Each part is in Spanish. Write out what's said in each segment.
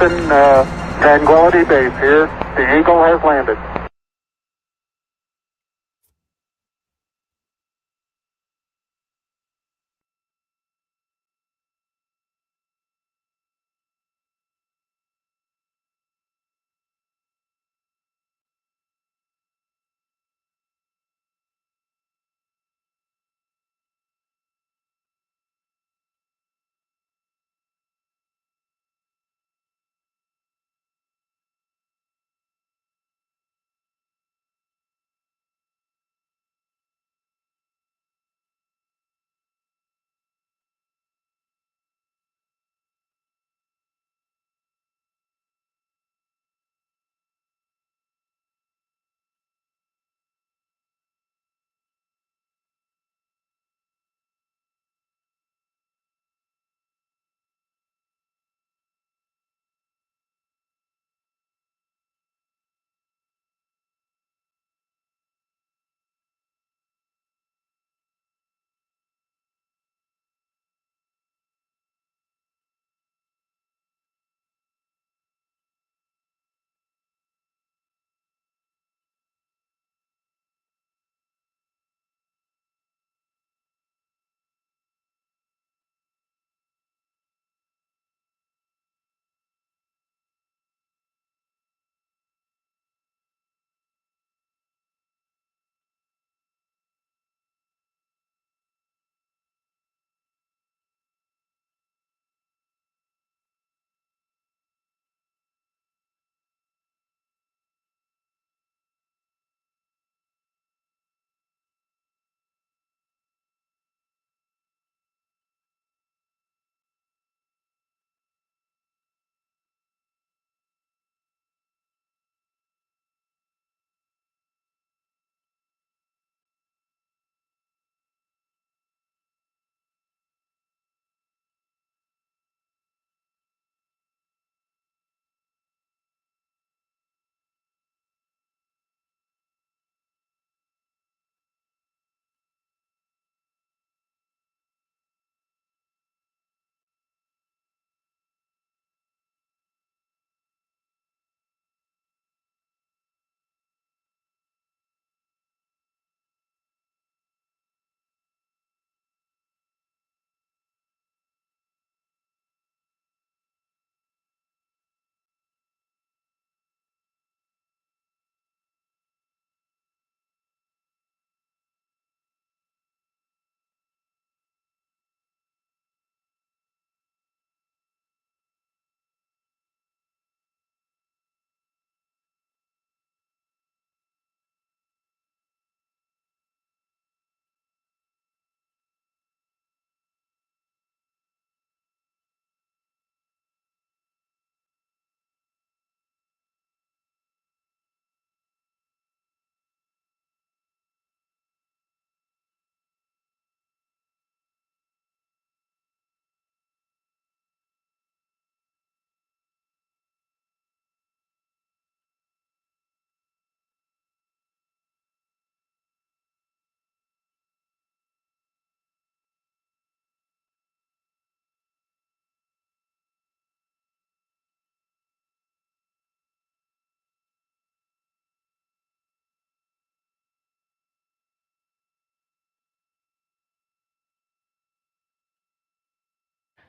Houston, Tranquility Base here. The Eagle has landed.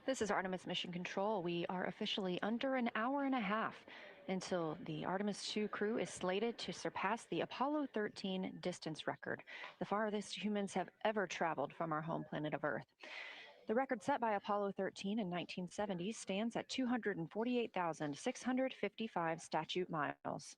This is Artemis Mission Control. We are officially under an hour and a half until the Artemis II crew is slated to surpass the Apollo 13 distance record, the farthest humans have ever traveled from our home planet of Earth. The record set by Apollo 13 in 1970 stands at 248,655 statute miles.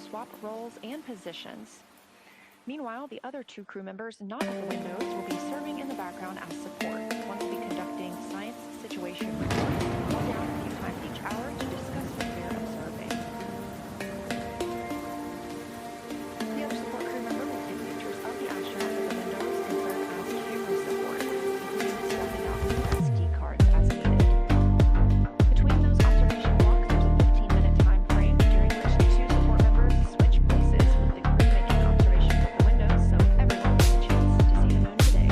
swap roles and positions. Meanwhile, the other 2 crew members not at the windows will be serving in the background as support. One will be conducting science situation reports, called down a few times each hour to discuss what they're observing. The other support crew member will take pictures of the astronauts at the windows and serve as camera support, including swapping out the SD cards as needed. Between those observation blocks, there's a 15-minute time frame during which the 2 support members switch places with the crew making observations at the windows, so everyone gets a chance to see the moon today.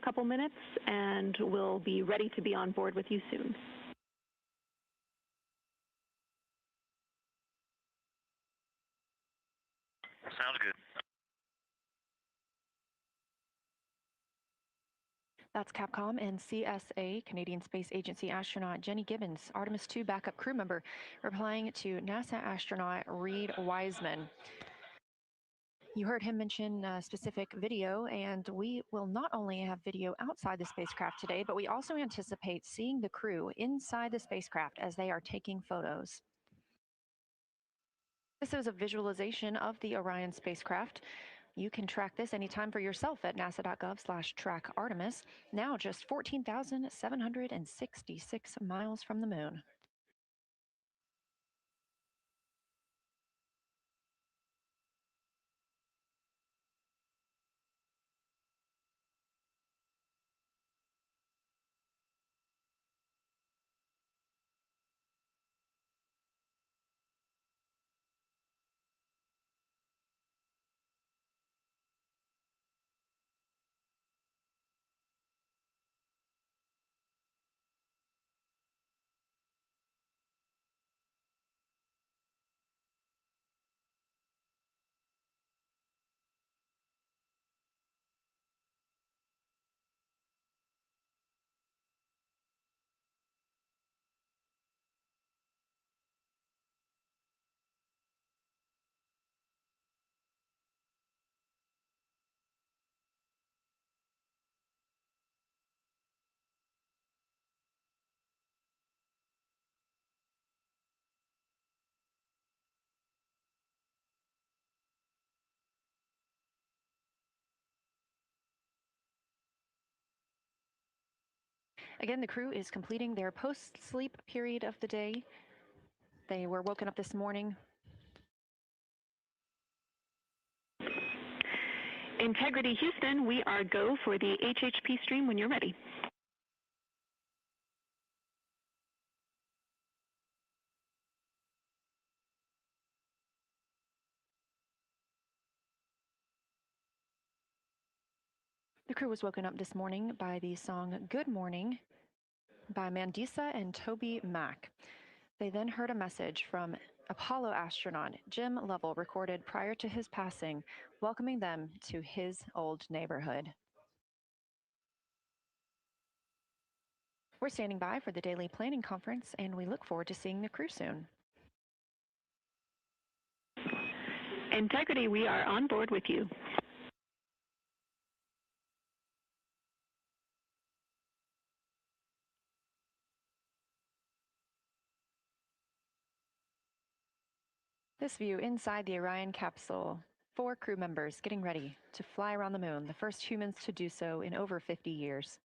couple minutes, and we'll be ready to be on board with you soon. Sounds good. That's Capcom and CSA, Canadian Space Agency astronaut Jenny Gibbons, Artemis II backup crew member, replying to NASA astronaut Reed Wiseman. You heard him mention a specific video, and we will not only have video outside the spacecraft today, but we also anticipate seeing the crew inside the spacecraft as they are taking photos. This is a visualization of the Orion spacecraft. You can track this anytime for yourself at nasa.gov/track-Artemis, now just 14,766 miles from the moon. Again, the crew is completing their post-sleep period of the day. They were woken up this morning. Integrity Houston, we are go for the HHP stream when you're ready. The crew was woken up this morning by the song Good Morning by Mandisa and Toby Mack. They then heard a message from Apollo astronaut Jim Lovell, recorded prior to his passing, welcoming them to his old neighborhood. We're standing by for the daily planning conference, and we look forward to seeing the crew soon. Integrity, we are on board with you. This view inside the Orion capsule, 4 crew members getting ready to fly around the moon, the first humans to do so in over 50 years.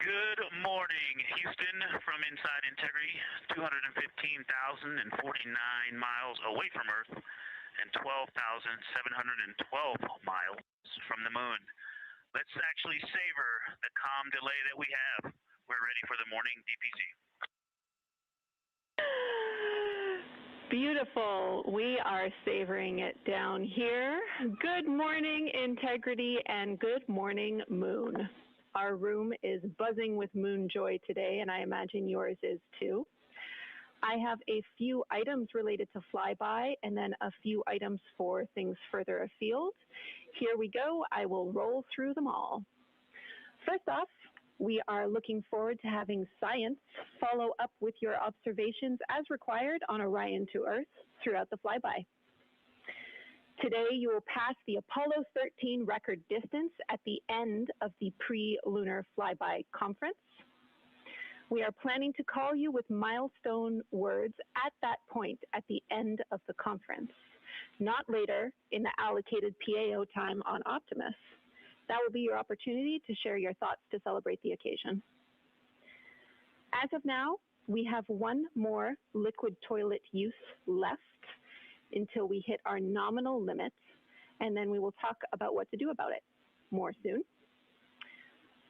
Good morning, Houston, from inside Integrity, 215,049 miles away from Earth and 12,712 miles from the moon. Let's actually savor the calm delay that we have. We're ready for the morning DPZ. Beautiful. We are savoring it down here. Good morning, Integrity, and good morning, Moon. Our room is buzzing with moon joy today, and I imagine yours is too. I have a few items related to flyby and then a few items for things further afield. Here we go. I will roll through them all. First off, we are looking forward to having science follow up with your observations as required on Orion to Earth throughout the flyby. Today, you will pass the Apollo 13 record distance at the end of the pre-lunar flyby conference. We are planning to call you with milestone words at that point at the end of the conference, not later in the allocated PAO time on Optimus. That will be your opportunity to share your thoughts to celebrate the occasion. As of now, we have one more liquid toilet use left until we hit our nominal limits, and then we will talk about what to do about it more soon.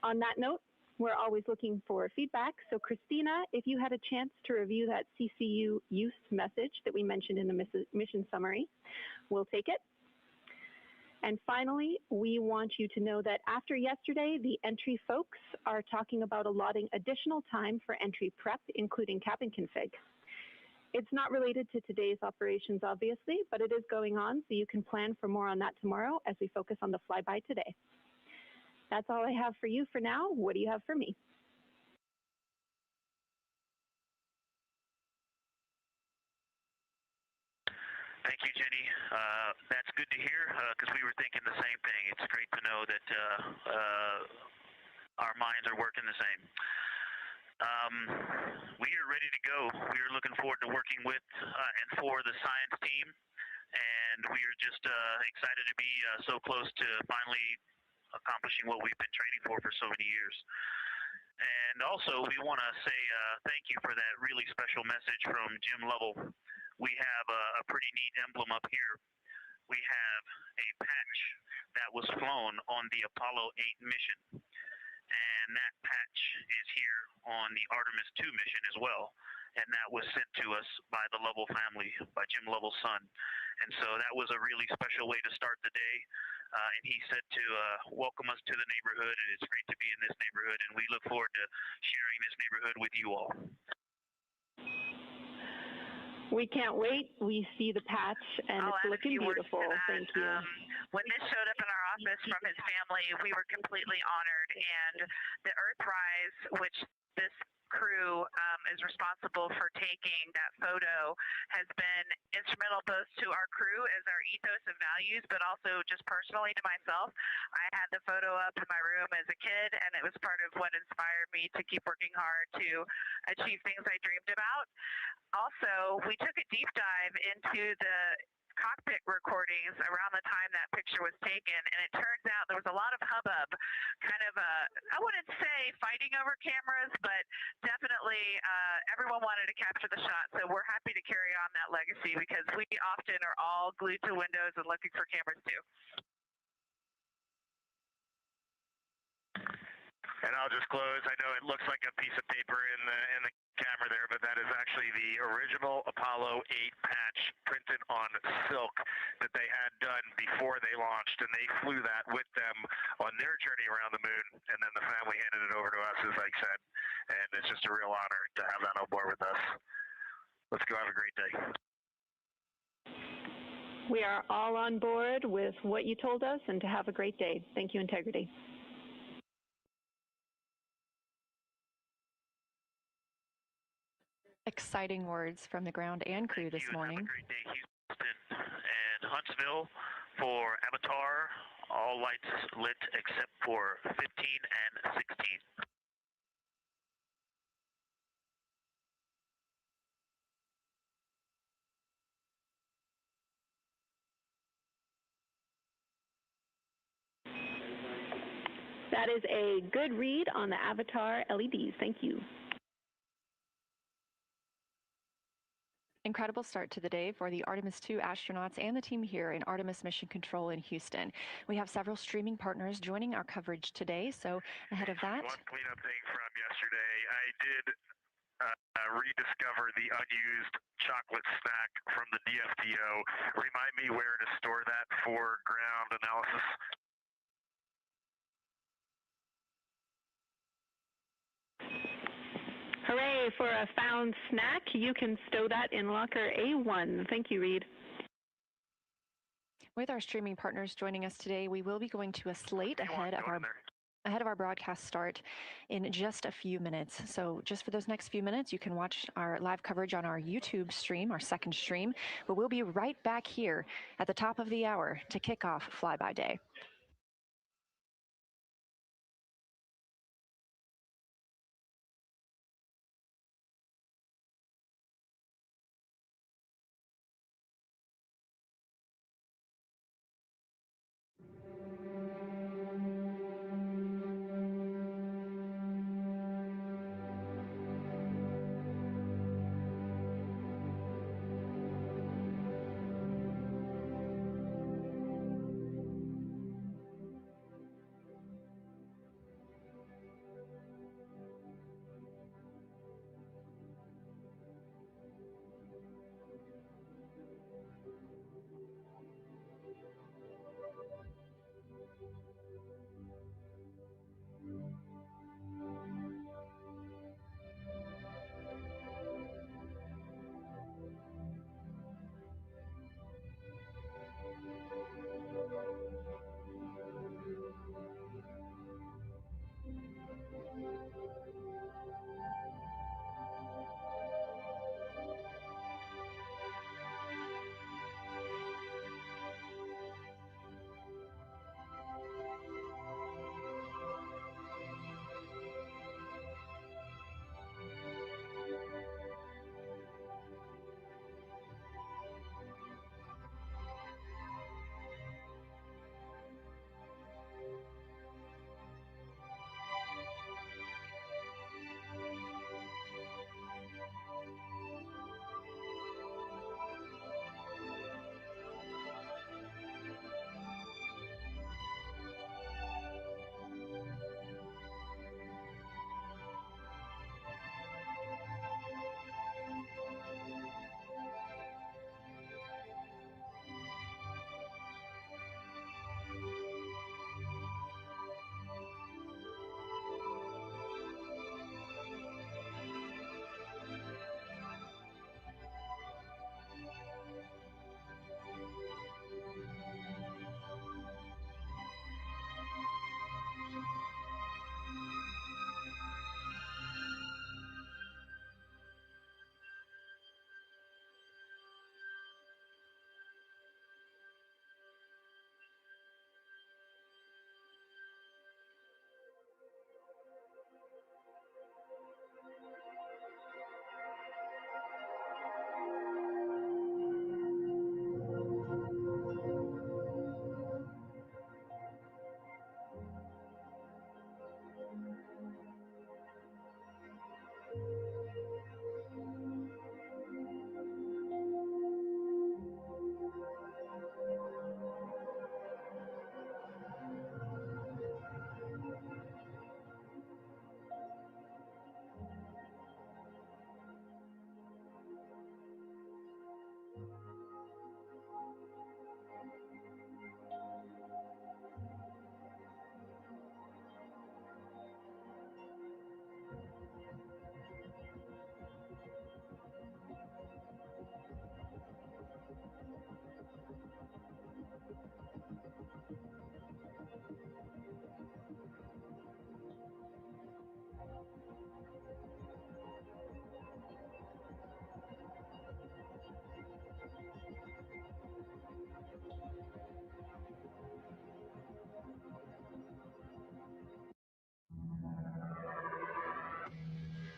On that note, We're always looking for feedback. So Christina, if you had a chance to review that CCU use message that we mentioned in the mission summary, we'll take it. And finally, we want you to know that after yesterday, the entry folks are talking about allotting additional time for entry prep, including cabin config. It's not related to today's operations, obviously, but it is going on, so you can plan for more on that tomorrow as we focus on the flyby today. That's all I have for you for now. What do you have for me? Thank you, Jenny. That's good to hear because we were thinking the same thing. It's great to know that our minds are working the same. We are ready to go. We are looking forward to working with and for the science team, and we are just excited to be so close to finally accomplishing what we've been training for so many years. And also, we want to say thank you for that really special message from Jim Lovell. We have a pretty neat emblem up here. We have a patch that was flown on the Apollo 8 mission. And that patch is here on the Artemis II mission as well. And that was sent to us by the Lovell family, by Jim Lovell's son. And so that was a really special way to start the day. And he said to welcome us to the neighborhood, and it's great to be in this neighborhood, and we look forward to sharing this neighborhood with you all. We can't wait. We see the patch, and it's looking beautiful. Thank you. When this showed up in our office from his family, we were completely honored, and the Earthrise, which this crew is responsible for taking that photo, has been instrumental both to our crew as our ethos and values, but also just personally to myself. I had the photo up in my room as a kid, and it was part of what inspired me to keep working hard to achieve things I dreamed about. Also, we took a deep dive into the cockpit recordings around the time that picture was taken, and it turns out there was a lot of hubbub, kind of I wouldn't say fighting over cameras, but definitely everyone wanted to capture the shot. So we're happy to carry on that legacy because we often are all glued to windows and looking for cameras too. And I'll just close. I know it looks like a piece of paper in the camera there, but that is actually the original Apollo 8 patch printed on silk that they had done before they launched, and they flew that with them on their journey around the moon, and then the family handed it over to us, as I said, and it's just a real honor to have that on board with us. Let's go have a great day. We are all on board with what you told us, and to have a great day. Thank you, Integrity. Exciting words from the ground and crew this morning. Have a great day, Houston and Huntsville. For Avatar, all lights lit except for 15 and 16. That is a good read on the Avatar LEDs. Thank you. Incredible start to the day for the Artemis II astronauts and the team here in Artemis Mission Control in Houston. We have several streaming partners joining our coverage today, so ahead of that... One cleanup thing from yesterday, I did rediscover the unused chocolate snack from the DFDO. Remind me where to store that for ground analysis. Hooray for a found snack. You can stow that in locker A1. Thank you, Reed. With our streaming partners joining us today, we will be going to a slate ahead of our broadcast start in just a few minutes. So just for those next few minutes, you can watch our live coverage on our YouTube stream, our second stream, but we'll be right back here at the top of the hour to kick off Flyby Day.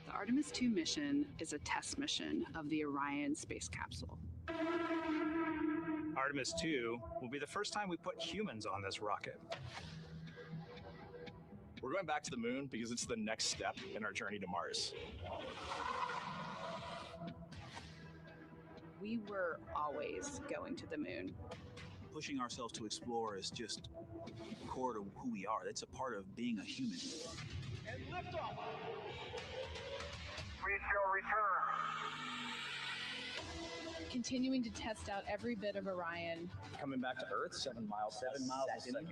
The Artemis II mission is a test mission of the Orion space capsule. Artemis II will be the first time we put humans on this rocket. We're going back to the moon because it's the next step in our journey to Mars. We were always going to the moon. Pushing ourselves to explore is just core to who we are. That's a part of being a human. And liftoff. We shall return. Continuing to test out every bit of Orion. Coming back to Earth, 7 miles a second.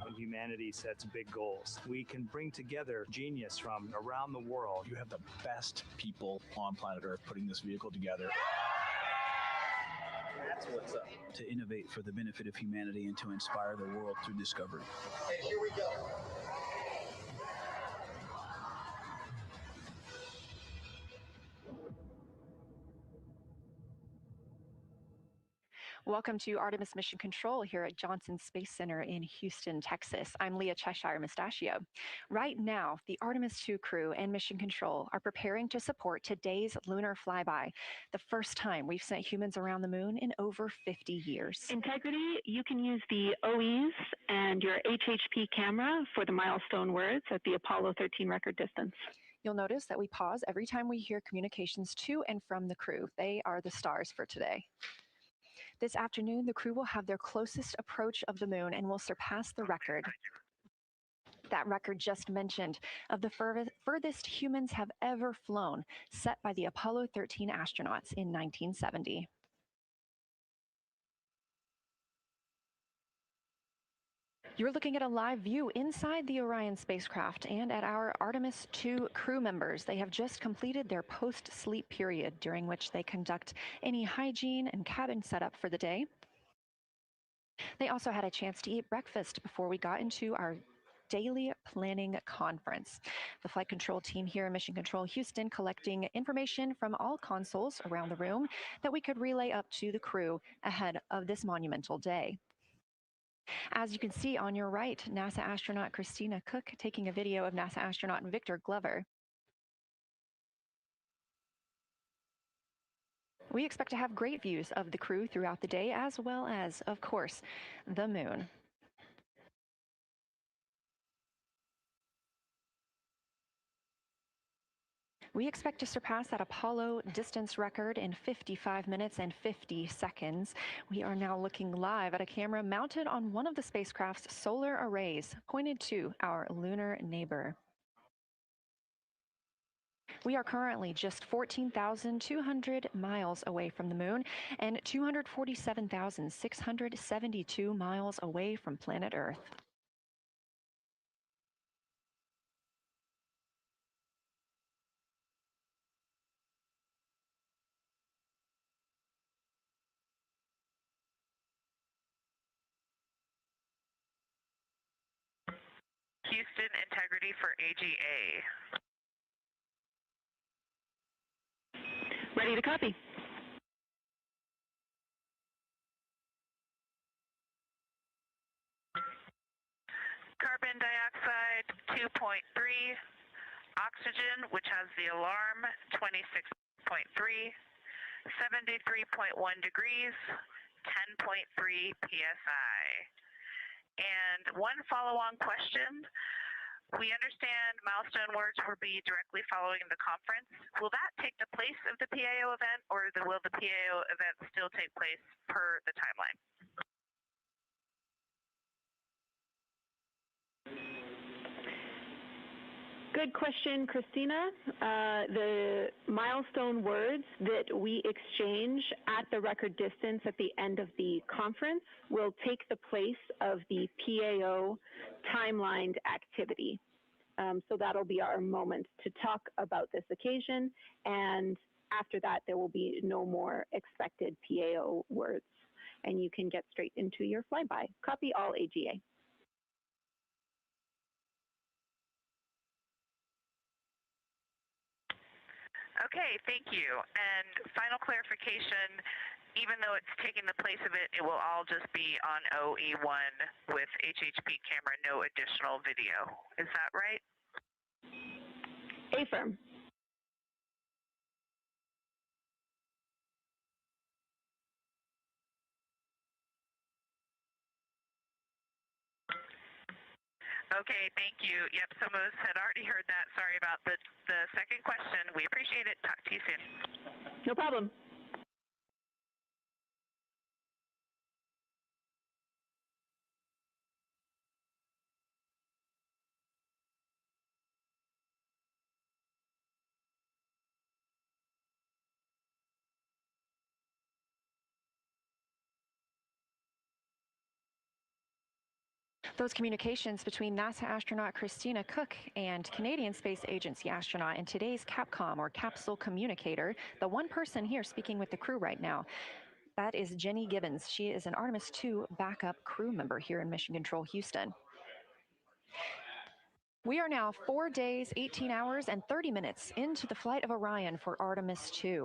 When humanity sets big goals, we can bring together genius from around the world. You have the best people on planet Earth putting this vehicle together. That's what's up. To innovate for the benefit of humanity and to inspire the world through discovery. Okay, here we go. Welcome to Artemis Mission Control here at Johnson Space Center in Houston, Texas. I'm Leah Cheshire Mustachio. Right now, the Artemis II crew and Mission Control are preparing to support today's lunar flyby, the first time we've sent humans around the moon in over 50 years. Integrity, you can use the OEs and your HHP camera for the milestone words at the Apollo 13 record distance. You'll notice that we pause every time we hear communications to and from the crew. They are the stars for today. This afternoon, the crew will have their closest approach of the moon and will surpass the record. That record just mentioned of the furthest humans have ever flown, set by the Apollo 13 astronauts in 1970. You're looking at a live view inside the Orion spacecraft and at our Artemis II crew members. They have just completed their post-sleep period, during which they conduct any hygiene and cabin setup for the day. They also had a chance to eat breakfast before we got into our daily planning conference. The flight control team here in Mission Control Houston collecting information from all consoles around the room that we could relay up to the crew ahead of this monumental day. As you can see on your right, NASA astronaut Christina Cook taking a video of NASA astronaut Victor Glover. We expect to have great views of the crew throughout the day, as well as, of course, the moon. We expect to surpass that Apollo distance record in 55 minutes and 50 seconds. We are now looking live at a camera mounted on one of the spacecraft's solar arrays, pointed to our lunar neighbor. We are currently just 14,200 miles away from the moon and 247,672 miles away from planet Earth. Houston, integrity for AGA. Ready to copy. Carbon dioxide 2.3, oxygen, which has the alarm 26.3, 73.1 degrees, 10.3 psi. And one follow-on question. We understand milestone words will be directly following the conference. Will that take the place of the PAO event, or will the PAO event still take place per the timeline? Good question, Christina. The milestone words that we exchange at the record distance at the end of the conference will take the place of the PAO timelined activity. So that'll be our moment to talk about this occasion. And after that, there will be no more expected PAO words. And you can get straight into your flyby. Copy all AGA. Okay, thank you. And final clarification, even though it's taking the place of it, it will all just be on OE1 with HHP camera, no additional video. Is that right? Affirm. Okay, thank you. Yep, some of us had already heard that. Sorry about the second question. We appreciate it. Talk to you soon. No problem. Those communications between NASA astronaut Christina Cook and Canadian Space Agency astronaut and today's Capcom, or capsule communicator, the one person here speaking with the crew right now, that is Jenny Gibbons. She is an Artemis II backup crew member here in Mission Control Houston. We are now 4 days, 18 hours, and 30 minutes into the flight of Orion for Artemis II.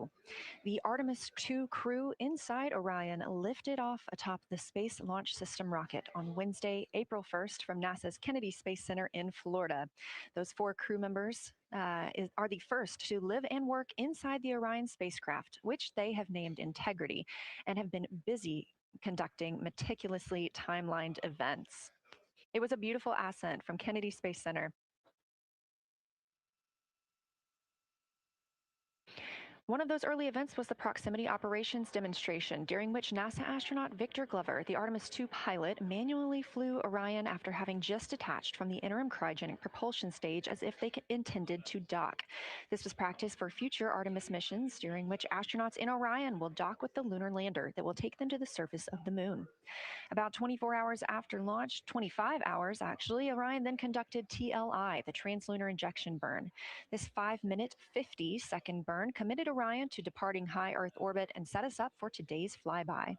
The Artemis II crew inside Orion lifted off atop the Space Launch System rocket on Wednesday, April 1st from NASA's Kennedy Space Center in Florida. Those 4 crew members are the first to live and work inside the Orion spacecraft, which they have named Integrity, and have been busy conducting meticulously timelined events. It was a beautiful ascent from Kennedy Space Center. One of those early events was the proximity operations demonstration, during which NASA astronaut Victor Glover, the Artemis II pilot, manually flew Orion after having just detached from the interim cryogenic propulsion stage as if they intended to dock. This was practice for future Artemis missions, during which astronauts in Orion will dock with the lunar lander that will take them to the surface of the moon. About 24 hours after launch, 25 hours actually, Orion then conducted TLI, the translunar injection burn. This 5-minute, 50-second burn committed Orion to departing high Earth orbit and set us up for today's flyby.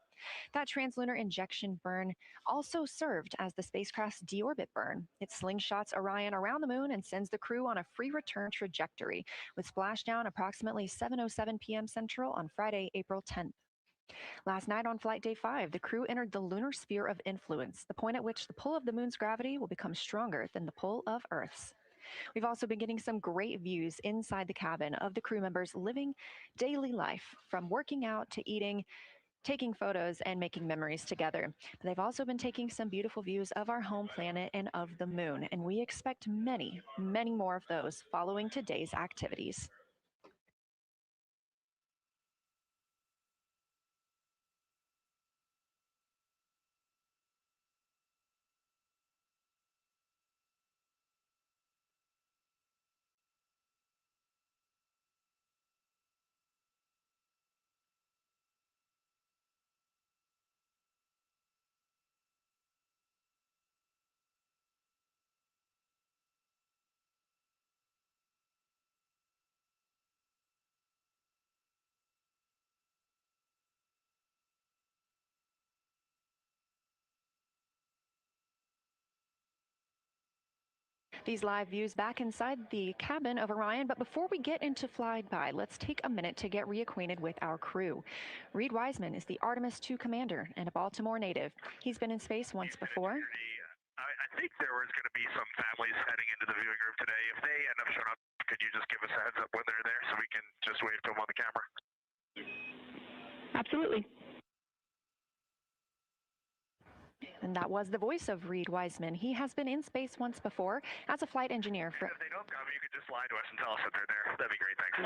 That translunar injection burn also served as the spacecraft's deorbit burn. It slingshots Orion around the moon and sends the crew on a free return trajectory, with splashdown approximately 7:07 p.m. Central on Friday, April 10th. Last night on Flight Day 5, the crew entered the lunar sphere of influence, the point at which the pull of the moon's gravity will become stronger than the pull of Earth's. We've also been getting some great views inside the cabin of the crew members living daily life, from working out to eating, taking photos, and making memories together. But they've also been taking some beautiful views of our home planet and of the moon, and we expect many, many more of those following today's activities. These live views back inside the cabin of Orion, but before we get into flyby, let's take a minute to get reacquainted with our crew. Reed Wiseman is the Artemis II commander and a Baltimore native. He's been in space once before. I think there was going to be some families heading into the viewing room today. If they end up showing up, could you just give us a heads up when they're there so we can just wave to them on the camera? Absolutely. And that was the voice of Reed Wiseman. He has been in space once before as a flight engineer. And if they don't come, you could just lie to us and tell us that they're there. That'd be great, thanks.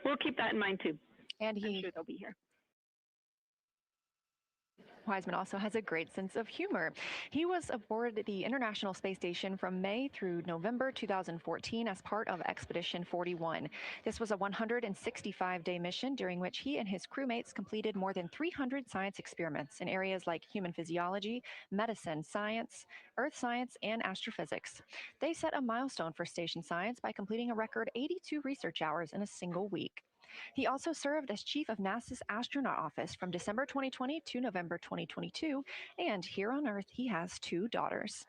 We'll keep that in mind too. And I'm sure they'll be here. Wiseman also has a great sense of humor. He was aboard the International Space Station from May through November 2014 as part of Expedition 41. This was a 165-day mission during which he and his crewmates completed more than 300 science experiments in areas like human physiology, medicine, science, earth science, and astrophysics. They set a milestone for station science by completing a record 82 research hours in a single week. He also served as chief of NASA's astronaut office from December 2020 to November 2022, and here on Earth, he has 2 daughters.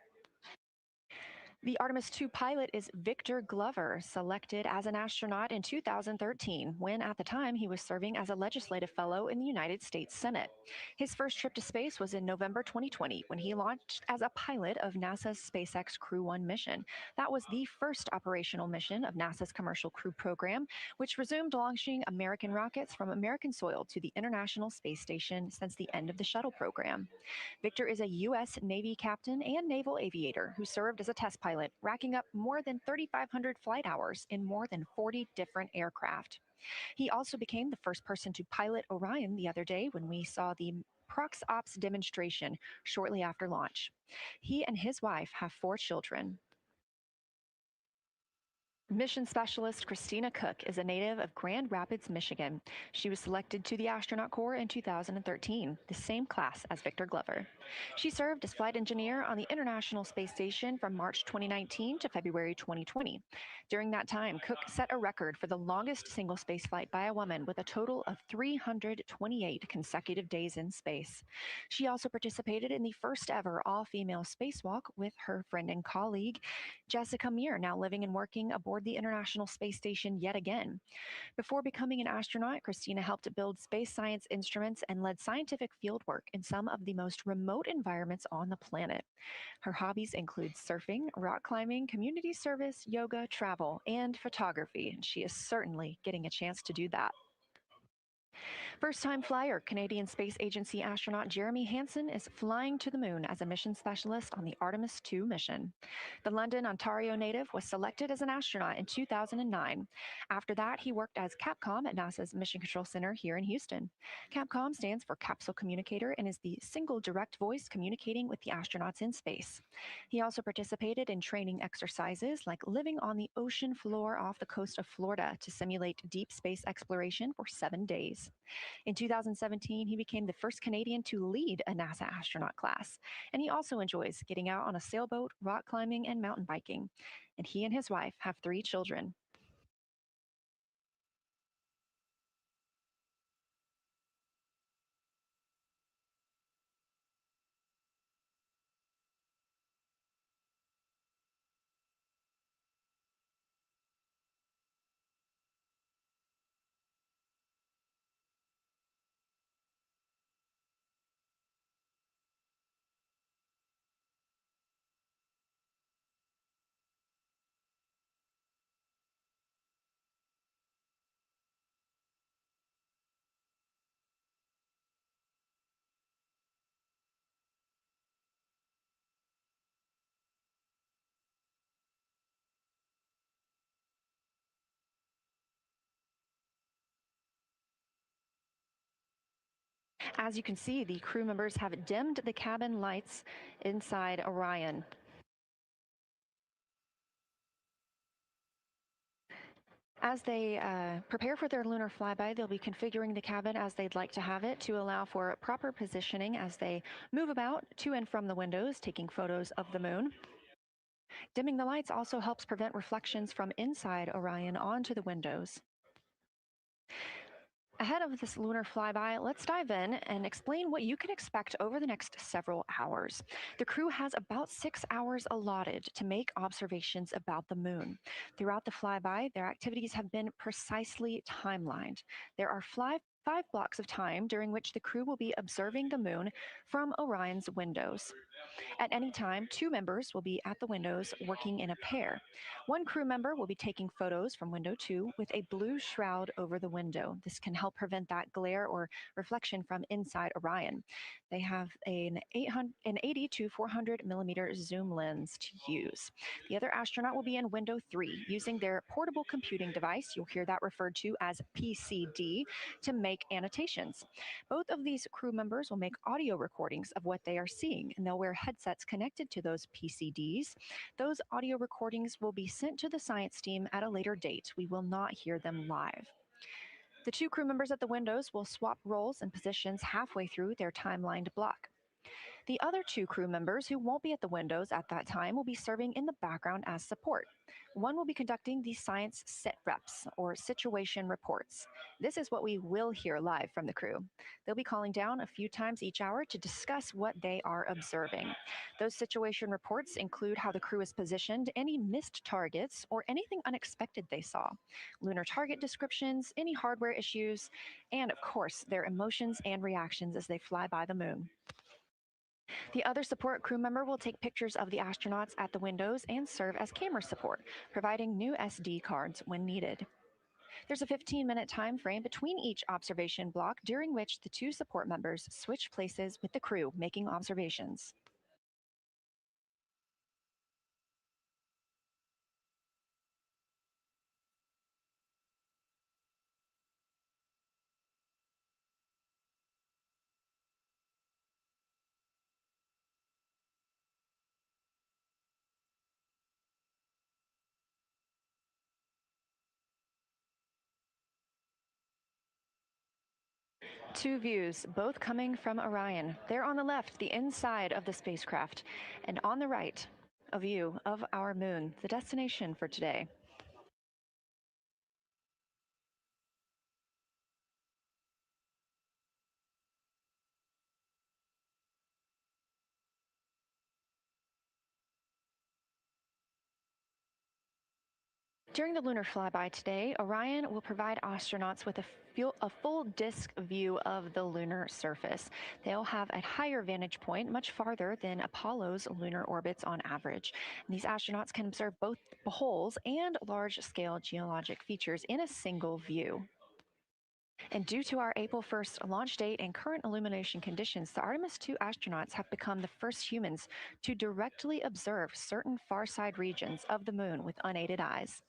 The Artemis II pilot is Victor Glover, selected as an astronaut in 2013, when at the time he was serving as a legislative fellow in the United States Senate. His first trip to space was in November 2020, when he launched as a pilot of NASA's SpaceX Crew 1 mission. That was the first operational mission of NASA's Commercial Crew Program, which resumed launching American rockets from American soil to the International Space Station since the end of the shuttle program. Victor is a U.S. Navy captain and naval aviator who served as a test pilot, racking up more than 3,500 flight hours in more than 40 different aircraft. He also became the first person to pilot Orion the other day when we saw the Prox Ops demonstration shortly after launch. He and his wife have 4 children. Mission Specialist Christina Cook is a native of Grand Rapids, Michigan. She was selected to the Astronaut Corps in 2013, the same class as Victor Glover. She served as flight engineer on the International Space Station from March 2019 to February 2020. During that time, Cook set a record for the longest single spaceflight by a woman with a total of 328 consecutive days in space. She also participated in the first ever all-female spacewalk with her friend and colleague, Jessica Meir, now living and working aboard the International Space Station yet again. Before becoming an astronaut, Christina helped build space science instruments and led scientific fieldwork in some of the most remote environments on the planet. Her hobbies include surfing, rock climbing, community service, yoga, travel, and photography. She is certainly getting a chance to do that. First-time flyer, Canadian Space Agency astronaut Jeremy Hansen is flying to the moon as a mission specialist on the Artemis II mission. The London, Ontario native was selected as an astronaut in 2009. After that, he worked as Capcom at NASA's Mission Control Center here in Houston. Capcom stands for Capsule Communicator and is the single direct voice communicating with the astronauts in space. He also participated in training exercises like living on the ocean floor off the coast of Florida to simulate deep space exploration for 7 days. In 2017, he became the first Canadian to lead a NASA astronaut class, and he also enjoys getting out on a sailboat, rock climbing, and mountain biking. And he and his wife have 3 children. As you can see, the crew members have dimmed the cabin lights inside Orion. As they prepare for their lunar flyby, they'll be configuring the cabin as they'd like to have it to allow for proper positioning as they move about to and from the windows, taking photos of the moon. Dimming the lights also helps prevent reflections from inside Orion onto the windows. Ahead of this lunar flyby, let's dive in and explain what you can expect over the next several hours. The crew has about 6 hours allotted to make observations about the moon. Throughout the flyby, their activities have been precisely timelined. There are 5 blocks of time during which the crew will be observing the moon from Orion's windows. At any time, 2 members will be at the windows working in a pair. One crew member will be taking photos from window 2 with a blue shroud over the window. This can help prevent that glare or reflection from inside Orion. They have an 80 to 400 millimeter zoom lens to use. The other astronaut will be in window 3 using their portable computing device, you'll hear that referred to as PCD, to make make annotations. Both of these crew members will make audio recordings of what they are seeing, and they'll wear headsets connected to those PCDs. Those audio recordings will be sent to the science team at a later date. We will not hear them live. The two crew members at the windows will swap roles and positions halfway through their timelined block. The other two crew members who won't be at the windows at that time will be serving in the background as support. One will be conducting the science sit reps, or situation reports. This is what we will hear live from the crew. They'll be calling down a few times each hour to discuss what they are observing. Those situation reports include how the crew is positioned, any missed targets, or anything unexpected they saw, lunar target descriptions, any hardware issues, and of course, their emotions and reactions as they fly by the moon. The other support crew member will take pictures of the astronauts at the windows and serve as camera support, providing new SD cards when needed. There's a 15-minute time frame between each observation block, during which the two support members switch places with the crew making observations. Two views, both coming from Orion. There on the left, the inside of the spacecraft, and on the right, a view of our moon, the destination for today. During the lunar flyby today, Orion will provide astronauts with a full disk view of the lunar surface. They'll have a higher vantage point, much farther than Apollo's lunar orbits on average. And these astronauts can observe both holes and large-scale geologic features in a single view. And due to our April 1st launch date and current illumination conditions, the Artemis II astronauts have become the first humans to directly observe certain far-side regions of the moon with unaided eyes.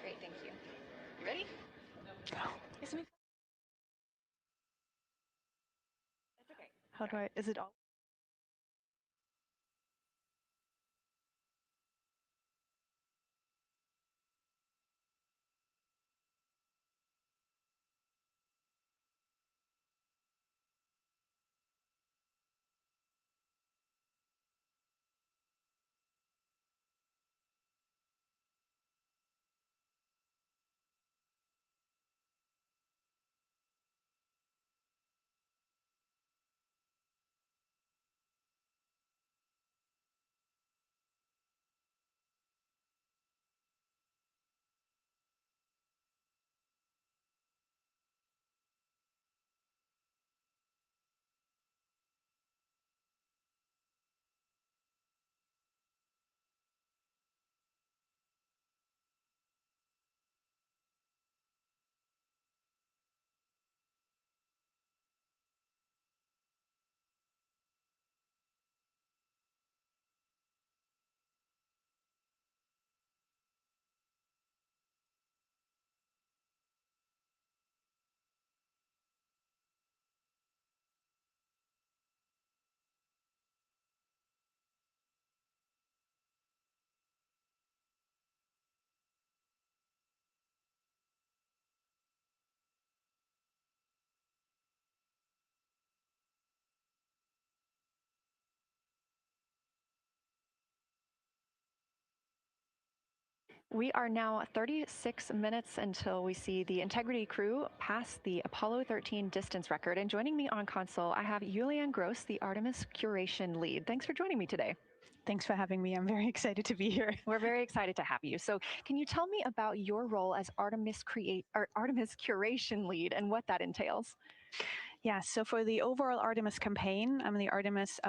Great, thank you. You ready? Go. That's okay. How do I, is it all? We are now 36 minutes until we see the Integrity crew pass the Apollo 13 distance record. And joining me on console, I have Julianne Gross, the Artemis curation lead. Thanks for joining me today. Thanks for having me. I'm very excited to be here. We're very excited to have you. So can you tell me about your role as Artemis curation lead and what that entails? Yeah, so for the overall Artemis campaign, I'm the Artemis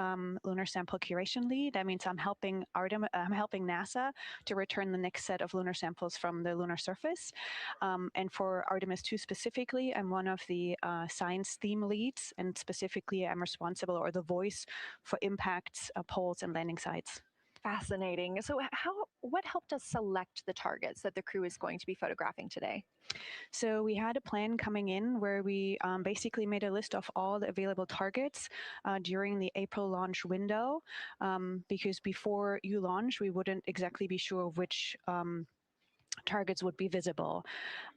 lunar sample curation lead. That means I'm helping NASA to return the next set of lunar samples from the lunar surface. And for Artemis II specifically, I'm one of the science theme leads, and specifically I'm responsible, or the voice, for impacts, poles, and landing sites. Fascinating. So what helped us select the targets that the crew is going to be photographing today? So we had a plan coming in where we basically made a list of all the available targets during the April launch window, because before you launch, we wouldn't exactly be sure which targets would be visible.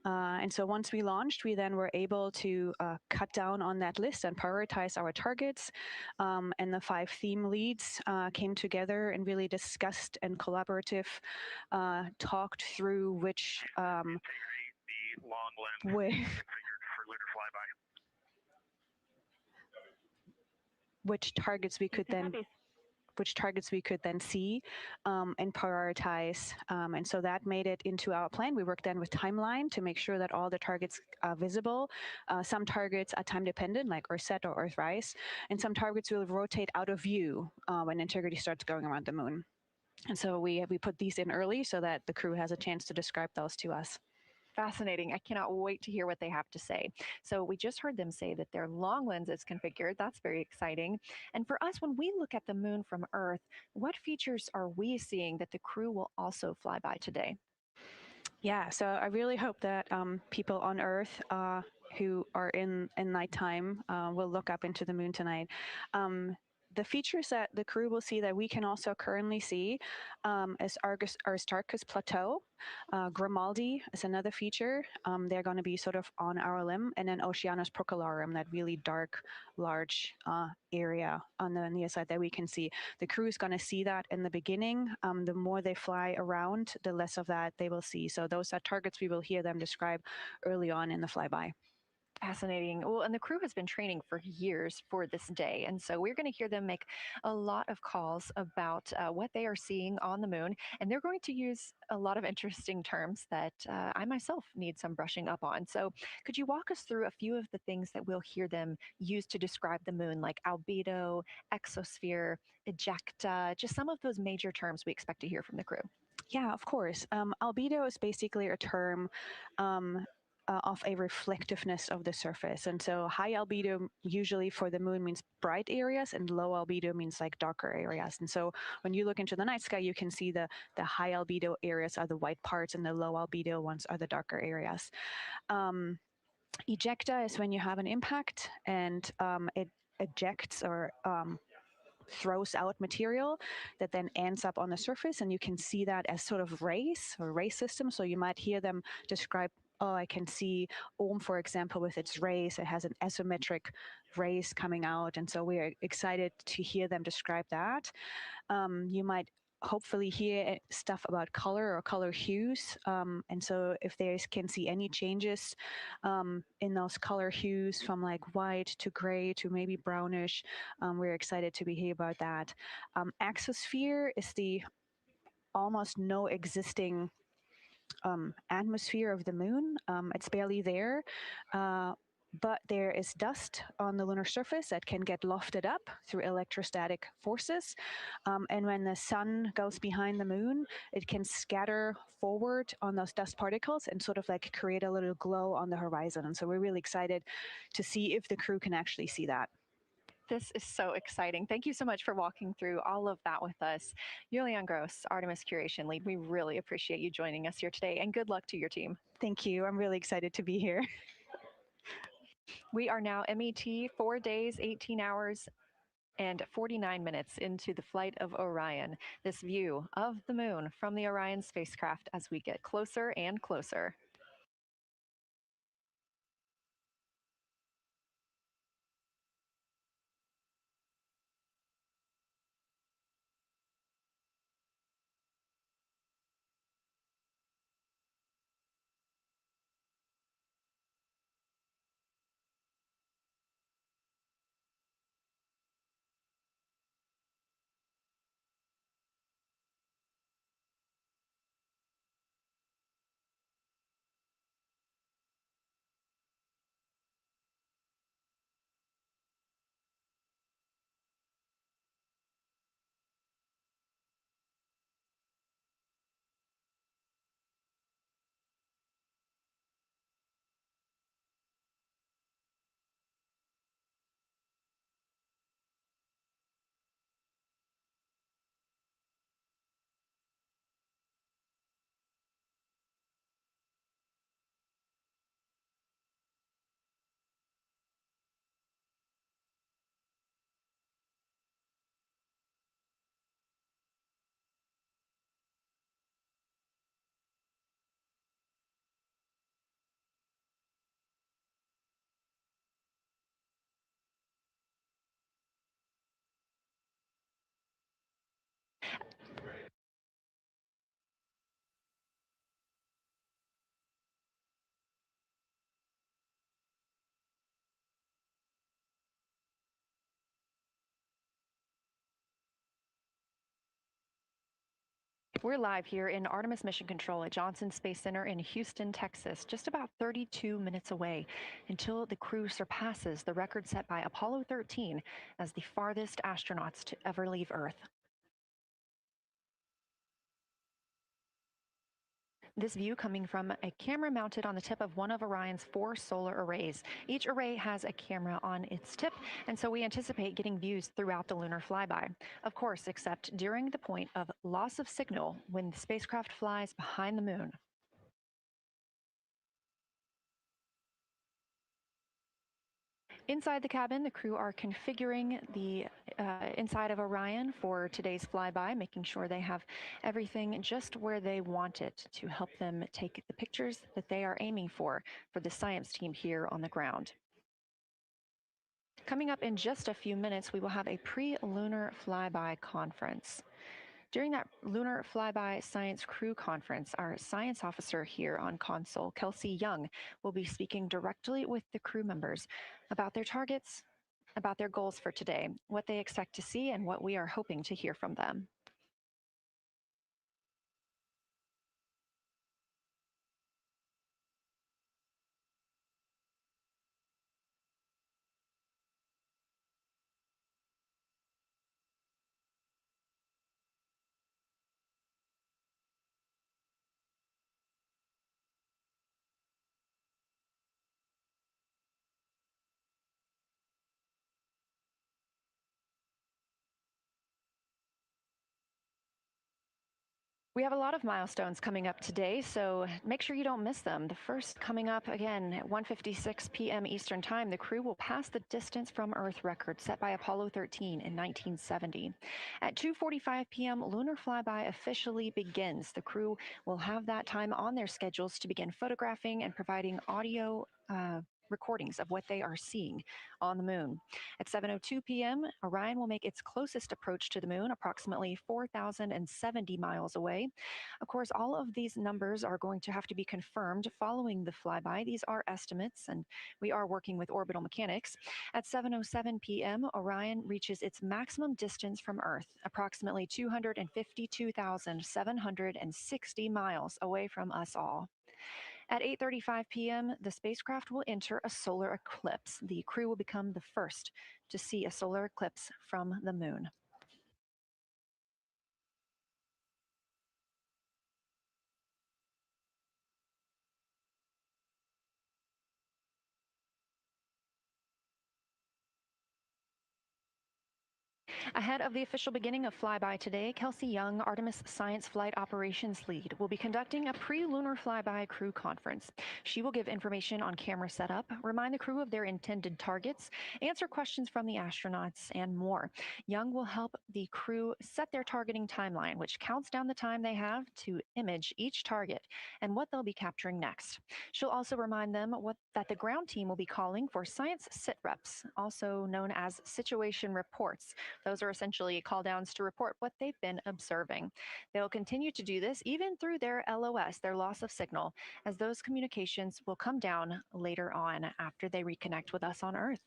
And so once we launched, we then were able to cut down on that list and prioritize our targets. And the 5 theme leads came together and really discussed and collaborative talked through which the long lens configured for lunar flyby. Which targets we could then see and prioritize. And so that made it into our plan. We worked then with timeline to make sure that all the targets are visible. Some targets are time dependent, like Earthset or Earthrise, and some targets will rotate out of view when Integrity starts going around the moon. And so we put these in early so that the crew has a chance to describe those to us. Fascinating. I cannot wait to hear what they have to say. So we just heard them say that their long lens is configured. That's very exciting. And for us, when we look at the moon from Earth, what features are we seeing that the crew will also fly by today? Yeah, so I really hope that people on Earth who are in nighttime will look up into the moon tonight. The features that the crew will see that we can also currently see is Aristarchus Plateau. Grimaldi is another feature. They're going to be sort of on our limb. And then Oceanus Procellarum, that really dark, large area on the near side that we can see. The crew is going to see that in the beginning. The more they fly around, the less of that they will see. So those are targets we will hear them describe early on in the flyby. Fascinating. Well, and the crew has been training for years for this day. And so we're going to hear them make a lot of calls about what they are seeing on the moon. And they're going to use a lot of interesting terms that I myself need some brushing up on. So could you walk us through a few of the things that we'll hear them use to describe the moon, like albedo, exosphere, ejecta, just some of those major terms we expect to hear from the crew? Yeah, of course. Albedo is basically a term of a reflectiveness of the surface. And so high albedo usually for the moon means bright areas, and low albedo means like darker areas. And so when you look into the night sky, you can see the high albedo areas are the white parts and the low albedo ones are the darker areas. Ejecta is when you have an impact and it ejects or throws out material that then ends up on the surface, and you can see that as sort of rays or ray systems. So you might hear them describe, oh, I can see for example, with its rays, it has an asymmetric rays coming out. And so we're excited to hear them describe that. You might hopefully hear stuff about color or color hues. And so if they can see any changes in those color hues from like white to gray to maybe brownish, we're excited to hear about that. Exosphere is the almost no existing atmosphere of the moon. It's barely there. But there is dust on the lunar surface that can get lofted up through electrostatic forces. And when the sun goes behind the moon, it can scatter forward on those dust particles and sort of like create a little glow on the horizon. And so we're really excited to see if the crew can actually see that. This is so exciting. Thank you so much for walking through all of that with us. Julianne Gross, Artemis Curation Lead, we really appreciate you joining us here today, and good luck to your team. Thank you. I'm really excited to be here. We are now MET 4 days, 18 hours, and 49 minutes into the flight of Orion. This view of the moon from the Orion spacecraft as we get closer and closer. We're live here in Artemis Mission Control at Johnson Space Center in Houston, Texas, just about 32 minutes away until the crew surpasses the record set by Apollo 13 as the farthest astronauts to ever leave Earth. This view coming from a camera mounted on the tip of one of Orion's 4 solar arrays. Each array has a camera on its tip, and so we anticipate getting views throughout the lunar flyby. Of course, except during the point of loss of signal when the spacecraft flies behind the moon. Inside the cabin, the crew are configuring the inside of Orion for today's flyby, making sure they have everything just where they want it to help them take the pictures that they are aiming for the science team here on the ground. Coming up in just a few minutes, we will have a pre-lunar flyby conference. During that Lunar Flyby Science Crew Conference, our science officer here on console, Kelsey Young, will be speaking directly with the crew members about their targets, about their goals for today, what they expect to see, and what we are hoping to hear from them. We have a lot of milestones coming up today, so make sure you don't miss them. The first coming up again at 1:56 p.m. Eastern Time, the crew will pass the distance from Earth record set by Apollo 13 in 1970. At 2:45 p.m., lunar flyby officially begins. The crew will have that time on their schedules to begin photographing and providing audio recordings of what they are seeing on the moon. At 7:02 p.m., Orion will make its closest approach to the moon, approximately 4,070 miles away. Of course, all of these numbers are going to have to be confirmed following the flyby. These are estimates, and we are working with orbital mechanics. At 7:07 p.m., Orion reaches its maximum distance from Earth, approximately 252,760 miles away from us all. At 8:35 p.m., the spacecraft will enter a solar eclipse. The crew will become the first to see a solar eclipse from the moon. Ahead of the official beginning of flyby today, Kelsey Young, Artemis Science Flight Operations Lead, will be conducting a pre-lunar flyby crew conference. She will give information on camera setup, remind the crew of their intended targets, answer questions from the astronauts, and more. Young will help the crew set their targeting timeline, which counts down the time they have to image each target and what they'll be capturing next. She'll also remind them that the ground team will be calling for science sit reps, also known as situation reports. Those are essentially call downs to report what they've been observing. They'll continue to do this even through their LOS, their loss of signal, as those communications will come down later on after they reconnect with us on Earth.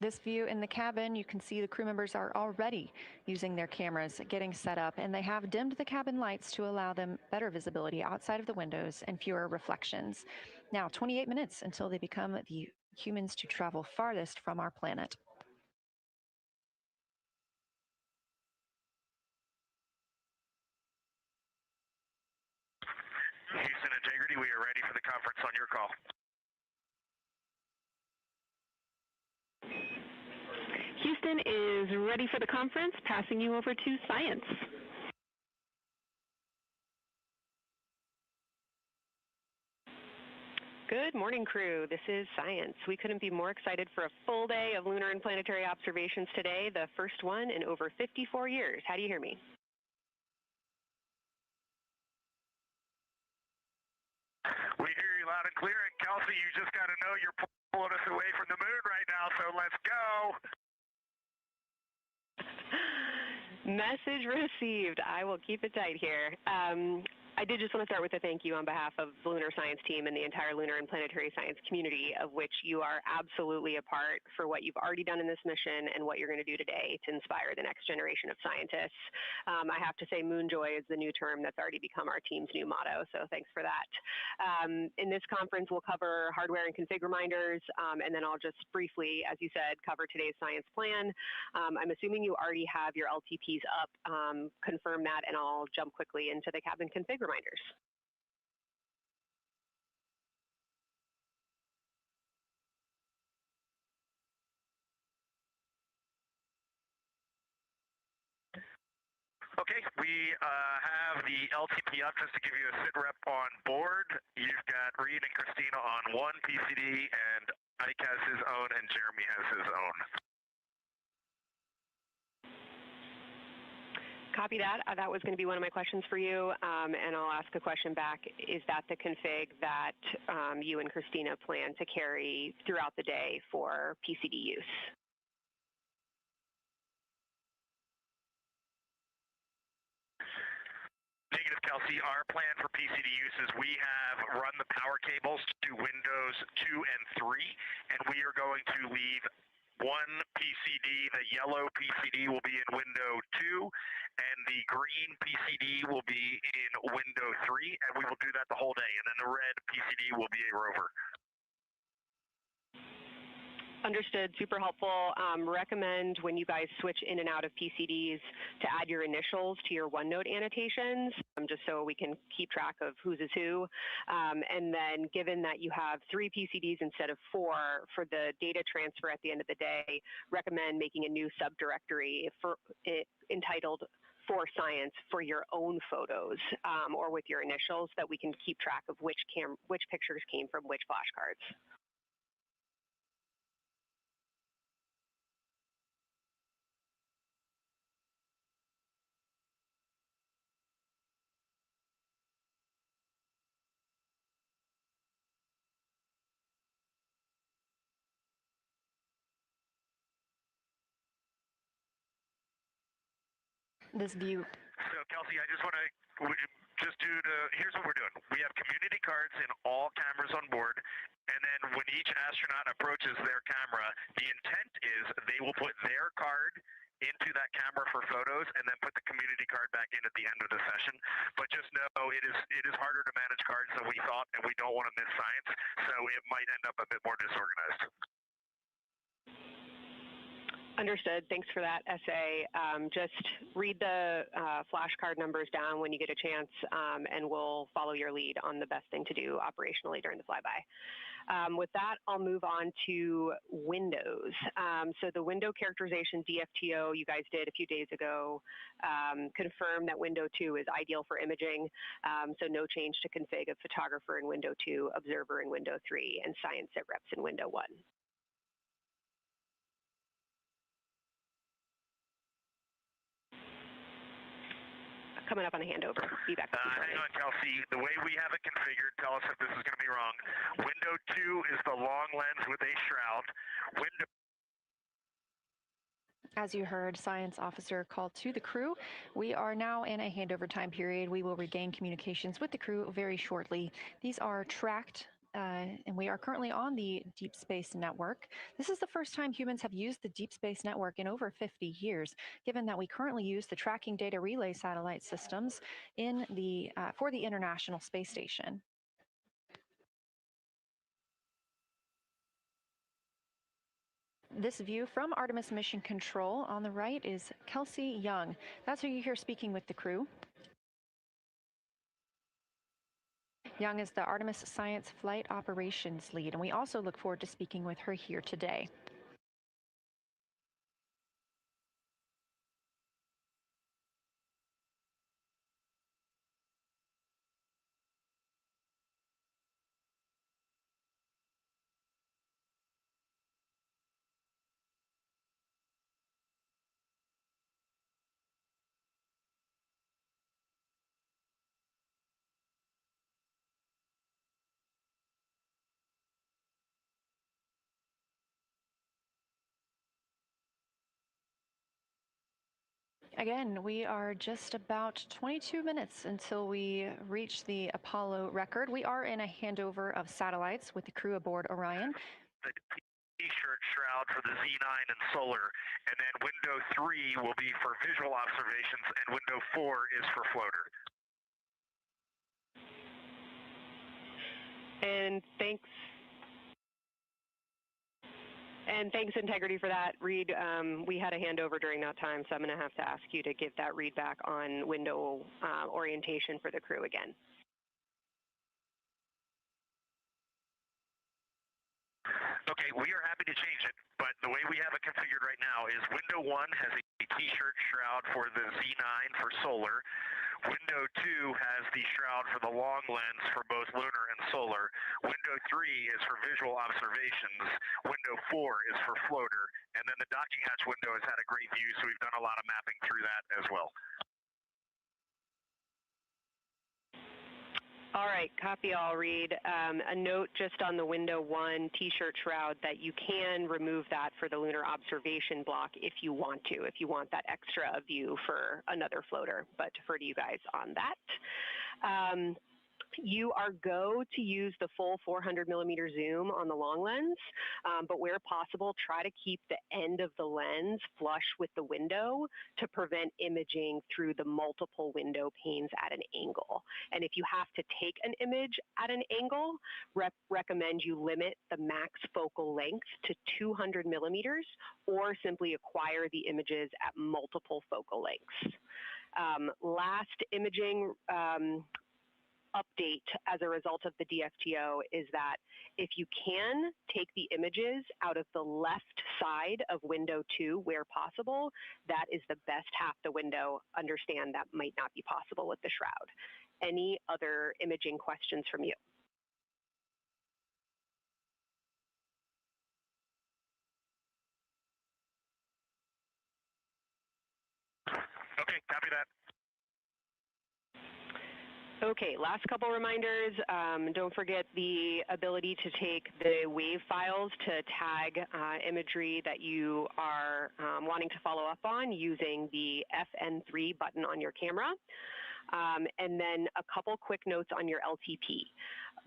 This view in the cabin, you can see the crew members are already using their cameras, getting set up, and they have dimmed the cabin lights to allow them better visibility outside of the windows and fewer reflections. Now, 28 minutes until they become the humans to travel farthest from our planet. Houston Integrity, we are ready for the conference on your call. Houston is ready for the conference, passing you over to Science. Good morning, crew. This is Science. We couldn't be more excited for a full day of lunar and planetary observations today, the first one in over 54 years. How do you hear me? We hear you loud and clear, and Kelsey, you just got to know you're pulling us away from the moon right now, so let's go. Message received. I will keep it tight here. I did just want to start with a thank you on behalf of the Lunar Science team and the entire lunar and planetary science community, of which you are absolutely a part, for what you've already done in this mission and what you're going to do today to inspire the next generation of scientists. I have to say moon joy is the new term that's already become our team's new motto, so thanks for that. In this conference, we'll cover hardware and config reminders, and then I'll just briefly, as you said, cover today's science plan. I'm assuming you already have your LTPs up. Confirm that, and I'll jump quickly into the cabin config reminders. Okay, we have the LTP up just to give you a sit rep on board. You've got Reed and Christina on one PCD, and Ike has his own, and Jeremy has his own. Copy that. That was going to be one of my questions for you, and I'll ask a question back. Is that the config that you and Christina plan to carry throughout the day for PCD use? Negative, Kelsey. Our plan for PCD use is we have run the power cables to Windows 2 and 3, and we are going to leave one PCD. The yellow PCD will be in window 2, and the green PCD will be in window 3, and we will do that the whole day. And then the red PCD will be a rover. Understood. Super helpful. Recommend when you guys switch in and out of PCDs to add your initials to your OneNote annotations, just so we can keep track of whose is who. And then given that you have 3 PCDs instead of 4 for the data transfer at the end of the day, recommend making a new subdirectory entitled For Science for your own photos, or with your initials, that we can keep track of which pictures came from which flashcards. This view. So, Kelsey, I just want to here's what we're doing. We have community cards in all cameras on board, and then when each astronaut approaches their camera, the intent is they will put their card into that camera for photos and then put the community card back in at the end of the session. But just know it is harder to manage cards than we thought, and we don't want to miss science, so it might end up a bit more disorganized. Understood. Thanks for that essay. Just read the flashcard numbers down when you get a chance, and we'll follow your lead on the best thing to do operationally during the flyby. With that, I'll move on to Windows. So the window characterization DFTO you guys did a few days ago confirmed that window 2 is ideal for imaging, so no change to config of photographer in window 2, observer in window 3, and science sit reps in window 1. Coming up on a handover. Be back. Hang on, Kelsey. The way we have it configured, tell us if this is going to be wrong. Window 2 is the long lens with a shroud. As you heard, Science Officer called to the crew. We are now in a handover time period. We will regain communications with the crew very shortly. These are tracked, and we are currently on the Deep Space Network. This is the first time humans have used the Deep Space Network in over 50 years, given that we currently use the tracking data relay satellite systems in the for the International Space Station. This view from Artemis Mission Control on the right is Kelsey Young. That's who you hear speaking with the crew. Young is the Artemis Science Flight Operations Lead, and we also look forward to speaking with her here today. Again, we are just about 22 minutes until we reach the Apollo record. We are in a handover of satellites with the crew aboard Orion. The T-shirt shroud for the Z9 and solar, and then window 3 will be for visual observations, and window 4 is for floater. And thanks, Integrity, for that. Reed, we had a handover during that time, so I'm going to have to ask you to give that read back on window orientation for the crew again. Okay, we are happy to change it, but the way we have it configured right now is window 1 has a T-shirt shroud for the Z9 for solar. Window 2 has the shroud for the long lens for both lunar and solar. Window 3 is for visual observations. Window 4 is for floater. And then the docking hatch window has had a great view, so we've done a lot of mapping through that as well. All right, copy all, Reed. A note just on the window 1 T-shirt shroud that you can remove that for the lunar observation block if you want to, if you want that extra view for another floater, but defer to you guys on that. You are go to use the full 400 millimeter zoom on the long lens, but where possible, try to keep the end of the lens flush with the window to prevent imaging through the multiple window panes at an angle. And if you have to take an image at an angle, recommend you limit the max focal length to 200 millimeters or simply acquire the images at multiple focal lengths. Last imaging update as a result of the DFTO is that if you can take the images out of the left side of window 2 where possible, that is the best half the window. Understand that might not be possible with the shroud. Any other imaging questions from you? Okay, copy that. Okay, last couple reminders. Don't forget the ability to take the WAV files to tag imagery that you are wanting to follow up on using the FN3 button on your camera. And then a couple quick notes on your LTP.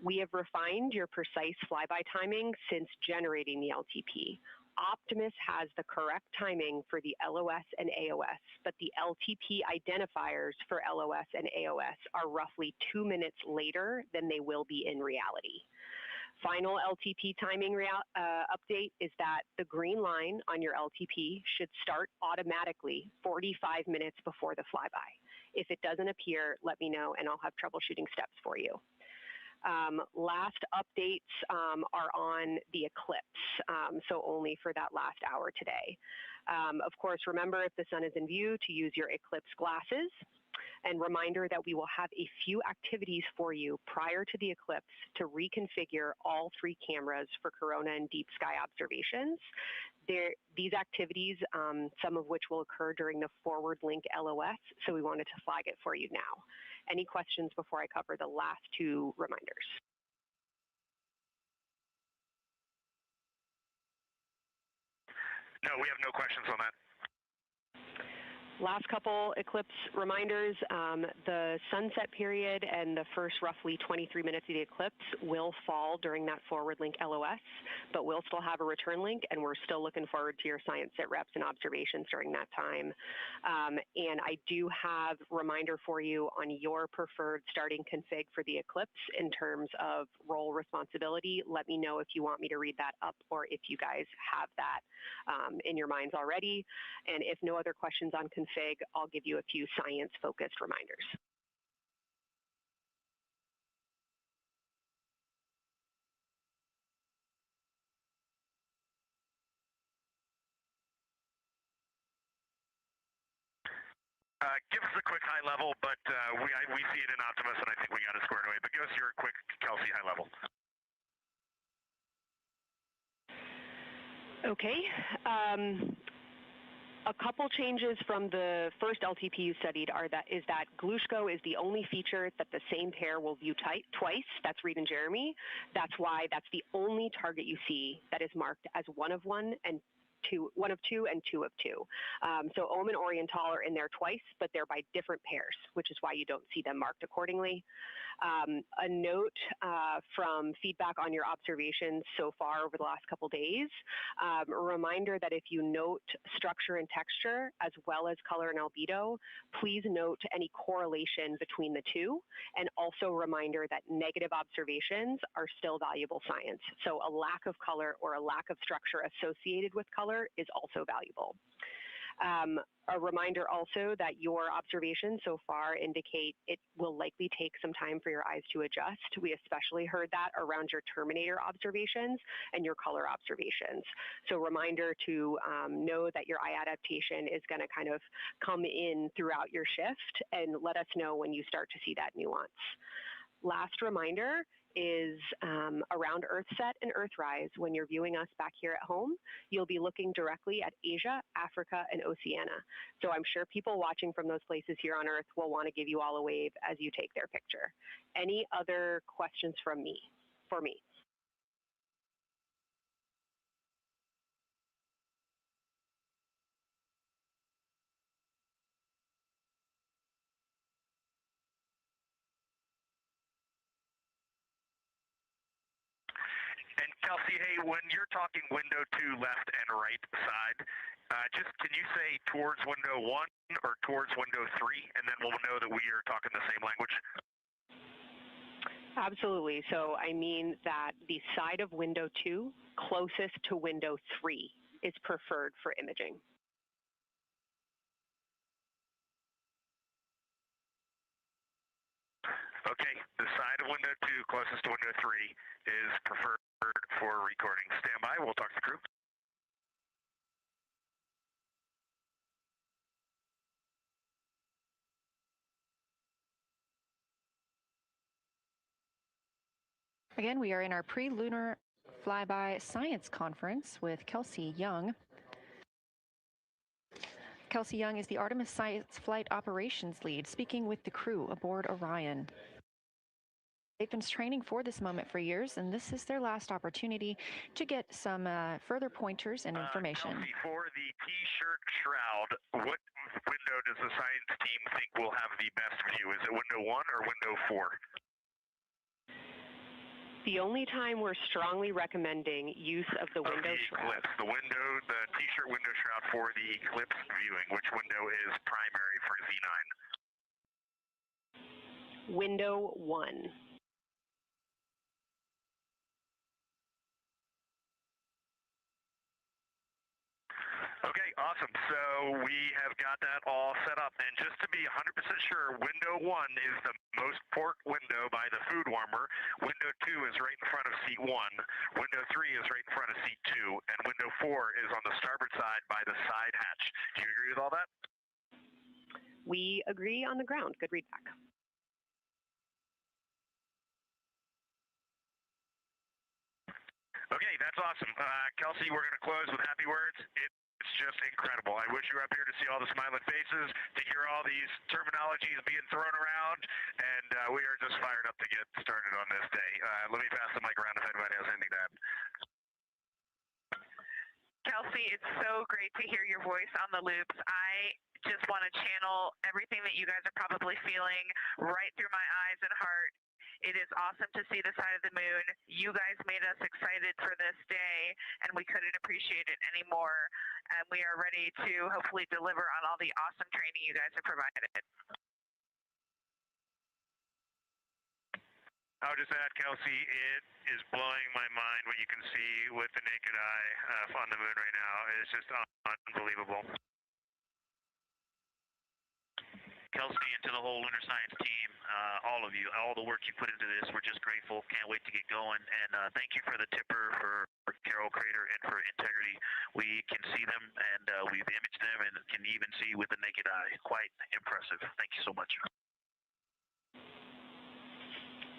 We have refined your precise flyby timing since generating the LTP. Optimus has the correct timing for the LOS and AOS, but the LTP identifiers for LOS and AOS are roughly 2 minutes later than they will be in reality. Final LTP timing update is that the green line on your LTP should start automatically 45 minutes before the flyby. If it doesn't appear, let me know and I'll have troubleshooting steps for you. Last updates are on the eclipse, so only for that last hour today. Of course, remember if the sun is in view to use your eclipse glasses. And reminder that we will have a few activities for you prior to the eclipse to reconfigure all 3 cameras for corona and deep sky observations. These activities, some of which will occur during the forward link LOS, so we wanted to flag it for you now. Any questions before I cover the last 2 reminders? No, we have no questions on that. Last couple eclipse reminders, the sunset period and the first roughly 23 minutes of the eclipse will fall during that forward link LOS, but we'll still have a return link and we're still looking forward to your science sit reps and observations during that time. And I do have a reminder for you on your preferred starting config for the eclipse in terms of role responsibility. Let me know if you want me to read that up or if you guys have that in your minds already. And if no other questions on config, I'll give you a few science-focused reminders. Give us a quick high level, but we see it in Optimus, and I think we got it squared away. But give us your quick Kelsey high level. Okay. A couple changes from the first LTP you studied is that Glushko is the only feature that the same pair will view twice. That's Reed and Jeremy. That's why that's the only target you see that is marked as 1 of 1 and one of two and two of two. So Ohm and Oriental are in there twice, but they're by different pairs, which is why you don't see them marked accordingly. A note from feedback on your observations so far over the last couple days, a reminder that if you note structure and texture as well as color and albedo, please note any correlation between the two, and also a reminder that negative observations are still valuable science. So a lack of color or a lack of structure associated with color is also valuable. A reminder also that your observations so far indicate it will likely take some time for your eyes to adjust. We especially heard that around your terminator observations and your color observations. So reminder to know that your eye adaptation is going to kind of come in throughout your shift, and let us know when you start to see that nuance. Last reminder is around Earthset and Earthrise. When you're viewing us back here at home, you'll be looking directly at Asia, Africa, and Oceania. So I'm sure people watching from those places here on Earth will want to give you all a wave as you take their picture. Any other questions from me, for me? And Kelsey, hey, when you're talking window 2 left and right side, just can you say towards window 1 or towards window 3, and then we'll know that we are talking the same language? Absolutely. So I mean that the side of window 2 closest to window 3 is preferred for imaging. Okay, the side of window 2 closest to window 3 is preferred for recording. Stand by, we'll talk to the crew. Again, we are in our pre-lunar flyby science conference with Kelsey Young. Kelsey Young is the Artemis Science Flight Operations Lead, speaking with the crew aboard Orion. They've been training for this moment for years, and this is their last opportunity to get some further pointers and information. Kelsey, for the T-shirt shroud, what window does the science team think will have the best view? Is it window 1 or window 4? The only time we're strongly recommending use of the window shroud. The T-shirt window shroud for the eclipse viewing, which window is primary for Z9? Window 1. Okay, awesome. So we have got that all set up. And just to be 100% sure, window 1 is the most port window by the food warmer. Window 2 is right in front of seat 1. Window 3 is right in front of seat 2. And window 4 is on the starboard side by the side hatch. Do you agree with all that? We agree on the ground. Good read back. Okay, that's awesome. Kelsey, we're going to close with happy words. It's just incredible. I wish you were up here to see all the smiling faces, to hear all these terminologies being thrown around, and we are just fired up to get started on this day. Let me pass the mic around if anybody has anything to add. Kelsey, it's so great to hear your voice on the loops. I just want to channel everything that you guys are probably feeling right through my eyes and heart. It is awesome to see the side of the moon. You guys made us excited for this day, and we couldn't appreciate it anymore. And we are ready to hopefully deliver on all the awesome training you guys have provided. I'll just add, Kelsey, it is blowing my mind what you can see with the naked eye on the moon right now. It's just unbelievable. Kelsey, and to the whole Lunar Science team, all of you, all the work you put into this, we're just grateful. Can't wait to get going. And thank you for the tipper, for Carol Crater, and for Integrity. We can see them, and we've imaged them, and can even see with the naked eye. Quite impressive. Thank you so much.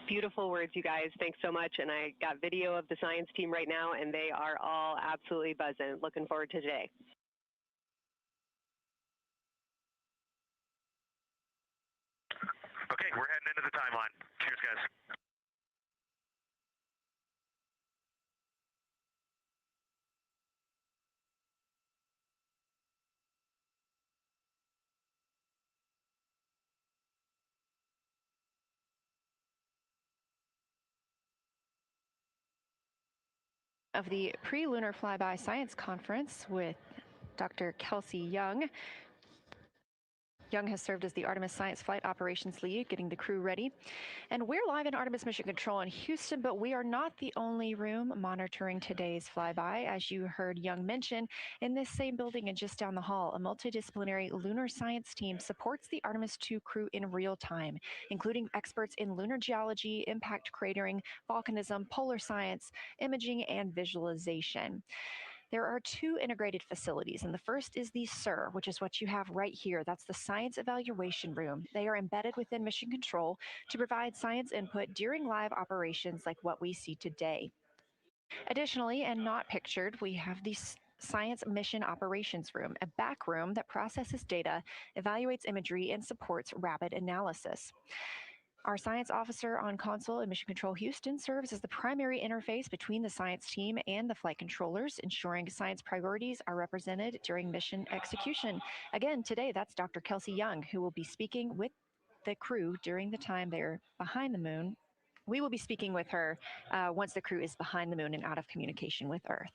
Beautiful words, you guys. Thanks so much. And I got video of the science team right now, and they are all absolutely buzzing. Looking forward to today. Okay, we're heading into the timeline. Cheers, guys. of the Pre-Lunar Flyby Science Conference with Dr. Kelsey Young. Young has served as the Artemis Science Flight Operations Lead, getting the crew ready. And we're live in Artemis Mission Control in Houston, but we are not the only room monitoring today's flyby. As you heard Young mention, in this same building and just down the hall, a multidisciplinary lunar science team supports the Artemis II crew in real time, including experts in lunar geology, impact cratering, volcanism, polar science, imaging, and visualization. There are two integrated facilities, and the first is the SIR, which is what you have right here. That's the Science Evaluation Room. They are embedded within Mission Control to provide science input during live operations like what we see today. Additionally, and not pictured, we have the Science Mission Operations Room, a back room that processes data, evaluates imagery, and supports rapid analysis. Our science officer on console in Mission Control Houston serves as the primary interface between the science team and the flight controllers, ensuring science priorities are represented during mission execution. Again, today, that's Dr. Kelsey Young, who will be speaking with the crew during the time they're behind the moon. We will be speaking with her once the crew is behind the moon and out of communication with Earth.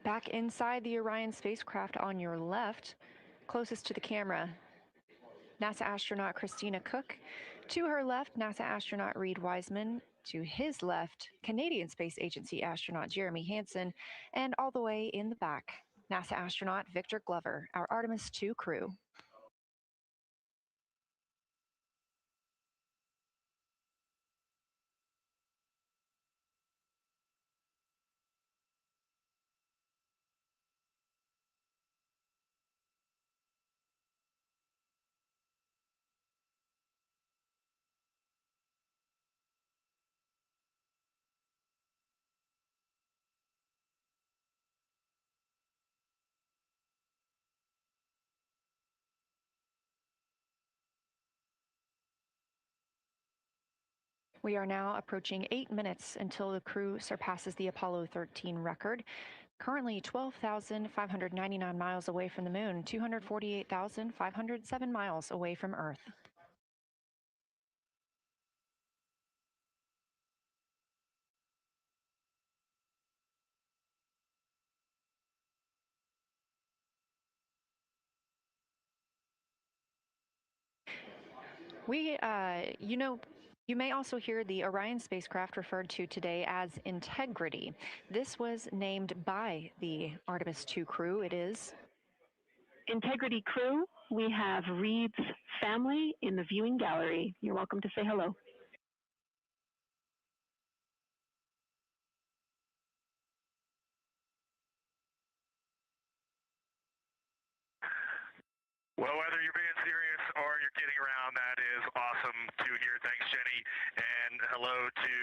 Back inside the Orion spacecraft on your left, closest to the camera, NASA astronaut Christina Cook. To her left, NASA astronaut Reid Wiseman. To his left, Canadian Space Agency astronaut Jeremy Hansen. And all the way in the back, NASA astronaut Victor Glover, our Artemis II crew. We are now approaching 8 minutes until the crew surpasses the Apollo 13 record. Currently 12,599 miles away from the moon, 248,507 miles away from Earth. You may also hear the Orion spacecraft referred to today as Integrity. This was named by the Artemis II crew. It is Integrity crew. We have Reid's family in the viewing gallery. You're welcome to say hello. Well, whether you're being serious or you're kidding around, that is awesome to hear. Thanks, Jenny. And hello to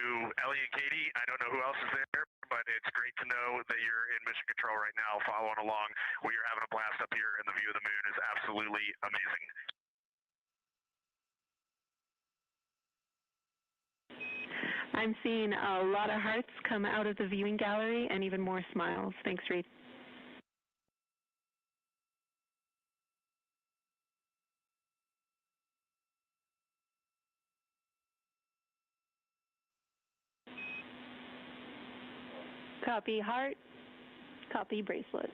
Ellie and Katie. I don't know who else is there, but it's great to know that you're in mission control right now, following along. We are having a blast up here, and the view of the moon is absolutely amazing. I'm seeing a lot of hearts come out of the viewing gallery and even more smiles. Thanks, Reid. Copy heart, copy bracelet.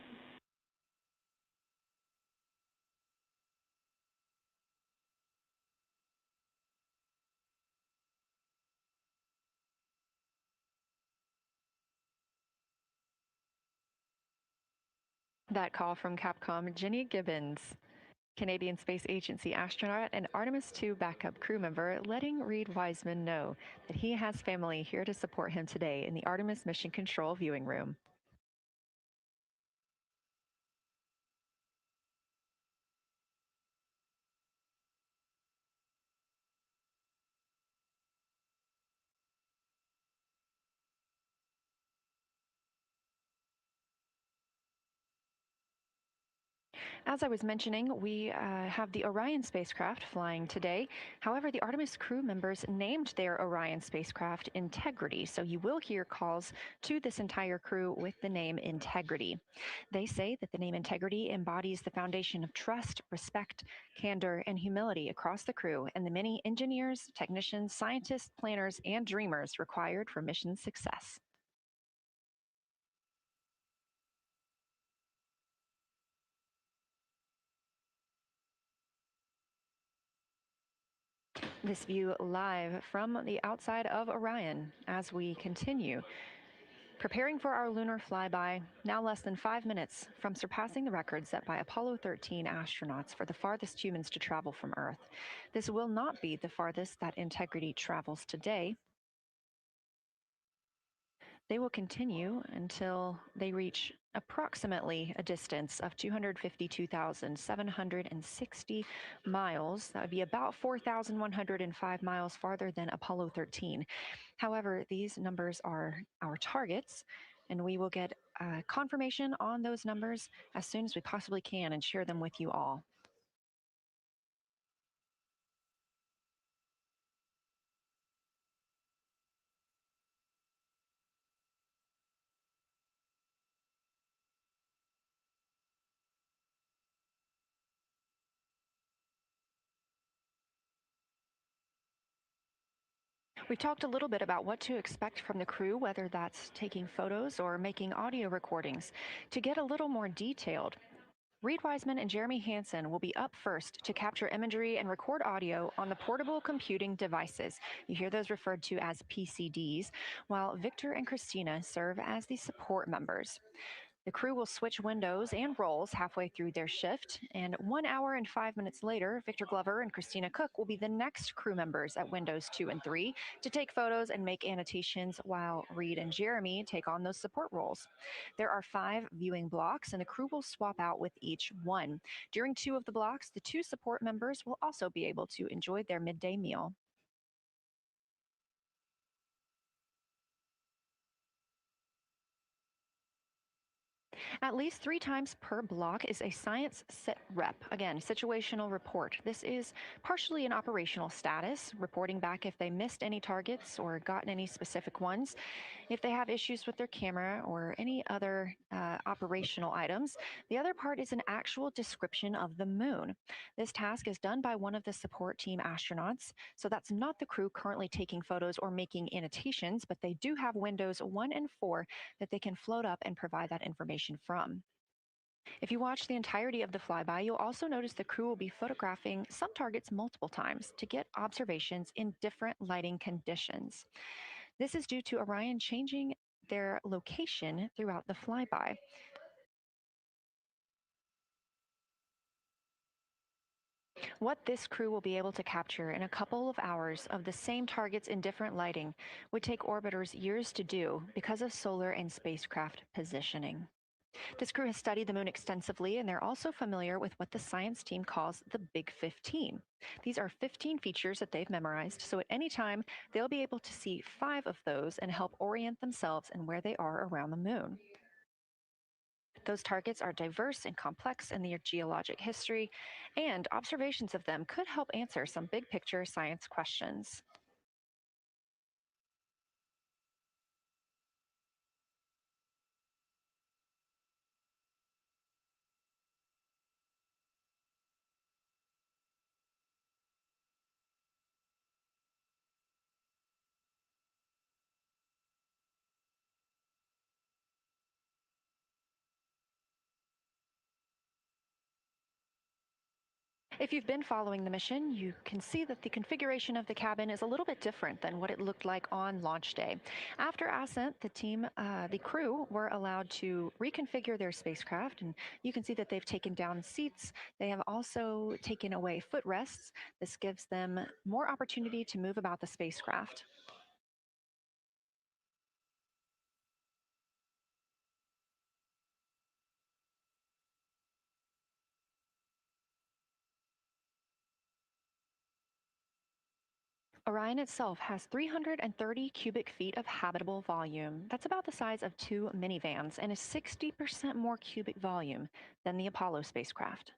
that call from Capcom Jenny Gibbons, Canadian Space Agency astronaut and Artemis II backup crew member, letting Reid Wiseman know that he has family here to support him today in the Artemis Mission Control viewing room. As I was mentioning, we have the Orion spacecraft flying today. However, the Artemis crew members named their Orion spacecraft Integrity, so you will hear calls to this entire crew with the name Integrity. They say that the name Integrity embodies the foundation of trust, respect, candor, and humility across the crew and the many engineers, technicians, scientists, planners, and dreamers required for mission success. This view live from the outside of Orion as we continue. Preparing for our lunar flyby, now less than 5 minutes from surpassing the record set by Apollo 13 astronauts for the farthest humans to travel from Earth. This will not be the farthest that Integrity travels today. They will continue until they reach approximately a distance of 252,760 miles. That would be about 4,105 miles farther than Apollo 13. However, these numbers are our targets, and we will get confirmation on those numbers as soon as we possibly can and share them with you all. We've talked a little bit about what to expect from the crew, whether that's taking photos or making audio recordings. To get a little more detailed, Reed Wiseman and Jeremy Hansen will be up first to capture imagery and record audio on the portable computing devices. You hear those referred to as PCDs, while Victor and Christina serve as the support members. The crew will switch windows and roles halfway through their shift, and 1 hour and 5 minutes later, Victor Glover and Christina Cook will be the next crew members at windows 2 and 3 to take photos and make annotations, while Reed and Jeremy take on those support roles. There are 5 viewing blocks, and the crew will swap out with each one. During 2 of the blocks, the 2 support members will also be able to enjoy their midday meal. At least 3 times per block is a science sit rep. Again, situational report. This is partially an operational status, reporting back if they missed any targets or gotten any specific ones, if they have issues with their camera or any other operational items. The other part is an actual description of the moon. This task is done by one of the support team astronauts, so that's not the crew currently taking photos or making annotations, but they do have windows 1 and 4 that they can float up and provide that information from. If you watch the entirety of the flyby, you'll also notice the crew will be photographing some targets multiple times to get observations in different lighting conditions. This is due to Orion changing their location throughout the flyby. What this crew will be able to capture in a couple of hours of the same targets in different lighting would take orbiters years to do because of solar and spacecraft positioning. This crew has studied the moon extensively, and they're also familiar with what the science team calls the Big 15. These are 15 features that they've memorized, so at any time, they'll be able to see 5 of those and help orient themselves and where they are around the moon. Those targets are diverse and complex in their geologic history, and observations of them could help answer some big picture science questions. If you've been following the mission, you can see that the configuration of the cabin is a little bit different than what it looked like on launch day. After ascent, the crew were allowed to reconfigure their spacecraft, and you can see that they've taken down seats. They have also taken away footrests. This gives them more opportunity to move about the spacecraft. Orion itself has 330 cubic feet of habitable volume. That's about the size of 2 minivans and is 60% more cubic volume than the Apollo spacecraft.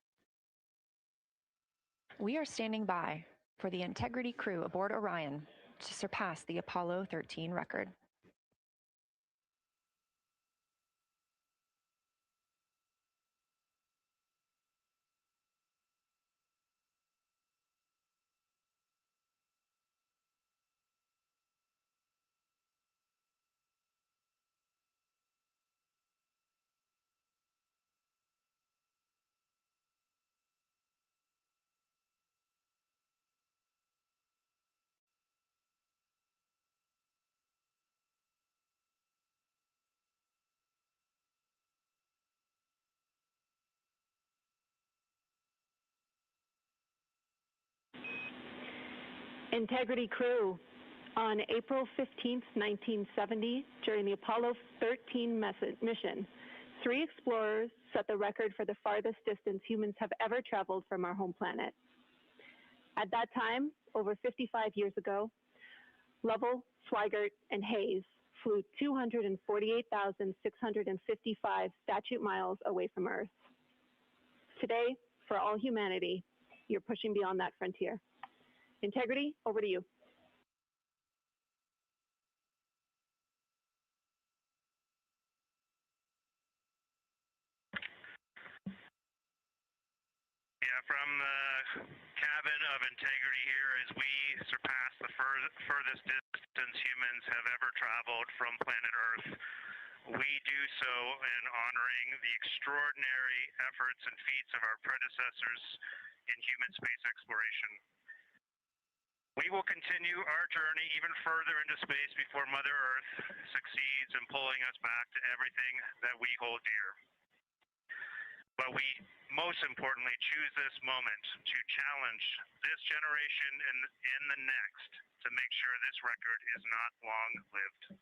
We are standing by for the Integrity crew aboard Orion to surpass the Apollo 13 record. Integrity crew, on April 15th, 1970, during the Apollo 13 mission, 3 explorers set the record for the farthest distance humans have ever traveled from our home planet. At that time, over 55 years ago, Lovell, Swigert, and Hayes flew 248,655 statute miles away from Earth. Today, for all humanity, you're pushing beyond that frontier. Integrity, over to you. Yeah, from the cabin of Integrity here as we surpass the furthest distance humans have ever traveled from planet Earth. We do so in honoring the extraordinary efforts and feats of our predecessors in human space exploration. We will continue our journey even further into space before Mother Earth succeeds in pulling us back to everything that we hold dear. But we most importantly choose this moment to challenge this generation and the next to make sure this record is not long-lived.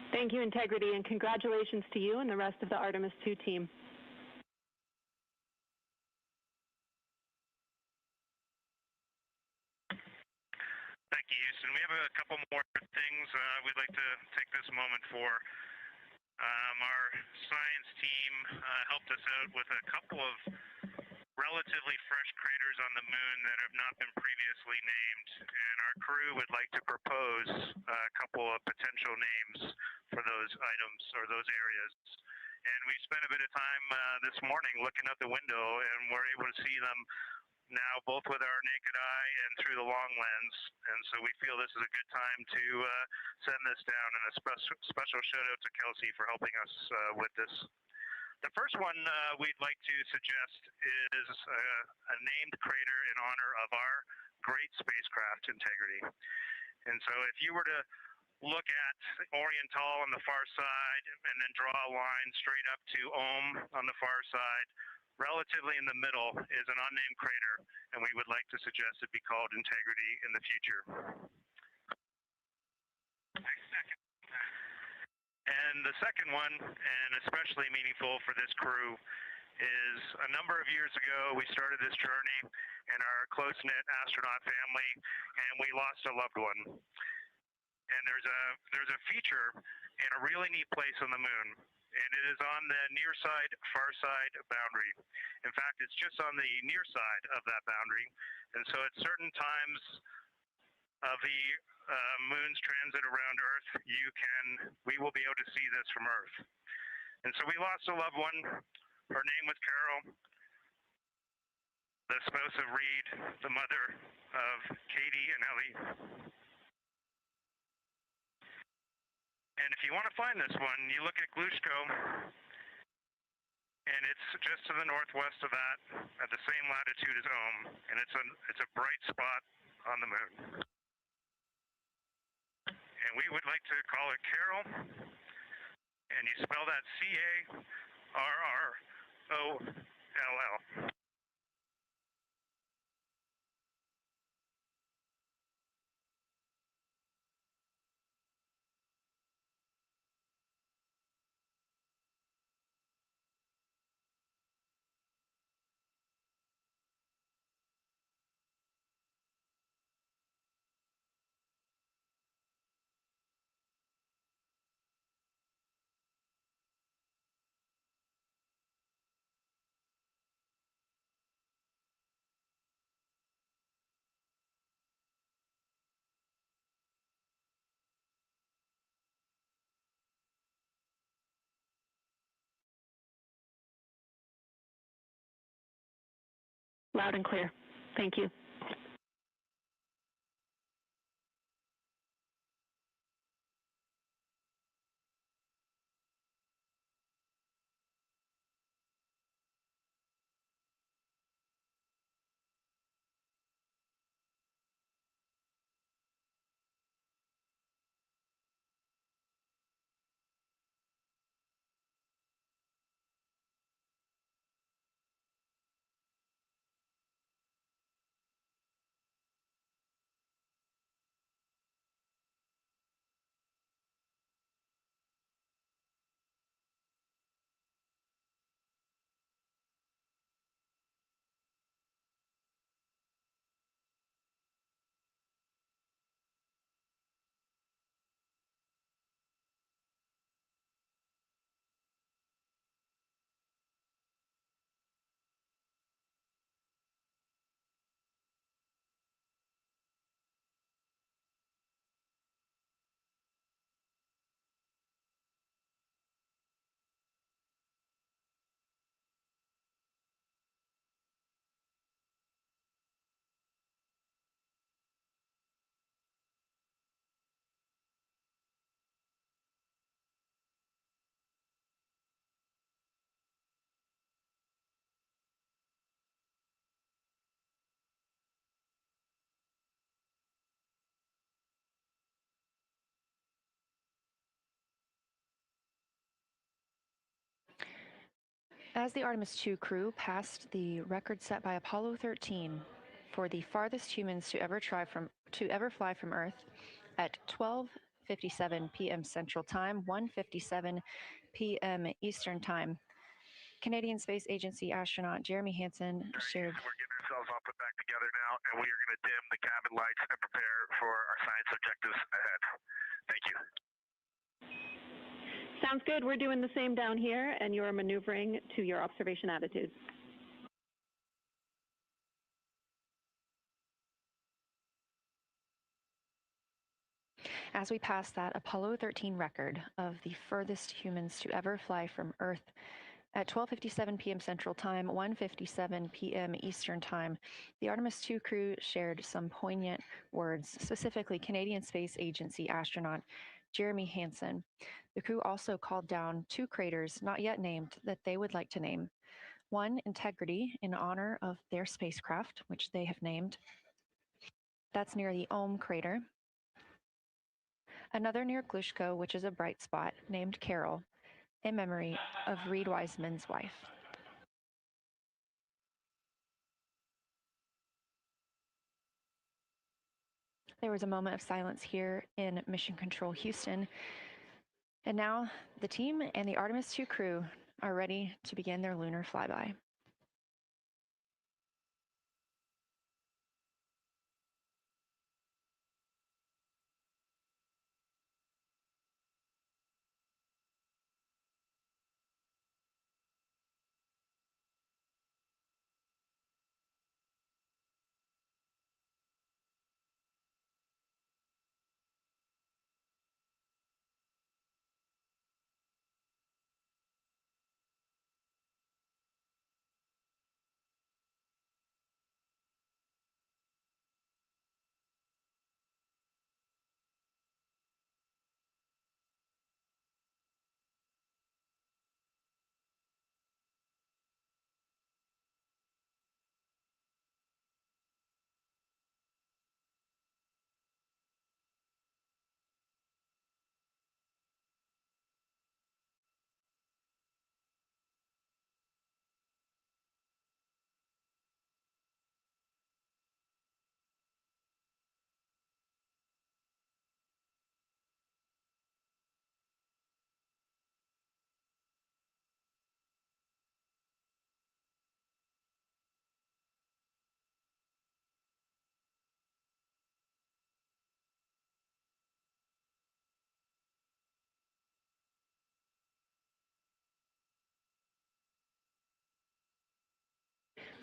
Thank you, Integrity, and congratulations to you and the rest of the Artemis II team. Thank you, Houston. We have a couple more things we'd like to take this moment for. Our science team helped us out with a couple of relatively fresh craters on the moon that have not been previously named, and our crew would like to propose a couple of potential names for those items or those areas. And we spent a bit of time this morning looking out the window, and we're able to see them now both with our naked eye and through the long lens, and so we feel this is a good time to send this down, and a special shout out to Kelsey for helping us with this. The first one we'd like to suggest is a named crater in honor of our great spacecraft, Integrity. And so if you were to look at Oriental on the far side and then draw a line straight up to Ohm on the far side, relatively in the middle is an unnamed crater, and we would like to suggest it be called Integrity in the future. And the second one, and especially meaningful for this crew, is a number of years ago we started this journey in our close-knit astronaut family, and we lost a loved one. And there's a feature in a really neat place on the moon, and it is on the near side, far side boundary. In fact, it's just on the near side of that boundary, and so at certain times of the moon's transit around Earth, we will be able to see this from Earth. And so we lost a loved one. Her name was Carol, the spouse of Reed, the mother of Katie and Ellie. And if you want to find this one, you look at Glushko, and it's just to the northwest of that, at the same latitude as Ohm, and it's a bright spot on the moon. And we would like to call it Carol, and you spell that C-A-R-R-O-L-L. Loud and clear. Thank you. As the Artemis II crew passed the record set by Apollo 13 for the farthest humans to ever fly from Earth at 12:57 p.m. Central Time, 1:57 p.m. Eastern Time, Canadian Space Agency astronaut Jeremy Hansen shared. We're getting ourselves all put back together now, and we are going to dim the cabin lights and prepare for our science objectives ahead. Thank you. Sounds good. We're doing the same down here, and you're maneuvering to your observation attitudes. As we pass that Apollo 13 record of the furthest humans to ever fly from Earth at 12:57 p.m. Central Time, 1:57 p.m. Eastern Time, the Artemis II crew shared some poignant words, specifically Canadian Space Agency astronaut Jeremy Hansen. The crew also called down 2 craters not yet named that they would like to name. One, Integrity, in honor of their spacecraft, which they have named. That's near the Ohm crater. Another near Glushko, which is a bright spot, named Carol, in memory of Reed Wiseman's wife. There was a moment of silence here in Mission Control Houston. And now the team and the Artemis II crew are ready to begin their lunar flyby.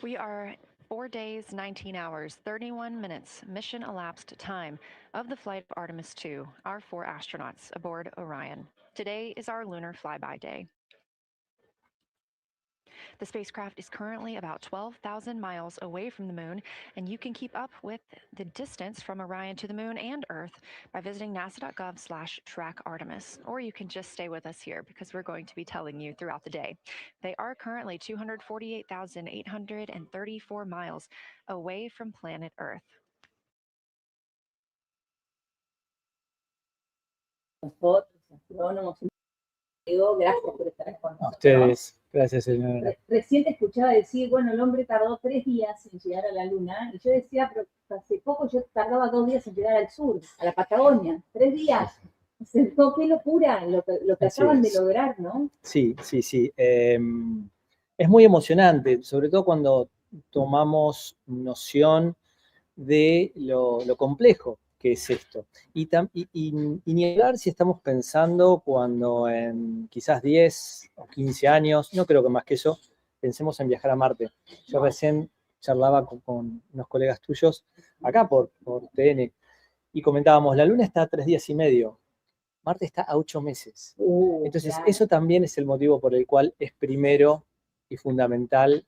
We are 4 days, 19 hours, 31 minutes mission elapsed time of the flight of Artemis II, our 4 astronauts aboard Orion. Today is our lunar flyby day. The spacecraft is currently about 12,000 miles away from the moon, and you can keep up with the distance from Orion to the moon and Earth by visiting nasa.gov/track Artemis, or you can just stay with us here because we're going to be telling you throughout the day. They are currently 248,834 miles away from planet Earth. Nosotros, astrónomos, gracias por estar con nosotros. A ustedes, gracias, señora. Recién te escuchaba decir, bueno, el hombre tardó 3 días en llegar a la Luna, y yo decía, pero hace poco yo tardaba 2 días en llegar al sur, a la Patagonia, 3 días. No, qué locura lo que acaban de lograr, ¿no? Sí, sí, sí. Es muy emocionante, sobre todo cuando tomamos noción de lo complejo que es esto. Y ni hablar si estamos pensando cuando en quizás 10 o 15 años, no creo que más que eso, pensemos en viajar a Marte. Yo recién charlaba con unos colegas tuyos acá por TN y comentábamos, la Luna está a 3 días y medio, Marte está a 8 meses. Entonces, claro, eso también es el motivo por el cual es primero y fundamental,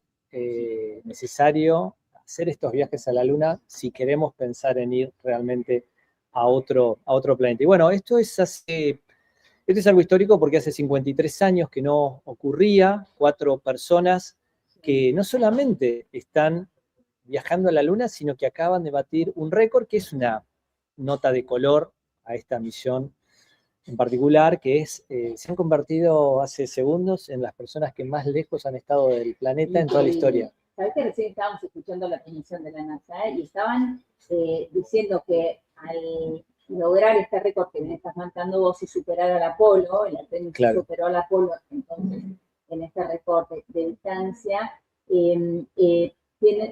necesario hacer estos viajes a la Luna si queremos pensar en ir realmente a otro planeta. Y bueno, esto es algo histórico porque hace 53 años que no ocurría, 4 personas que no solamente están viajando a la Luna, sino que acaban de batir un récord, que es una nota de color a esta misión en particular, que es, se han convertido hace segundos en las personas que más lejos han estado del planeta en toda la historia. Sabés que recién estábamos escuchando la transmisión de la NASA y estaban diciendo que al lograr este récord que me estás mandando vos y superar al Apolo, el Artemis claro, superó al Apolo, entonces en este récord de distancia,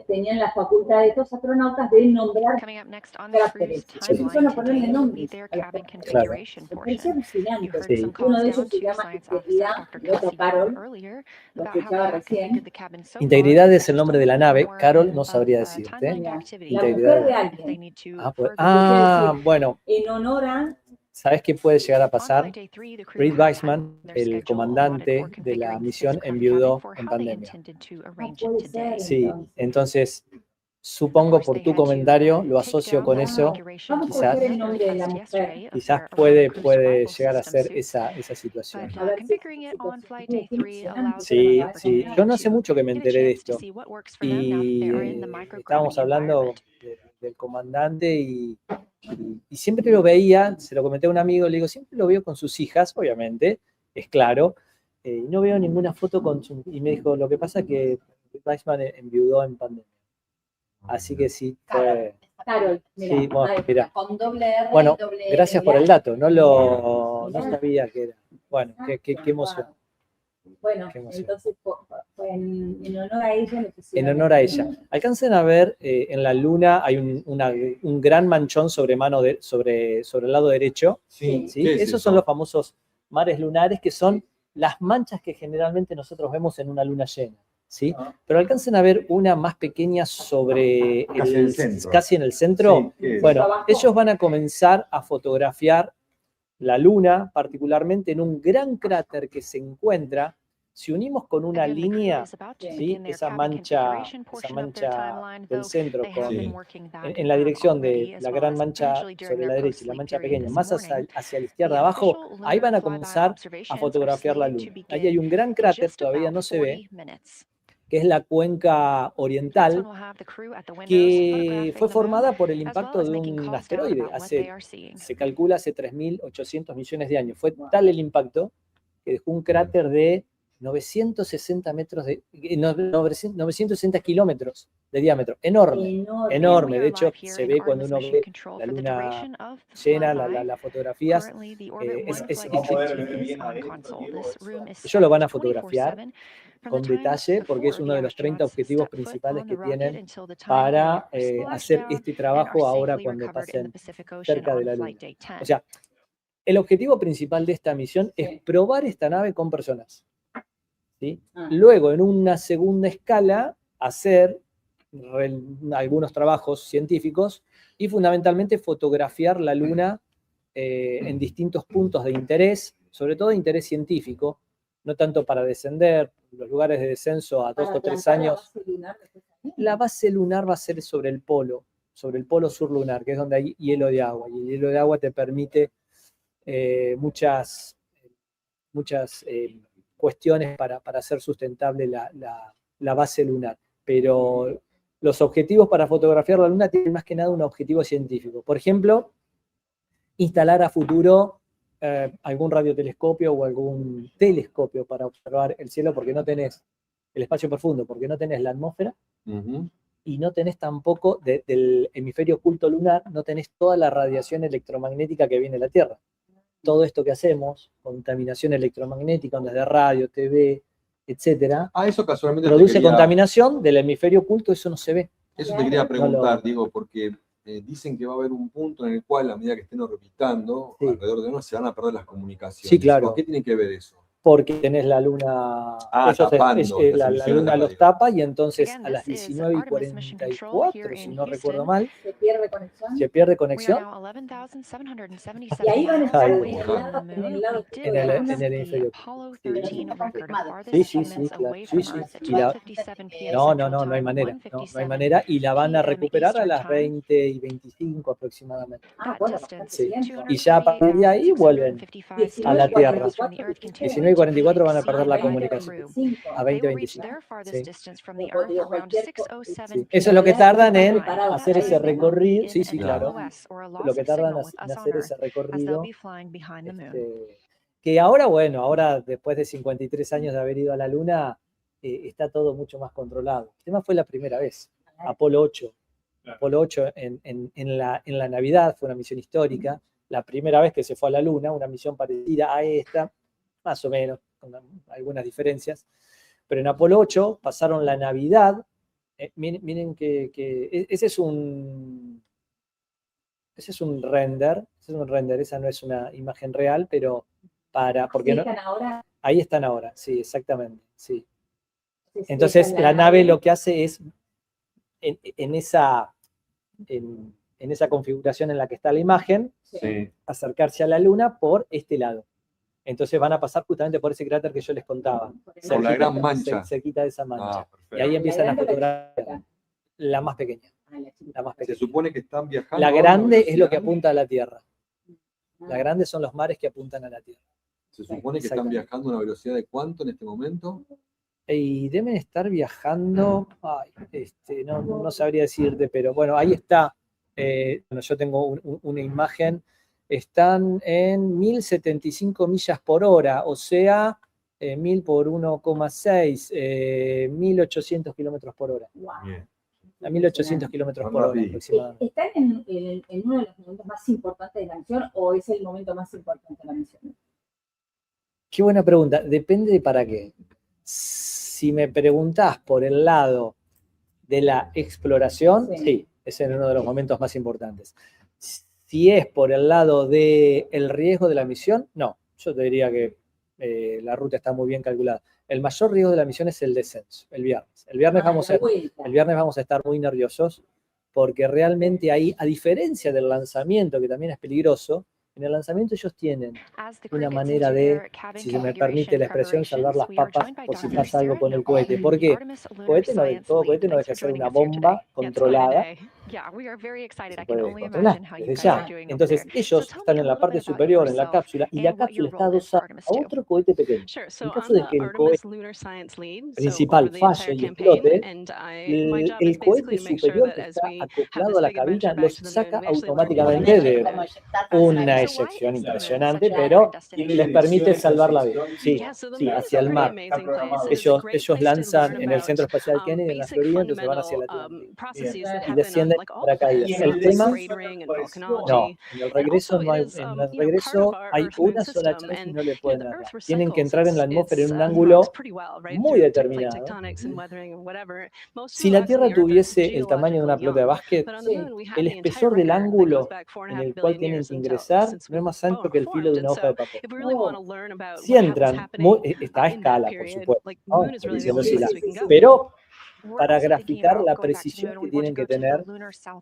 tenían la facultad de estos astronautas de nombrar características. Ellos van a ponerle nombres a las características. Me pareció alucinante. Sí. Uno de ellos se llama Integridad, el otro Carol, lo escuchaba recién. Integridad es el nombre de la nave, Carol no sabría decirte. La mujer de alguien. Bueno. En honor a... ¿Sabes qué puede llegar a pasar? Reed Weissman, el comandante de la misión, enviudó en pandemia. Sí, entonces, supongo por tu comentario, lo asocio con eso, quizás puede llegar a ser esa situación. Sí, sí, yo no hace mucho que me enteré de esto, y estábamos hablando del comandante y siempre lo veía, se lo comenté a un amigo, le digo, siempre lo veo con sus hijas, obviamente, es claro, y no veo ninguna foto y me dijo, lo que pasa es que Weissman enviudó en pandemia. Así que sí, fue... Carol, mira, sí, mira. Con doble R bueno, y doble gracias por el dato, no sabía que era. Bueno, qué emoción. Bueno, entonces fue en honor a ella. En honor a ella. Alcancen a ver, en la Luna hay un gran manchón sobre el lado derecho. Sí, ¿sí? Esos son los famosos mares lunares, que son las manchas que generalmente nosotros vemos en una luna llena. ¿Sí? Pero alcancen a ver una más pequeña sobre casi en el centro. Sí, bueno, ellos van a comenzar a fotografiar la Luna, particularmente en un gran cráter que se encuentra, si unimos con una línea, ¿sí? esa mancha del centro en la dirección de la gran mancha sobre la derecha y la mancha pequeña más hacia la izquierda abajo, ahí van a comenzar a fotografiar la Luna. Ahí hay un gran cráter, todavía no se ve, que es la cuenca oriental, que fue formada por el impacto de un asteroide, se calcula hace 3.800 millones de años. Fue tal el impacto que dejó un cráter de 960 kilómetros de diámetro, enorme. De hecho, se ve cuando uno ve la Luna llena, las fotografías, ellos lo van a fotografiar con detalle porque es uno de los 30 objetivos principales que tienen para hacer este trabajo ahora cuando pasen cerca de la Luna. O sea, el objetivo principal de esta misión es probar esta nave con personas. ¿Sí? Luego, en una segunda escala, hacer algunos trabajos científicos y fundamentalmente fotografiar la Luna en distintos puntos de interés, sobre todo de interés científico, no tanto para descender, los lugares de descenso a 2 o 3 años. La base lunar va a ser sobre el polo sur lunar, que es donde hay hielo de agua, y el hielo de agua te permite muchas cuestiones para hacer sustentable la base lunar. Pero los objetivos para fotografiar la luna tienen más que nada un objetivo científico. Por ejemplo, instalar a futuro algún radiotelescopio o algún telescopio para observar el cielo, porque no tenés el espacio profundo, porque no tenés la atmósfera, y no tenés tampoco del hemisferio oculto lunar, no tenés toda la radiación electromagnética que viene de la Tierra. Todo esto que hacemos, contaminación electromagnética, ondas de radio, TV, etcétera, eso casualmente produce contaminación del hemisferio oculto, eso no se ve. Eso te quería preguntar, digo, porque dicen que va a haber un punto en el cual, a medida que estén orbitando alrededor de uno, se van a perder las comunicaciones. Sí, claro. ¿Por qué tiene que ver eso? Porque tenés la luna, la luna los tapa, y entonces a las 19:44, si no recuerdo mal, se pierde conexión. Y ahí van a estar en el hemisferio. Sí, claro. No hay manera. No hay manera, y la van a recuperar a las 20:25 aproximadamente. Sí. Y ya a partir de ahí vuelven a la Tierra. 19:44 van a perder la comunicación. A 20:25. Sí. Eso es lo que tardan en hacer ese recorrido. Sí, claro. Lo que tardan en hacer ese recorrido. Que ahora después de 53 años de haber ido a la Luna, está todo mucho más controlado. El tema fue la primera vez, Apolo 8. Apolo 8 en la Navidad fue una misión histórica, la primera vez que se fue a la Luna, una misión parecida a esta, más o menos, con algunas diferencias, pero en Apolo 8 pasaron la Navidad. Miren que ese es un render, esa no es una imagen real, pero porque no, ahí están ahora, sí, exactamente, sí. Entonces la nave lo que hace es, en esa configuración en la que está la imagen, acercarse a la Luna por este lado. Entonces van a pasar justamente por ese cráter que yo les contaba. Por la gran mancha. Cerquita de esa mancha. Y ahí empiezan a fotografiar la más pequeña. Se supone que están viajando. La grande es lo que apunta a la Tierra. La grande son los mares que apuntan a la Tierra. Se supone que están viajando a una velocidad de ¿cuánto en este momento? Y deben estar viajando, no sabría decirte, pero bueno, ahí está. Yo tengo una imagen. Están en 1075 millas por hora, o sea, 1000 por 1,6, 1800 kilómetros por hora. Bien. A 1800 kilómetros por hora aproximadamente. ¿Están en uno de los momentos más importantes de la misión o es el momento más importante de la misión? Qué buena pregunta. Depende de para qué. Si me preguntás por el lado de la exploración, sí, es en uno de los momentos más importantes. Si es por el lado del riesgo de la misión, no. Yo te diría que la ruta está muy bien calculada. El mayor riesgo de la misión es el descenso, el viernes. El viernes vamos a estar muy nerviosos, porque realmente ahí, a diferencia del lanzamiento, que también es peligroso, en el lanzamiento ellos tienen una manera de, si se me permite la expresión, salvar las papas por si pasa algo con el cohete. ¿Por qué? Todo cohete no deja de ser una bomba controlada. Se puede controlar desde ya. Entonces ellos están en la parte superior, en la cápsula, y la cápsula está adosada a otro cohete pequeño. En caso de que el cohete principal falle y explote, el cohete superior que está acoplado a la cabina los saca automáticamente de una eyección impresionante, pero les permite salvar la vida. Sí, hacia el mar. Ellos lanzan en el Centro Espacial Kennedy, en la Florida, entonces van hacia la Tierra. Y descienden paracaídas. El tema, no, en el regreso hay una sola chance y no le pueden dar. Tienen que entrar en la atmósfera en un ángulo muy determinado. Si la Tierra tuviese el tamaño de una pelota de básquet, el espesor del ángulo en el cual tienen que ingresar no es más ancho que el filo de una hoja de papel. Si entran, está a escala, por supuesto, ¿no? Pero para graficar la precisión que tienen que tener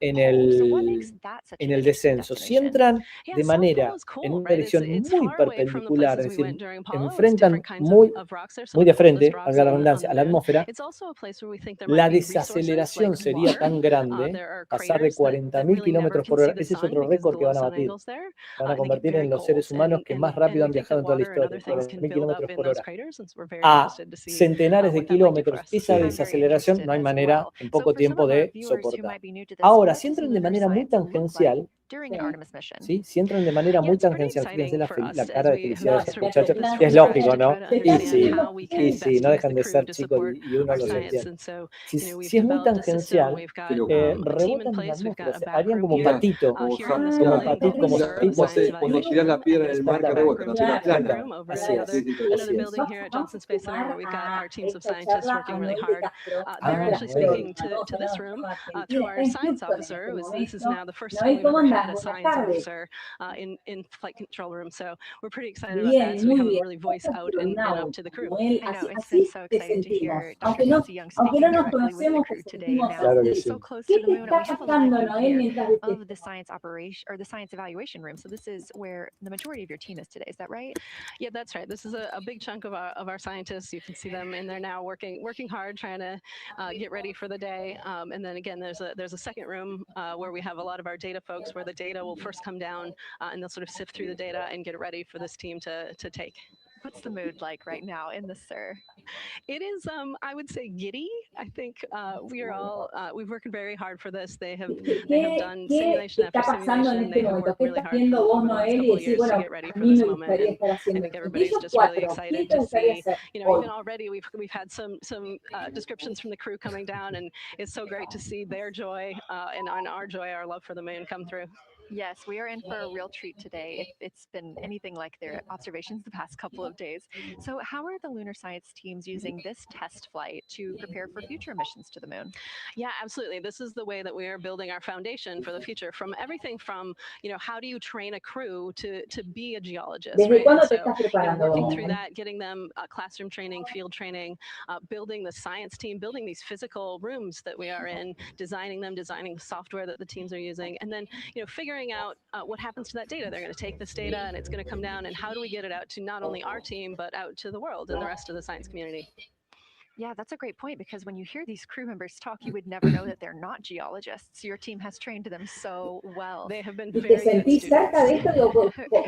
en el descenso. Si entran de manera, en una dirección muy perpendicular, es decir, enfrentan muy de frente, valga la redundancia, a la atmósfera, la desaceleración sería tan grande, pasar de 40.000 kilómetros por hora, ese es otro récord que van a batir. Van a convertir en los seres humanos que más rápido han viajado en toda la historia, 40.000 kilómetros por hora. A centenares de kilómetros, esa desaceleración no hay manera en poco tiempo de soportar. Ahora, si entran de manera muy tangencial, ¿sí? Si entran de manera muy tangencial, fíjense la cara de felicidad de estos muchachos, es lógico, ¿no? Y sí, no dejan de ser chicos y uno los entiende. Si es muy tangencial, rebotan en la atmósfera, harían como patito, cuando tiras la piedra en el mar que rebota, no tiras la planta. Así es. a science officer in flight control room. So we're pretty excited about that. So we have a really voice out and up to the crew. I know, it's been so exciting to hear Dr. Nancy Young speaking directly with the crew today. Now, so close to the moon, we have a live of the science operation or the science evaluation room. So this is where the majority of your team is today. Is that right? Yeah, that's right. This is a big chunk of our scientists. You can see them in there now working hard, trying to get ready for the day. And then again, there's a second room where we have a lot of our data folks, where the data will first come down and they'll sort of sift through the data and get it ready for this team to take. What's the mood like right now in the SIR? It is, I would say, giddy. I think we are all, we've worked very hard for this. They have done simulation after simulation. They have worked really hard over the last couple of years to get ready for this moment. And I think everybody's just really excited to see, you know, even already we've had some descriptions from the crew coming down, and it's so great to see their joy and our joy, our love for the moon come through. Yes, we are in for a real treat today. It's been anything like their observations the past couple of days. So how are the lunar science teams using this test flight to prepare for future missions to the moon? Yeah, absolutely. This is the way that we are building our foundation for the future, from everything from, you know, how do you train a crew to be a geologist, right? So, working through that, getting them classroom training, field training, building the science team, building these physical rooms that we are in, designing the software that the teams are using, and then, you know, figuring out what happens to that data. They're going to take this data and it's going to come down, and how do we get it out to not only our team, but out to the world and the rest of the science community? Yeah, that's a great point, because when you hear these crew members talk, you would never know that they're not geologists. Your team has trained them so well. They have been ¿Y very te sentís cerca de esto?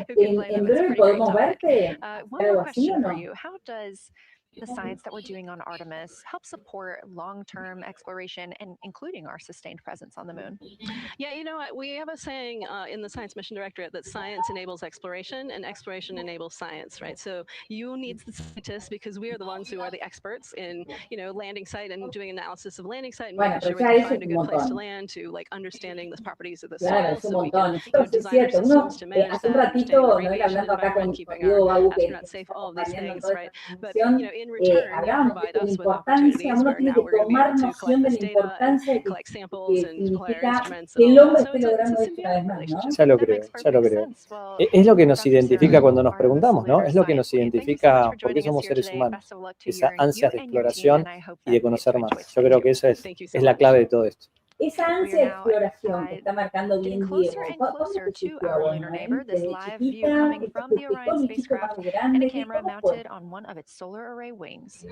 Digo, en breve podemos verte. One more question for you. How does the science that we're doing on Artemis help support long-term exploration and including our sustained presence on the moon? Yeah, you know what, we have a saying in the Science Mission Directorate that science enables exploration and exploration enables science, right? So you need the scientists, because we are the ones who are the experts in, you know, landing site and doing analysis of landing site and making sure we can find a good place to land, to like understanding the properties of the soil, so we can, you know, design our systems to manage that, understand the radiation environment, keeping our astronauts safe, all of these things, right? But, you know, in return, they provide us with opportunities where now we're going to be able to collect this data and collect samples and deploy our instruments. And all that. So it's a symbiotic relationship. Ya lo creo. Es lo que nos identifica cuando nos preguntamos, ¿no? Es lo que nos identifica porque somos seres humanos. Esa ansia de exploración y de conocer más. Yo creo que esa es la clave de todo esto. Esa ansia de exploración que está marcando bien Diego, ¿cómo te surgió a vos, Noel? Desde chiquita, ¿te gustó el bichito más grande? ¿Cómo fue? On one of its solar array wings.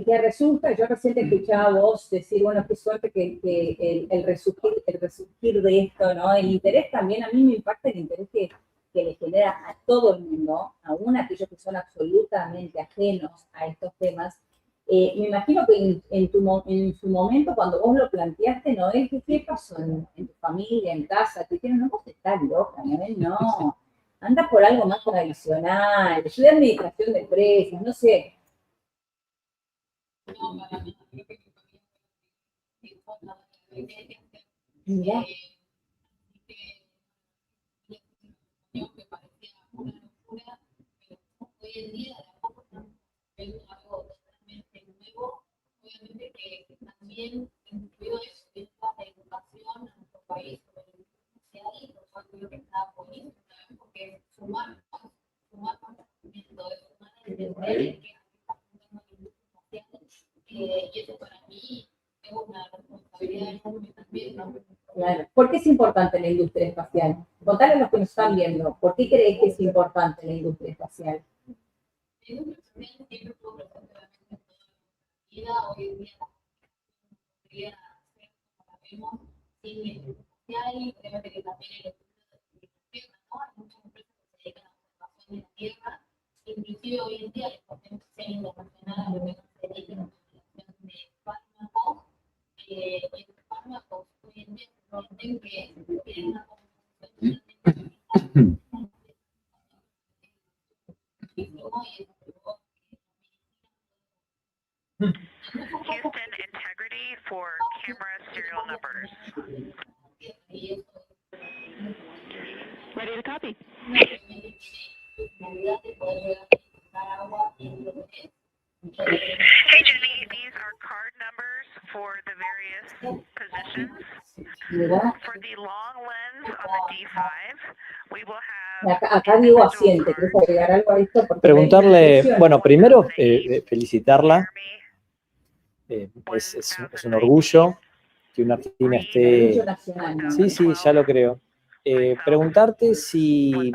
Que resulta, yo recién te escuchaba a vos decir, bueno, qué suerte que el resurgir de esto, ¿no? El interés también, a mí me impacta el interés que le genera a todo el mundo, aún aquellos que son absolutamente ajenos a estos temas. Me imagino que en su momento, cuando vos lo planteaste, Noel, ¿qué pasó en tu familia, en casa? Te dijeron, no, vos estás loca, Noel, no. Anda por algo más tradicional, estudia administración de empresas, no sé. Mira. Hoy en día es algo totalmente nuevo, obviamente que también incluyó eso dentro de la educación en nuestro país, social, y por eso creo que está buenísimo también, porque sumar conocimiento, sumar entender que está funcionando la industria social, y eso para mí es una responsabilidad enorme también, ¿no? Claro. ¿Por qué es importante la industria espacial? Contale a los que nos están viendo, ¿por qué crees que es importante la industria espacial? La industria espacial siempre estuvo presente en toda la vida, hoy en día podría ser, como la vemos, sin la industria espacial, y obviamente que también el estudio de la Tierra, ¿no? Hay muchas empresas que se dedican a la observación de la Tierra, inclusive hoy en día la estación espacial internacional, lo que se dedica a la observación de fármacos, y los fármacos hoy en día tienen una composición Houston, integrity for camera serial numbers. Ready to copy. Hey Jenny, these are card numbers for the various positions. For the long lens on the D5, we will have... Acá Diego asiente, ¿quieres agregar algo a esto? Preguntarle, bueno, primero felicitarla. Es un orgullo que una argentina esté... Sí, sí, ya lo creo. Preguntarte si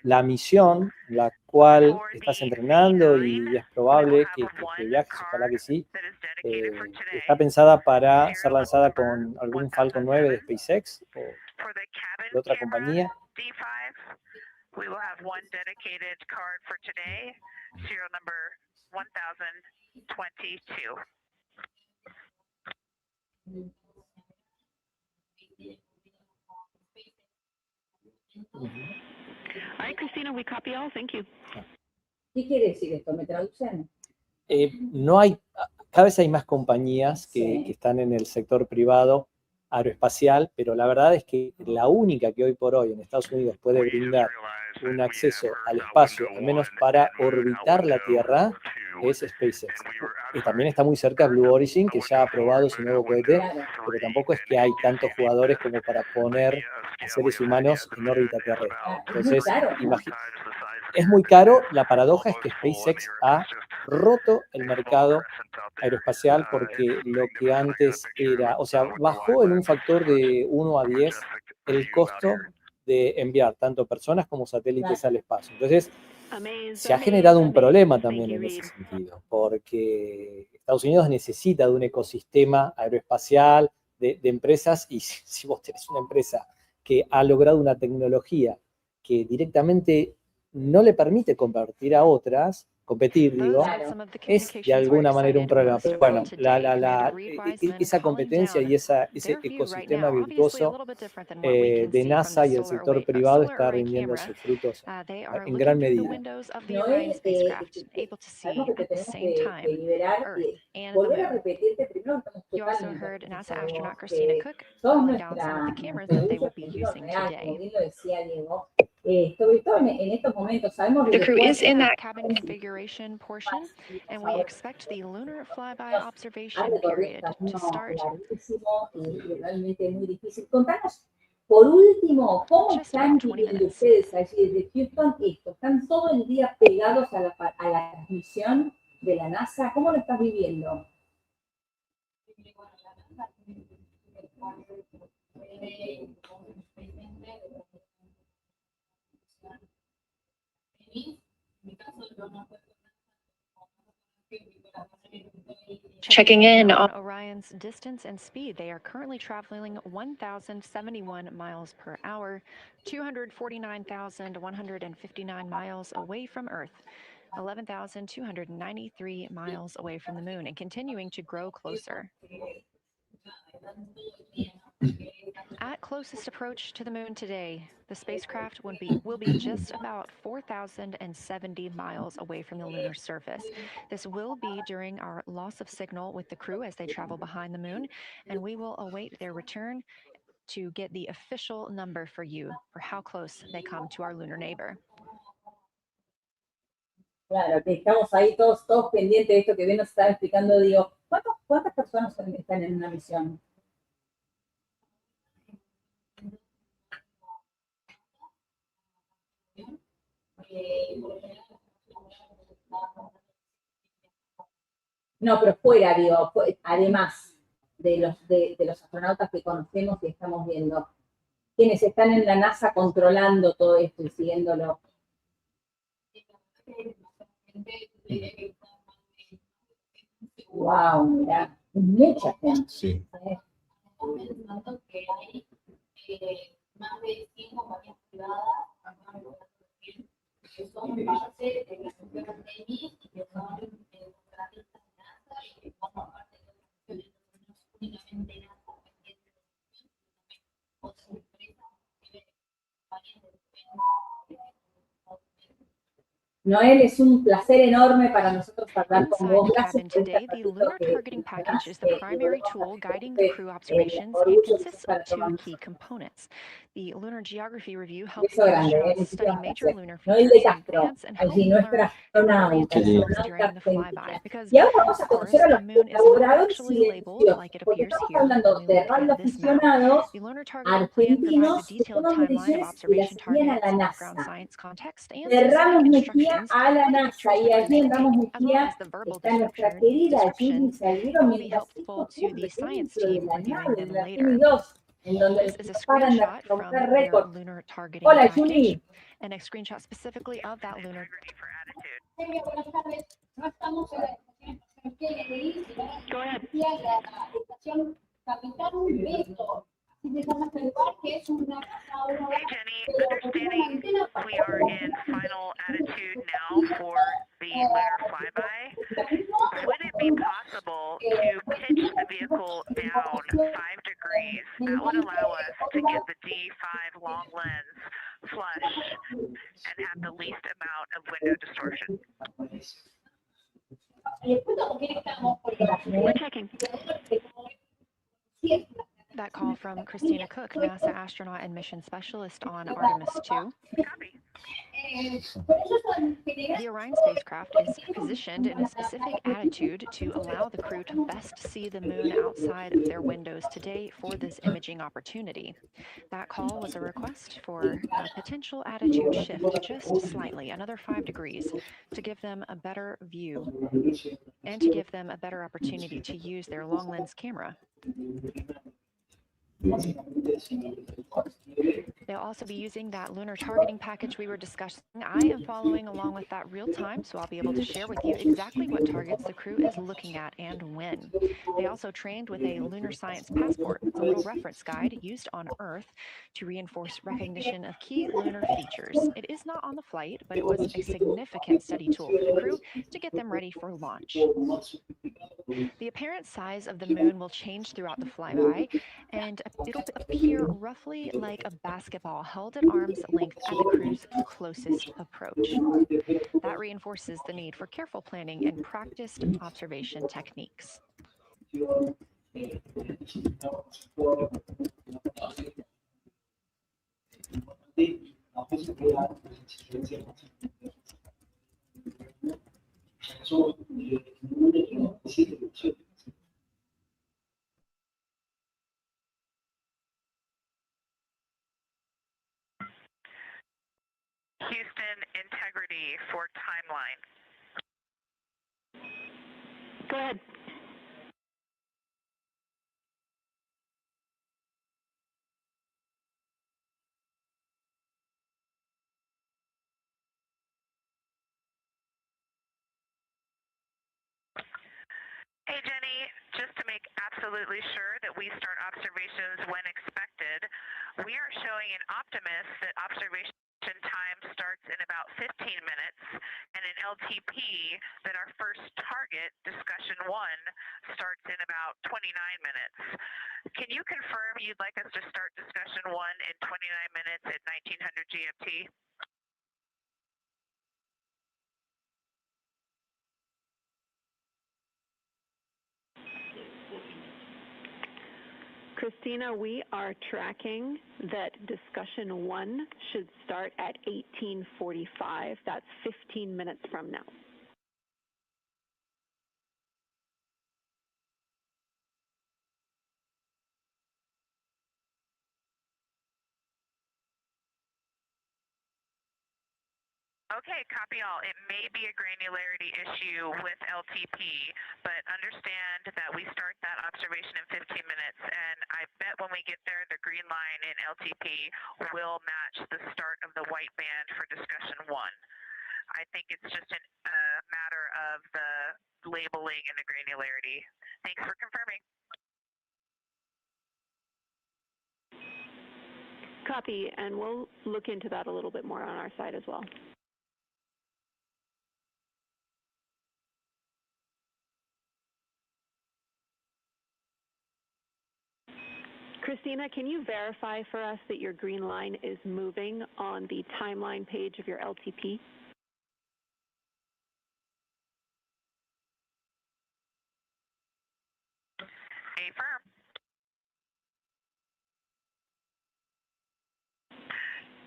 la misión, la cual estás entrenando y es probable que viajes, ojalá que sí, está pensada para ser lanzada con algún Falcon 9 de SpaceX o de otra compañía. We will have one dedicated card for today, serial number 1022. All right, Christina, we copy all. Thank you. ¿Qué quiere decir esto? ¿Me traducen? No hay, cada vez hay más compañías que están en el sector privado aeroespacial, pero la verdad es que la única que hoy por hoy en Estados Unidos puede brindar un acceso al espacio, al menos para orbitar la Tierra, es SpaceX. Y también está muy cerca Blue Origin, que ya ha probado su nuevo cohete, pero tampoco es que hay tantos jugadores como para poner a seres humanos en órbita terrestre. Entonces, es muy caro. La paradoja es que SpaceX ha roto el mercado aeroespacial porque lo que antes era, o sea, bajó en un factor de 1 a 10 el costo de enviar tanto personas como satélites al espacio. Entonces, se ha generado un problema también en ese sentido, porque Estados Unidos necesita de un ecosistema aeroespacial, de empresas, y si vos tenés una empresa que ha logrado una tecnología que directamente no le permite competir a otras, competir, digo, es de alguna manera un problema. Pero bueno, esa competencia y ese ecosistema virtuoso de NASA y el sector privado está rindiendo sus frutos en gran medida. Noé, sabemos que te tenemos que liberar y volver a repetirte primero que estamos totalmente todos nuestra real, como bien lo decía Diego. Sobre todo en estos momentos sabemos The crew is in that cabin configuration portion, and we expect the lunar flyby observation period to start. Y realmente muy difícil. Contanos, por último, ¿cómo están viviendo ustedes allí desde Houston esto? ¿Están todo el día pegados a la transmisión de la NASA? ¿Cómo lo estás viviendo? Checking in on Orion's distance and speed. They are currently traveling 1,071 miles per hour, 249,159 miles away from Earth, 11,293 miles away from the moon, and continuing to grow closer. At closest approach to the moon today, the spacecraft will be just about 4,070 miles away from the lunar surface. This will be during our loss of signal with the crew as they travel behind the moon, and we will await their return to get the official number for you for how close they come to our lunar neighbor. Claro, que estamos ahí todos pendientes de esto que bien nos estaba explicando. Digo, ¿cuántas personas están en una misión? No, pero fuera, digo, además de los astronautas que conocemos y estamos viendo, quienes están en la NASA controlando todo esto y siguiéndolo. Wow, mira, mucha gente. Sí. Pensando que hay más de 100 compañías privadas que son parte de la misión Artemis y que son contratistas de NASA y que forman parte de la misión únicamente NASA, otras empresas, compañías de defensa. Noel, es un placer enorme para nosotros hablar con vos. Inside the cabin today, the Lunar Targeting Package is the primary tool guiding the crew observations and consists of two key components. The Lunar Geography Review helps astronauts study major lunar features in advance and help learn how to orient themselves during the flyby. Because, of course, the moon is not actually labeled like it appears here when we look at this map. The Lunar Targeting Plan provides a detailed timeline of observation targets, background science context, and specific instructions a la NASA y allí en Ramos Mejía está nuestra querida Gigi Salguero mientras to the science team reviewing them later. En donde This is a screenshot from their lunar targeting Hola, package, Julie. and a screenshot specifically of that lunar. Go ahead. Hey Jenny, understanding we are in final attitude now for the lunar flyby, would it be possible to pitch the vehicle down 5 degrees? That would allow us to get the D5 long lens flush and have the least amount of window distortion. We're checking. That call from Christina Cook, NASA astronaut and mission specialist on Artemis II. The Orion spacecraft is positioned in a specific attitude to allow the crew to best see the moon outside of their windows today for this imaging opportunity. That call was a request for a potential attitude shift just slightly, another 5 degrees, to give them a better view and to give them a better opportunity to use their long lens camera. They'll also be using that lunar targeting package we were discussing. I am following along with that real time, so I'll be able to share with you exactly what targets the crew is looking at and when. They also trained with a lunar science passport. It's a little reference guide used on Earth to reinforce recognition of key lunar features. It is not on the flight, but it was a significant study tool for the crew to get them ready for launch. The apparent size of the moon will change throughout the flyby, and it'll appear roughly like a basketball held at arm's length at the crew's closest approach. That reinforces the need for careful planning and practiced observation techniques. Houston, integrity for timeline. Go ahead. Hey Jenny, just to make absolutely sure that we start observations when expected, we are showing in Optimus that observation time starts in about 15 minutes, and in LTP that our first target, discussion 1, starts in about 29 minutes. Can you confirm you'd like us to start discussion 1 in 29 minutes at 1900 GMT? Christina, we are tracking that discussion 1 should start at 18:45. That's 15 minutes from now. Okay, copy all. It may be a granularity issue with LTP, but understand that we start that observation in 15 minutes, and I bet when we get there, the green line in LTP will match the start of the white band for discussion 1. I think it's just a matter of the labeling and the granularity. Thanks for confirming. Copy, and we'll look into that a little bit more on our side as well. Christina, can you verify for us that your green line is moving on the timeline page of your LTP? Affirm.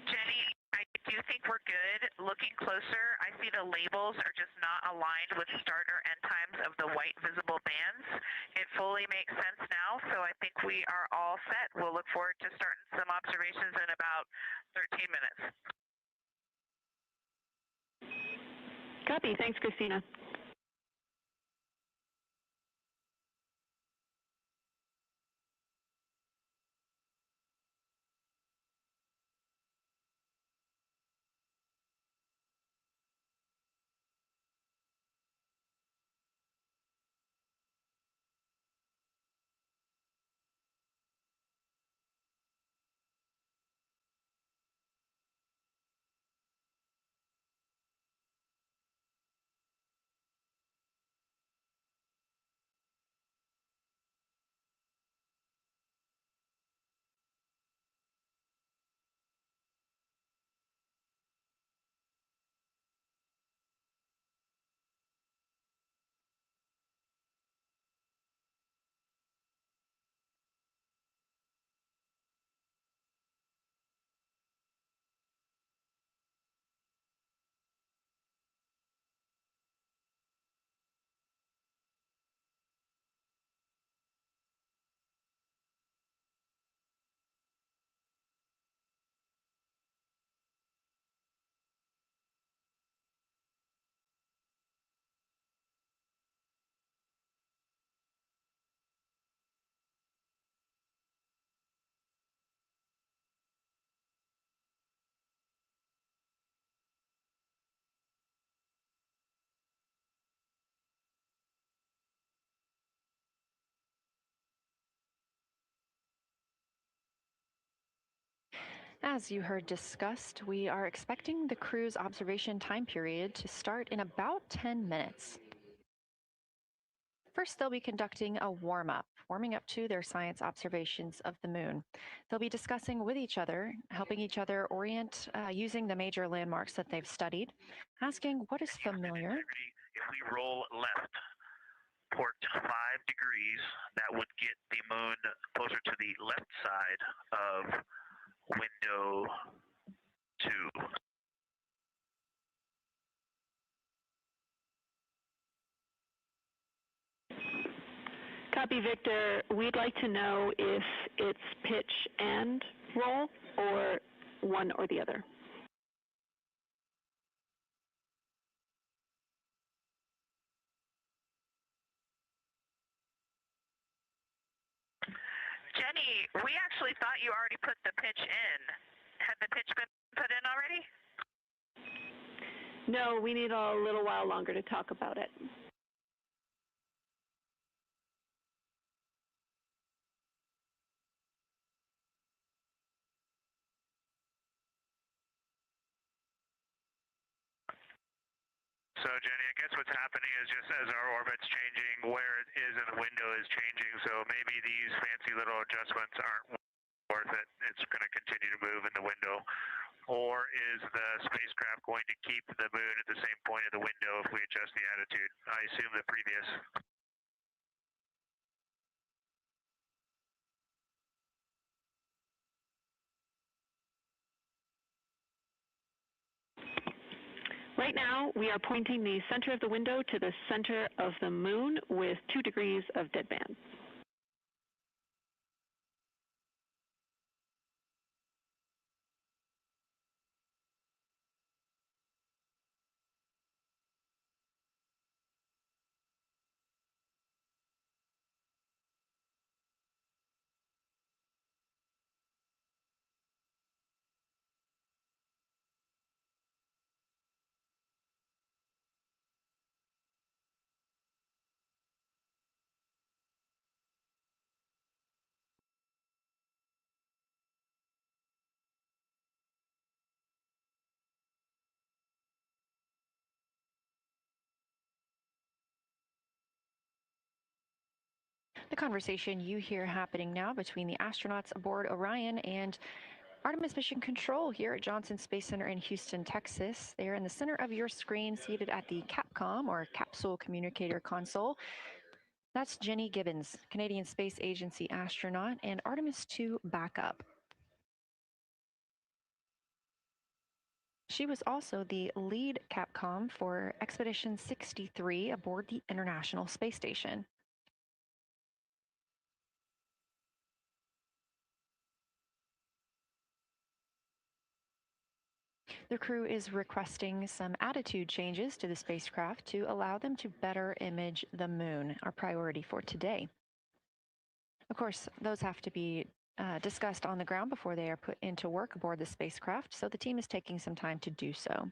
Jenny, I do think we're good. Looking closer, I see the labels are just not aligned with start or end times of the white visible bands. It fully makes sense now, so I think we are all set. We'll look forward to starting some observations in about 13 minutes. Copy. Thanks, Christina. As you heard discussed, we are expecting the crew's observation time period to start in about 10 minutes. First, they'll be conducting a warm-up, warming up to their science observations of the moon. They'll be discussing with each other, helping each other orient using the major landmarks that they've studied, asking what is familiar. If we roll left, port 5 degrees, that would get the moon closer to the left side of window 2. Copy, Victor. We'd like to know if it's pitch and roll or one or the other. Jenny, we actually thought you already put the pitch in. Had the pitch been put in already? No, we need a little while longer to talk about it. So Jenny, I guess what's happening is just as our orbit's changing, where it is in the window is changing. So maybe these fancy little adjustments aren't worth it. It's going to continue to move in the window. Or is the spacecraft going to keep the moon at the same point of the window if we adjust the attitude? I assume the previous. Right now, we are pointing the center of the window to the center of the moon with 2 degrees of deadband. The conversation you hear happening now between the astronauts aboard Orion and Artemis Mission Control here at Johnson Space Center in Houston, Texas. They are in the center of your screen, seated at the CAPCOM, or Capsule Communicator Console. That's Jenny Gibbons, Canadian Space Agency astronaut and Artemis II backup. She was also the lead CAPCOM for Expedition 63 aboard the International Space Station. The crew is requesting some attitude changes to the spacecraft to allow them to better image the moon, our priority for today. Of course, those have to be discussed on the ground before they are put into work aboard the spacecraft, so the team is taking some time to do so.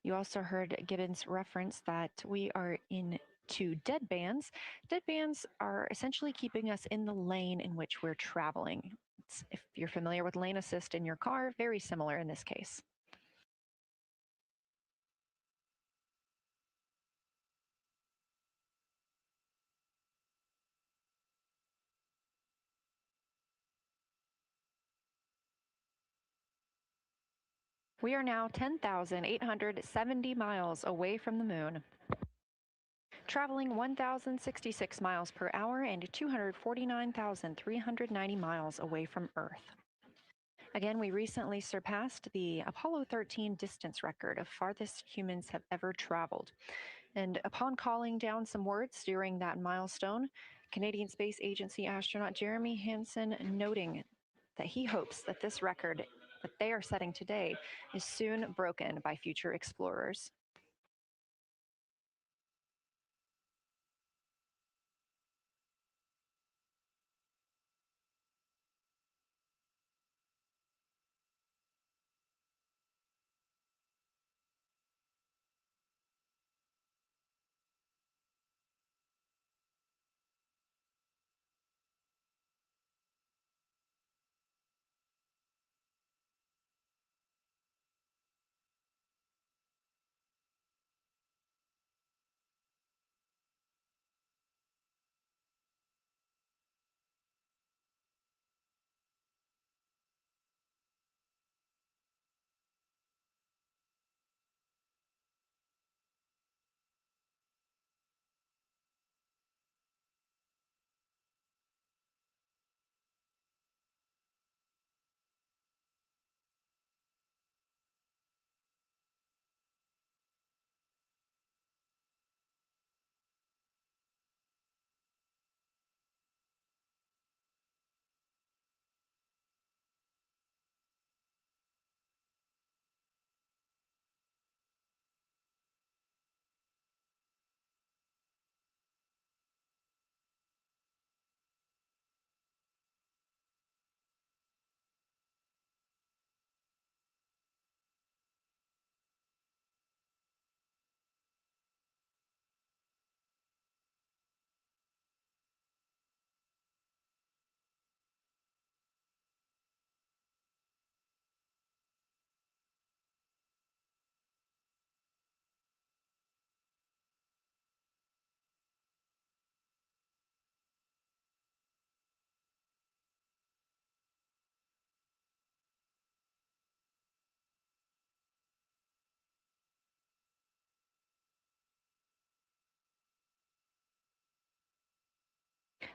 You also heard Gibbons reference that we are in 2 deadbands. Deadbands are essentially keeping us in the lane in which we're traveling. If you're familiar with lane assist in your car, very similar in this case. We are now 10,870 miles away from the moon, traveling 1,066 miles per hour and 249,390 miles away from Earth. Again, we recently surpassed the Apollo 13 distance record of farthest humans have ever traveled. And upon calling down some words during that milestone, Canadian Space Agency astronaut Jeremy Hansen noting that he hopes that this record that they are setting today is soon broken by future explorers.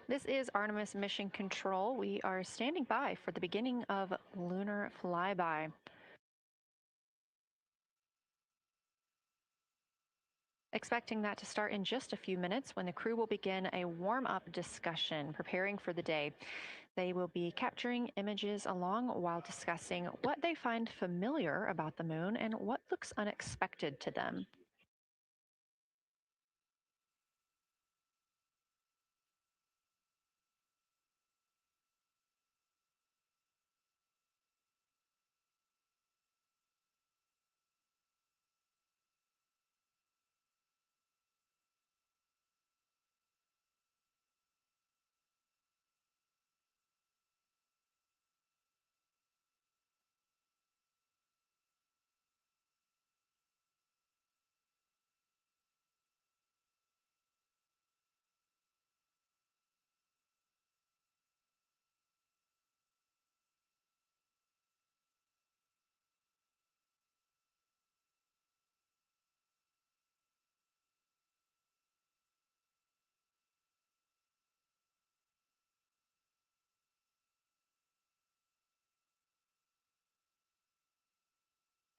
This is Artemis Mission Control. We are standing by for the beginning of lunar flyby. Expecting that to start in just a few minutes when the crew will begin a warm-up discussion, preparing for the day. They will be capturing images along while discussing what they find familiar about the moon and what looks unexpected to them.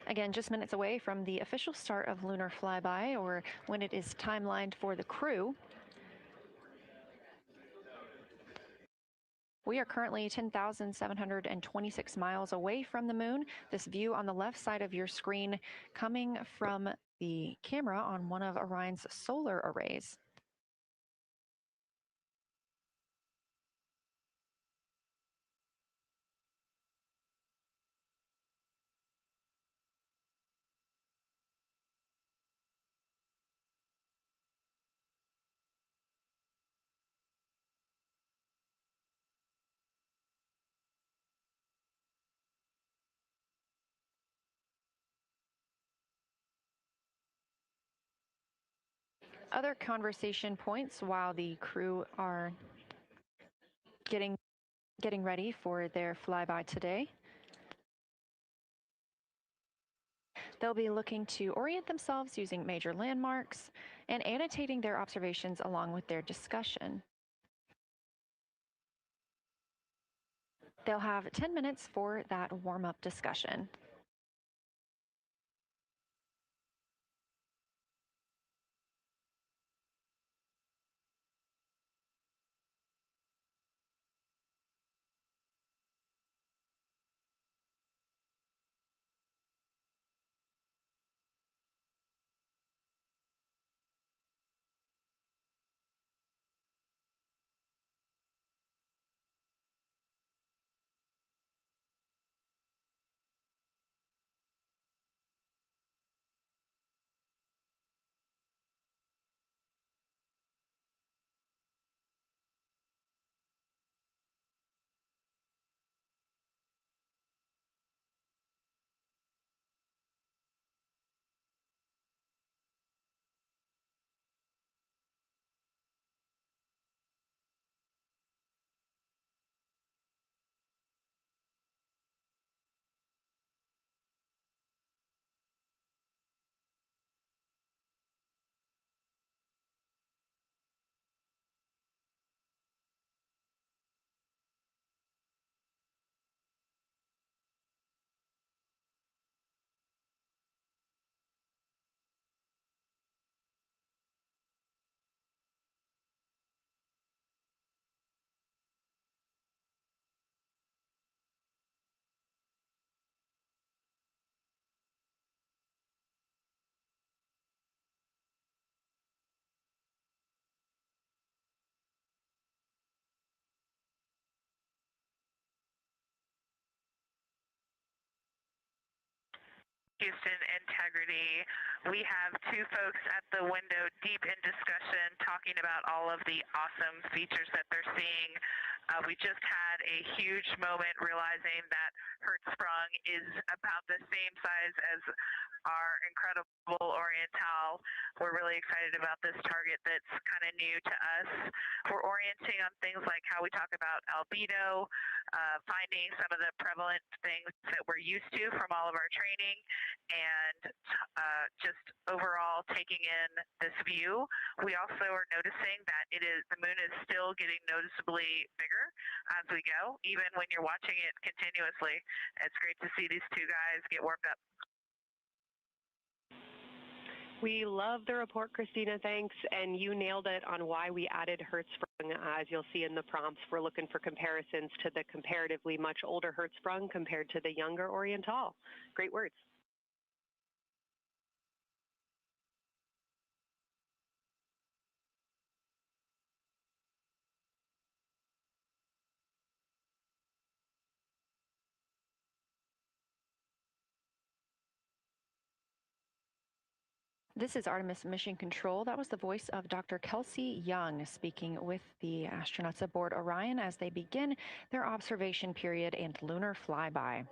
Again, just minutes away from the official start of lunar flyby, or when it is timelined for the crew. We are currently 10,726 miles away from the moon. This view on the left side of your screen coming from the camera on one of Orion's solar arrays. Other conversation points while the crew are getting ready for their flyby today. They'll be looking to orient themselves using major landmarks and annotating their observations along with their discussion. They'll have 10 minutes for that warm-up discussion. Houston integrity. We have two folks at the window deep in discussion talking about all of the awesome features that they're seeing. We just had a huge moment realizing that Hertzsprung is about the same size as our incredible Oriental. We're really excited about this target that's kind of new to us. We're orienting on things like how we talk about albedo, finding some of the prevalent things that we're used to from all of our training, and just overall taking in this view. We also are noticing that the moon is still getting noticeably bigger as we go, even when you're watching it continuously. It's great to see these two guys get warmed up. We love the report, Christina. Thanks. And you nailed it on why we added Hertzsprung. As you'll see in the prompts, we're looking for comparisons to the comparatively much older Hertzsprung compared to the younger Oriental. Great words. This is Artemis Mission Control. That was the voice of Dr. Kelsey Young speaking with the astronauts aboard Orion as they begin their observation period and lunar flyby.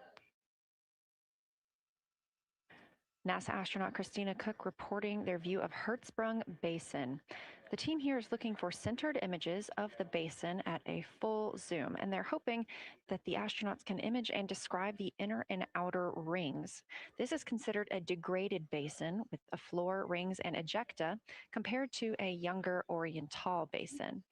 NASA astronaut Christina Cook reporting their view of Hertzsprung Basin. The team here is looking for centered images of the basin at a full zoom, and they're hoping that the astronauts can image and describe the inner and outer rings. This is considered a degraded basin with a floor, rings, and ejecta compared to a younger Oriental basin.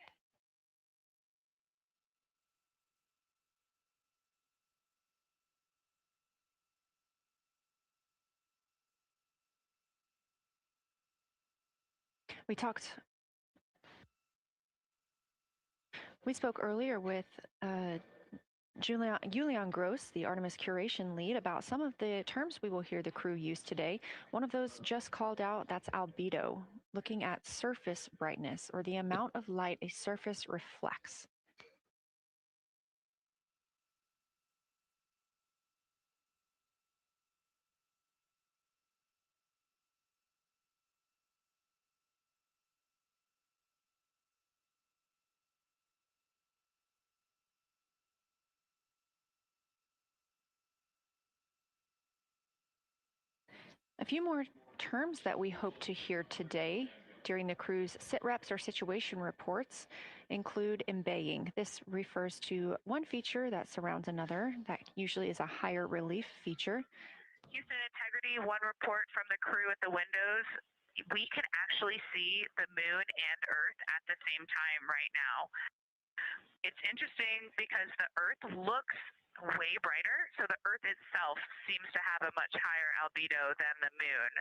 We spoke earlier with Julian Gross, the Artemis curation lead, about some of the terms we will hear the crew use today. One of those just called out, that's albedo, looking at surface brightness, or the amount of light a surface reflects. A few more terms that we hope to hear today during the crew's sit reps or situation reports include embaying. This refers to one feature that surrounds another. That usually is a higher relief feature. Houston Integrity, one report from the crew at the windows. We can actually see the moon and Earth at the same time right now. It's interesting because the Earth looks way brighter, so the Earth itself seems to have a much higher albedo than the moon.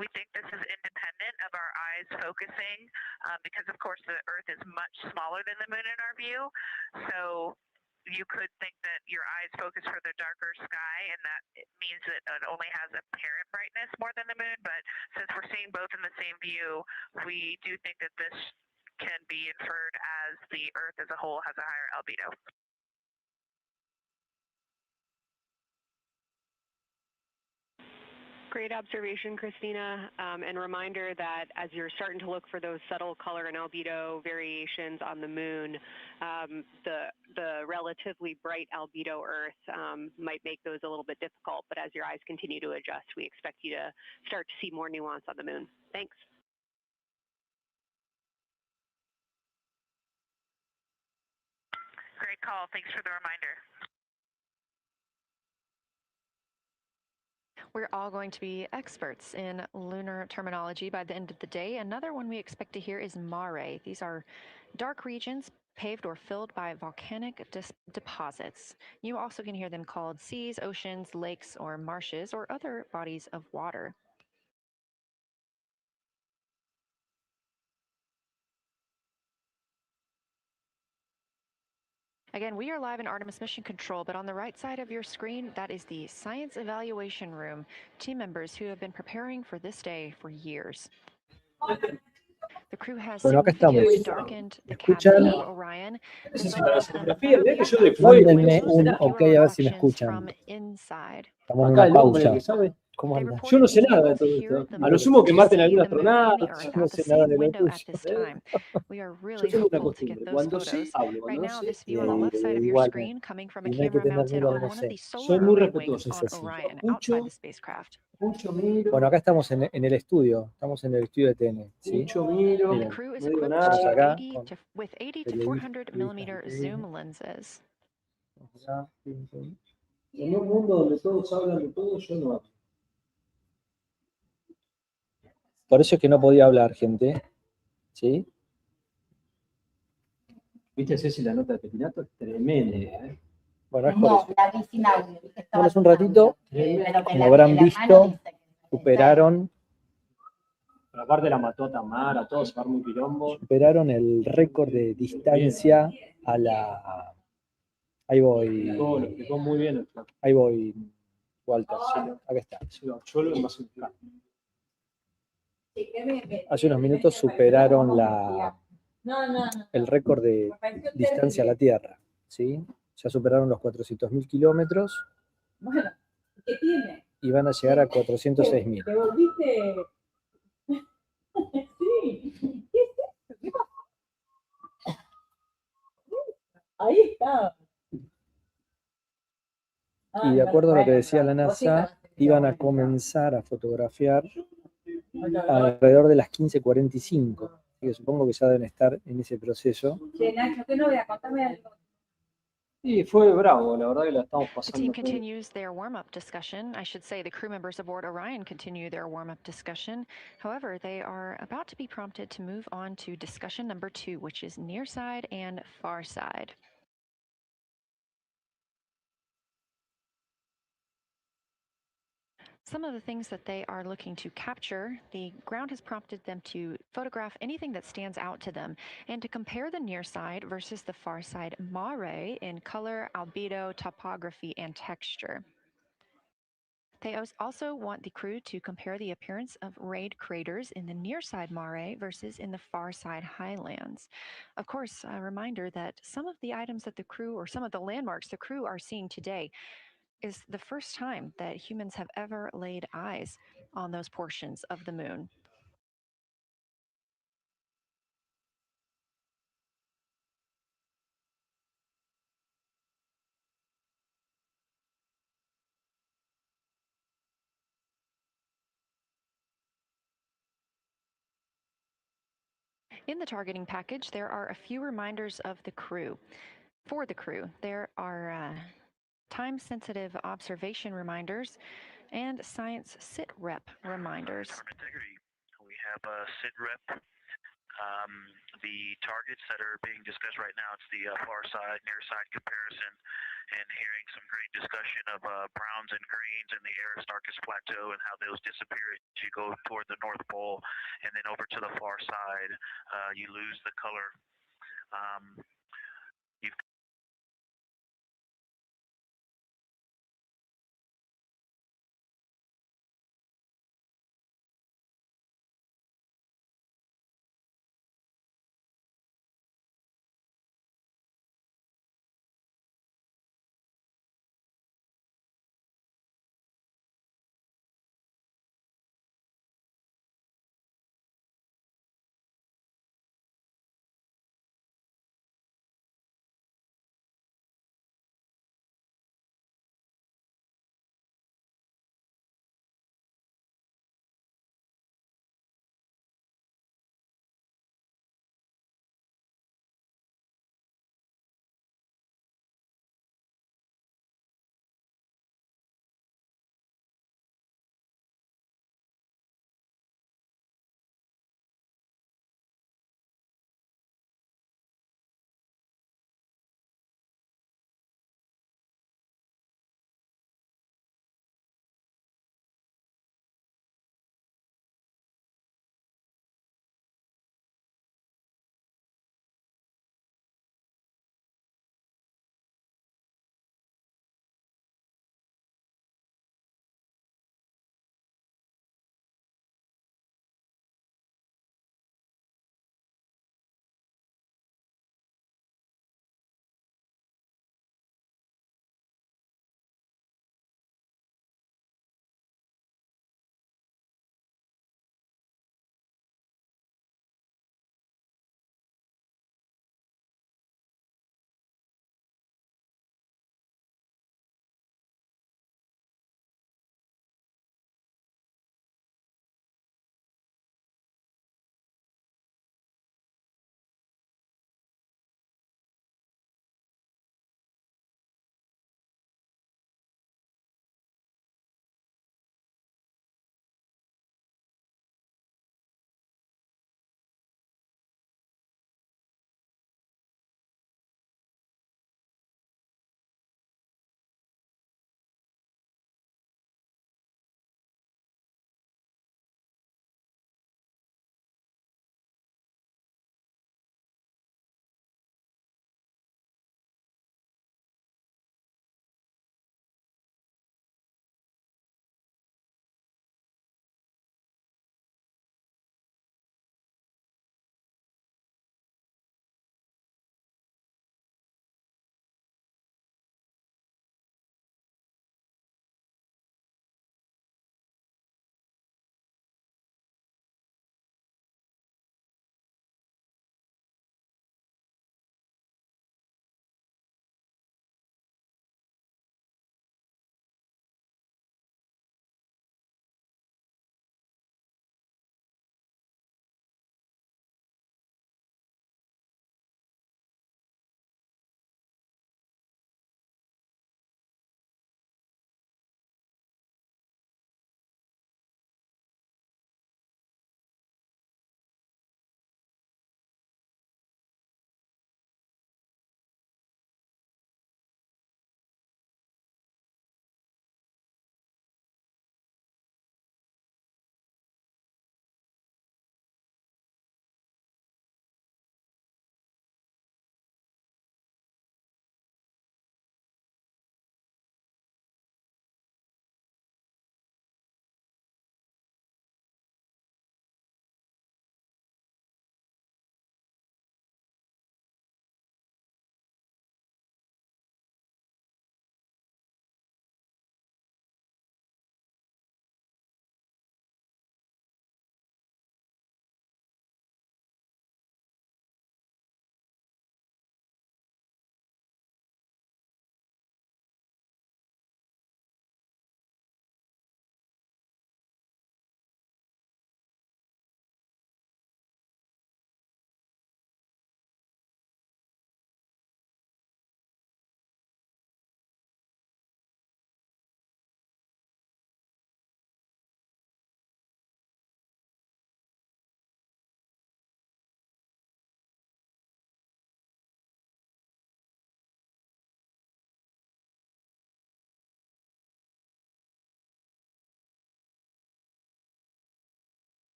We think this is independent of our eyes focusing because, of course, the Earth is much smaller than the moon in our view. So you could think that your eyes focus for the darker sky, and that it means that it only has apparent brightness more than the moon. But since we're seeing both in the same view, we do think that this can be inferred as the Earth as a whole has a higher albedo. Great observation, Christina, and reminder that as you're starting to look for those subtle color and albedo variations on the moon, the relatively bright albedo Earth might make those a little bit difficult, but as your eyes continue to adjust, we expect you to start to see more nuance on the moon. Thanks. Great call. Thanks for the reminder. We're all going to be experts in lunar terminology by the end of the day. Another one we expect to hear is mare. These are dark regions paved or filled by volcanic deposits. You also can hear them called seas, oceans, lakes, or marshes, or other bodies of water. Again, we are live in Artemis Mission Control, but on the right side of your screen, that is the Science Evaluation Room. Team members who have been preparing for this day for years. The crew has significantly darkened the cabin of Orion. Mándenme un ok a ver si me escuchan. From inside. Estamos en una pausa. ¿Cómo They anda? reported Yo no sé being nada able de to todo hear esto. the A lo moon, sumo que to maten a see algún the moon and the astronauta. Earth No at the sé nada same de lo window at tuyo. this time. We are Yo really tengo una hopeful to get costumbre. those Cuando sé, photos. hablo. Right Cuando no now, sé, this view on the left side of your Igual, screen coming from a y no hay que camera tener mounted miedo de on no one of sé. the soy solar muy array wings respetuoso. on Es así. Orion Escucho, outside the spacecraft. escucho, miro, Bueno, acá estamos en el estudio. Estamos en el estudio de TN. ¿sí? escucho, miro, The Miren, crew is no digo equipped estamos nada. acá with 80 to periodistas, 400 millimeter periodistas de zoom lenses. TN. En un mundo donde todos hablan de todo, yo no hablo. Por eso es que no podía hablar, gente. ¿Sí? ¿Viste, Ceci, la nota de Pepinato? Es tremenda, ¿eh? Bueno, es por No, eso. la vi sin audio. Bueno, hace un ratito, como habrán visto, superaron Pero aparte la mató a Tamara, todos se armó un quilombo. superaron el récord de distancia a la... Ahí voy. Lo explicó muy bien el flaco. Ahí voy, Walter. Sí, acá está. Yo lo más cercano. Hace unos minutos superaron el récord de distancia a la Tierra. ¿Sí? Ya superaron los 400.000 kilómetros. Bueno, ¿qué tiene? Y van a llegar a 406.000. ¿Te volviste? Sí. ¿Qué es esto? ¿Qué pasó? Ahí está. Y de acuerdo a lo que decía la NASA, iban a comenzar a fotografiar alrededor de las 15:45. Así que supongo que ya deben estar en ese proceso. Che, Nacho, ¿qué novia? Contame algo. Y fue bravo, la verdad que la estamos The pasando. team continues their warm-up discussion. I should say the crew members aboard Orion continue their warm-up discussion. However, they are about to be prompted to move on to discussion number 2, which is near side and far side. Some of the things that they are looking to capture, the ground has prompted them to photograph anything that stands out to them and to compare the near side versus the far side mare in color, albedo, topography, and texture. They also want the crew to compare the appearance of rayed craters in the near side mare versus in the far side highlands. Of course, a reminder that some of the items that the crew, or some of the landmarks the crew are seeing today, is the first time that humans have ever laid eyes on those portions of the moon. In the targeting package, there are a few reminders of the crew. For the crew, there are time-sensitive observation reminders and science sit-rep reminders. We have a sit-rep. The targets that are being discussed right now, it's the far side, near side comparison, and hearing some great discussion of browns and greens in the Aristarchus Plateau and how those disappear as you go toward the North Pole, and then over to the far side, you lose the color. You've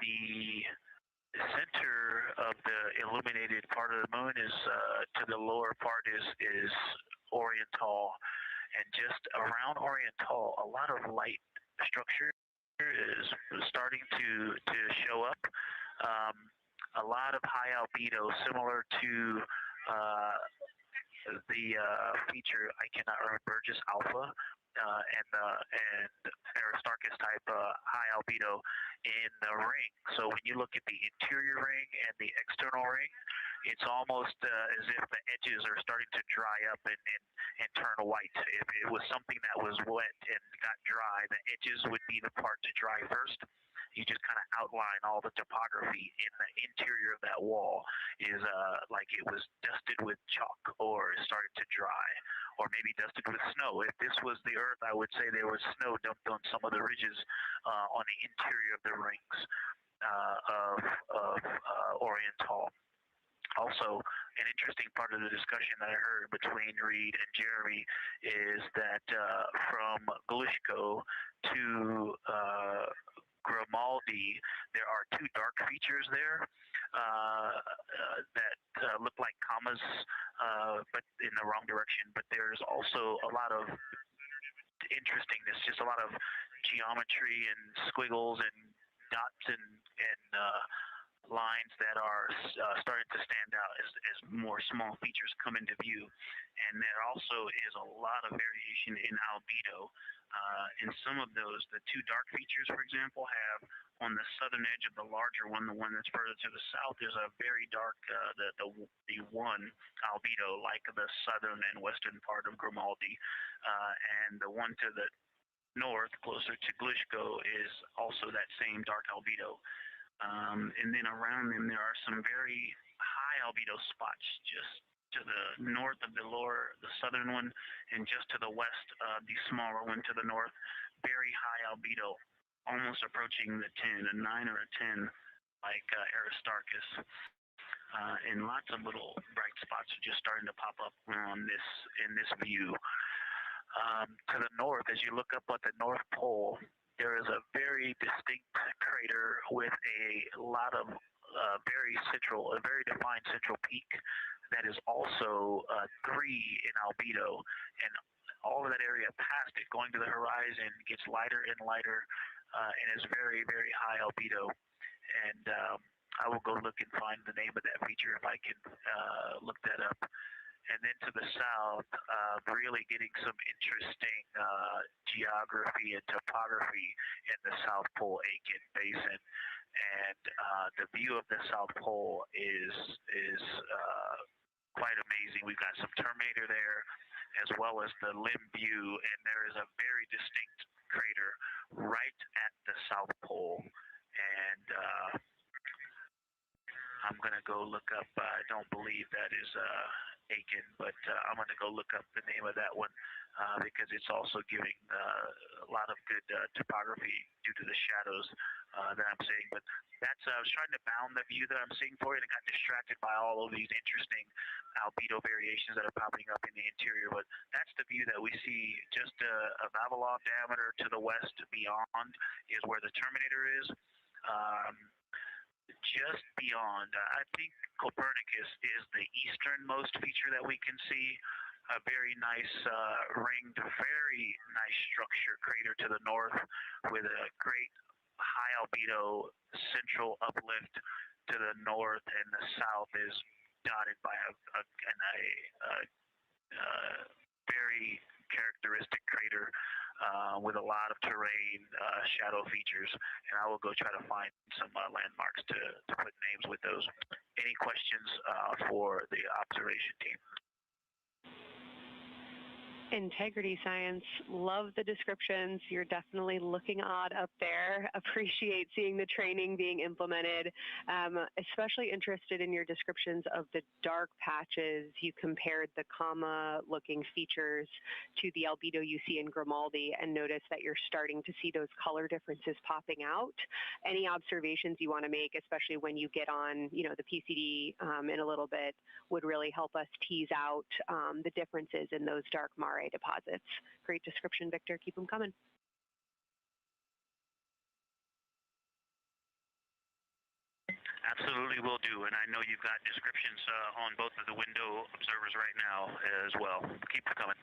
The center of the illuminated part of the moon is to the lower part is Oriental, and just around Oriental, a lot of light structure is starting to show up. A lot of high albedo, similar to the feature, I cannot remember, just alpha and Aristarchus type high albedo in the ring. So when you look at the interior ring and the external ring, it's almost as if the edges are starting to dry up and turn white. If it was something that was wet and got dry, the edges would be the part to dry first. You just kind of outline all the topography in the interior of that wall is like it was dusted with chalk or started to dry, or maybe dusted with snow. If this was the Earth, I would say there was snow dumped on some of the ridges on the interior of the rings of Oriental. Also, an interesting part of the discussion that I heard between Reed and Jeremy is that from Glushko to Grimaldi, there are two dark features there that look like commas, but in the wrong direction. But there's also a lot of interestingness, just a lot of geometry and squiggles and dots and lines that are starting to stand out as more small features come into view. And there also is a lot of variation in albedo. In some of those, the two dark features, for example, have on the southern edge of the larger one, the one that's further to the south, there's a very dark, the one albedo, like the southern and western part of Grimaldi. And the one to the north, closer to Glushko, is also that same dark albedo. And then around them, there are some very high albedo spots just to the north of the southern one, and just to the west, the smaller one to the north, very high albedo, almost approaching the 10, a 9 or a 10, like Aristarchus. And lots of little bright spots are just starting to pop up in this view. To the north, as you look up at the North Pole, there is a very distinct crater with a lot of very defined central peak that is also 3 in albedo, and all of that area past it, going to the horizon, gets lighter and lighter, and is very, very high albedo. And I will go look and find the name of that feature if I can look that up. And then to the south, really getting some interesting geography and topography in the South Pole Aiken Basin. And the view of the South Pole is quite amazing. We've got some Terminator there, as well as the limb view, and there is a very distinct crater right at the South Pole. And I'm going to go look up, I don't believe that is Aiken, but I'm going to go look up the name of that one because it's also giving a lot of good topography due to the shadows that I'm seeing. But that's, I was trying to bound the view that I'm seeing for it and got distracted by all of these interesting albedo variations that are popping up in the interior. But that's the view that we see. Just a Vavilov diameter to the west beyond is where the Terminator is. Just beyond, I think Copernicus is the easternmost feature that we can see. A very nice ringed, very nice structure crater to the north with a great high albedo central uplift to the north, and the south is dotted by a very characteristic crater with a lot of terrain, shadow features, and I will go try to find some landmarks to put names with those. Any questions for the observation team? Integrity Science, love the descriptions. You're definitely looking odd up there. Appreciate seeing the training being implemented. Especially interested in your descriptions of the dark patches. You compared the comma-looking features to the albedo you see in Grimaldi, and notice that you're starting to see those color differences popping out. Any observations you want to make, especially when you get on, the PCD in a little bit, would really help us tease out the differences in those dark mare deposits. Great description, Victor. Keep them coming. Absolutely will do, and I know you've got descriptions on both of the window observers right now as well. Keep it coming.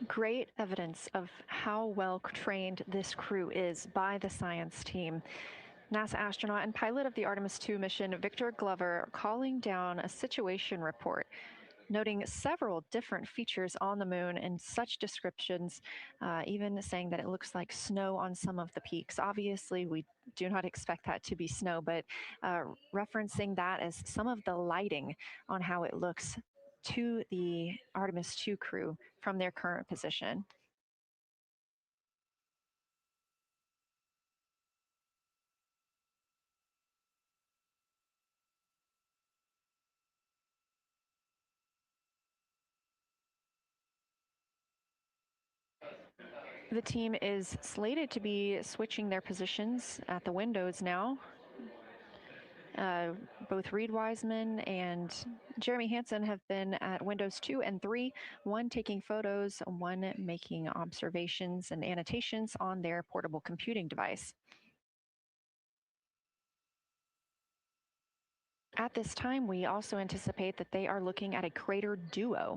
Great evidence of how well trained this crew is by the science team. NASA astronaut and pilot of the Artemis II mission, Victor Glover, calling down a situation report, noting several different features on the moon and such descriptions, even saying that it looks like snow on some of the peaks. Obviously, we do not expect that to be snow, but referencing that as some of the lighting on how it looks to the Artemis II crew from their current position. The team is slated to be switching their positions at the windows now. Both Reed Wiseman and Jeremy Hansen have been at windows 2 and 3, one taking photos, one making observations and annotations on their portable computing device. At this time, we also anticipate that they are looking at a crater duo.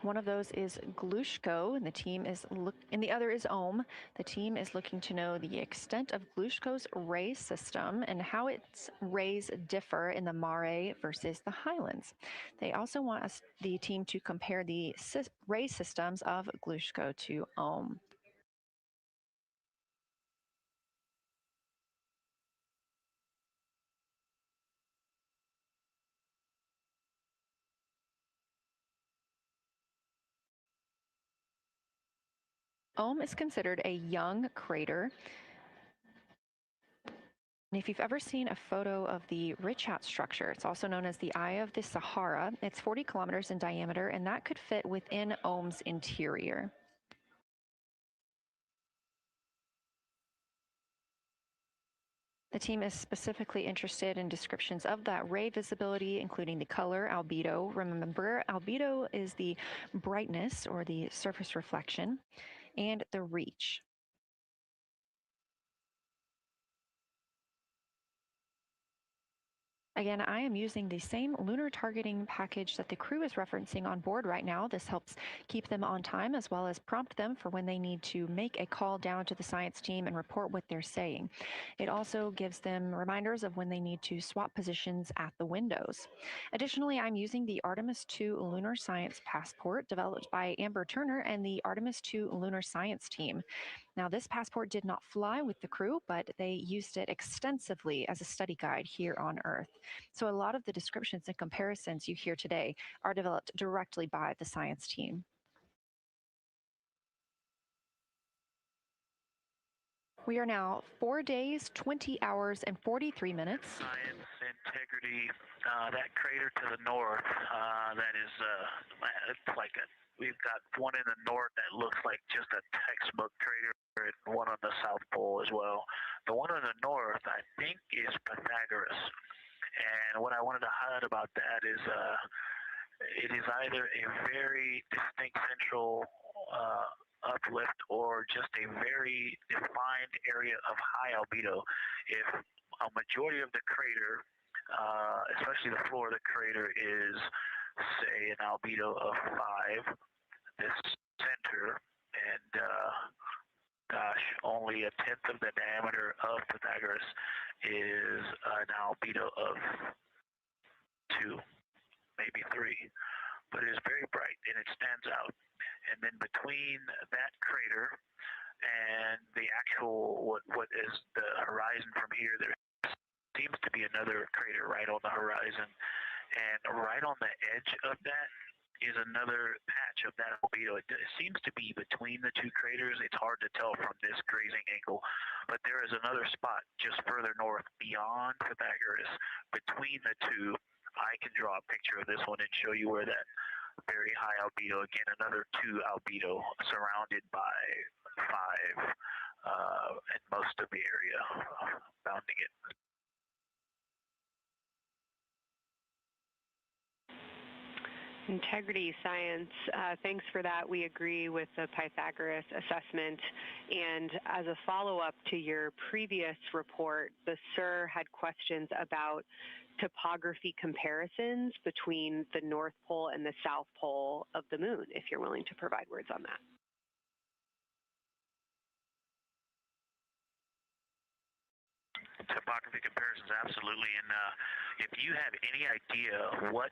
One of those is Glushko, and the other is Ohm. The team is looking to know the extent of Glushko's ray system and how its rays differ in the Mare versus the Highlands. They also want the team to compare the ray systems of Glushko to Ohm. Ohm is considered a young crater. And if you've ever seen a photo of the Richat structure, it's also known as the Eye of the Sahara. It's 40 kilometers in diameter, and that could fit within Ohm's interior. The team is specifically interested in descriptions of that ray visibility, including the color, albedo. Remember, albedo is the brightness or the surface reflection, and the reach. Again, I am using the same lunar targeting package that the crew is referencing on board right now. This helps keep them on time as well as prompt them for when they need to make a call down to the science team and report what they're saying. It also gives them reminders of when they need to swap positions at the windows. Additionally, I'm using the Artemis II Lunar Science Passport developed by Amber Turner and the Artemis II Lunar Science team. Now, this passport did not fly with the crew, but they used it extensively as a study guide here on Earth. So a lot of the descriptions and comparisons you hear today are developed directly by the science team. We are now 4 days, 20 hours, and 43 minutes. Science integrity, that crater to the north, that is, it's like we've got one in the north that looks like just a textbook crater, and one on the South Pole as well. The one on the north, I think, is Pythagoras. And what I wanted to highlight about that is it is either a very distinct central uplift or just a very defined area of high albedo. If a majority of the crater, especially the floor of the crater, is, say, an albedo of 5, this center, and gosh, only a tenth of the diameter of Pythagoras is an albedo of 2, maybe 3, but it is very bright and it stands out. And then between that crater and the actual what is the horizon from here, there seems to be another crater right on the horizon, and right on the edge of that is another patch of that albedo. It seems to be between the two craters. It's hard to tell from this grazing angle, but there is another spot just further north beyond Pythagoras. Between the two, I can draw a picture of this one and show you where that very high albedo, again, another 2 albedo surrounded by 5 and most of the area bounding it. Integrity Science, thanks for that. We agree with the Pythagoras assessment. And as a follow-up to your previous report, the SIR had questions about topography comparisons between the North Pole and the South Pole of the Moon, if you're willing to provide words on that. Topography comparisons, absolutely. And if you have any idea what,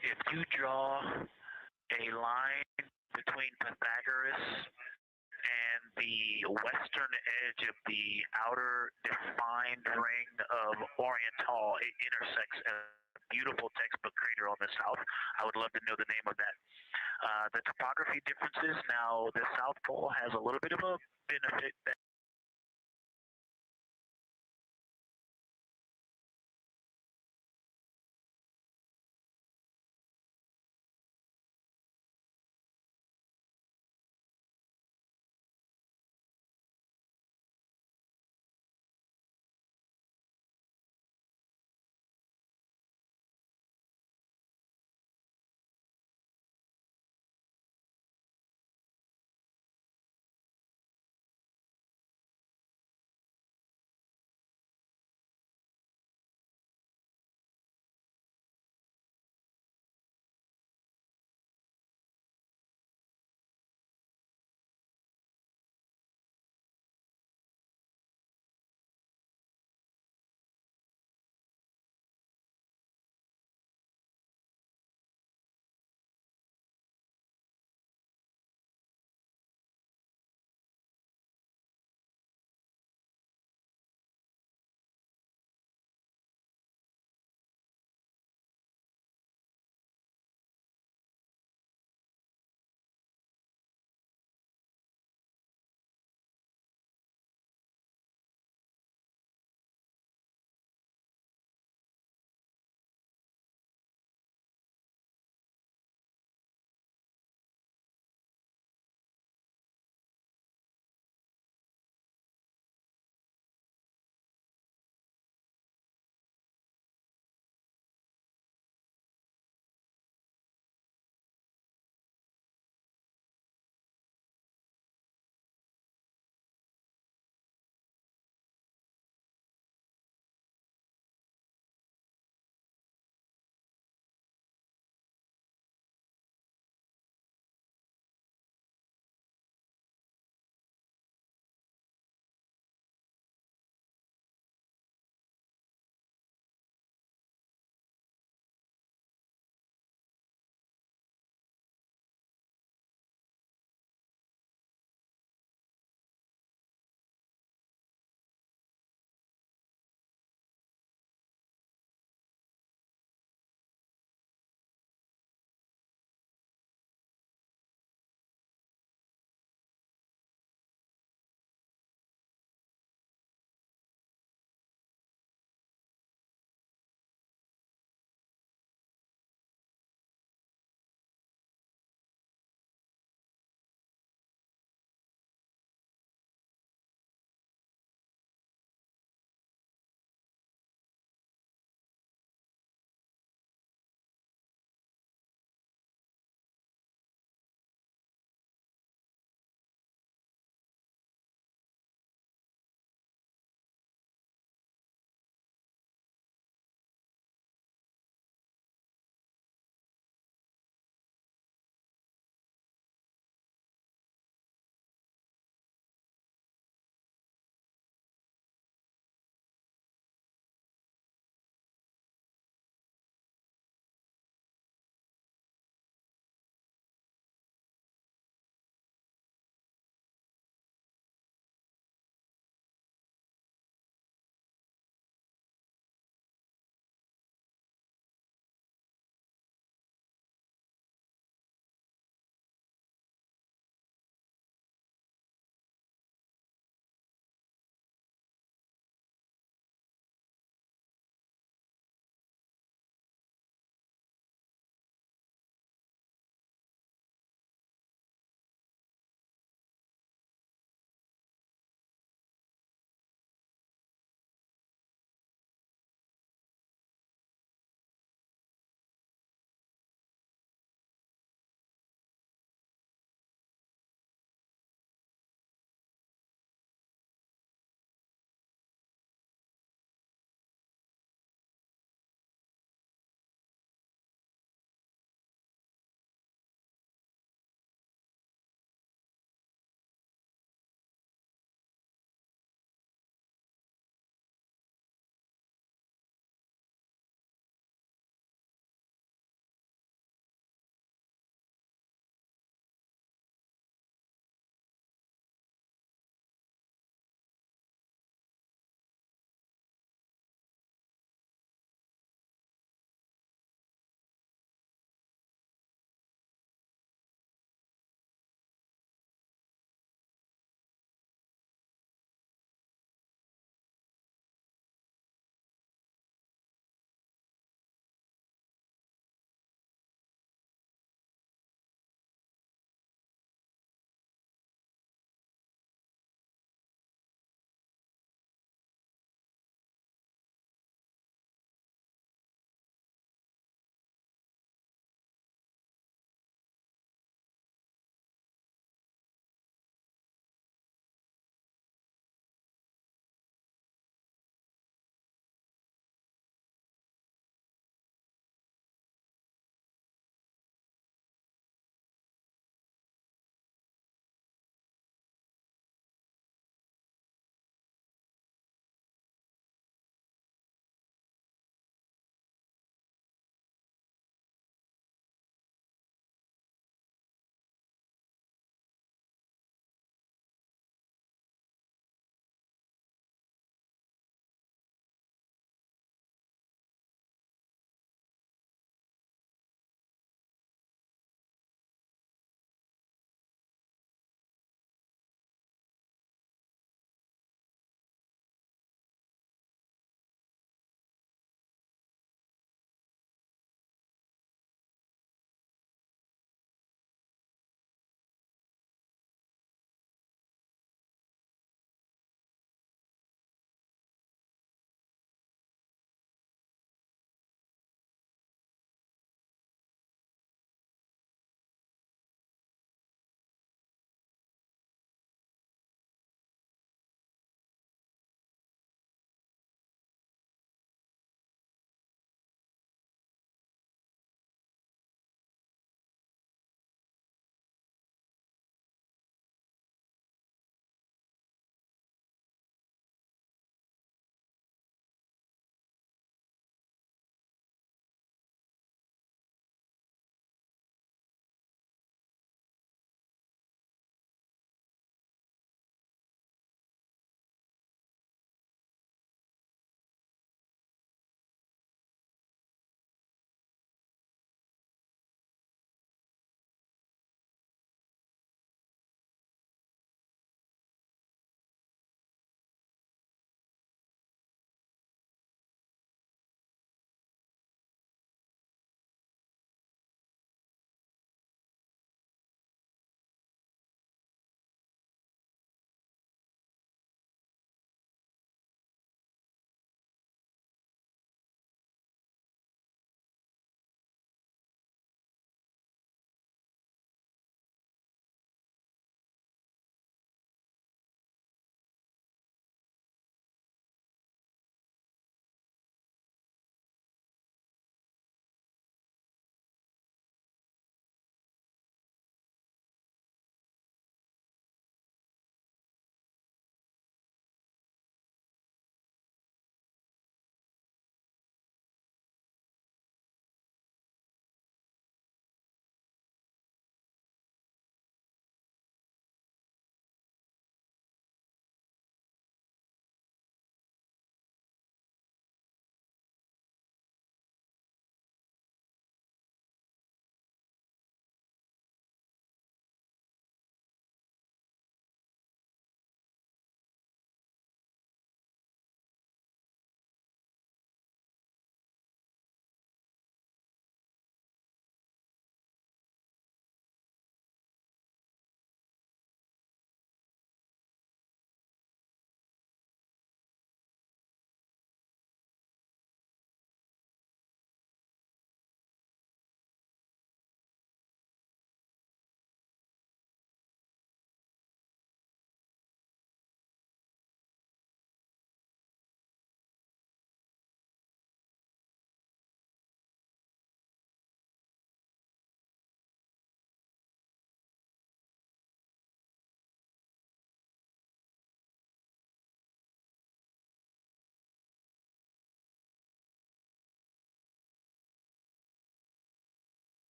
if you draw a line between Pythagoras and the western edge of the outer defined ring of Oriental, it intersects a beautiful textbook crater on the south. I would love to know the name of that. The topography differences, now the South Pole has a little bit of a benefit that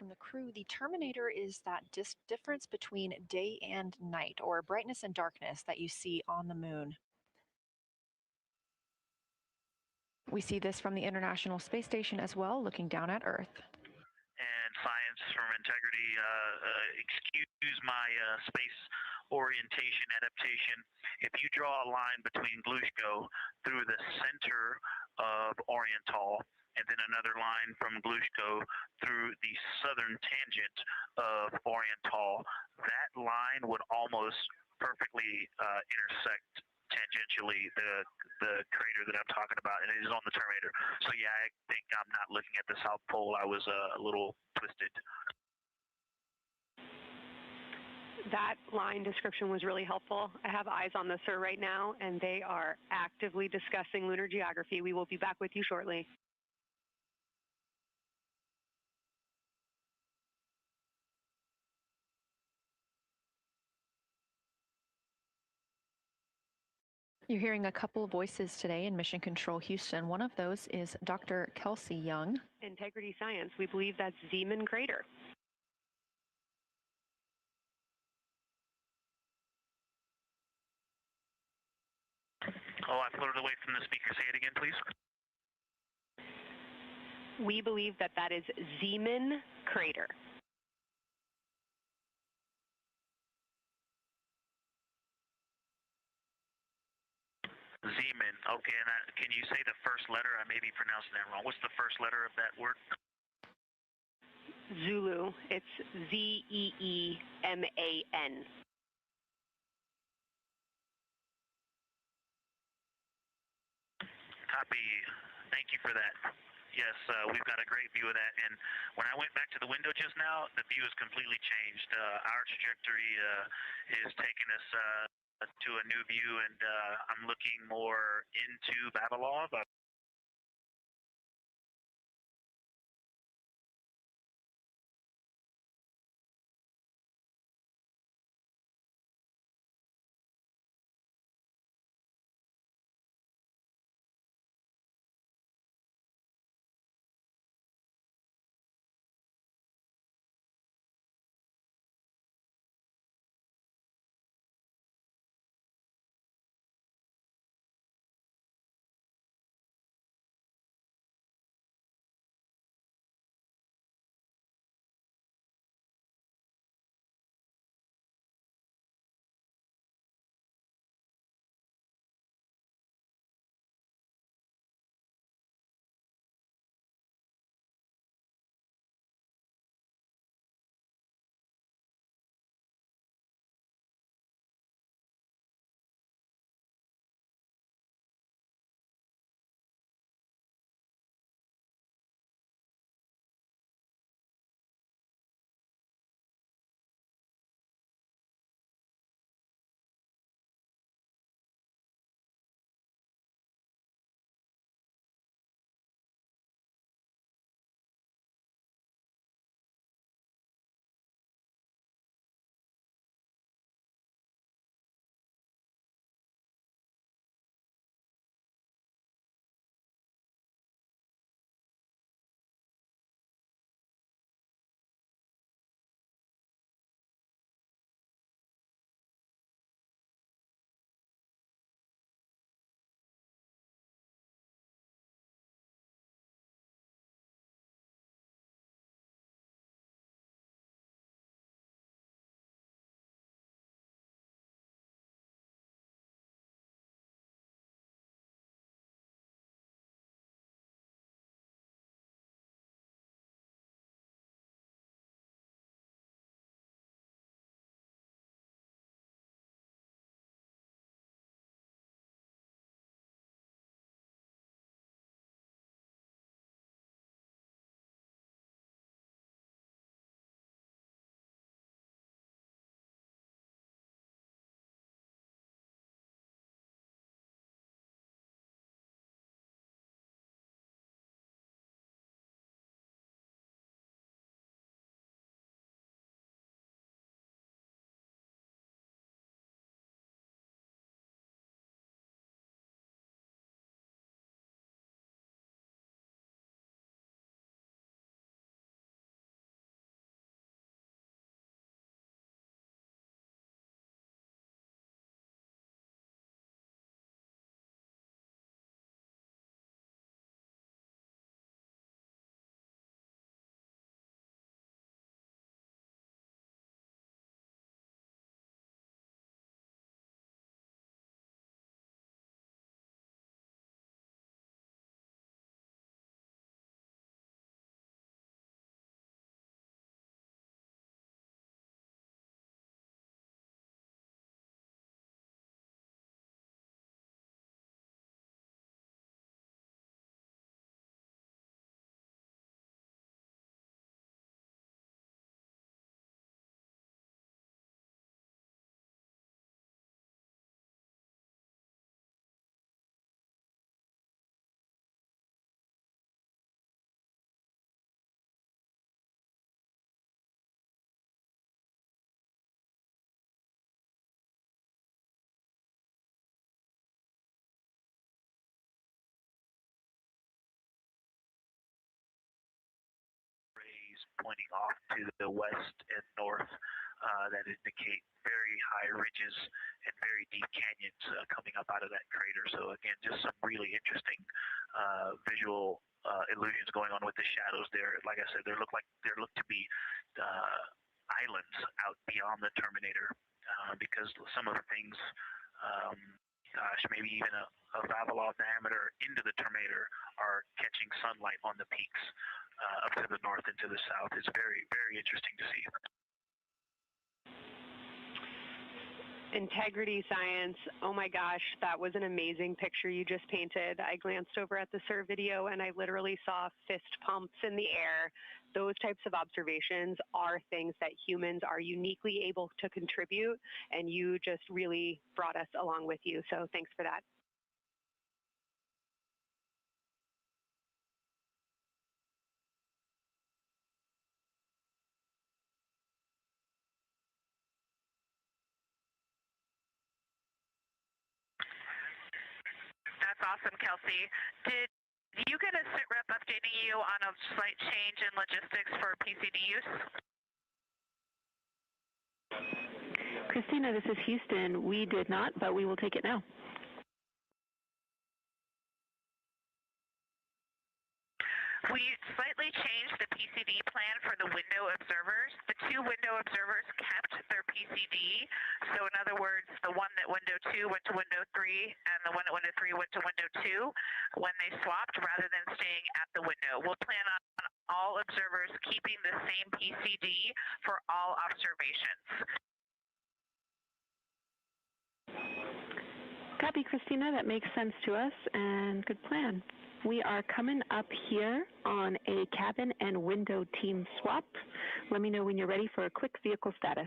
from the crew, the terminator is that difference between day and night, or brightness and darkness that you see on the moon. We see this from the International Space Station as well, looking down at Earth. And science from integrity, excuse my space orientation adaptation. If you draw a line between Glushko through the center of Oriental, and then another line from Glushko through the southern tangent of Oriental, that line would almost perfectly intersect tangentially the crater that I'm talking about, and it is on the Terminator. So yeah, I think I'm not looking at the South Pole. I was a little twisted. That line description was really helpful. I have eyes on the SIR right now, and they are actively discussing lunar geography. We will be back with you shortly. You're hearing a couple of voices today in Mission Control Houston. One of those is Dr. Kelsey Young. Integrity Science, we believe that's Zeeman Crater. Oh, I floated away from the speaker. Say it again, please. We believe that that is Zeeman Crater. Zeeman. Okay, and can you say the first letter? I may be pronouncing that wrong. What's the first letter of that word? Zulu. It's Z-E-E-M-A-N. Copy. Thank you for that. Yes, we've got a great view of that. And when I went back to the window just now, the view has completely changed. Our trajectory is taking us to a new view, and I'm looking more into Babylon. pointing off to the west and north that indicate very high ridges and very deep canyons coming up out of that crater. So again, just some really interesting visual illusions going on with the shadows there. Like I said, there look to be islands out beyond the terminator because some of the things, maybe even a Vavilov diameter into the terminator are catching sunlight on the peaks up to the north and to the south. It's very, very interesting to see. Integrity science, oh my gosh, that was an amazing picture you just painted. I glanced over at the SIR video and I literally saw fist pumps in the air. Those types of observations are things that humans are uniquely able to contribute, and you just really brought us along with you, so thanks for that. That's awesome, Kelsey. Did you get a sit rep updating you on a slight change in logistics for PCD use? Christina, this is Houston. We did not, but we will take it now. We slightly changed the PCD plan for the window observers. The two window observers kept their PCD. So in other words, the one that window 2 went to window 3 and the one at window 3 went to window 2 when they swapped rather than staying at the window. We'll plan on all observers keeping the same PCD for all observations. Copy, Christina. That makes sense to us, and good plan. We are coming up here on a cabin and window team swap. Let me know when you're ready for a quick vehicle status.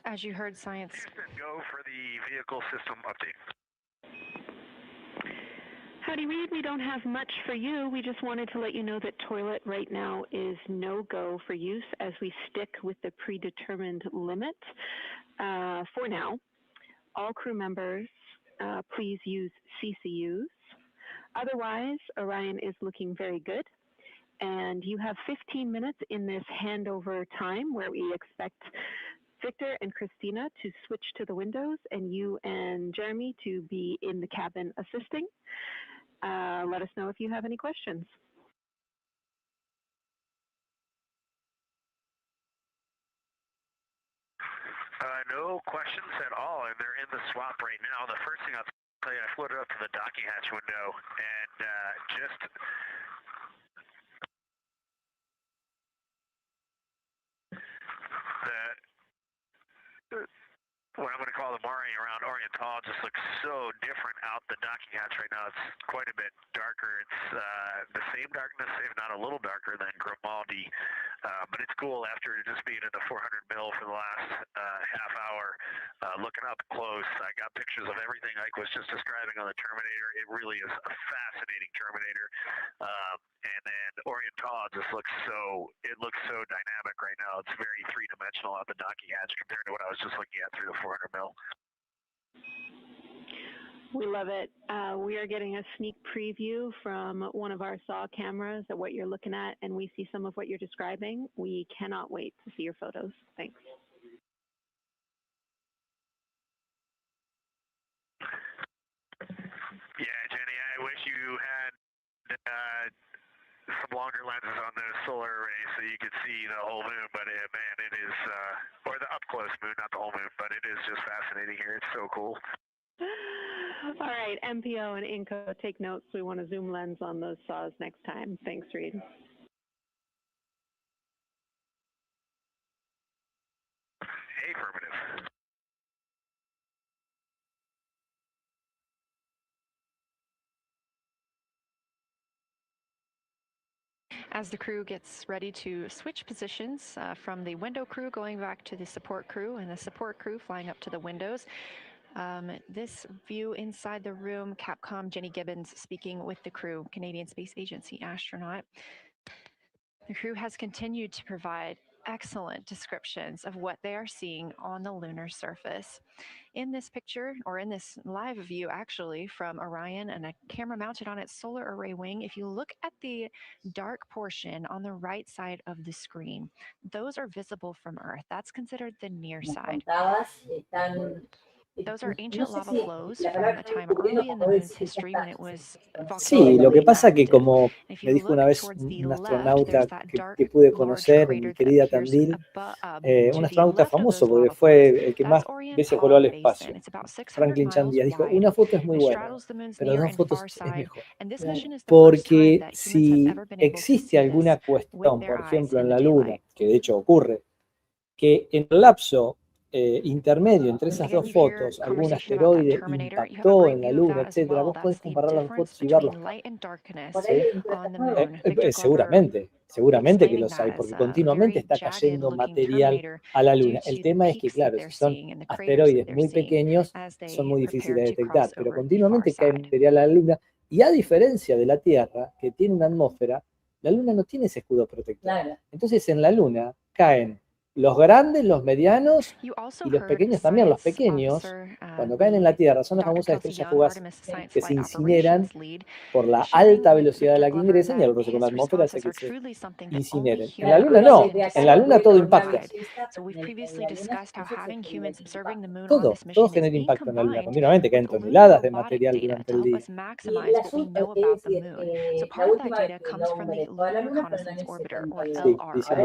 As you heard, science. Go for the vehicle system update. Howdy, Reed. We don't have much for you. We just wanted to let you know that toilet right now is no-go for use as we stick with the predetermined limit for now. All crew members, please use CCUs. Otherwise, Orion is looking very good. And you have 15 minutes in this handover time where we expect Victor and Christina to switch to the windows and you and Jeremy to be in the cabin assisting. Let us know if you have any questions. No questions at all, and they're in the swap right now. The first thing I'll tell you, I floated up to the docking hatch window and just what I'm going to call the Mari around Oriental just looks so different out the docking hatch right now. It's quite a bit darker. It's the same darkness, if not a little darker than Grimaldi, but it's cool after just being at the 400 mil for the last half hour, looking up close. I got pictures of everything Ike was just describing on the Terminator. It really is a fascinating Terminator. And then Oriental just looks looks so dynamic right now. It's very three-dimensional out the docking hatch compared to what I was just looking at through the 400 mil. We love it. We are getting a sneak preview from one of our SAW cameras at what you're looking at, and we see some of what you're describing. We cannot wait to see your photos. Thanks. Yeah, Jenny, I wish you had some longer lenses on the solar array so you could see the whole moon, but man, it is, or the up-close moon, not the whole moon, but it is just fascinating here. It's so cool. All right, MPO and Inco, take notes. We want a zoom lens on those saws next time. Thanks, Reed. Affirmative. As the crew gets ready to switch positions from the window crew going back to the support crew and the support crew flying up to the windows, this view inside the room, Capcom Jenny Gibbons speaking with the crew, Canadian Space Agency astronaut. The crew has continued to provide excellent descriptions of what they are seeing on the lunar surface. In this picture, or in this live view actually, from Orion and a camera mounted on its solar array wing, if you look at the dark portion on the right side of the screen, those are visible from Earth. That's considered the near side. Those are ancient lava flows from a time early in the moon's history when it was Sí, lo que pasa que como me dijo una vez un astronauta que pude conocer, mi querida Tandil, un astronauta famoso porque fue el que más veces voló al espacio, Franklin Chan Díaz, dijo, una foto es muy buena, pero dos fotos es mejor. Porque si existe alguna cuestión, por ejemplo en la Luna, que de hecho ocurre, que en el lapso intermedio entre esas dos fotos, algún asteroide impactó en la Luna, etcétera, vos podés comparar las fotos y verlos. Seguramente que los hay, porque continuamente está cayendo material a la Luna. El tema es que, claro, si son asteroides muy pequeños, son muy difíciles de detectar, pero continuamente cae material a la Luna, y a diferencia de la Tierra, que tiene una atmósfera, la Luna no tiene ese escudo protector. Entonces en la Luna caen los grandes, los medianos y los pequeños también. Los pequeños, cuando caen en la Tierra, son las famosas estrellas fugaces que se incineran por la alta velocidad a la que ingresan y al roce con la atmósfera hace que se incineren. En la Luna no, en la Luna todo impacta. Todo genera impacto en la Luna. Continuamente caen toneladas de material durante el día. Y el asunto es decir, la última vez que nos bombeó toda la Luna fue en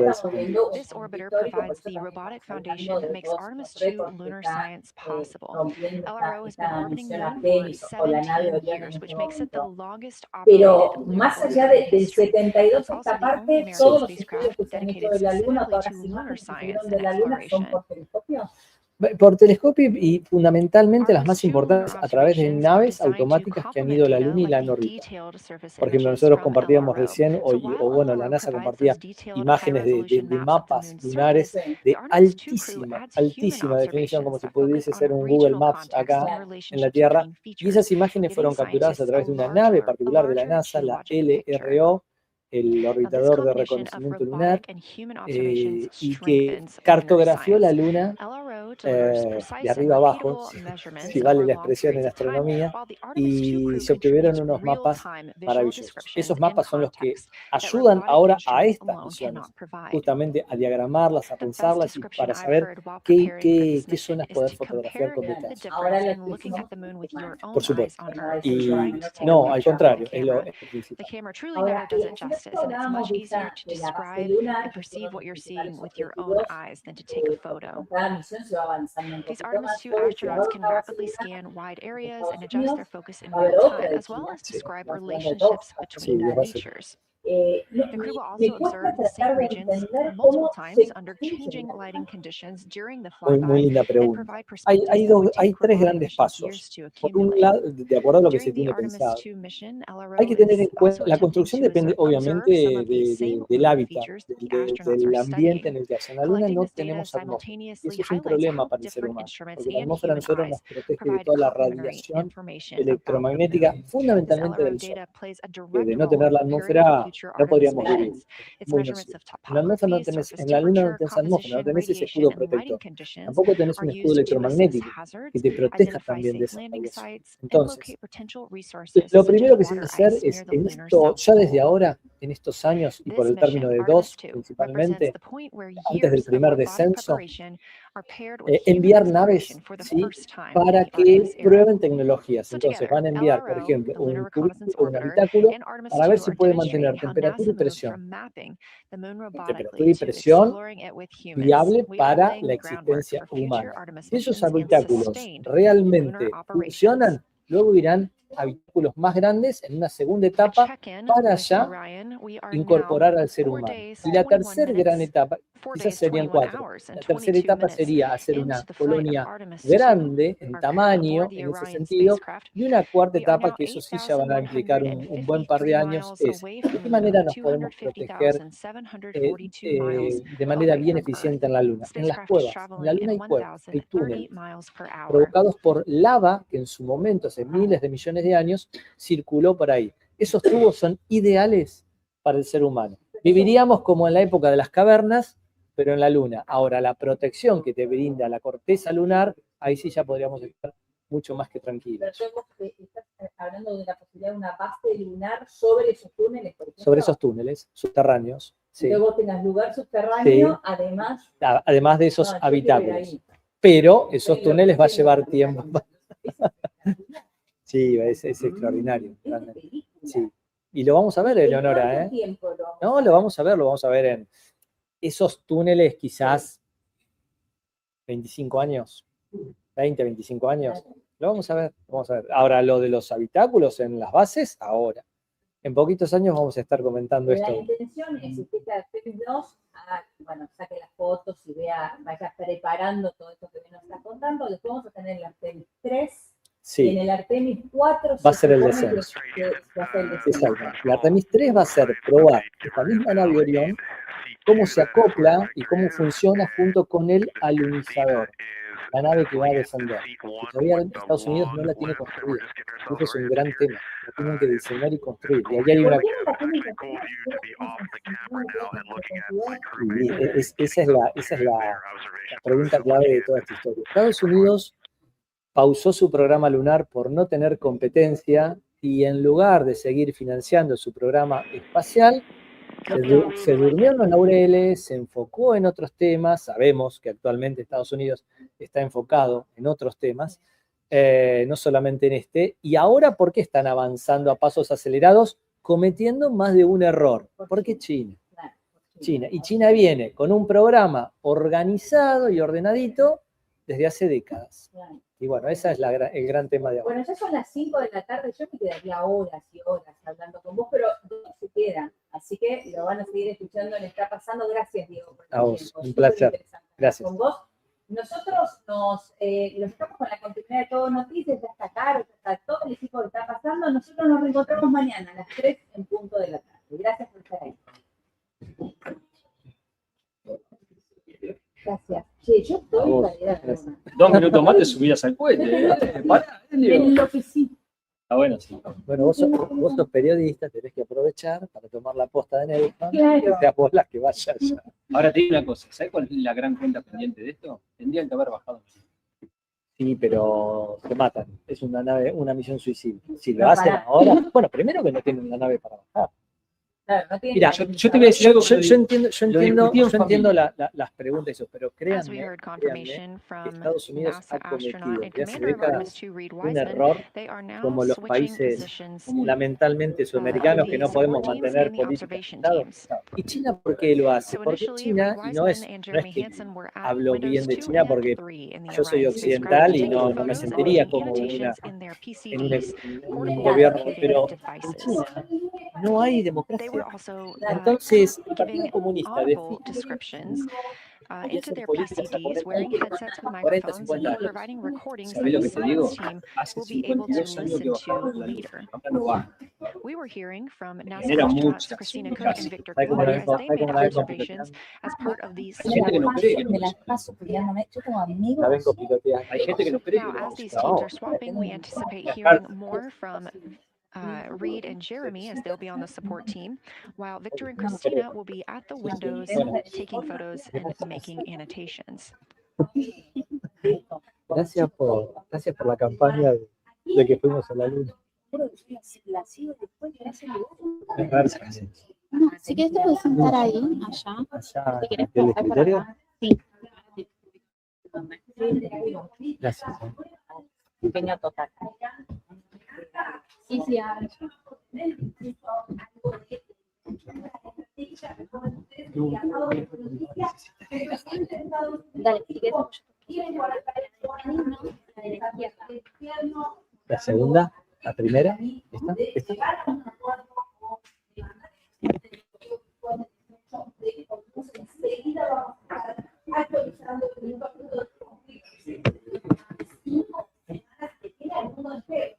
el 72. Provides the robotic foundation that makes Artemis II lunar science possible. LRO has been orbiting the moon for 17 years, which makes it the longest Pero operated más allá del 72, esta parte, todos los estudios que se han hecho de la Luna, todas las imágenes que tuvieron de la Luna son por telescopio. Por telescopio y fundamentalmente las más importantes a través de naves automáticas que han ido a la Luna y la han orbitado. Por ejemplo, nosotros compartíamos recién, o bueno, la NASA compartía imágenes de mapas lunares de altísima definición, como si pudiese ser un Google Maps acá en la Tierra. Y esas imágenes fueron capturadas a través de una nave particular de la NASA, la LRO, el orbitador de reconocimiento lunar, y que cartografió la Luna de arriba abajo, si vale la expresión en astronomía, y se obtuvieron unos mapas maravillosos. Esos mapas son los que ayudan ahora a estas misiones, justamente a diagramarlas, a pensarlas y para saber qué zonas poder fotografiar con detalle. Por supuesto. Y no, al contrario, es lo principal. And it's much easier to describe and perceive what you're seeing with your own eyes than to take a photo. These Artemis II astronauts can rapidly scan wide areas and adjust their focus in real time, as well as describe relationships between features. The crew will also observe the same regions multiple times under changing lighting conditions during the flyby. Muy linda pregunta. Hay tres grandes pasos. Por un lado, de acuerdo a lo que se tiene pensado, hay que tener en cuenta, la construcción depende obviamente del hábitat, del ambiente en el que hace. En la Luna no tenemos atmósfera. Eso es un problema para el ser humano, porque la atmósfera a nosotros nos protege de toda la radiación electromagnética, fundamentalmente del Sol. Que de no tener la atmósfera no podríamos vivir. Muy nocivo. En la Luna no tenés atmósfera, no tenés ese escudo protector. Tampoco tenés un escudo electromagnético que te proteja también de esa radiación. Entonces, lo primero que se debe hacer es, en esto, ya desde ahora, en estos años, y por el término de 2 principalmente, antes del primer descenso, enviar naves, ¿sí?, para que prueben tecnologías. Entonces van a enviar, por ejemplo, un habitáculo para ver si puede mantener temperatura y presión. Temperatura y presión viable para la existencia humana. Si esos habitáculos realmente funcionan, luego irán habitáculos habitáculos más grandes en una segunda etapa para ya incorporar al ser humano. Y la tercera gran etapa, quizás serían 4. La tercera etapa sería hacer una colonia grande en tamaño, en ese sentido, y una cuarta etapa, que eso sí ya va a implicar un buen par de años, es de qué manera nos podemos proteger de manera bien eficiente en la Luna. En las cuevas, en la Luna hay cuevas, hay túneles, provocados por lava que en su momento, hace miles de millones de años, circuló por ahí. Esos tubos son ideales para el ser humano. Viviríamos como en la época de las cavernas, pero en la Luna. Ahora, la protección que te brinda la corteza lunar, ahí sí ya podríamos estar mucho más que tranquilos. Pero estás hablando de la posibilidad de una base lunar sobre esos túneles, por ejemplo. Sobre esos túneles subterráneos. Sí. Luego tengas lugar subterráneo, sí. Además de esos habitáculos. Pero esos túneles va a llevar tiempo. Sí, es extraordinario. Sí. Y lo vamos a ver, Eleonora, ¿eh? No, lo vamos a ver en esos túneles, quizás 25 años, 20, 25 años. Lo vamos a ver, Ahora, lo de los habitáculos en las bases, ahora. En poquitos años vamos a estar comentando esto. La intención es que usted Artemis 2, saque las fotos y vaya preparando todo esto que nos está contando. Después vamos a tener el Artemis 3. Sí. Y en el Artemis 4 va a ser el descenso. Exacto. El Artemis 3 va a ser probar esta misma nave Orión, cómo se acopla y cómo funciona junto con el alunizador, la nave que va a descender. Y todavía Estados Unidos no la tiene construida. Eso es un gran tema. La tienen que diseñar y construir. Y allá hay una... Esa es la pregunta clave de toda esta historia. Estados Unidos pausó su programa lunar por no tener competencia y en lugar de seguir financiando su programa espacial, se durmió en los laureles, se enfocó en otros temas. Sabemos que actualmente Estados Unidos está enfocado en otros temas, no solamente en este. Y ahora, ¿por qué están avanzando a pasos acelerados, cometiendo más de un error? Porque China. Y China viene con un programa organizado y ordenadito desde hace décadas. Y bueno, ese es el gran tema de ahora. Bueno, ya son las 5 de la tarde, yo me quedaría horas y horas hablando con vos, pero no se quedan. Así que lo van a seguir escuchando en Está Pasando. Gracias, Diego, por a vos, un placer. Gracias. Con vos. Nosotros los estamos con la continuidad de Todo Noticias, ya está Caro, ya está todo el equipo que Está Pasando. Nosotros nos reencontramos mañana a las 3 en punto de la tarde. Gracias por estar ahí. Gracias. Che, yo estoy para 2 minutos más te subías al cohete. En lo que sí. Bueno, sí. Bueno, vos sos periodista, tenés que aprovechar para tomar la posta de Nelson. Claro. Y vos las que vaya allá. Ahora te digo una cosa, ¿sabes cuál es la gran cuenta pendiente de esto? Tendrían que haber bajado. Sí, pero se matan. Es una misión suicida. Si lo hacen ahora, bueno, primero que no tienen una nave para bajar. Claro, no tiene. Mira, yo te voy a decir algo. Yo entiendo las preguntas, eso, pero créanme que Estados Unidos ha cometido desde hace décadas un error, como los países lamentablemente sudamericanos que no podemos mantener políticas de Estado. ¿Y China por qué lo hace? Porque China, y no es que hablo bien de China porque yo soy occidental y no me sentiría como en un gobierno, pero en China no hay democracia. Entonces, el Partido Comunista into their PCDs, wearing headsets with microphones and providing recordings that the science team will be able to listen to later. We were hearing from NASA astronauts Christina Cook and Victor Glover as they made observations as part of these Now, as these teams are swapping, we anticipate hearing more from Reed and Jeremy as they'll be on the support team, while Victor and Christina will be at the windows taking photos and making annotations. Gracias por la campaña de que fuimos a la Luna. Si quieres te puedes sentar ahí, allá. Allá, si quieres en el escritorio. Sí. Gracias. Pequeño total. Sí, sí. Dale, si quieres. La segunda, la primera. de llegar a un acuerdo o de mandar de enseguida vamos a estar actualizando el impacto de conflictos. 5 semanas que tiene alguno de ustedes,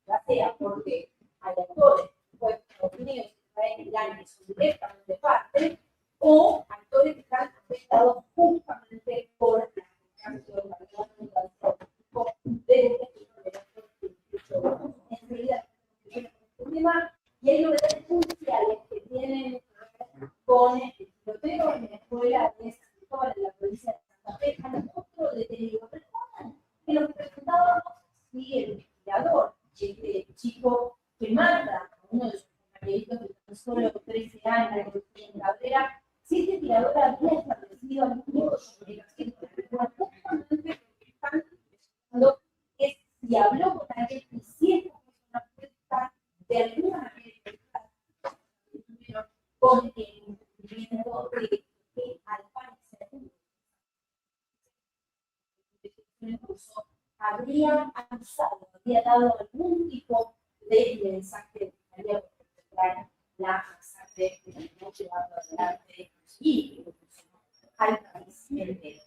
ya sea porque hay actores, pues Estados Unidos, Israel, Irán, que son directamente parte, o actores que están afectados justamente por la aplicación enseguida el tema, y hay novedades judiciales que tienen con el tiroteo en la escuela de San Cristóbal en la provincia de Santa Fe, a otro detenido. Recuerdan que lo que presentábamos si el investigador, este chico que mata a uno de sus compañeritos de tan solo 13 años en Cabrera, si este tirador había establecido algún tipo de comunicación con la justamente lo que están pensando es si habló con alguien y si esta persona puede estar de alguna manera con el cumplimiento de al parecer incluso habría avisado, habría dado algún tipo de mensaje de que había contemplar la masacre que había llevado adelante y al país entero.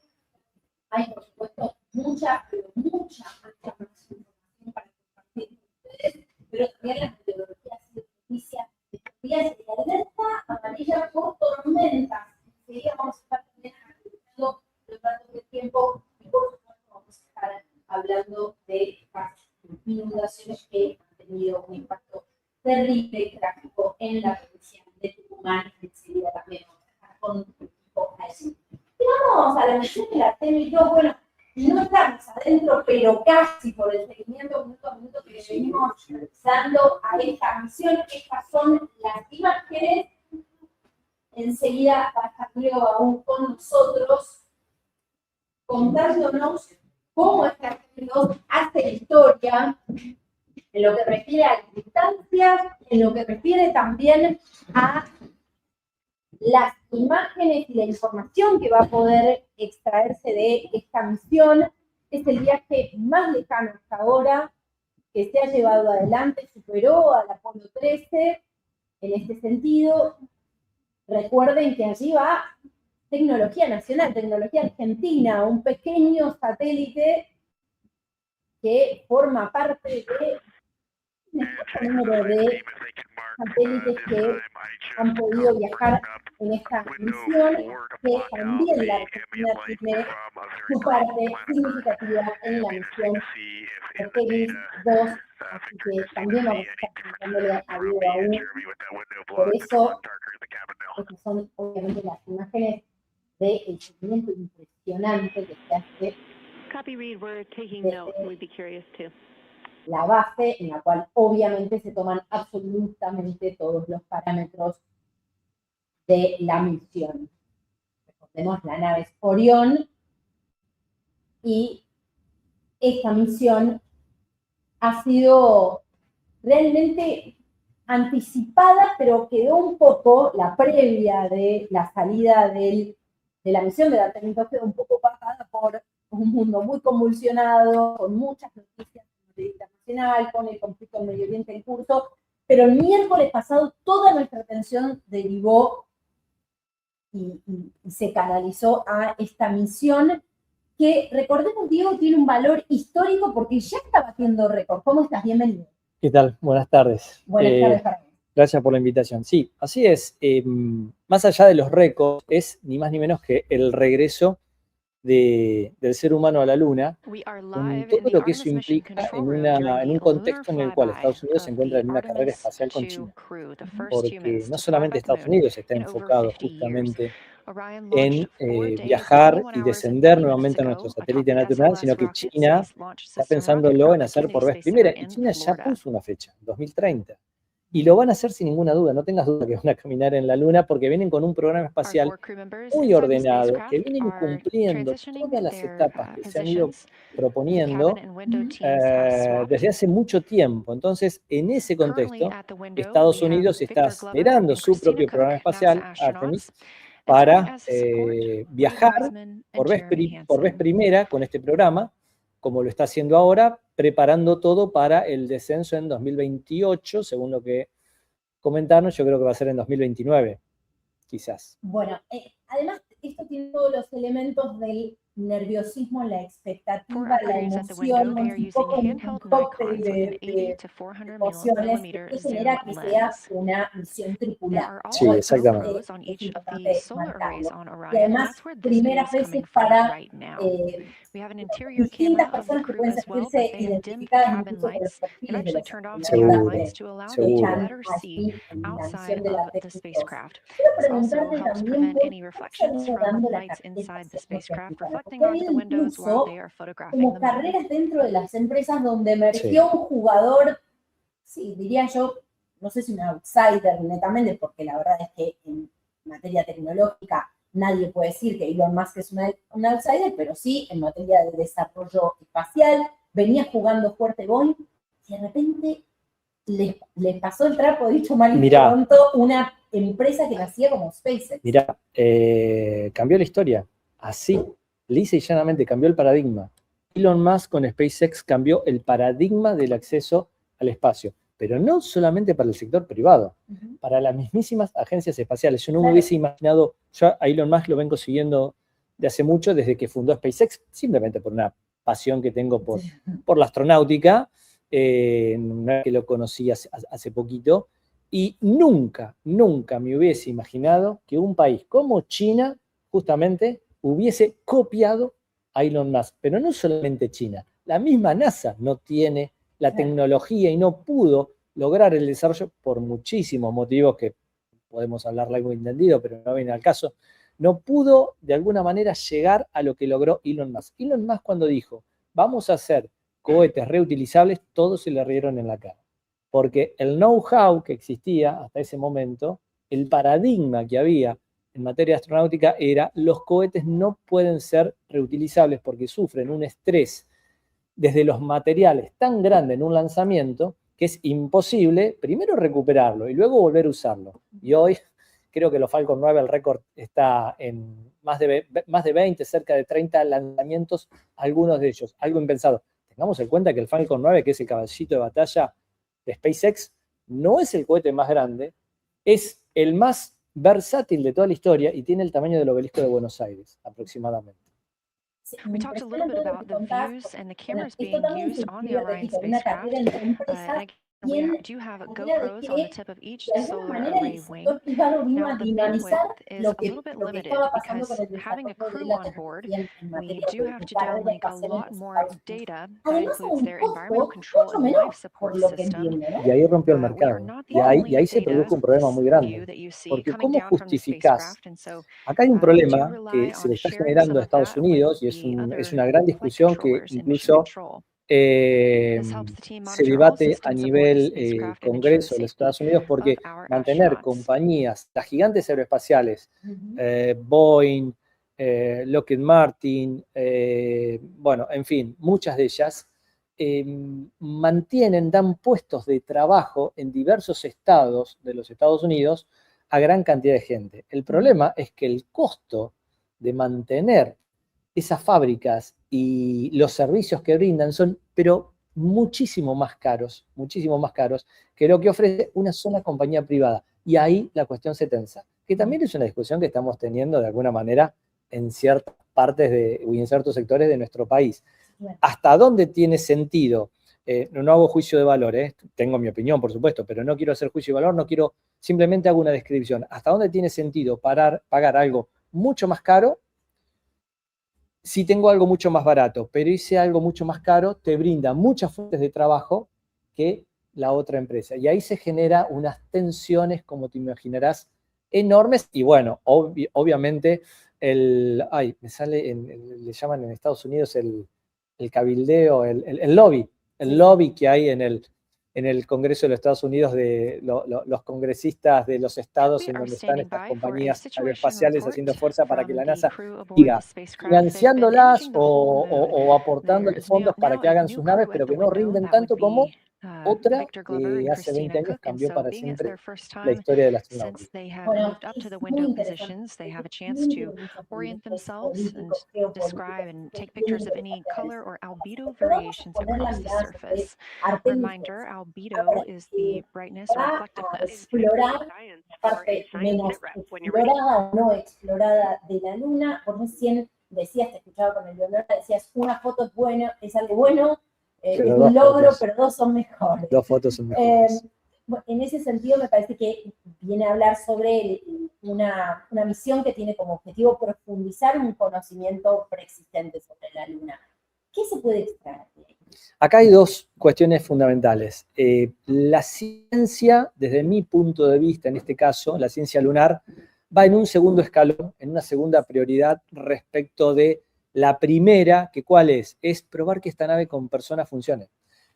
Hay, por supuesto, mucha más información para compartir con ustedes, pero también las metodologías de justicia de días de alerta amarilla por tormentas. Enseguida vamos a estar también analizando los datos de tiempo y por supuesto vamos a estar hablando de las inundaciones que han tenido un impacto terrible y trágico en la provincia de Tucumán. Enseguida también vamos a estar con un equipo allí. Y vamos a la misión de Artemis II. Bueno, no estamos adentro, pero casi por el seguimiento minuto a minuto que venimos dando a esta misión. Estas son las imágenes. Enseguida va a estar Diego aún con nosotros, contándonos cómo esta Artemis II hace historia, en lo que refiere a las distancias, en lo que refiere también a las imágenes y la información que va a poder extraerse de esta misión. Es el viaje más lejano hasta ahora que se ha llevado adelante, superó al Apolo 13 en este sentido. Recuerden que allí va tecnología nacional, tecnología argentina, un pequeño satélite que forma parte de un número de satélites que han podido viajar en esta misión, que también la Argentina tiene su parte significativa en la misión Artemis II, así que también vamos a estar preguntándole a Diego aún. Por eso, estas son obviamente las imágenes del seguimiento impresionante que se hace. Copy, Reed. We're taking notes. We'd be curious too. La base en la cual obviamente se toman absolutamente todos los parámetros de la misión. Recordemos, la nave es Orión y esta misión ha sido realmente anticipada, pero quedó un poco, la previa de la salida de la misión de Artemis II quedó un poco pasada por un mundo muy convulsionado, con muchas noticias internacional, con el conflicto en Medio Oriente en curso, pero el miércoles pasado toda nuestra atención derivó y se canalizó a esta misión que, recordemos, Diego, tiene un valor histórico porque ya está batiendo récord. ¿Cómo estás? Bienvenido. ¿Qué tal? Buenas tardes. Buenas tardes para mí. Gracias por la invitación. Sí, así es. Más allá de los récords, es ni más ni menos que el regreso del ser humano a la Luna, con todo lo que eso implica en un contexto en el cual Estados Unidos se encuentra en una carrera espacial con China, porque no solamente Estados Unidos está enfocado justamente en viajar y descender nuevamente a nuestro satélite natural, sino que China está pensándolo en hacer por vez primera, y China ya puso una fecha, 2030. Y lo van a hacer sin ninguna duda, no tengas duda que van a caminar en la Luna porque vienen con un programa espacial muy ordenado, que vienen cumpliendo todas las etapas que se han ido proponiendo desde hace mucho tiempo. Entonces, en ese contexto, Estados Unidos está acelerando su propio programa espacial, Artemis, para viajar por vez primera con este programa como lo está haciendo ahora, preparando todo para el descenso en 2028, según lo que comentaron. Yo creo que va a ser en 2029, quizás. Bueno, además esto tiene todos los elementos del nerviosismo, la expectativa, la emoción, un poco un cóctel de emociones que genera que sea una misión tripulada. Sí, exactamente. Es importante marcarlo. Y además, primeras veces para distintas personas que pueden sentirse identificadas incluso con los perfiles de los astronautas que están allí en la misión de la spacecraft. Quiero preguntarte también por qué se está dando la carpeta porque ha habido incluso como carreras dentro de las empresas donde emergió un jugador, sí, diría yo, no sé si un outsider netamente, porque la verdad es que en materia tecnológica nadie puede decir que Elon Musk es un outsider, pero sí en materia de desarrollo espacial, venía jugando fuerte Boeing, y de repente le pasó el trapo, dicho mal y pronto, una empresa que nacía como SpaceX. Mirá, cambió la historia, así, lisa y llanamente cambió el paradigma. Elon Musk con SpaceX cambió el paradigma del acceso al espacio, pero no solamente para el sector privado, para las mismísimas agencias espaciales. Yo no me hubiese imaginado, yo a Elon Musk lo vengo siguiendo de hace mucho, desde que fundó SpaceX, simplemente por una pasión que tengo por la astronáutica, que lo conocí hace poquito, y nunca me hubiese imaginado que un país como China, justamente, hubiese copiado a Elon Musk. Pero no solamente China, la misma NASA no tiene la tecnología y no pudo lograr el desarrollo por muchísimos motivos que podemos hablar largo y entendido, pero no viene al caso. No pudo de alguna manera llegar a lo que logró Elon Musk. Elon Musk, cuando dijo, vamos a hacer cohetes reutilizables, todos se le rieron en la cara. Porque el know-how que existía hasta ese momento, el paradigma que había en materia astronáutica era los cohetes no pueden ser reutilizables porque sufren un estrés desde los materiales tan grande en un lanzamiento que es imposible primero recuperarlo y luego volver a usarlo. Y hoy creo que los Falcon 9, el récord está en más de 20, cerca de 30 lanzamientos, algunos de ellos, algo impensado. Tengamos en cuenta que el Falcon 9, que es el caballito de batalla de SpaceX, no es el cohete más grande, es el más versátil de toda la historia y tiene el tamaño del obelisco de Buenos Aires, aproximadamente. We talked a little bit about the views and the cameras being used on the Orion spacecraft. We do have GoPros on the tip of each solar array wing. Now, the bandwidth is a little bit limited because having a crew on board, we do have to downlink a lot more data. That includes their environmental control and life support system. Y ahí rompió el mercado. Y ahí se produjo un problema muy grande. Porque ¿cómo justificás? Acá hay un problema que se le está generando a Estados Unidos y es una gran discusión que incluso se debate a nivel Congreso de los Estados Unidos, porque mantener compañías, las gigantes aeroespaciales, Boeing, Lockheed Martin, bueno, en fin, muchas de ellas, dan puestos de trabajo en diversos estados de los Estados Unidos a gran cantidad de gente. El problema es que el costo de mantener esas fábricas y los servicios que brindan son, pero muchísimo más caros que lo que ofrece una sola compañía privada. Y ahí la cuestión se tensa, que también es una discusión que estamos teniendo de alguna manera en ciertas partes y en ciertos sectores de nuestro país. ¿Hasta dónde tiene sentido? No hago juicio de valor, tengo mi opinión, por supuesto, pero no quiero hacer juicio de valor, simplemente hago una descripción. ¿Hasta dónde tiene sentido pagar algo mucho más caro si tengo algo mucho más barato? Pero ese algo mucho más caro te brinda muchas fuentes de trabajo que la otra empresa. Y ahí se genera unas tensiones, como te imaginarás, enormes. Y bueno, obviamente, le llaman en Estados Unidos el cabildeo, el lobby que hay en el Congreso de los Estados Unidos de los congresistas de los estados en donde están estas compañías aeroespaciales haciendo fuerza para que la NASA siga financiándolas o aportándole fondos para que hagan sus naves, pero que no rinden tanto como Otra que hace 20 años cambió para siempre la historia del astronauta. Since they have Bueno, moved up to es the muy window interesante. positions, they have a Es chance muy to muchos orient ambientes themselves and políticos, geopolíticos, describe and take pictures of any color or albedo pero vamos a variations poner la across the mirada sobre surface. Artemis Reminder, II. albedo Ahora, is the brightness or va a reflectiveness. explorar la parte menos explorada o no explorada de la Luna. Por recién decías, te escuchaba con el Lunar, decías, una foto es buena, es algo bueno, es un logro, pero dos son mejores. Dos fotos son mejores. En ese sentido me parece que viene a hablar sobre una misión que tiene como objetivo profundizar un conocimiento preexistente sobre la Luna. ¿Qué se puede extraer de ahí? Acá hay dos cuestiones fundamentales. La ciencia, desde mi punto de vista, en este caso, la ciencia lunar, va en un segundo escalón, en una segunda prioridad respecto de la primera, que ¿cuál es? Es probar que esta nave con personas funcione.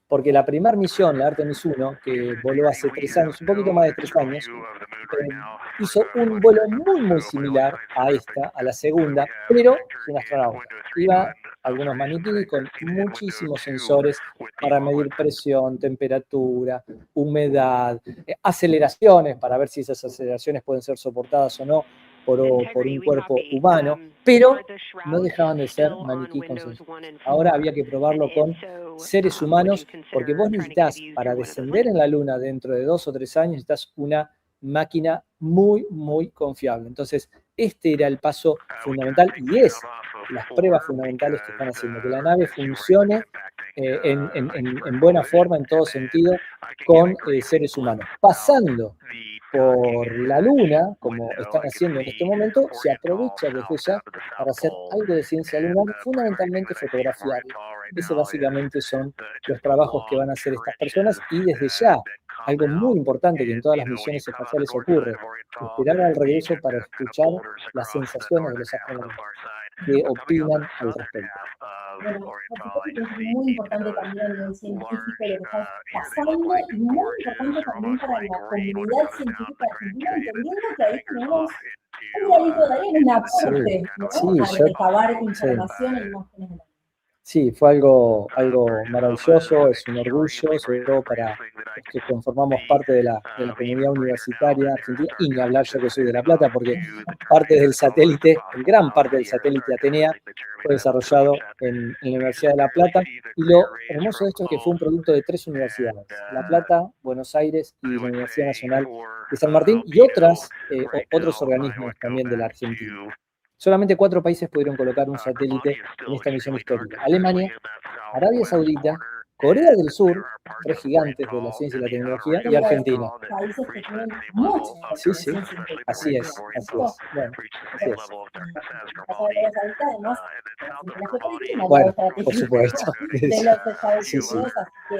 Porque la primera misión, la Artemis I, que voló hace 3 años, un poquito más de 3 años, hizo un vuelo muy similar a esta, a la segunda, pero sin astronauta. Iba algunos maniquíes con muchísimos sensores para medir presión, temperatura, humedad, aceleraciones, para ver si esas aceleraciones pueden ser soportadas o no por un cuerpo humano, pero no dejaban de ser maniquí con sensores. Ahora había que probarlo con seres humanos, porque vos necesitas, para descender en la Luna dentro de 2 o 3 años, necesitas una máquina muy confiable. Entonces, este era el paso fundamental y es las pruebas fundamentales que están haciendo, que la nave funcione en buena forma, en todo sentido, con seres humanos. Pasando por la Luna, como están haciendo en este momento, se aprovecha desde ya para hacer algo de ciencia lunar, fundamentalmente fotografiarla. Ese básicamente son los trabajos que van a hacer estas personas y desde ya, algo muy importante que en todas las misiones espaciales ocurre, esperar al regreso para escuchar las sensaciones de los astronautas, qué opinan al respecto. Bueno, es muy importante también a nivel científico lo que está pasando y muy importante también para la comunidad científica argentina, entendiendo que ahí tenemos un granito de arena, un aporte, ¿no? A recabar información e imágenes de la. Sí, fue algo maravilloso, es un orgullo, sobre todo para los que conformamos parte de la comunidad universitaria argentina, y ni hablar yo que soy de La Plata, porque parte del satélite, en gran parte del satélite Atenea, fue desarrollado en la Universidad de La Plata, y lo hermoso de esto es que fue un producto de 3 universidades, La Plata, Buenos Aires y la Universidad Nacional de San Martín, y otros organismos también de la Argentina. Solamente 4 países pudieron colocar un satélite en esta misión histórica. Alemania, Arabia Saudita, Corea del Sur, 3 gigantes de la ciencia y la tecnología, y Argentina. Países que tienen mucho. Sí, así es. Bueno, así es. Además, bueno, por supuesto. De los Estados Unidos,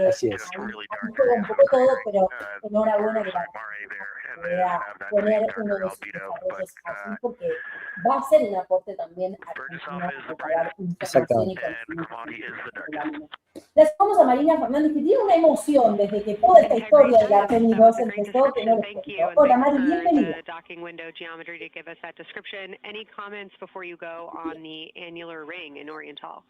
así que juega un poco todo, pero enhorabuena que la pueda poner uno de sus desarrollos así, porque va a ser un aporte también a recabar información y conocimiento. Les vamos a Marina Fernández, que tiene una emoción desde que toda esta historia de la Artemis II empezó, que no les cuento. Hola Mari, bienvenida. Docking window geometry to give us that description. Any comments before you go on the annular ring in Oriental?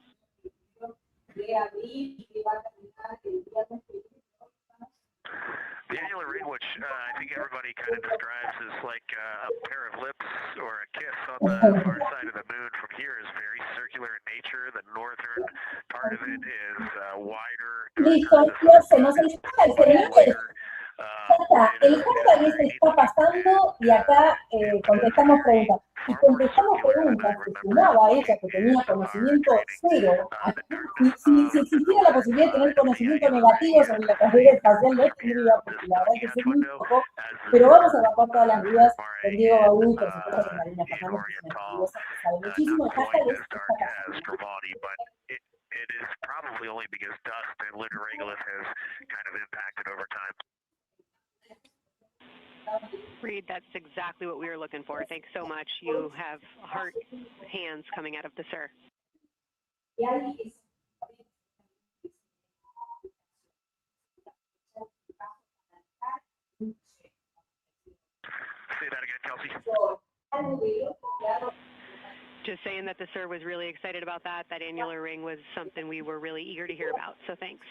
The annular ring, which I think everybody kind of describes as like a pair of lips or a kiss on the far side of the moon from here, is very circular in nature. The northern part of it is wider. Listo, lo hacemos. El hashtag este está pasando y acá contestamos preguntas. Y contestamos preguntas que sumaba a ella, que tenía conocimiento cero. Si existiera la posibilidad de tener conocimiento negativo sobre la carrera espacial, no tendría, porque la verdad que sé muy poco, pero vamos a evacuar todas las dudas con Diego Baúl y por supuesto con Marina Fernández, que es una estudiosa que sabe muchísimo. El hashtag es está pasando. It is probably only because dust and lunar regolith has kind of impacted over time. Reed, that's exactly what we were looking for. Thanks so much. You have heart hands coming out of the sir. Say that again, Kelsey. Just saying that the sir was really excited about that. That annular ring was something we were really eager to hear about. So thanks.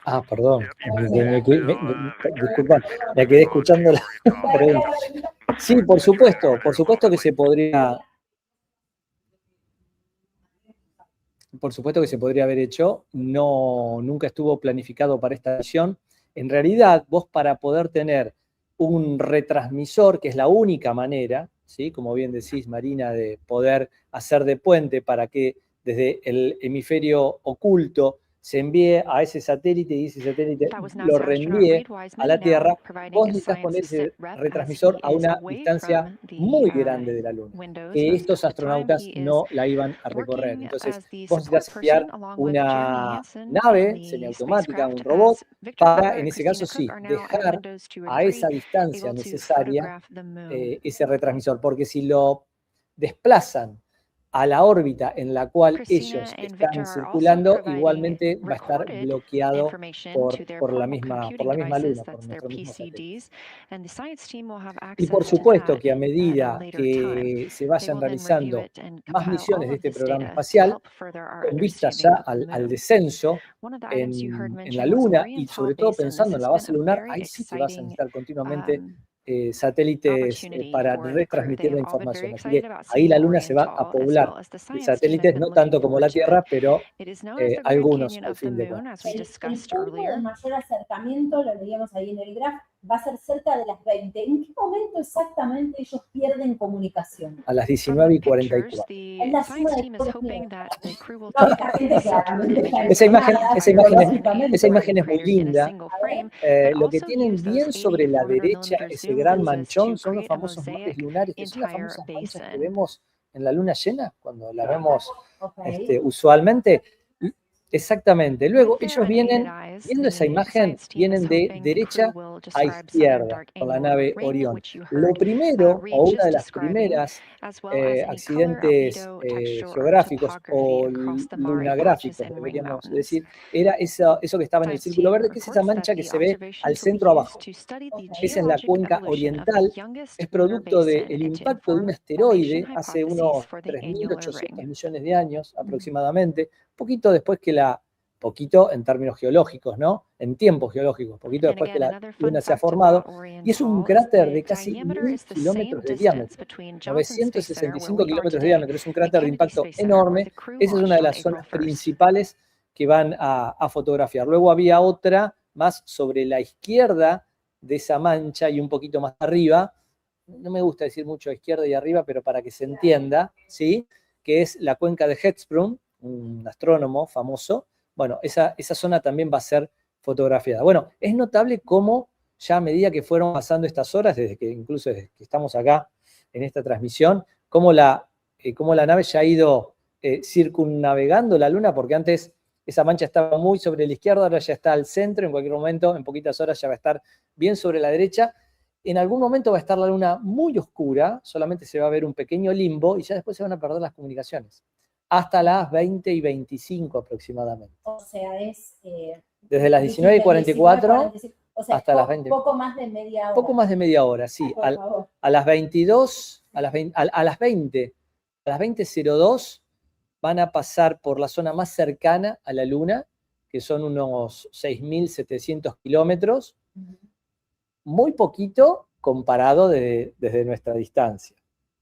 Ah, perdón. Disculpa, me quedé escuchando la pregunta. Sí, por supuesto que se podría. Por supuesto que se podría haber hecho. No, nunca estuvo planificado para esta misión. En realidad, vos para poder tener un retransmisor, que es la única manera, ¿sí? Como bien decís, Marina, de poder hacer de puente para que desde el hemisferio oculto se envíe a ese satélite y ese satélite lo reenvíe a la Tierra, vos necesitas poner ese retransmisor a una distancia muy grande de la Luna, que estos astronautas no la iban a recorrer. Entonces, vos necesitas enviar una nave semiautomática, un robot, para, en ese caso sí, dejar a esa distancia necesaria ese retransmisor, porque si lo desplazan a la órbita en la cual ellos están circulando, igualmente va a estar bloqueado por la misma Luna, por nuestro mismo satélite. Y por supuesto que a medida que se vayan realizando más misiones de este programa espacial, con vista ya al descenso en la Luna y sobre todo pensando en la base lunar, ahí sí que vas a necesitar continuamente satélites para retransmitir la información. Así que ahí la Luna se va a poblar de satélites, no tanto como la Tierra, pero algunos al fin de cuentas. El punto de mayor acercamiento, lo leíamos ahí en el graph, va a ser cerca de las 20. ¿En qué momento exactamente ellos pierden comunicación? A las 19:44. Es la suma de todos los Esa imagen es muy linda. Lo que tienen bien sobre la derecha, ese gran manchón, son los famosos mares lunares, que son las famosas manchas que vemos en la luna llena, cuando la vemos usualmente. Exactamente. Luego ellos vienen, viendo esa imagen, vienen de derecha a izquierda con la nave Orión. Lo primero, o una de las primeras accidentes geográficos o lunagráficos, deberíamos decir, era eso que estaba en el círculo verde, que es esa mancha que se ve al centro abajo. Esa es la cuenca oriental, es producto del impacto de un asteroide hace unos 3.800 millones de años aproximadamente, poquito después que poquito en términos geológicos, ¿no? En tiempos geológicos, poquito después que la Luna se ha formado, y es un cráter de casi 1.000 kilómetros de diámetro, 965 kilómetros de diámetro, es un cráter de impacto enorme. Esa es una de las zonas principales que van a fotografiar. Luego había otra más sobre la izquierda de esa mancha y un poquito más arriba, no me gusta decir mucho izquierda y arriba, pero para que se entienda, ¿sí? Que es la cuenca de Hertzsprung, un astrónomo famoso. Bueno, esa zona también va a ser fotografiada. Bueno, es notable cómo ya a medida que fueron pasando estas horas, incluso desde que estamos acá en esta transmisión, cómo la nave ya ha ido circunnavegando la Luna, porque antes esa mancha estaba muy sobre la izquierda, ahora ya está al centro, en cualquier momento, en poquitas horas ya va a estar bien sobre la derecha. En algún momento va a estar la Luna muy oscura, solamente se va a ver un pequeño limbo y ya después se van a perder las comunicaciones. Hasta las 20:25 aproximadamente. O sea, es... desde las 19:44 hasta las 20. Poco más de media hora. Poco más de media hora, sí. A las 22, a las 20:02 van a pasar por la zona más cercana a la Luna, que son unos 6.700 kilómetros. Muy poquito comparado desde nuestra distancia.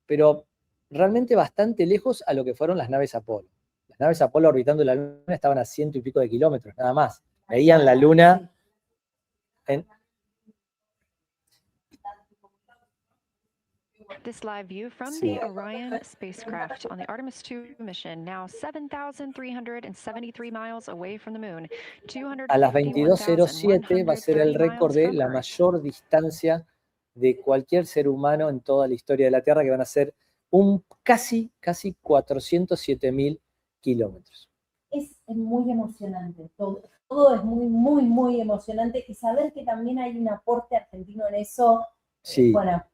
Pero realmente bastante lejos a lo que fueron las naves Apolo. Las naves Apolo orbitando la Luna estaban a 100 y pico de kilómetros, nada más. Veían la Luna en... This live view from the Orion spacecraft on the Artemis II mission, now 7,373 miles away from the moon. A las 22:07 va a ser el récord de la mayor distancia de cualquier ser humano en toda la historia de la Tierra, que van a ser casi 407.000 kilómetros. Es muy emocionante, todo es muy emocionante, y saber que también hay un aporte argentino en eso, sí. Bueno,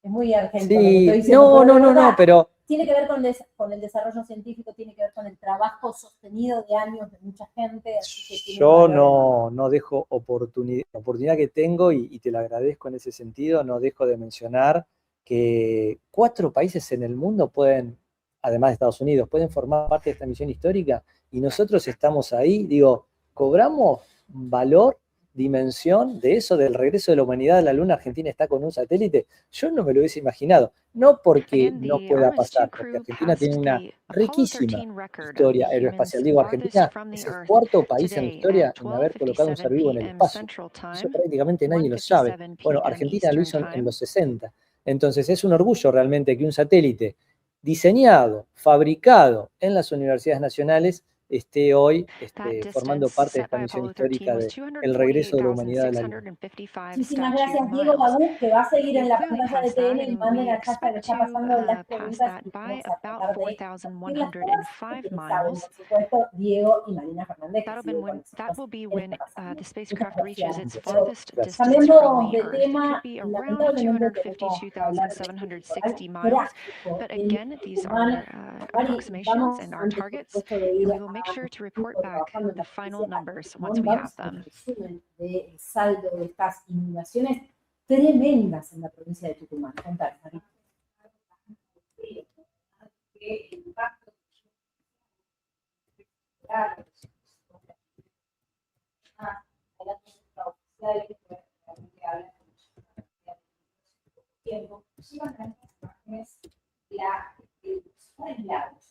es muy argentino. Sí. No, pero... Tiene que ver con el desarrollo científico, tiene que ver con el trabajo sostenido de años de mucha gente. Así que yo no dejo oportunidad que tengo, y te lo agradezco en ese sentido, no dejo de mencionar que 4 países en el mundo pueden, además de Estados Unidos, pueden formar parte de esta misión histórica, y nosotros estamos ahí, digo, cobramos valor, dimensión de eso, del regreso de la humanidad a la Luna? Argentina está con un satélite. Yo no me lo hubiese imaginado, no porque no pueda pasar, porque Argentina tiene una riquísima historia aeroespacial. Digo, Argentina es el cuarto país en la historia en haber colocado un ser vivo en el espacio. Eso prácticamente nadie lo sabe. Bueno, Argentina lo hizo en los 60. Entonces es un orgullo realmente que un satélite diseñado, fabricado en las universidades nacionales, esté hoy formando parte de esta misión histórica del regreso de la humanidad a la Luna. Muchísimas gracias, Diego Bagú, que va a seguir en la pantalla de TN y manden al hashtag que está pasando las preguntas y vamos a tratar de compartirlas todas, porque saben, por supuesto, Diego y Marina Fernández, que siguen con nosotros en esta pasión. Cambiamos de tema, lamentablemente tenemos que hablar de gráfico en humano. Vamos, antes, por supuesto, de ir trabajando en las final numbers once we have them. Resumen del saldo de estas inundaciones tremendas en la provincia de Tucumán. Contanos, Marita. El impacto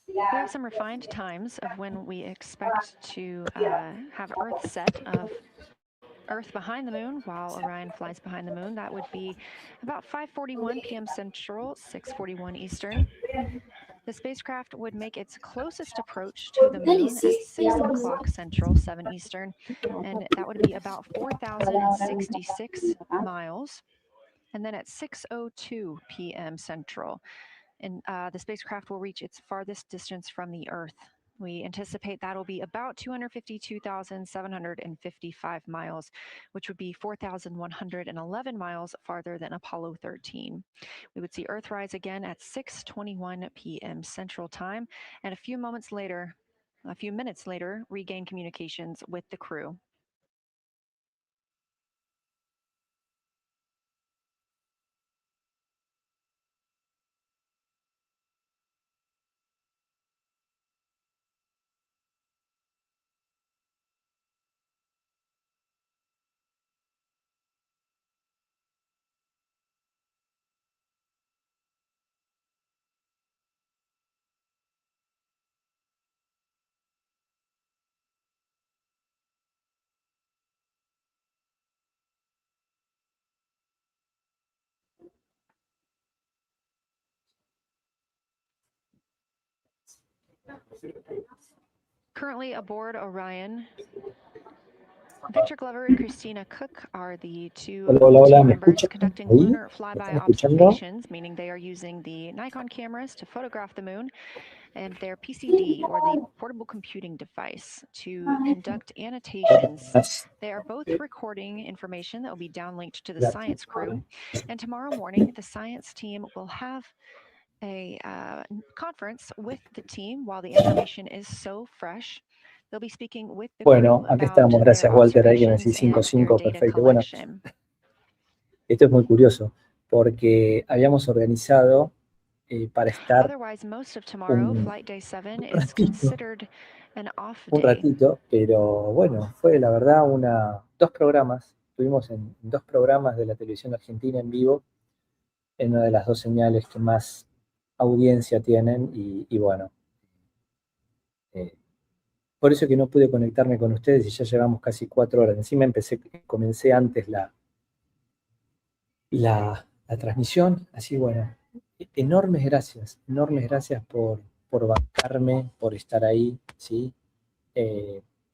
We have some refined times of when we expect to have Earth set of Earth behind the moon while Orion flies behind the moon. That would be about 5:41 p.m. Central, 6:41 Eastern. The spacecraft would make its closest approach to the moon at 6 o'clock Central, 7 Eastern, and that would be about 4,066 miles. And then at 6:02 p.m. Central, and the spacecraft will reach its farthest distance from the Earth. We anticipate that'll be about 252,755 miles, which would be 4,111 miles farther than Apollo 13. We would see Earthrise again at 6:21 p.m. Central Time, and a few minutes later, regain communications with the crew. Currently aboard Orion, Victor Glover and Christina Cook are the two team members conducting lunar flyby observations, meaning they are using the Nikon cameras to photograph the moon and their PCD, or the portable computing device, to conduct annotations. They are both recording information that will be downlinked to the science crew, and tomorrow morning the science team will have a conference with the team while the information is so fresh. They'll be speaking with the Bueno, crew aquí estamos. Gracias, Walter, ahí que me decís 5-5, perfecto. Bueno, esto es muy curioso, porque habíamos organizado para estar un ratito, pero bueno, fue la verdad dos programas, estuvimos en 2 programas de la televisión argentina en vivo, en una de las 2 señales que más audiencia tienen, y bueno, por eso que no pude conectarme con ustedes y ya llevamos casi 4 horas. Encima comencé antes la transmisión, así bueno, enormes gracias por bancarme, por estar ahí, ¿sí?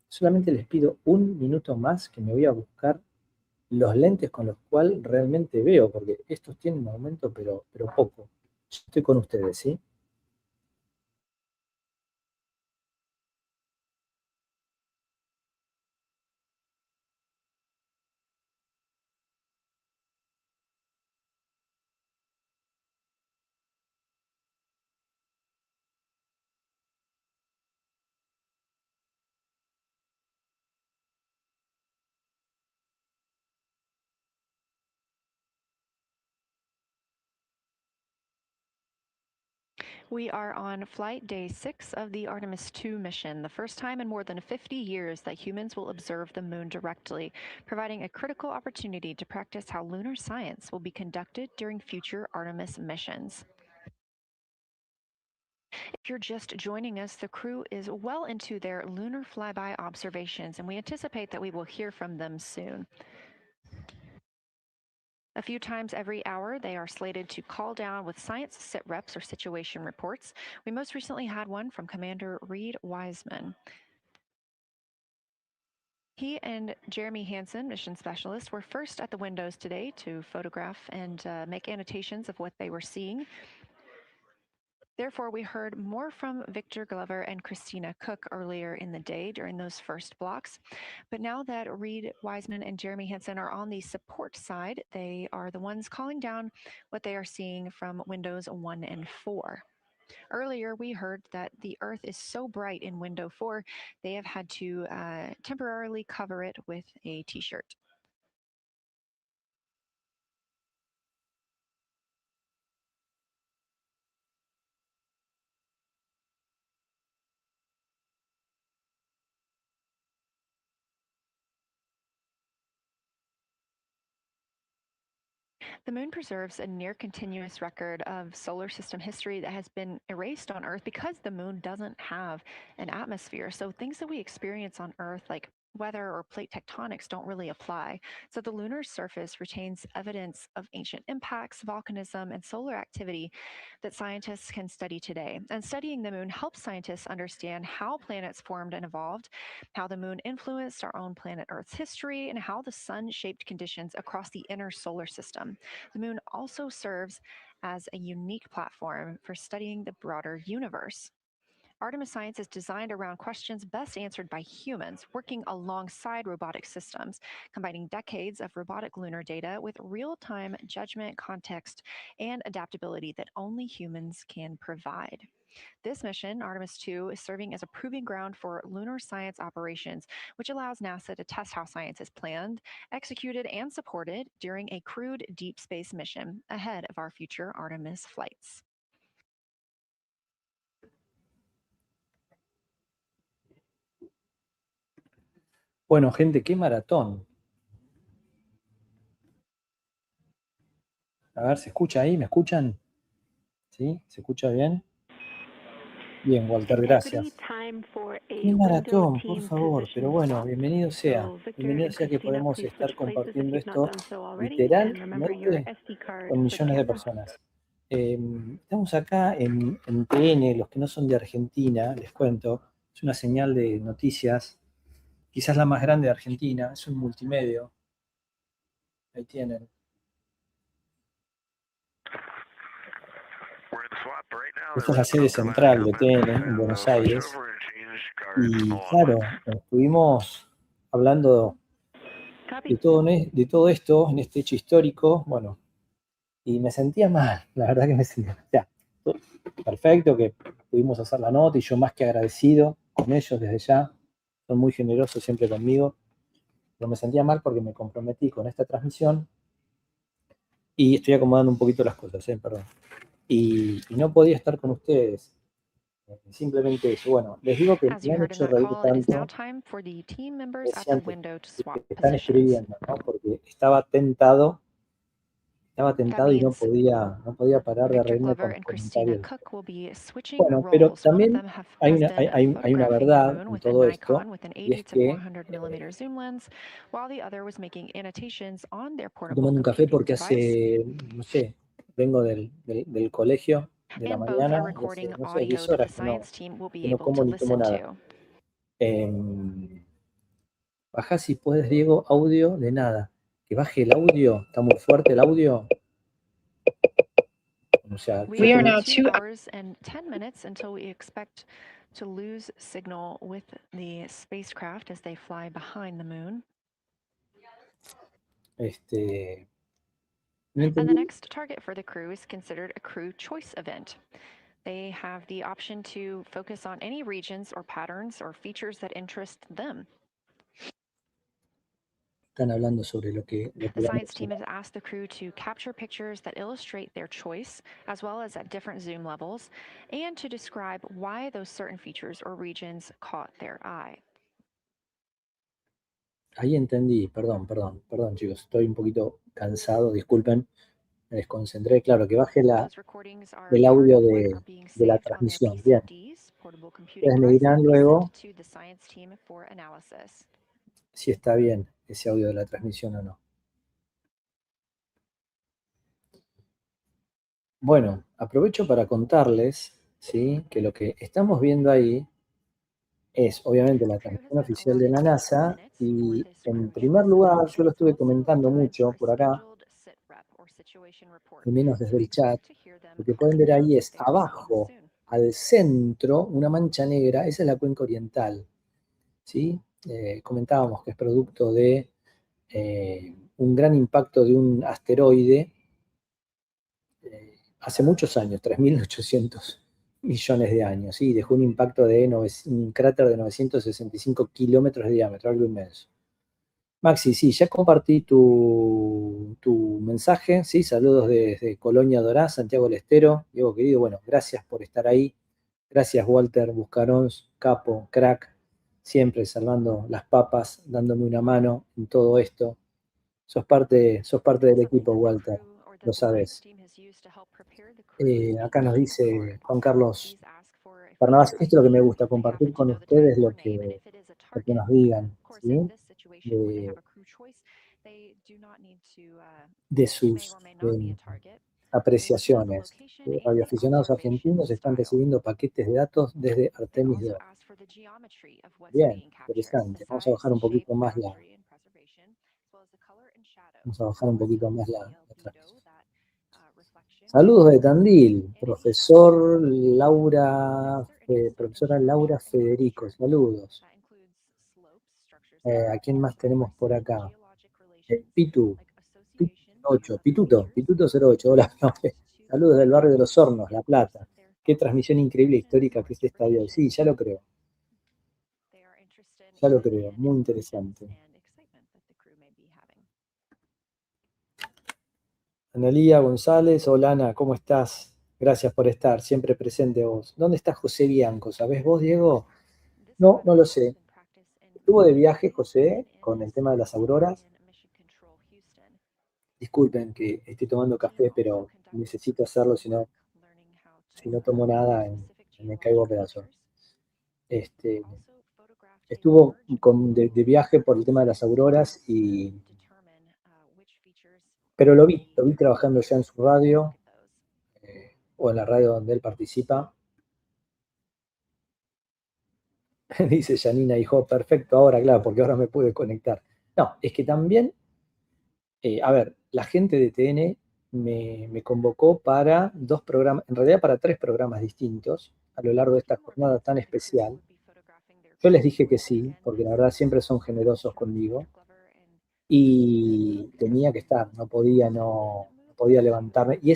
Solamente les pido 1 minuto más, que me voy a buscar los lentes con los cuales realmente veo, porque estos tienen aumento, pero poco. Yo estoy con ustedes, ¿sí? We are on flight day 6 of the Artemis II mission, the first time in more than 50 years that humans will observe the moon directly, providing a critical opportunity to practice how lunar science will be conducted during future Artemis missions. If you're just joining us, the crew is well into their lunar flyby observations, and we anticipate that we will hear from them soon. A few times every hour, they are slated to call down with science sit reps or situation reports. We most recently had one from Commander Reed Wiseman. He and Jeremy Hansen, mission specialist, were first at the windows today to photograph and make annotations of what they were seeing. Therefore, we heard more from Victor Glover and Christina Cook earlier in the day during those first blocks. But now that Reed Wiseman and Jeremy Hansen are on the support side, they are the ones calling down what they are seeing from windows 1 and 4. Earlier, we heard that the Earth is so bright in window 4, they have had to temporarily cover it with a t-shirt. The moon preserves a near continuous record of solar system history that has been erased on Earth because the moon doesn't have an atmosphere. So things that we experience on Earth, like weather or plate tectonics, don't really apply. So the lunar surface retains evidence of ancient impacts, volcanism, and solar activity that scientists can study today. And studying the moon helps scientists understand how planets formed and evolved, how the moon influenced our own planet Earth's history, and how the sun shaped conditions across the inner solar system. The moon also serves as a unique platform for studying the broader universe. Artemis science is designed around questions best answered by humans, working alongside robotic systems, combining decades of robotic lunar data with real-time judgment, context, and adaptability that only humans can provide. This mission, Artemis II, is serving as a proving ground for lunar science operations, which allows NASA to test how science is planned, executed, and supported during a crewed deep space mission ahead of our future Artemis flights. Bueno, gente, qué maratón. A ver, ¿se escucha ahí? ¿Me escuchan? ¿Sí? ¿Se escucha bien? Bien, Walter, gracias. Qué maratón, por favor, pero bueno, bienvenido sea que podemos estar compartiendo esto literalmente con millones de personas. Estamos acá en TN, los que no son de Argentina, les cuento, es una señal de noticias, quizás la más grande de Argentina, es un multimedio, ahí tienen. Esta es la sede central de TN en Buenos Aires. Y claro, estuvimos hablando de todo esto en este hecho histórico, bueno, y me sentía mal, la verdad que me sentía mal. Ya, perfecto que pudimos hacer la nota y yo más que agradecido con ellos desde ya, son muy generosos siempre conmigo, pero me sentía mal porque me comprometí con esta transmisión y estoy acomodando un poquito las cosas, perdón. Y no podía estar con ustedes. Simplemente eso. Bueno, les digo que me han hecho reír tanto. Decían que están escribiendo, ¿no? Porque estaba tentado y no podía parar de reírme con los comentarios. Bueno, pero también hay una verdad en todo esto, y es que estoy tomando un café porque hace, no sé, vengo del colegio de la mañana, y hace, no sé, 10 horas que no como ni tomo nada. Bajá si puedes, Diego, audio de nada. Que baje el audio, está muy fuerte el audio. O sea, we are now 2 hours and 10 minutes until we expect to lose signal with the spacecraft as they fly behind the moon. And the next target for the crew is considered a crew choice event. They have the option to focus on any regions or patterns or features that interest them. Están hablando sobre lo que The science team has asked the crew to capture pictures that illustrate their choice, as well as at different zoom levels, and to describe why those certain features or regions caught their eye. Ahí entendí, perdón, chicos, estoy un poquito cansado, disculpen, me desconcentré. Claro, que baje el audio de la transmisión. Bien. Ustedes me dirán luego si está bien ese audio de la transmisión o no. Bueno, aprovecho para contarles, ¿sí?, que lo que estamos viendo ahí es obviamente la transmisión oficial de la NASA y en primer lugar yo lo estuve comentando mucho por acá, al menos desde el chat. Lo que pueden ver ahí es abajo, al centro, una mancha negra, esa es la cuenca oriental, ¿sí? Comentábamos que es producto de un gran impacto de un asteroide hace muchos años, 3.800 millones de años, ¿sí? Dejó un impacto de un cráter de 965 kilómetros de diámetro, algo inmenso. Maxi, sí, ya compartí tu mensaje, ¿sí? Saludos desde Colonia Dorá, Santiago del Estero. Diego querido, bueno, gracias por estar ahí. Gracias, Walter Buscarón, capo, crack, siempre salvando las papas, dándome una mano en todo esto. Sos parte del equipo, Walter, lo sabes. Acá nos dice Juan Carlos Barnabás, esto es lo que me gusta, compartir con ustedes lo que nos digan, ¿sí? De sus apreciaciones. Radioaficionados argentinos están recibiendo paquetes de datos desde Artemis II. Bien, interesante. Vamos a bajar un poquito más la transmisión. Saludos de Tandil, profesora Laura Federico, saludos. ¿A quién más tenemos por acá? Pituto 08, hola, saludos del barrio de Los Hornos, La Plata. Qué transmisión increíble histórica que es esta de hoy. Sí, ya lo creo, muy interesante. Analía González, hola Ana, ¿cómo estás? Gracias por estar, siempre presente vos. ¿Dónde está José Bianco? ¿Sabés vos, Diego? No, no lo sé. Estuvo de viaje José con el tema de las auroras. Disculpen que estoy tomando café, pero necesito hacerlo, si no tomo nada, me caigo a pedazos. Estuvo de viaje por el tema de las auroras, pero lo vi trabajando ya en su radio, o en la radio donde él participa. Dice Janina, hijo, perfecto, ahora, claro, porque ahora me pude conectar. No, es que también, a ver, la gente de TN me convocó para 2 programas, en realidad para 3 programas distintos, a lo largo de esta jornada tan especial. Yo les dije que sí, porque la verdad siempre son generosos conmigo, y tenía que estar, no podía levantarme, y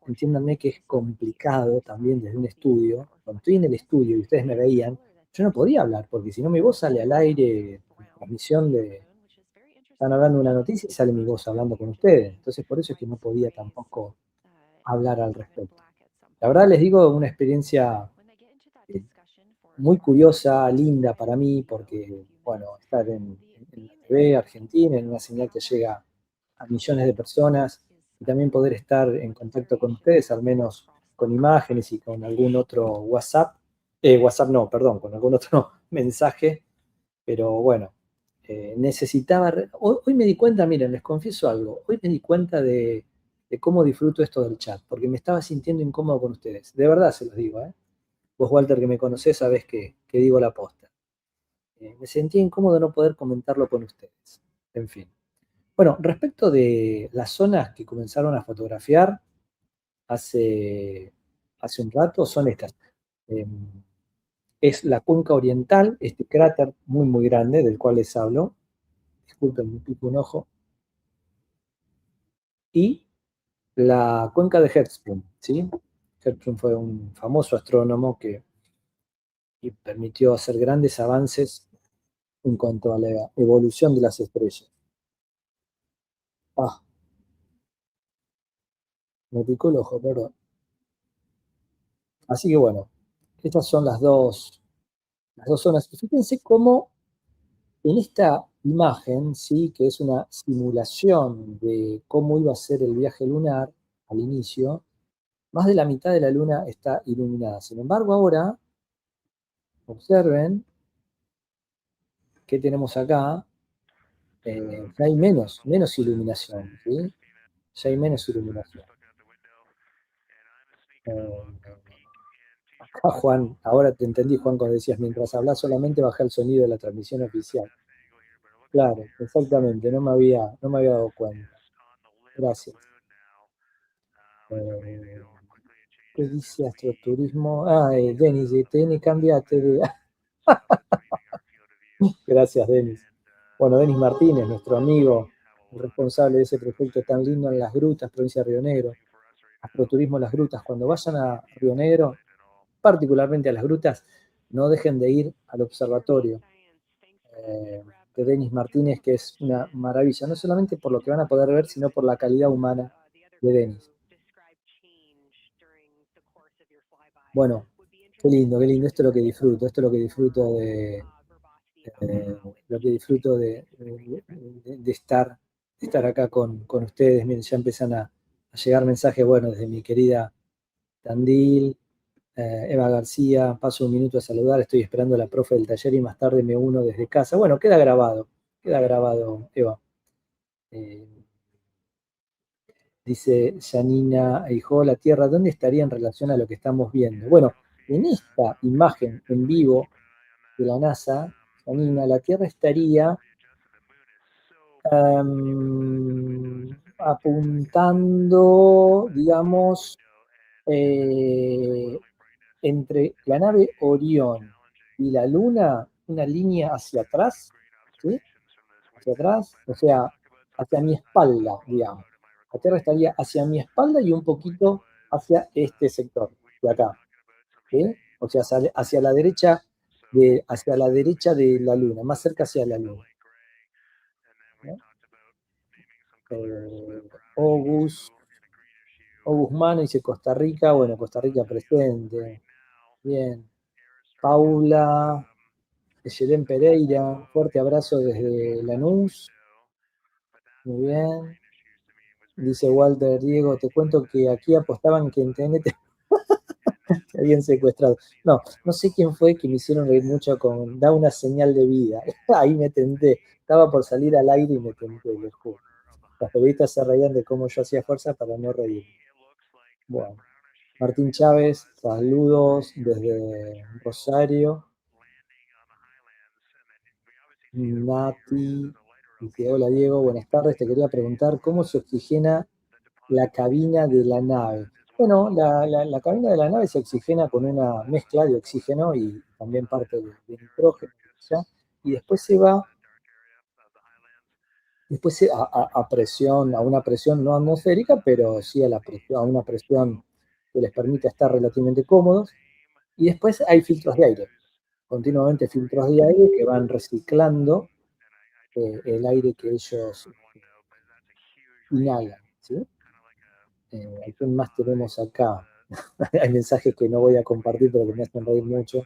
entiéndanme que es complicado también desde un estudio. Cuando estoy en el estudio y ustedes me veían, yo no podía hablar, porque si no mi voz sale al aire, transmisión están hablando de una noticia y sale mi voz hablando con ustedes. Entonces por eso es que no podía tampoco hablar al respecto. La verdad les digo, una experiencia muy curiosa, linda para mí, porque, bueno, estar en la TV argentina, en una señal que llega a millones de personas, y también poder estar en contacto con ustedes, al menos con imágenes y con algún otro WhatsApp, con algún otro mensaje, pero bueno, necesitaba, hoy me di cuenta, miren, les confieso algo, hoy me di cuenta de cómo disfruto esto del chat, porque me estaba sintiendo incómodo con ustedes, de verdad se los digo, Vos, Walter, que me conocés, sabés que digo la posta. Me sentía incómodo no poder comentarlo con ustedes. En fin. Bueno, respecto de las zonas que comenzaron a fotografiar hace un rato, son estas. Es la cuenca oriental, este cráter muy, muy grande del cual les hablo. Disculpen, me pico un ojo. Y la cuenca de Hertzsprung, ¿sí? Hertzsprung fue un famoso astrónomo que permitió hacer grandes avances en cuanto a la evolución de las estrellas. Ah, me picó el ojo, perdón. Así que bueno, estas son las dos zonas. Y fíjense cómo en esta imagen, ¿sí? Que es una simulación de cómo iba a ser el viaje lunar al inicio, más de la mitad de la luna está iluminada. Sin embargo, ahora, observen qué tenemos acá. Ya hay menos iluminación, ¿sí? Ya hay menos iluminación. Acá, Juan, ahora te entendí, Juan, cuando decías, mientras hablas solamente baja el sonido de la transmisión oficial. Claro, exactamente, no me había dado cuenta. Gracias. ¿Qué dice astroturismo? Denis, de TN, cámbiate de... Gracias, Denis. Bueno, Denis Martínez, nuestro amigo, el responsable de ese proyecto tan lindo en Las Grutas, provincia de Río Negro. Astroturismo en Las Grutas. Cuando vayan a Río Negro, particularmente a Las Grutas, no dejen de ir al observatorio de Denis Martínez, que es una maravilla, no solamente por lo que van a poder ver, sino por la calidad humana de Denis. Bueno, qué lindo, esto es lo que disfruto, de estar acá con ustedes. Miren, ya empiezan a llegar mensajes, bueno, desde mi querida Tandil, Eva García, paso un minuto a saludar, estoy esperando a la profe del taller y más tarde me uno desde casa. Bueno, queda grabado, Eva. Dice Janina Eijó, la Tierra, ¿dónde estaría en relación a lo que estamos viendo? Bueno, en esta imagen en vivo de la NASA, Janina, la Tierra estaría apuntando, digamos, entre la nave Orión y la Luna, una línea hacia atrás, ¿sí? Hacia atrás, o sea, hacia mi espalda, digamos. La Tierra estaría hacia mi espalda y un poquito hacia este sector de acá, ¿sí? O sea, hacia la derecha de la Luna, más cerca hacia la Luna. August Mano dice Costa Rica, bueno, Costa Rica presente. Bien. Paula Yelén Pereira, fuerte abrazo desde Lanús. Muy bien. Dice Walter Diego, te cuento que aquí apostaban que en TN te habían secuestrado. No sé quién fue que me hicieron reír mucho con da una señal de vida. Ahí me tenté. Estaba por salir al aire y me tenté, les juro. Las periodistas se reían de cómo yo hacía fuerza para no reír. Bueno. Martín Chávez, saludos desde Rosario. Nati dice, hola Diego, buenas tardes, te quería preguntar cómo se oxigena la cabina de la nave. Bueno, la cabina de la nave se oxigena con una mezcla de oxígeno y también parte de nitrógeno, ¿ya? Y después se va a presión, a una presión no atmosférica, pero sí a una presión que les permite estar relativamente cómodos. Y después hay filtros de aire, continuamente filtros de aire que van reciclando el aire que ellos inhalan, ¿sí? ¿A quién más tenemos acá? Hay mensajes que no voy a compartir, pero que me hacen reír mucho.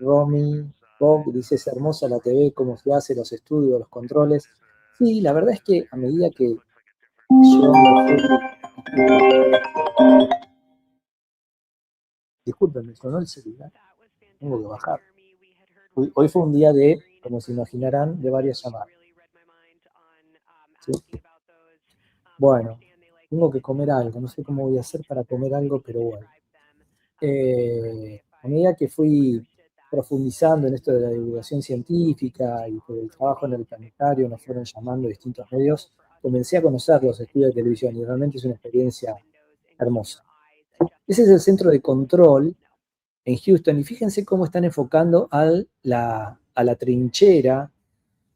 Romy, Bob, dice, es hermosa la TV, cómo se hace, los estudios, los controles. Sí, la verdad es que a medida que yo disculpen, me sonó el celular, tengo que bajar. Hoy fue un día de, como se imaginarán, de varias llamadas. ¿Sí? Bueno, tengo que comer algo, no sé cómo voy a hacer para comer algo, pero bueno. A medida que fui profundizando en esto de la divulgación científica y por el trabajo en el planetario, nos fueron llamando distintos medios, comencé a conocer los estudios de televisión y realmente es una experiencia hermosa. Ese es el centro de control en Houston y fíjense cómo están enfocando a la trinchera,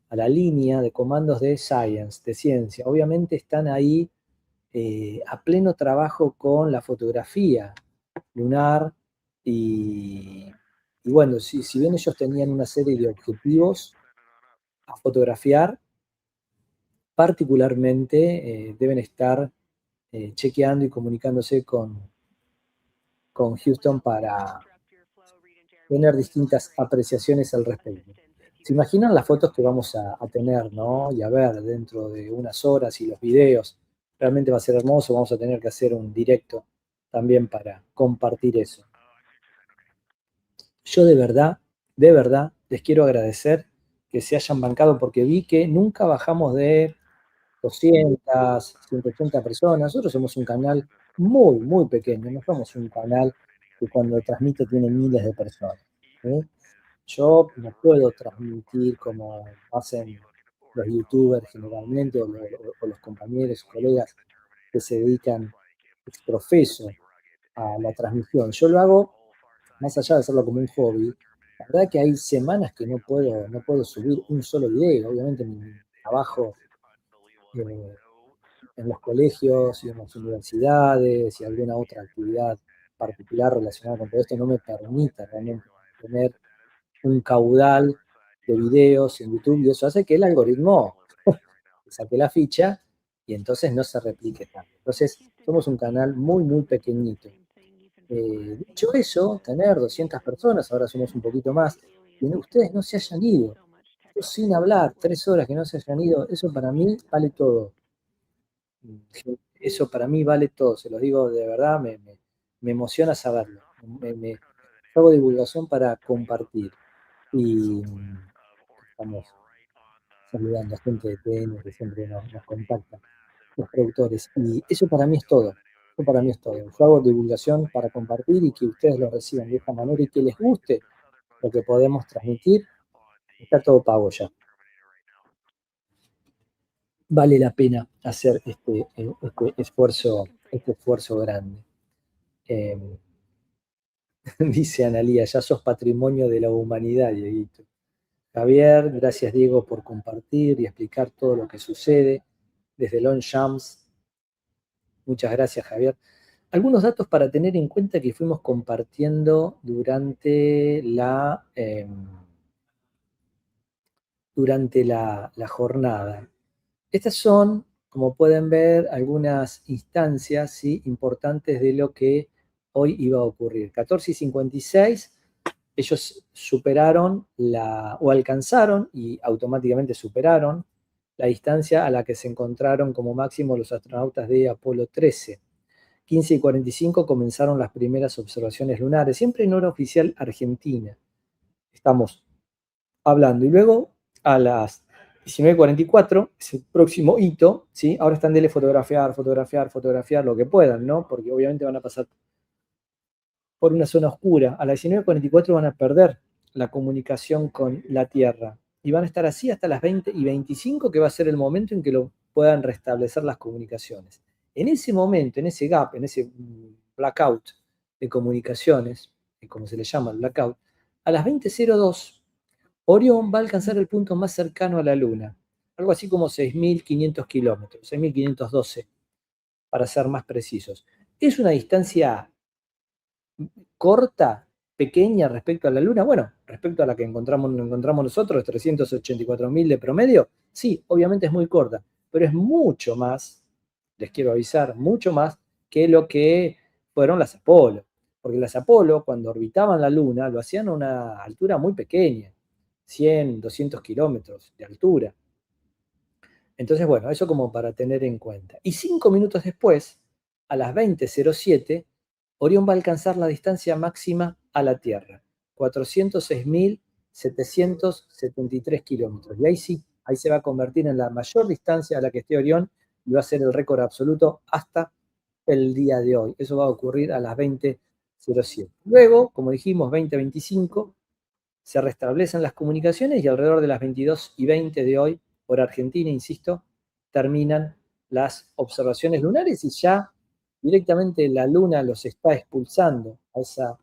a la línea de comandos de science, de ciencia. Obviamente están ahí a pleno trabajo con la fotografía lunar y bueno, si bien ellos tenían una serie de objetivos a fotografiar, particularmente deben estar chequeando y comunicándose con Houston para tener distintas apreciaciones al respecto. ¿Se imaginan las fotos que vamos a tener, ¿no? Y a ver dentro de unas horas y los videos? Realmente va a ser hermoso, vamos a tener que hacer un directo también para compartir eso. Yo de verdad, les quiero agradecer que se hayan bancado porque vi que nunca bajamos de 200, 180 personas. Nosotros somos un canal muy, muy pequeño, no somos un canal que cuando transmite tiene miles de personas, ¿sí? Yo no puedo transmitir como hacen los youtubers generalmente o los compañeros, colegas que se dedican ex profeso a la transmisión. Yo lo hago más allá de hacerlo como un hobby. La verdad que hay semanas que no puedo subir un solo video. Obviamente mi trabajo en los colegios y en las universidades y alguna otra actividad particular relacionada con todo esto no me permite realmente tener un caudal de videos en YouTube y eso hace que el algoritmo saque la ficha y entonces no se replique tanto. Entonces somos un canal muy, muy pequeñito. Dicho eso, tener 200 personas, ahora somos un poquito más, y ustedes no se hayan ido, sin hablar, 3 horas que no se hayan ido, eso para mí vale todo. Eso para mí vale todo, se los digo de verdad, me emociona saberlo. Hago divulgación para compartir. Y estamos saludando a gente de TN que siempre nos contacta, los productores. Y eso para mí es todo. Eso para mí es todo. Yo hago divulgación para compartir y que ustedes lo reciban de esta manera y que les guste lo que podemos transmitir. Está todo pago ya. Vale la pena hacer este esfuerzo grande. Dice Analía, ya sos patrimonio de la humanidad, Dieguito. Javier, gracias Diego por compartir y explicar todo lo que sucede desde Longchamps. Muchas gracias Javier. Algunos datos para tener en cuenta que fuimos compartiendo durante la jornada. Estas son, como pueden ver, algunas instancias, ¿sí?, importantes de lo que hoy iba a ocurrir. 14:56, ellos superaron o alcanzaron y automáticamente superaron la distancia a la que se encontraron como máximo los astronautas de Apolo 13. 15:45 comenzaron las primeras observaciones lunares, siempre en hora oficial argentina. Estamos hablando. Y luego a las 19:44, es el próximo hito, ¿sí? Ahora están de fotografiar lo que puedan, ¿no? Porque obviamente van a pasar por una zona oscura. A las 19:44 van a perder la comunicación con la Tierra. Y van a estar así hasta las 20:25, que va a ser el momento en que lo puedan restablecer las comunicaciones. En ese momento, en ese gap, en ese blackout de comunicaciones, como se le llama el blackout, a las 20:02, Orión va a alcanzar el punto más cercano a la Luna, algo así como 6.500 kilómetros, 6.512, para ser más precisos. Es una distancia corta, pequeña respecto a la Luna. Bueno, respecto a la que encontramos nosotros, 384.000 de promedio, sí, obviamente es muy corta, pero es mucho más, les quiero avisar, mucho más que lo que fueron las Apolo. Porque las Apolo, cuando orbitaban la Luna, lo hacían a una altura muy pequeña, 100, 200 kilómetros de altura. Entonces, bueno, eso como para tener en cuenta. Y 5 minutos después, a las 20:07, Orión va a alcanzar la distancia máxima a la Tierra, 406.773 kilómetros. Y ahí sí, ahí se va a convertir en la mayor distancia a la que esté Orión y va a ser el récord absoluto hasta el día de hoy. Eso va a ocurrir a las 20:07. Luego, como dijimos, 20:25, se restablecen las comunicaciones y alrededor de las 22:20 de hoy, por Argentina, insisto, terminan las observaciones lunares y ya directamente la Luna los está expulsando a esa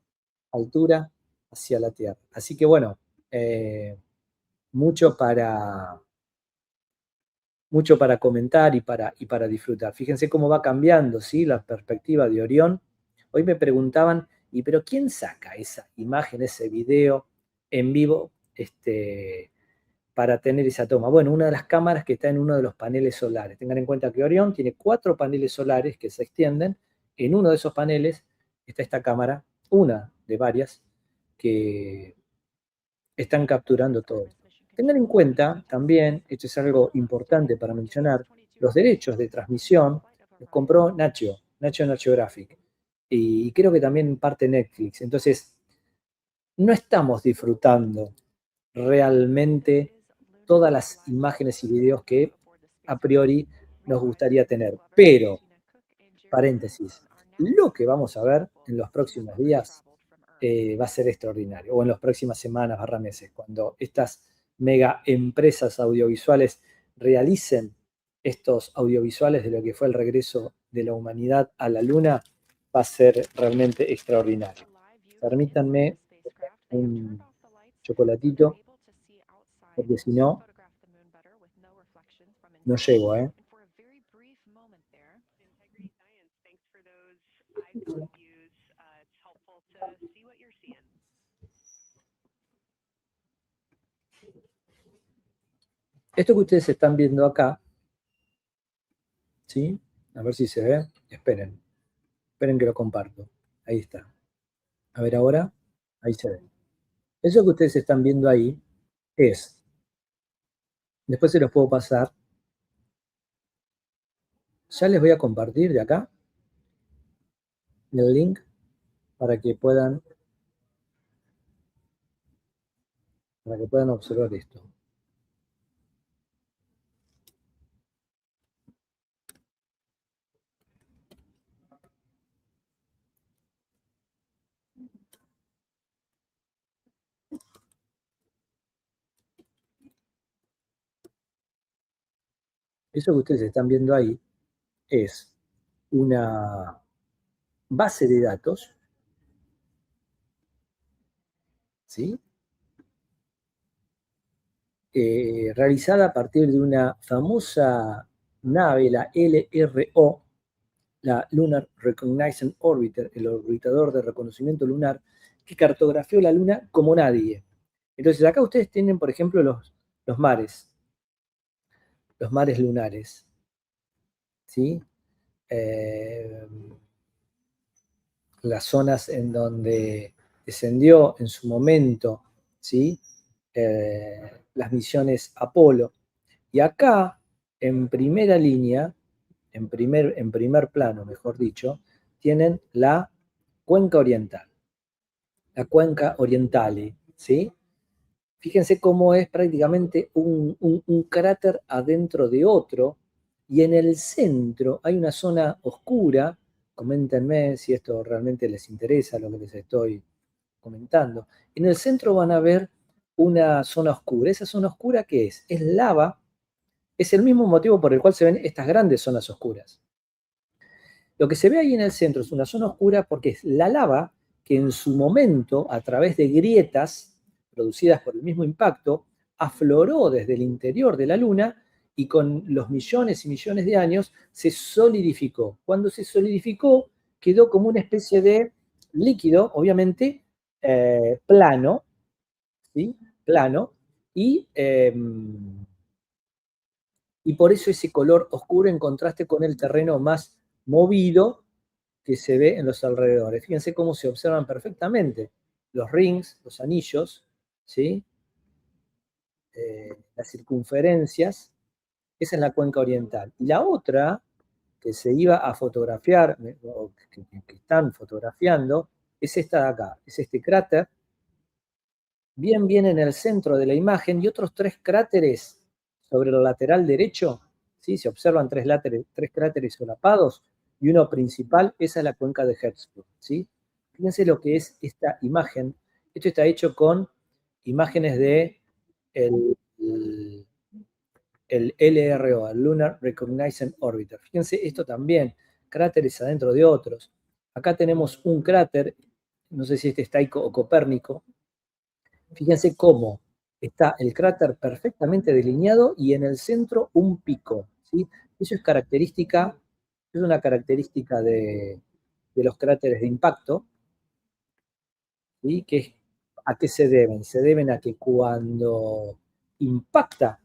altura hacia la Tierra. Así que bueno, mucho para comentar y para disfrutar. Fíjense cómo va cambiando, ¿sí?, la perspectiva de Orión. Hoy me preguntaban, pero ¿quién saca esa imagen, ese video en vivo, para tener esa toma? Bueno, una de las cámaras que está en uno de los paneles solares. Tengan en cuenta que Orión tiene 4 paneles solares que se extienden. En uno de esos paneles está esta cámara, una de varias, que están capturando todo. Tengan en cuenta también, esto es algo importante para mencionar, los derechos de transmisión los compró National Geographic, y creo que también en parte Netflix. Entonces, no estamos disfrutando realmente todas las imágenes y videos que a priori nos gustaría tener. Pero, paréntesis, lo que vamos a ver en los próximos días va a ser extraordinario, o en las próximas semanas, meses, cuando estas mega empresas audiovisuales realicen estos audiovisuales de lo que fue el regreso de la humanidad a la Luna, va a ser realmente extraordinario. Permítanme un chocolatito, porque si no, no llego, ¿eh? Esto que ustedes están viendo acá, ¿sí? A ver si se ve. Esperen que lo comparto. Ahí está. A ver ahora, ahí se ve. Eso que ustedes están viendo ahí es, después se los puedo pasar, ya les voy a compartir de acá el link para que puedan observar esto. Eso que ustedes están viendo ahí es una base de datos, ¿sí? Realizada a partir de una famosa nave, la LRO, la Lunar Reconnaissance Orbiter, el orbitador de reconocimiento lunar, que cartografió la Luna como nadie. Entonces acá ustedes tienen, por ejemplo, los mares lunares, ¿sí? Las zonas en donde descendió en su momento, ¿sí? Las misiones Apolo. Y acá, en primera línea, en primer plano, mejor dicho, tienen la cuenca oriental, la cuenca orientale, ¿sí? Fíjense cómo es prácticamente un cráter adentro de otro, y en el centro hay una zona oscura. Coméntenme si esto realmente les interesa, lo que les estoy comentando. En el centro van a ver una zona oscura. ¿Esa zona oscura qué es? Es lava. Es el mismo motivo por el cual se ven estas grandes zonas oscuras. Lo que se ve ahí en el centro es una zona oscura porque es la lava que en su momento, a través de grietas producidas por el mismo impacto, afloró desde el interior de la Luna y con los millones y millones de años se solidificó. Cuando se solidificó, quedó como una especie de líquido, obviamente, plano, ¿sí? Plano, y por eso ese color oscuro en contraste con el terreno más movido que se ve en los alrededores. Fíjense cómo se observan perfectamente los rings, los anillos, ¿sí? Las circunferencias. Esa es la cuenca oriental. Y la otra que se iba a fotografiar, o que están fotografiando, es esta de acá, es este cráter, bien en el centro de la imagen, y otros 3 cráteres sobre el lateral derecho, ¿sí? Se observan 3 cráteres solapados, y uno principal, esa es la cuenca de Hertzsprung, ¿sí? Fíjense lo que es esta imagen. Esto está hecho con imágenes de el LRO, el Lunar Reconnaissance Orbiter. Fíjense esto también, cráteres adentro de otros. Acá tenemos un cráter, no sé si este es Tycho o Copérnico. Fíjense cómo está el cráter perfectamente delineado y en el centro un pico, ¿sí? Eso es una característica de los cráteres de impacto, ¿sí? ¿A qué se deben? Se deben a que cuando impacta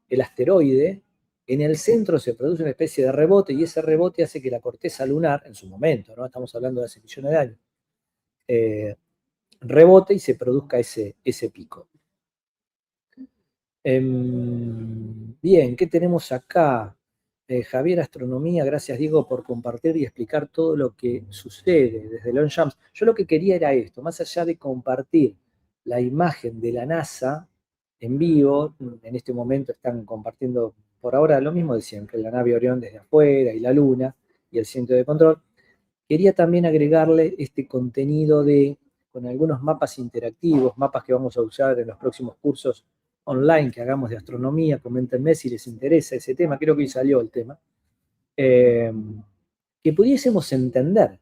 el asteroide, en el centro se produce una especie de rebote y ese rebote hace que la corteza lunar, en su momento, ¿no? Estamos hablando de hace millones de años, rebote y se produzca ese pico. Bien, ¿qué tenemos acá? Javier Astronomía, gracias Diego por compartir y explicar todo lo que sucede desde Longchamps. Yo lo que quería era esto, más allá de compartir la imagen de la NASA en vivo, en este momento están compartiendo por ahora lo mismo de siempre, la nave Orión desde afuera y la Luna y el centro de control. Quería también agregarle este contenido con algunos mapas interactivos, mapas que vamos a usar en los próximos cursos online que hagamos de astronomía. Coméntenme si les interesa ese tema, creo que hoy salió el tema, que pudiésemos entender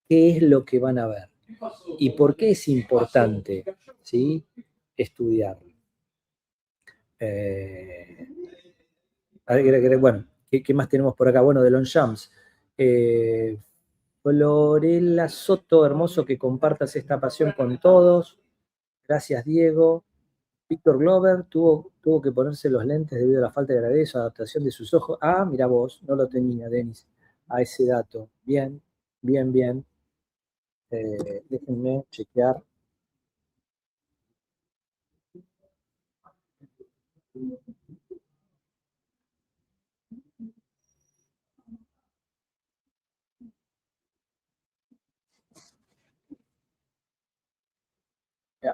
qué es lo que van a ver y por qué es importante, ¿sí?, estudiarlo. Bueno, ¿qué más tenemos por acá? Bueno, de Longchamps. Florela Soto, hermoso que compartas esta pasión con todos. Gracias, Diego. Víctor Glover tuvo que ponerse los lentes debido a la falta de gravedad y su adaptación de sus ojos. Ah, mira vos, no lo tenía, Denis, a ese dato. Bien, bien, bien. Déjenme chequear.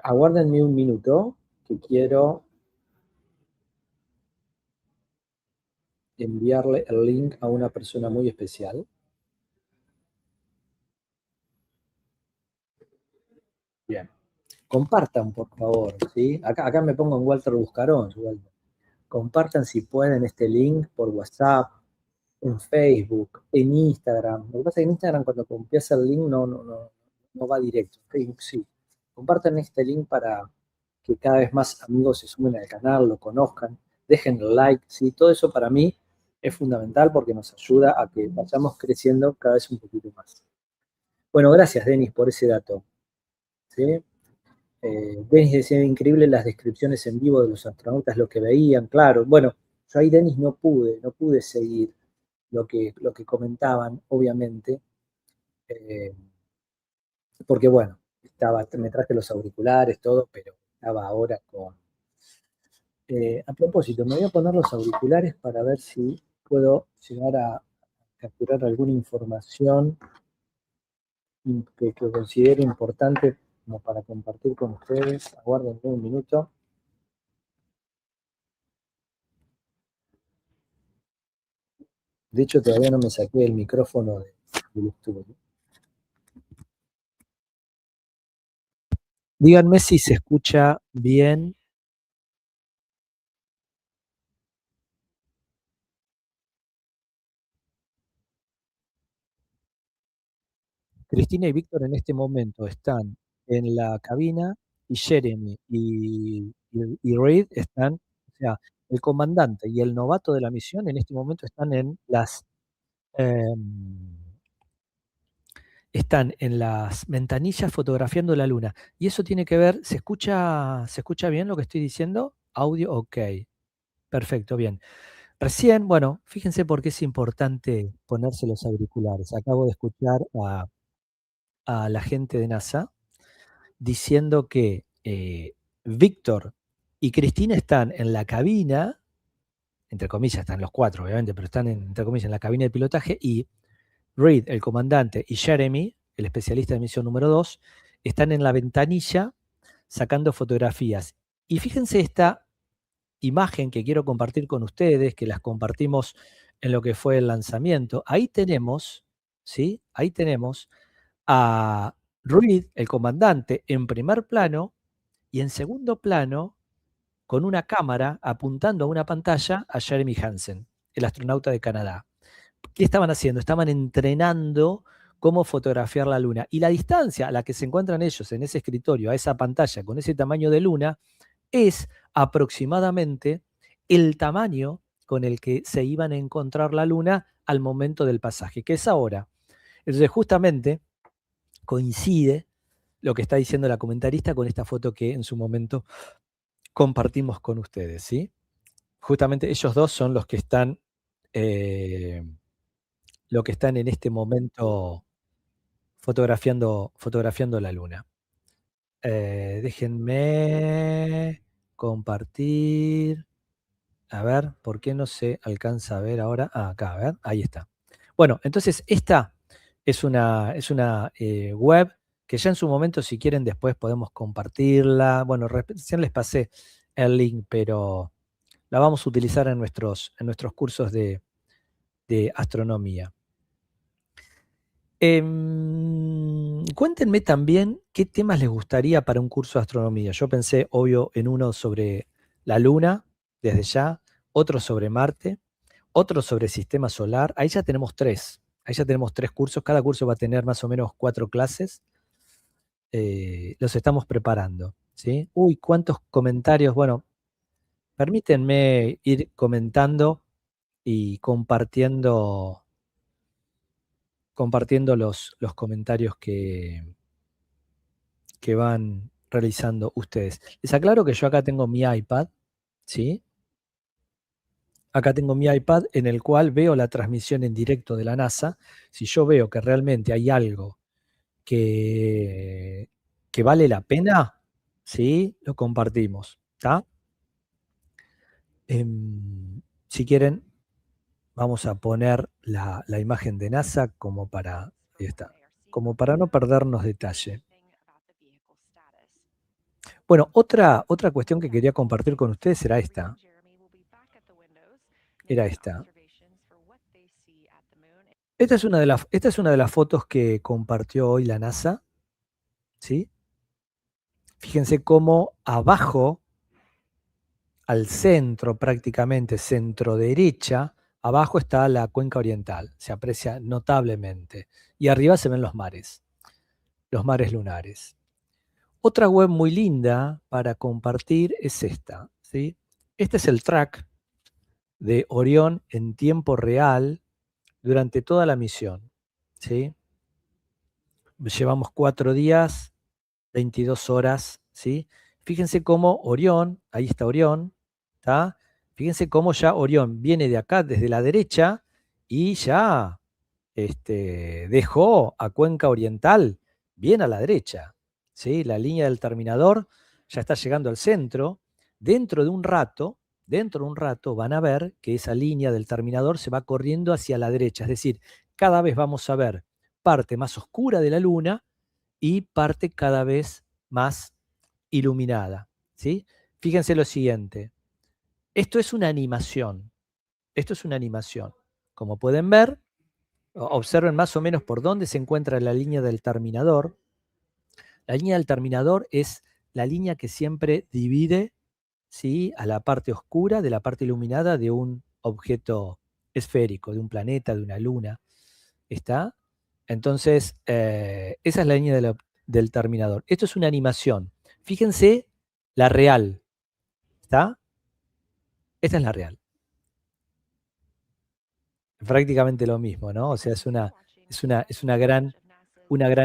Aguárdenme un minuto, que quiero enviarle el link a una persona muy especial. Bien. Compartan, por favor, ¿sí? Acá me pongo en Walter Buscarón. Compartan si pueden este link por WhatsApp, en Facebook, en Instagram. Lo que pasa es que en Instagram cuando copias el link no va directo. Facebook sí. Compartan este link para que cada vez más amigos se sumen al canal, lo conozcan, dejen el like, ¿sí? Todo eso para mí es fundamental porque nos ayuda a que vayamos creciendo cada vez un poquito más. Bueno, gracias, Denis, por ese dato, ¿sí? Denis decía, increíble las descripciones en vivo de los astronautas, lo que veían, claro. Bueno, yo ahí, Denis, no pude seguir lo que comentaban, obviamente, porque bueno, me traje los auriculares, todo, pero estaba ahora con... a propósito, me voy a poner los auriculares para ver si puedo llegar a capturar alguna información que considere importante como para compartir con ustedes. Aguárdenme un minuto. De hecho, todavía no me saqué el micrófono del estudio. Díganme si se escucha bien. Cristina y Víctor en este momento están en la cabina y Jeremy y Reed están, o sea, el comandante y el novato de la misión en este momento están en las ventanillas fotografiando la luna. Y eso tiene que ver, ¿se escucha bien lo que estoy diciendo? Audio, ok. Perfecto, bien. Recién, bueno, fíjense por qué es importante ponerse los auriculares. Acabo de escuchar a la gente de NASA diciendo que Víctor y Cristina están en la cabina, entre comillas, están los cuatro, obviamente, pero están entre comillas en la cabina de pilotaje, y Reed, el comandante, y Jeremy, el especialista de misión número 2, están en la ventanilla sacando fotografías. Y fíjense esta imagen que quiero compartir con ustedes, que las compartimos en lo que fue el lanzamiento. Ahí tenemos, ¿sí? Ahí tenemos a Reed, el comandante, en primer plano, y en segundo plano, con una cámara apuntando a una pantalla, a Jeremy Hansen, el astronauta de Canadá. ¿Qué estaban haciendo? Estaban entrenando cómo fotografiar la luna. Y la distancia a la que se encuentran ellos en ese escritorio, a esa pantalla, con ese tamaño de luna, es aproximadamente el tamaño con el que se iban a encontrar la luna al momento del pasaje, que es ahora. Entonces, justamente coincide lo que está diciendo la comentarista con esta foto que en su momento compartimos con ustedes, ¿sí? Justamente ellos dos son los que están en este momento fotografiando la luna. Déjenme compartir. A ver, ¿por qué no se alcanza a ver ahora? Ah, acá, a ver, ahí está. Bueno, entonces esta es una web que ya en su momento, si quieren, después podemos compartirla. Bueno, recién les pasé el link, pero la vamos a utilizar en nuestros cursos de astronomía. Cuéntenme también qué temas les gustaría para un curso de astronomía. Yo pensé, obvio, en uno sobre la Luna, desde ya, otro sobre Marte, otro sobre sistema solar. Ahí ya tenemos 3. Ahí ya tenemos 3 cursos. Cada curso va a tener más o menos 4 clases. Los estamos preparando, ¿sí? Uy, cuántos comentarios. Bueno, permítanme ir comentando y compartiendo los comentarios que van realizando ustedes. Les aclaro que yo acá tengo mi iPad, ¿sí? Acá tengo mi iPad en el cual veo la transmisión en directo de la NASA. Si yo veo que realmente hay algo que vale la pena, ¿sí? Lo compartimos, ¿está? Si quieren, vamos a poner la imagen de NASA como para, ahí está, como para no perdernos detalle. Bueno, otra cuestión que quería compartir con ustedes era esta. Era esta. Esta es una de las fotos que compartió hoy la NASA, ¿sí? Fíjense cómo abajo, al centro prácticamente, centro derecha, abajo está la cuenca oriental, se aprecia notablemente. Y arriba se ven los mares lunares. Otra web muy linda para compartir es esta, ¿sí? Este es el track de Orión en tiempo real durante toda la misión, ¿sí? Llevamos 4 días, 22 horas, ¿sí? Fíjense cómo Orión, ahí está Orión, ¿está? Fíjense cómo ya Orión viene de acá, desde la derecha, y ya dejó a Cuenca Oriental bien a la derecha, ¿sí? La línea del terminador ya está llegando al centro. Dentro de un rato van a ver que esa línea del terminador se va corriendo hacia la derecha, es decir, cada vez vamos a ver parte más oscura de la Luna y parte cada vez más iluminada, ¿sí? Fíjense lo siguiente, esto es una animación, Como pueden ver, observen más o menos por dónde se encuentra la línea del terminador. La línea del terminador es la línea que siempre divide, ¿sí?, a la parte oscura de la parte iluminada de un objeto esférico, de un planeta, de una luna. ¿Está? Entonces, esa es la línea del terminador. Esto es una animación. Fíjense la real. ¿Está? Esta es la real. Prácticamente lo mismo, ¿no? O sea, es una gran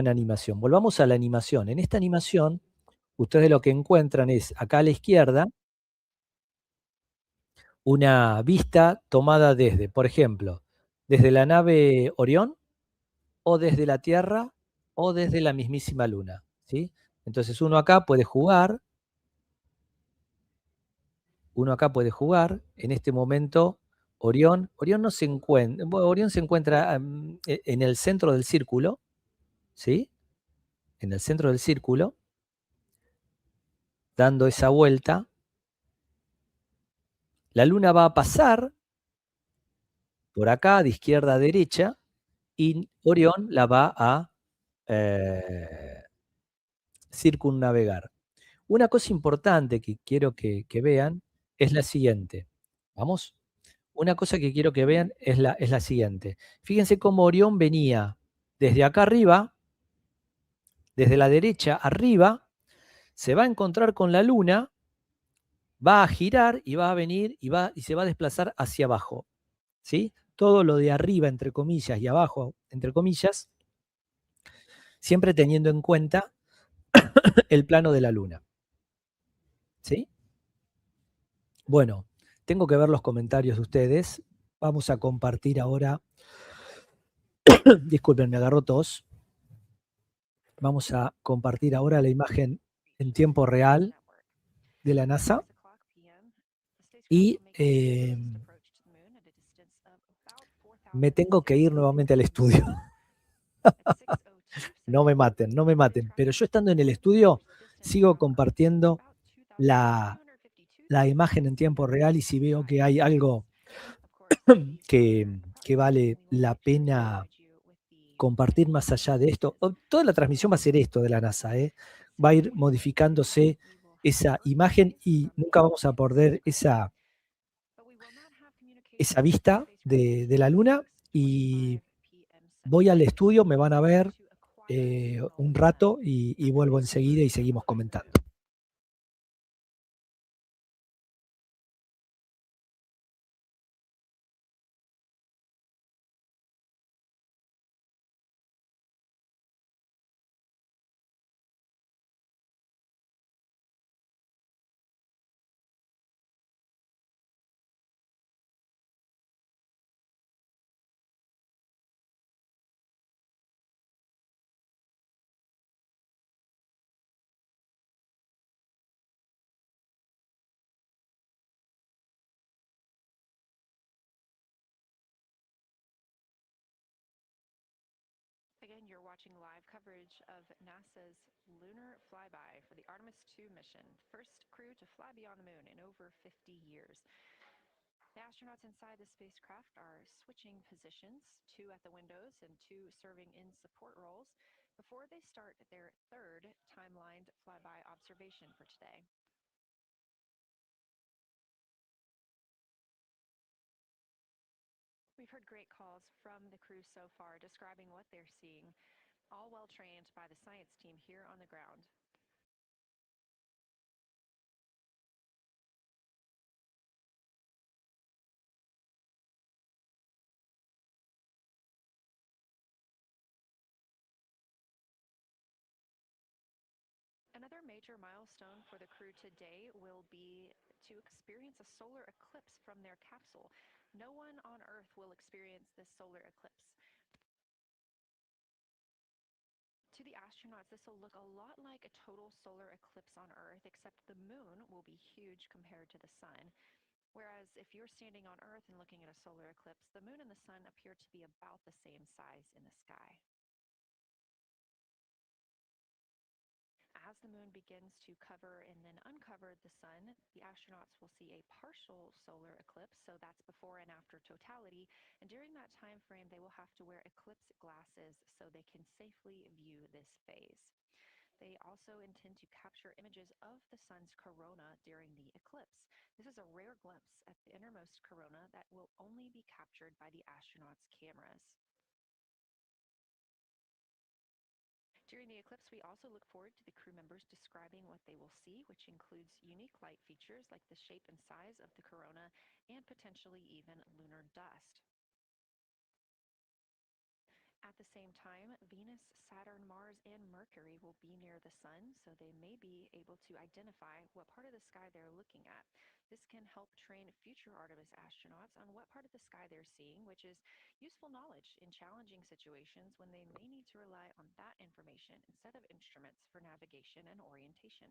animación. Volvamos a la animación. En esta animación, ustedes lo que encuentran es, acá a la izquierda, una vista tomada desde, por ejemplo, desde la nave Orión, o desde la Tierra, o desde la mismísima Luna, ¿sí? Entonces uno acá puede jugar, en este momento Orión no se encuentra, Orión se encuentra en el centro del círculo, ¿sí? En el centro del círculo, dando esa vuelta. La Luna va a pasar por acá, de izquierda a derecha, y Orión la va a circunnavegar. Una cosa importante que quiero que vean es la siguiente. ¿Vamos? Una cosa que quiero que vean es la siguiente. Fíjense cómo Orión venía desde acá arriba, desde la derecha arriba, se va a encontrar con la Luna, va a girar y va a venir y se va a desplazar hacia abajo, ¿sí? Todo lo de arriba, entre comillas, y abajo, entre comillas, siempre teniendo en cuenta el plano de la Luna, ¿sí? Bueno, tengo que ver los comentarios de ustedes. Vamos a compartir ahora. Disculpen, me agarró tos. Vamos a compartir ahora la imagen en tiempo real de la NASA. Y me tengo que ir nuevamente al estudio. No me maten, no me maten. Pero yo estando en el estudio, sigo compartiendo la imagen en tiempo real, y si veo que hay algo que vale la pena compartir más allá de esto, toda la transmisión va a ser esto de la NASA, va a ir modificándose esa imagen y nunca vamos a perder esa vista de la Luna. Y voy al estudio, me van a ver un rato y vuelvo enseguida y seguimos comentando. Again, you're watching live coverage of NASA's lunar flyby for the Artemis II mission, first crew to fly beyond the moon in over 50 years. The astronauts inside the spacecraft are switching positions, 2 at the windows and 2 serving in support roles, before they start their third timelined flyby observation for today. We've heard great calls from the crew so far describing what they're seeing, all well trained by the science team here on the ground. Another major milestone for the crew today will be to experience a solar eclipse from their capsule. No one on Earth will experience this solar eclipse. To the astronauts, this will look a lot like a total solar eclipse on Earth, except the moon will be huge compared to the sun. Whereas if you're standing on Earth and looking at a solar eclipse, the moon and the sun appear to be about the same size in the sky. As the moon begins to cover and then uncover the sun, the astronauts will see a partial solar eclipse, so that's before and after totality, and during that time frame they will have to wear eclipse glasses so they can safely view this phase. They also intend to capture images of the sun's corona during the eclipse. This is a rare glimpse at the innermost corona that will only be captured by the astronauts' cameras. During the eclipse, we also look forward to the crew members describing what they will see, which includes unique light features like the shape and size of the corona and potentially even lunar dust. At the same time, Venus, Saturn, Mars, and Mercury will be near the sun, so they may be able to identify what part of the sky they're looking at. This can help train future Artemis astronauts on what part of the sky they're seeing, which is useful knowledge in challenging situations when they may need to rely on that information instead of instruments for navigation and orientation.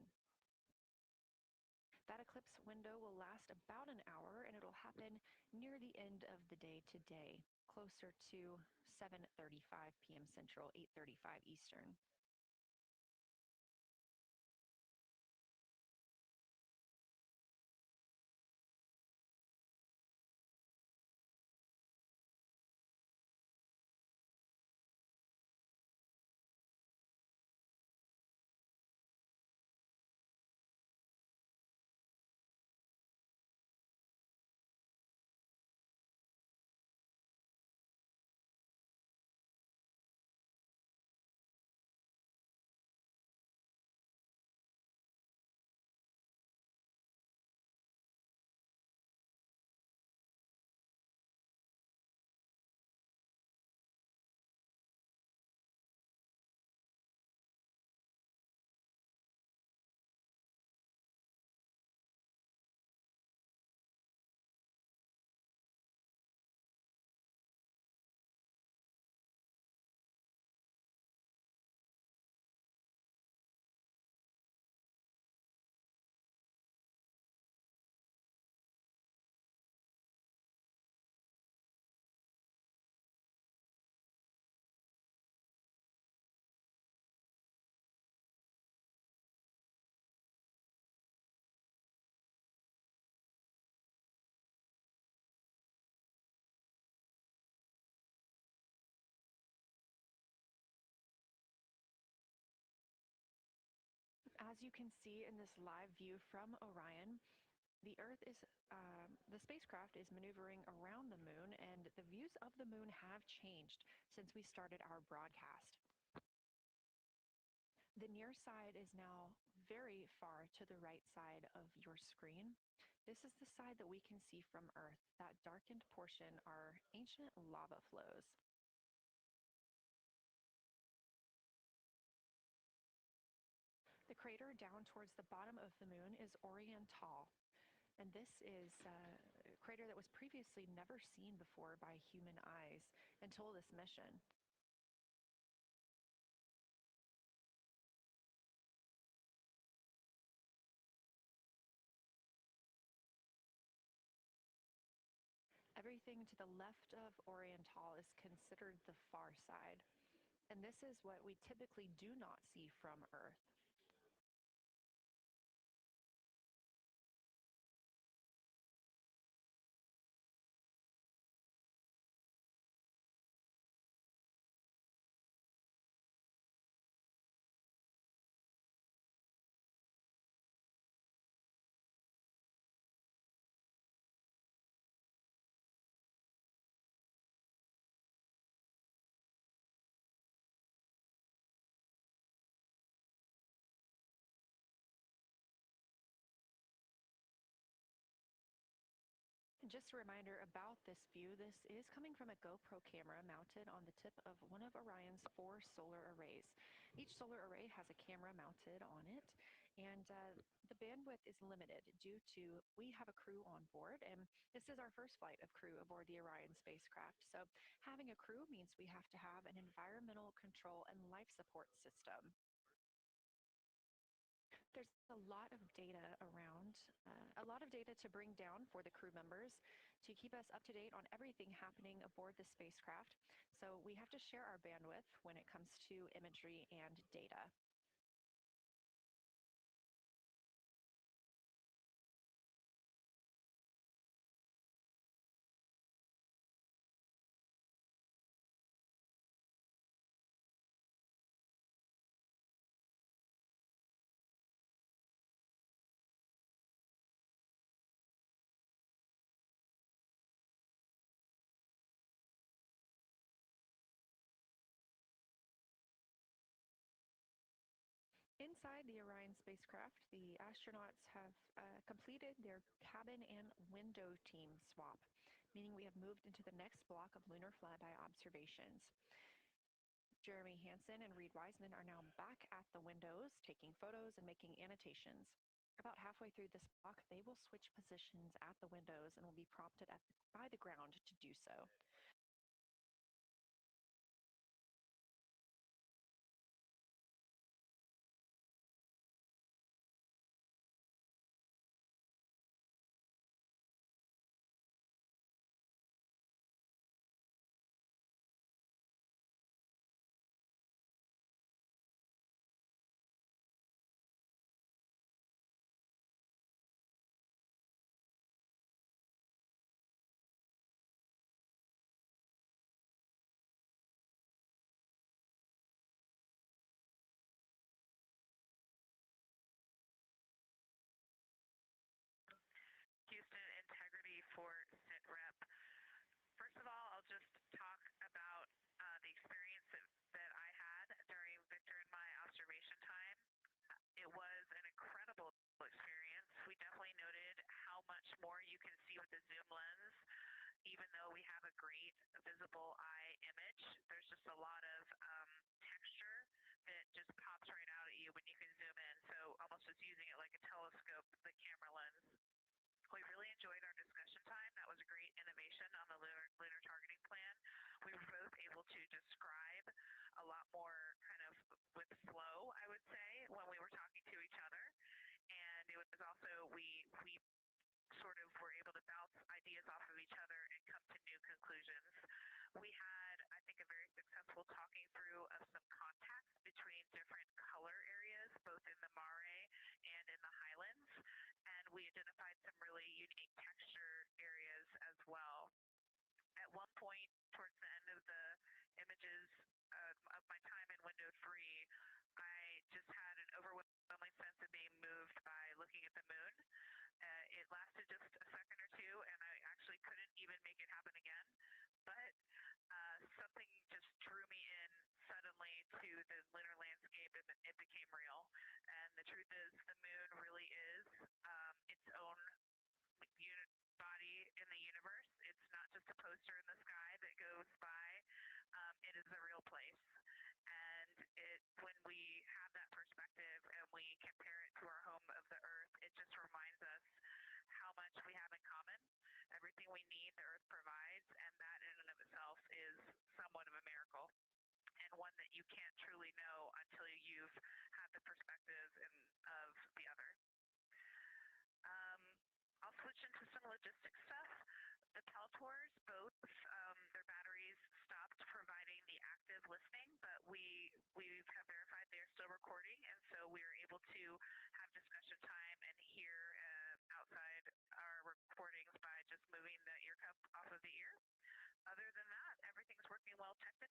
That eclipse window will last about an hour, and it'll happen near the end of the day today, closer to 7:35 p.m. Central, 8:35 Eastern. As you can see in this live view from Orion, the spacecraft is maneuvering around the moon, and the views of the moon have changed since we started our broadcast. The near side is now very far to the right side of your screen. This is the side that we can see from Earth. That darkened portion are ancient lava flows. The crater down towards the bottom of the moon is Oriental, and this is a crater that was previously never seen before by human eyes until this mission. Everything to the left of Oriental is considered the far side, and this is what we typically do not see from Earth. Just a reminder about this view, this is coming from a GoPro camera mounted on the tip of one of Orion's 4 solar arrays. Each solar array has a camera mounted on it, and the bandwidth is limited due to we have a crew on board, and this is our first flight of crew aboard the Orion spacecraft. So having a crew means we have to have an environmental control and life support system. There's a lot of data around, a lot of data to bring down for the crew members to keep us up to date on everything happening aboard the spacecraft. So we have to share our bandwidth when it comes to imagery and data. Inside the Orion spacecraft, the astronauts have completed their cabin and window team swap, meaning we have moved into the next block of lunar flyby observations. Jeremy Hansen and Reed Wiseman are now back at the windows, taking photos and making annotations. About halfway through this block, they will switch positions at the windows and will be prompted by the ground to do so.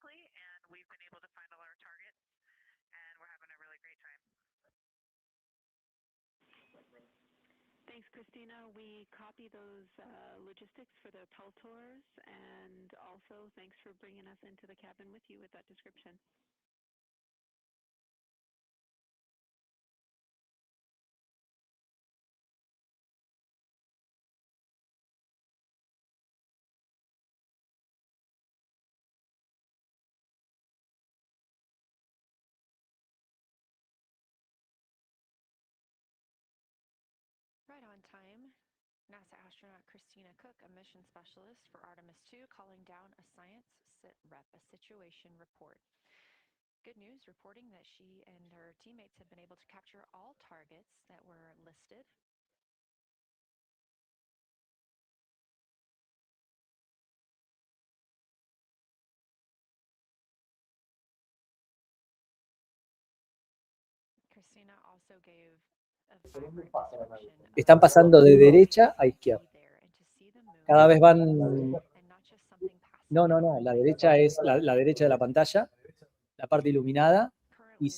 quickly, and we've been able to find all our targets, and we're having a really great time. Thanks, Christina. We copy those logistics for the Pell tours, and also thanks for bringing us into the cabin with you with that description. Right on time. NASA astronaut Christina Cook, a mission specialist for Artemis II, calling down a science situation report. Good news, reporting that she and her teammates have been able to capture all targets that were listed. Christina also gave a vibrant description. Están pasando de derecha a izquierda. Cada vez van... No, la derecha es la derecha de la pantalla, la parte iluminada, y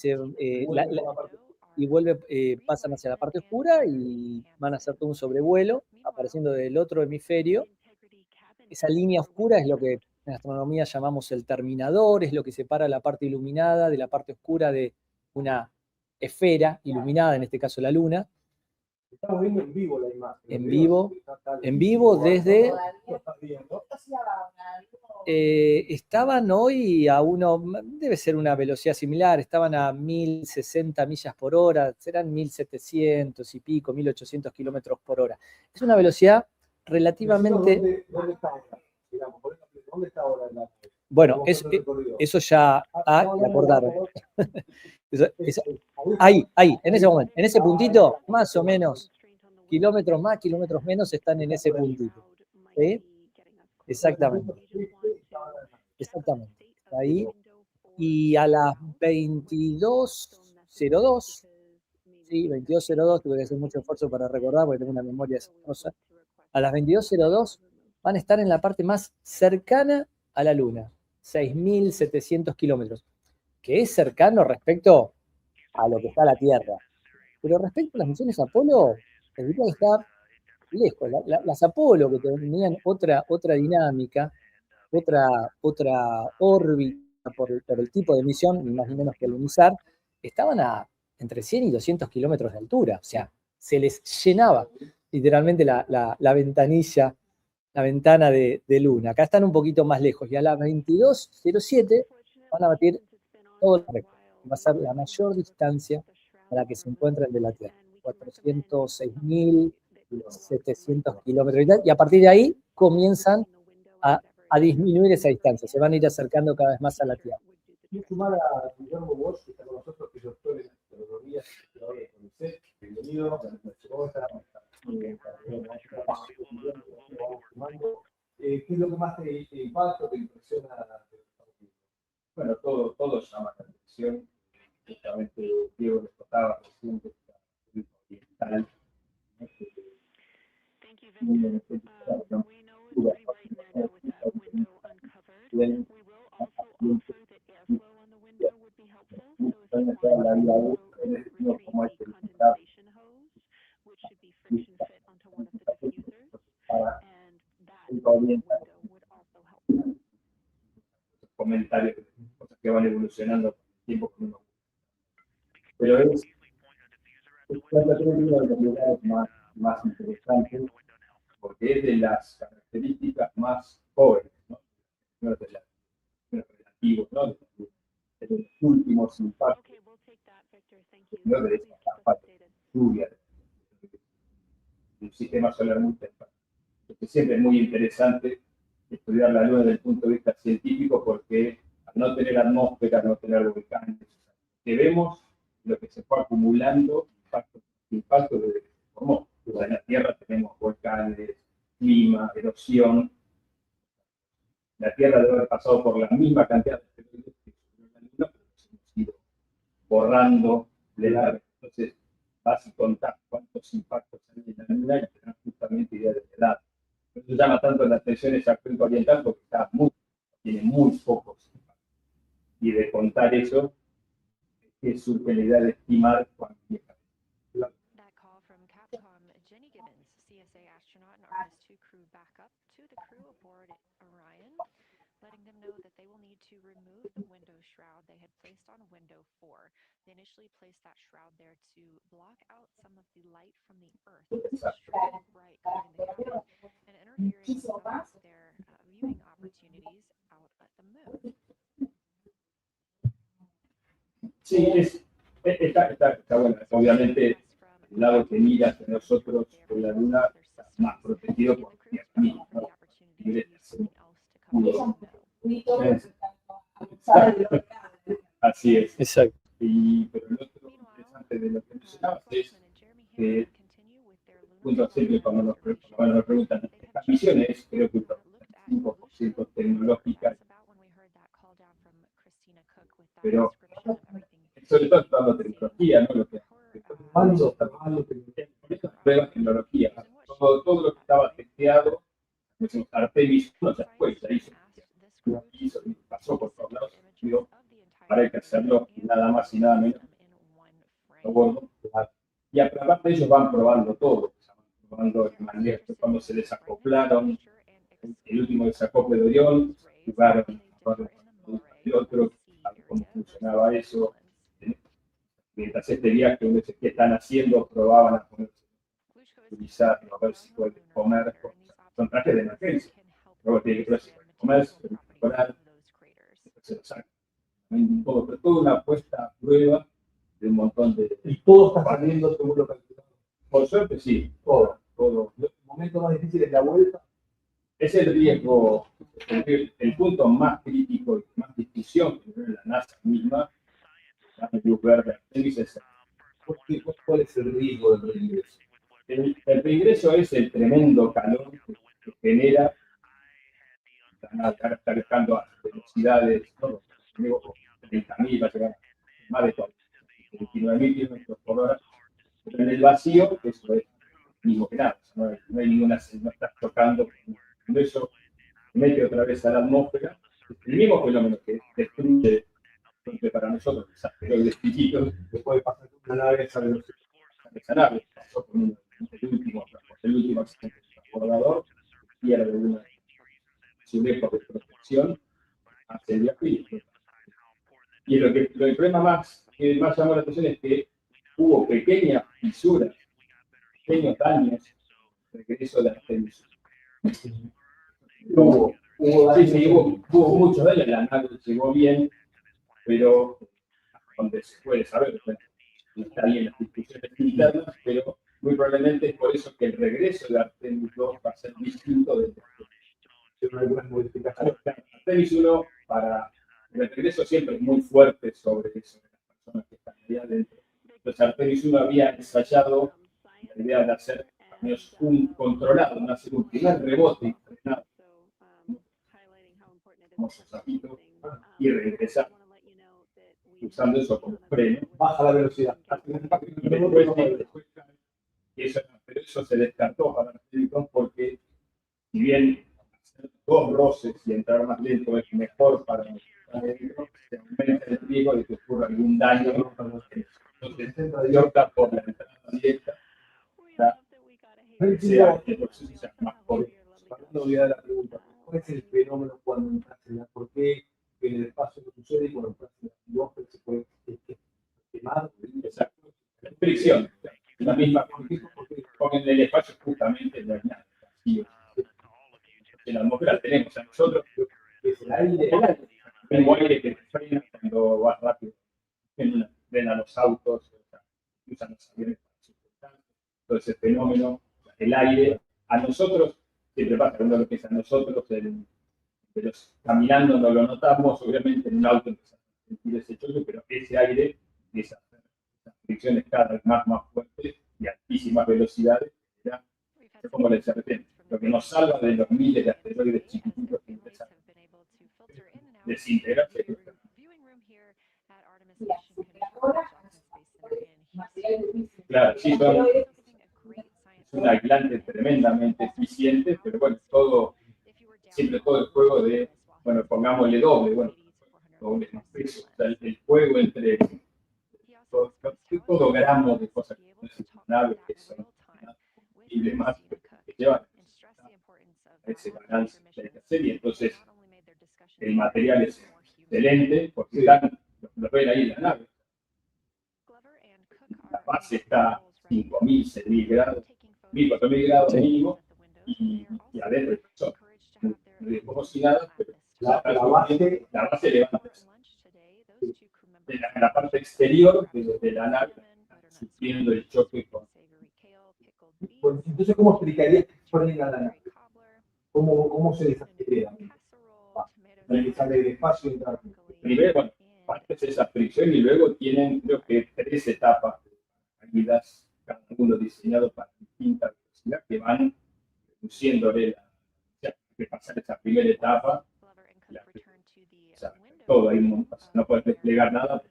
pasan hacia la parte oscura y van a hacer todo un sobrevuelo, apareciendo del otro hemisferio. Esa línea oscura es lo que en astronomía llamamos el terminador, es lo que separa la parte iluminada de la parte oscura de una esfera iluminada, en este caso la luna. Estamos viendo en vivo la imagen. En vivo desde... estaban hoy debe ser una velocidad similar, estaban a 1060 millas por hora, serán 1700 y pico, 1800 kilómetros por hora. Es una velocidad relativamente... ¿Dónde está ahora? Digamos, ¿dónde está ahora la... Bueno, eso ya la acordaron. Ahí, en ese momento, en ese puntito, más o menos, kilómetros más, kilómetros menos, están en ese puntito. ¿Sí? Exactamente. Ahí. Y a las 22:02, sí, 22:02, tuve que hacer mucho esfuerzo para recordar porque tengo una memoria desastrosa. A las 22:02 van a estar en la parte más cercana a la Luna, 6.700 kilómetros, que es cercano respecto a lo que está la Tierra. Pero respecto a las misiones Apolo, el día está lejos. Las Apolo, que tenían otra dinámica, otra órbita por el tipo de misión, ni más ni menos que alunizar, estaban a entre 100 y 200 kilómetros de altura. O sea, se les llenaba literalmente la ventanilla, la ventana de Luna. Acá están un poquito más lejos y a las 22:07 van a batir todo el récord. Va a ser la mayor distancia a la que se encuentran de la Tierra, 406.700 kilómetros. Y a partir de ahí comienzan a disminuir esa distancia, se van a ir acercando cada vez más a la Tierra. Quiero sumar a Guillermo Bosch, que está con nosotros, que es doctor en astronomía, investigador de CONICET. Bienvenido. ¿Qué es lo que más te impacta, te impresiona? Bueno, todo llama la atención. Justamente Diego les contaba recién que está oriental. Comentarios, cosas que van evolucionando con el tiempo que uno. Pero es la teoría más interesante porque es de las características más jóvenes, ¿no? No es de las relativos, ¿no? De los últimos impactos, no de esa etapa de lluvia del sistema solar muy temprano. Porque siempre es muy interesante estudiar la Luna desde el punto de vista científico porque al no tener atmósfera, no tener volcanes, que vemos lo que se fue acumulando, impacto desde que se formó. O sea, en la Tierra tenemos volcanes, clima, erosión. La Tierra debe haber pasado por la misma cantidad de asteroides que la Luna, pero nos hemos ido borrando lentamente. Entonces, vas a contar cuántos impactos hay en la Luna y te dan justamente idea de la edad. Por eso llama tanto la atención esa cuenca oriental porque tiene muy pocos impactos. y de contar eso, que surge la idea de estimar cuánto viaja. Letting them know that they will need to remove the window shroud they had placed on window 4. They initially placed that shroud there to block out some of the light from the Earth, which is extremely bright in the cabin, and interfering with some of their viewing opportunities out at the moon. Sí, está bueno. Obviamente, el lado que mira hacia nosotros de la Luna está más protegido por Tierra misma, ¿no? Así es. Exacto. Pero lo otro interesante de lo que mencionabas es que, punto siempre cuando nos preguntan, estas misiones, creo que un 5% tecnológicas, pero sobre todo toda tecnología, ¿no? Lo que pruebas tecnología, todo lo que estaba testeado, Artemis II ya hizo, pasó por todos lados, para que hacerlo nada más y nada menos. Y aparte ellos van probando todo, probando el manejo, cuando se desacoplaron, el último desacople de Orión, jugaron el otro, cómo funcionaba eso. Mientras este viaje, uno dice, ¿qué están haciendo? Probaban a ponerse, utilizarlo, a ver si pueden comer, son trajes de emergencia. Luego tiene que ponerse comer, mejorar, se lo sacan. Toda una puesta a prueba de un montón de... ¿Y todo está saliendo según lo calculado? Por suerte, sí, todo. El momento más difícil es la vuelta. Es el riesgo, el punto más crítico y más discusión que tiene la NASA misma, la luz verde, es ¿cuál es el riesgo del reingreso? El reingreso es el tremendo calor que genera, está dejando a velocidades, ¿no? 30.000, va a llegar más de 29.000 kilómetros por hora, pero en el vacío eso es mismo que nada, no hay ninguna, no estás tocando, cuando eso mete otra vez a la atmósfera, el mismo fenómeno que destruye para nosotros, asteroides chiquitos, que puede pasar con una nave a esa velocidad. Esa nave pasó con el último accidente transbordador, pierde su lejos de protección hacia el viaje. Y el problema que más llamó la atención es que hubo pequeñas fisuras, pequeños daños de regreso de Artemis. Hubo muchos daños, la nave llegó bien, pero donde se puede saber, bueno, no está bien las discusiones internas, pero muy probablemente es por eso que el regreso de Artemis II va a ser distinto del de algunas modificaciones. Artemis I, para el regreso siempre es muy fuerte sobre eso, de las personas que están ahí adentro. Entonces Artemis I había ensayado la idea de hacer un controlado, no hacer un primer rebote frenado, como su sapito, y regresar, usando eso como freno. Baja la velocidad. Pero eso se descartó para Artemis II porque, si bien hacer 2 roces y entrar más lento es mejor para adentro, se aumenta el riesgo de que ocurra algún daño. Entonces, se opta por la entrada directa. El proceso sea más poderoso. No olvidar la pregunta, ¿cuál es el fenómeno cuando entras en la? ¿Por qué en el espacio no sucede y cuando entras en la atmósfera se puede quemar? Exacto. La fricción. La misma, porque en el espacio justamente no hay nada. En la atmósfera tenemos a nosotros, que es el aire, el aire que frena cuando vas rápido. Ven a los autos, usan los aviones para sustentar. Todo ese fenómeno, el aire, a nosotros, siempre pasa, cuando lo que es a nosotros, caminando no lo notamos, obviamente en un auto empieza a sentir ese choque, pero ese aire, esas fricciones cada vez más fuertes y altísimas velocidades, es como les repente, lo que nos salva de los miles de asteroides chiquititos que empiezan a desintegrarse. Claro, sí, es un aislante tremendamente eficiente, pero bueno, siempre todo el juego de, bueno, pongámosle doble, bueno, doble más peso. O sea, el juego entre todo gramos de cosas que no es una nave, que son y demás, que llevan a ese balance que hay que hacer. Y entonces el material es excelente, porque están, lo ven ahí en la nave. La base está a 5.000, 6.000 grados, 1.000, 4.000 grados mínimo, y adentro hay personas. Como si nada, pero la base levanta. En la parte exterior de la nave, sufriendo el choque con... Entonces, ¿cómo explicarías que ponen a la nave? ¿Cómo se desacelera? Hay que salir del espacio y entrar. Primero, bueno, parte de esa fricción y luego tienen, creo que 3 etapas de salidas, cada uno diseñado para distintas velocidades que van reduciéndole la... O sea, hay que pasar esa primera etapa, o sea, todo ahí, no puedes desplegar nada,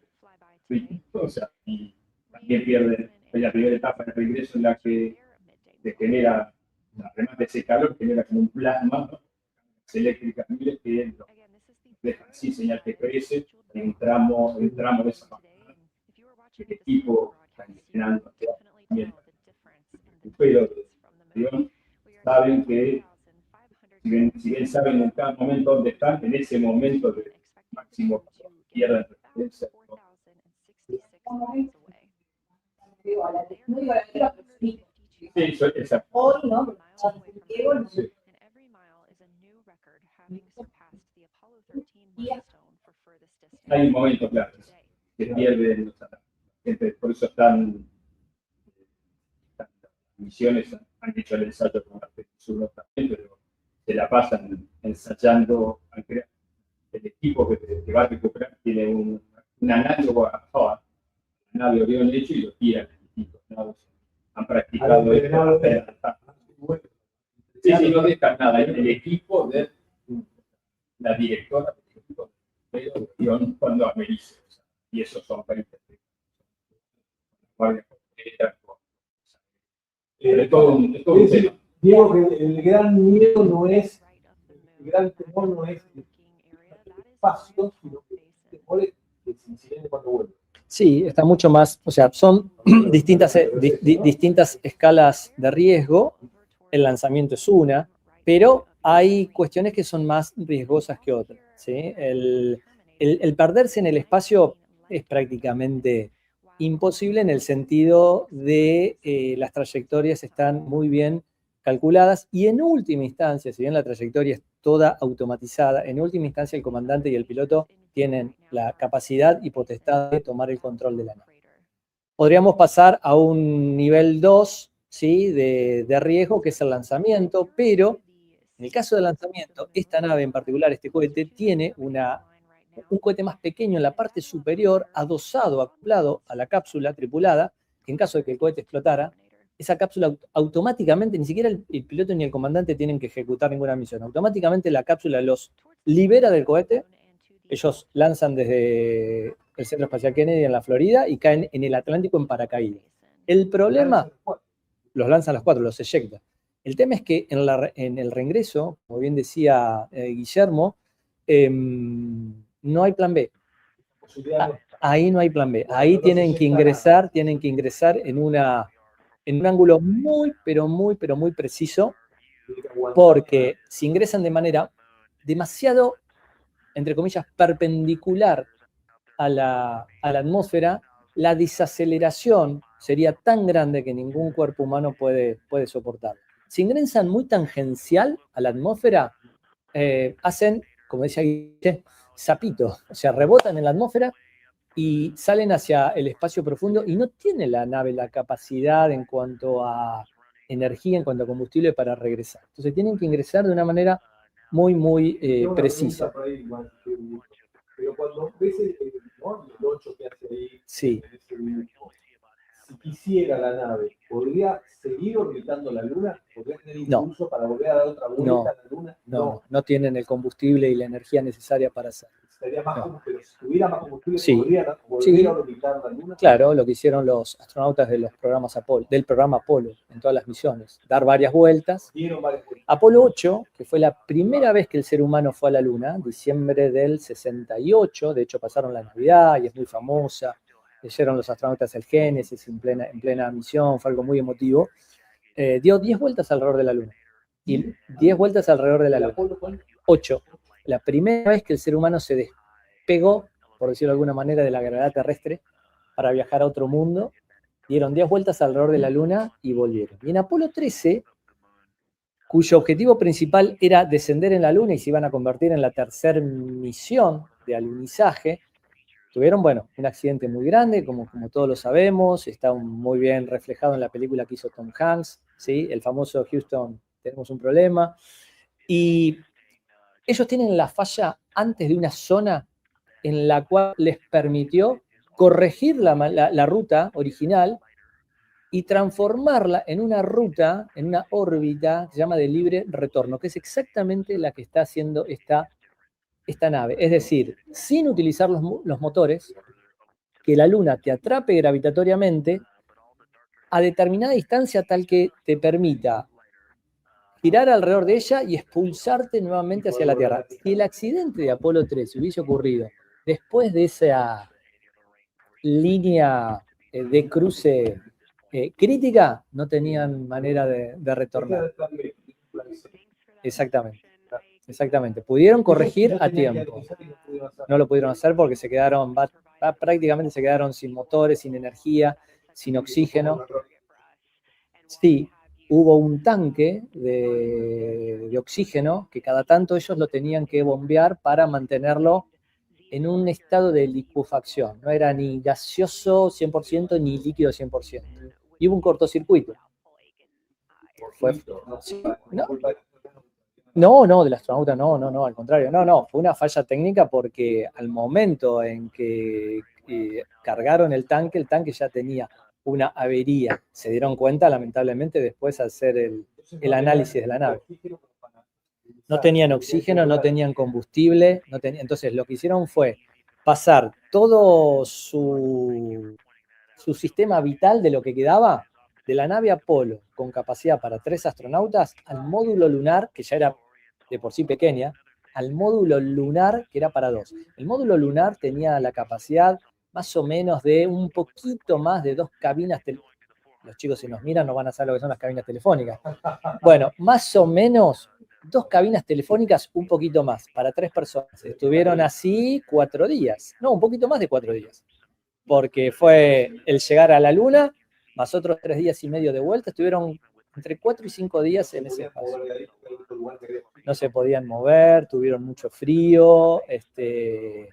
o sea, y también pierde la primera etapa de regreso en la que se genera, además de ese calor, genera como un plasma, ¿no? Eléctricas miles que dejan así señal GPS, entramos de esa manera. El equipo está gestionando bien el pelo del avión, saben que si bien saben en cada momento dónde están, en ese momento de máximo pierden referencia. Sí, exacto. Hoy, ¿no? Sí. Hay un momento, claro, que pierden los ataques. Por eso las misiones han hecho el ensayo con Artemis II también, pero se la pasan ensayando. El equipo que va a recuperar tiene un análogo a la nave Orión hecho y lo tiran en distintos lados. Han practicado esto. Sí, no dejan nada. El equipo de la directora del equipo de Orión cuando americe. Y esos son 20. Es todo un tema. Digo que el gran miedo no es, el gran temor no es el espacio, sino que el temor es que se incidente cuando vuelve. Sí, está mucho más, o sea, son distintas escalas de riesgo, el lanzamiento es una, pero hay cuestiones que son más riesgosas que otras, ¿sí? El perderse en el espacio es prácticamente imposible en el sentido de las trayectorias están muy bien calculadas y en última instancia, si bien la trayectoria es toda automatizada, en última instancia el comandante y el piloto tienen la capacidad y potestad de tomar el control de la nave. Podríamos pasar a un nivel 2, ¿sí? de riesgo, que es el lanzamiento, pero en el caso del lanzamiento, esta nave en particular, este cohete, tiene un cohete más pequeño en la parte superior, adosado, acoplado a la cápsula tripulada, que en caso de que el cohete explotara, esa cápsula automáticamente, ni siquiera el piloto ni el comandante tienen que ejecutar ninguna misión, automáticamente la cápsula los libera del cohete, ellos lanzan desde el Centro Espacial Kennedy en la Florida y caen en el Atlántico en paracaídas. El problema, los lanzan los 4, los eyecta. El tema es que en el regreso, como bien decía Guillermo, no hay plan B. Ahí no hay plan B. Ahí tienen que ingresar en un ángulo muy, pero muy preciso, porque si ingresan de manera demasiado, entre comillas, perpendicular a la atmósfera, la desaceleración sería tan grande que ningún cuerpo humano puede soportar. Si ingresan muy tangencial a la atmósfera, hacen, como decía Guille, zapito, o sea, rebotan en la atmósfera y salen hacia el espacio profundo y no tiene la nave la capacidad en cuanto a energía, en cuanto a combustible para regresar. Entonces tienen que ingresar de una manera muy precisa. Pero cuando ves el 8 que hace ahí, sí. Si quisiera la nave, ¿podría seguir orbitando la Luna? ¿Podría tener impulso para volver a dar otra vuelta a la Luna? No tienen el combustible y la energía necesaria para hacerlo. necesitaría más combustible, pero si tuviera más combustible, Sí, volvería a orbitar la Luna. claro, lo que hicieron los astronautas de los programas del programa Apolo en todas las misiones, dar varias vueltas. Dieron varias vueltas. Apolo 8, que fue la primera vez que el ser humano fue a la Luna, diciembre del 68, de hecho pasaron la Navidad y es muy famosa, leyeron los astronautas el Génesis en plena misión, fue algo muy emotivo, dio 10 vueltas alrededor de la Luna. Y 10 vueltas alrededor de la Luna. 8. La primera vez que el ser humano se despegó, por decirlo de alguna manera, de la gravedad terrestre para viajar a otro mundo, dieron 10 vueltas alrededor de la Luna y volvieron. Y en Apolo 13, cuyo objetivo principal era descender en la Luna y se iban a convertir en la tercera misión de alunizaje, tuvieron, bueno, un accidente muy grande, como todos lo sabemos, está muy bien reflejado en la película que hizo Tom Hanks, ¿sí? El famoso Houston, tenemos un problema. Y ellos tienen la falla antes de una zona en la cual les permitió corregir la ruta original y transformarla en una ruta, en una órbita que se llama de libre retorno, que es exactamente la que está haciendo esta nave. Es decir, sin utilizar los motores, que la Luna te atrape gravitatoriamente a determinada distancia tal que te permita girar alrededor de ella y expulsarte nuevamente hacia la Tierra. Si el accidente de Apolo 13 hubiese ocurrido después de esa línea de cruce crítica, no tenían manera de retornar. Exactamente. Pudieron corregir a tiempo. No lo pudieron hacer porque prácticamente se quedaron sin motores, sin energía, sin oxígeno. Sí, hubo un tanque de oxígeno que cada tanto ellos lo tenían que bombear para mantenerlo en un estado de licuefacción. No era ni gaseoso 100% ni líquido 100%. Y hubo un cortocircuito. No, del astronauta no, al contrario. No, fue una falla técnica porque al momento en que cargaron el tanque ya tenía una avería. Se dieron cuenta, lamentablemente, después al hacer el análisis de la nave. No tenían oxígeno, no tenían combustible, entonces lo que hicieron fue pasar todo su sistema vital de lo que quedaba de la nave Apolo, con capacidad para 3 astronautas, al módulo lunar, que ya era de por sí pequeña, al módulo lunar, que era para 2. El módulo lunar tenía la capacidad más o menos de un poquito más de 2 cabinas telefónicas. Los chicos, si nos miran, no van a saber lo que son las cabinas telefónicas. Bueno, más o menos 2 cabinas telefónicas, un poquito más, para 3 personas. Estuvieron así 4 días. No, un poquito más de 4 días. Porque fue el llegar a la Luna, más otros 3 días y medio de vuelta. Estuvieron entre 4 y 5 días en ese espacio. No se podían mover, tuvieron mucho frío. De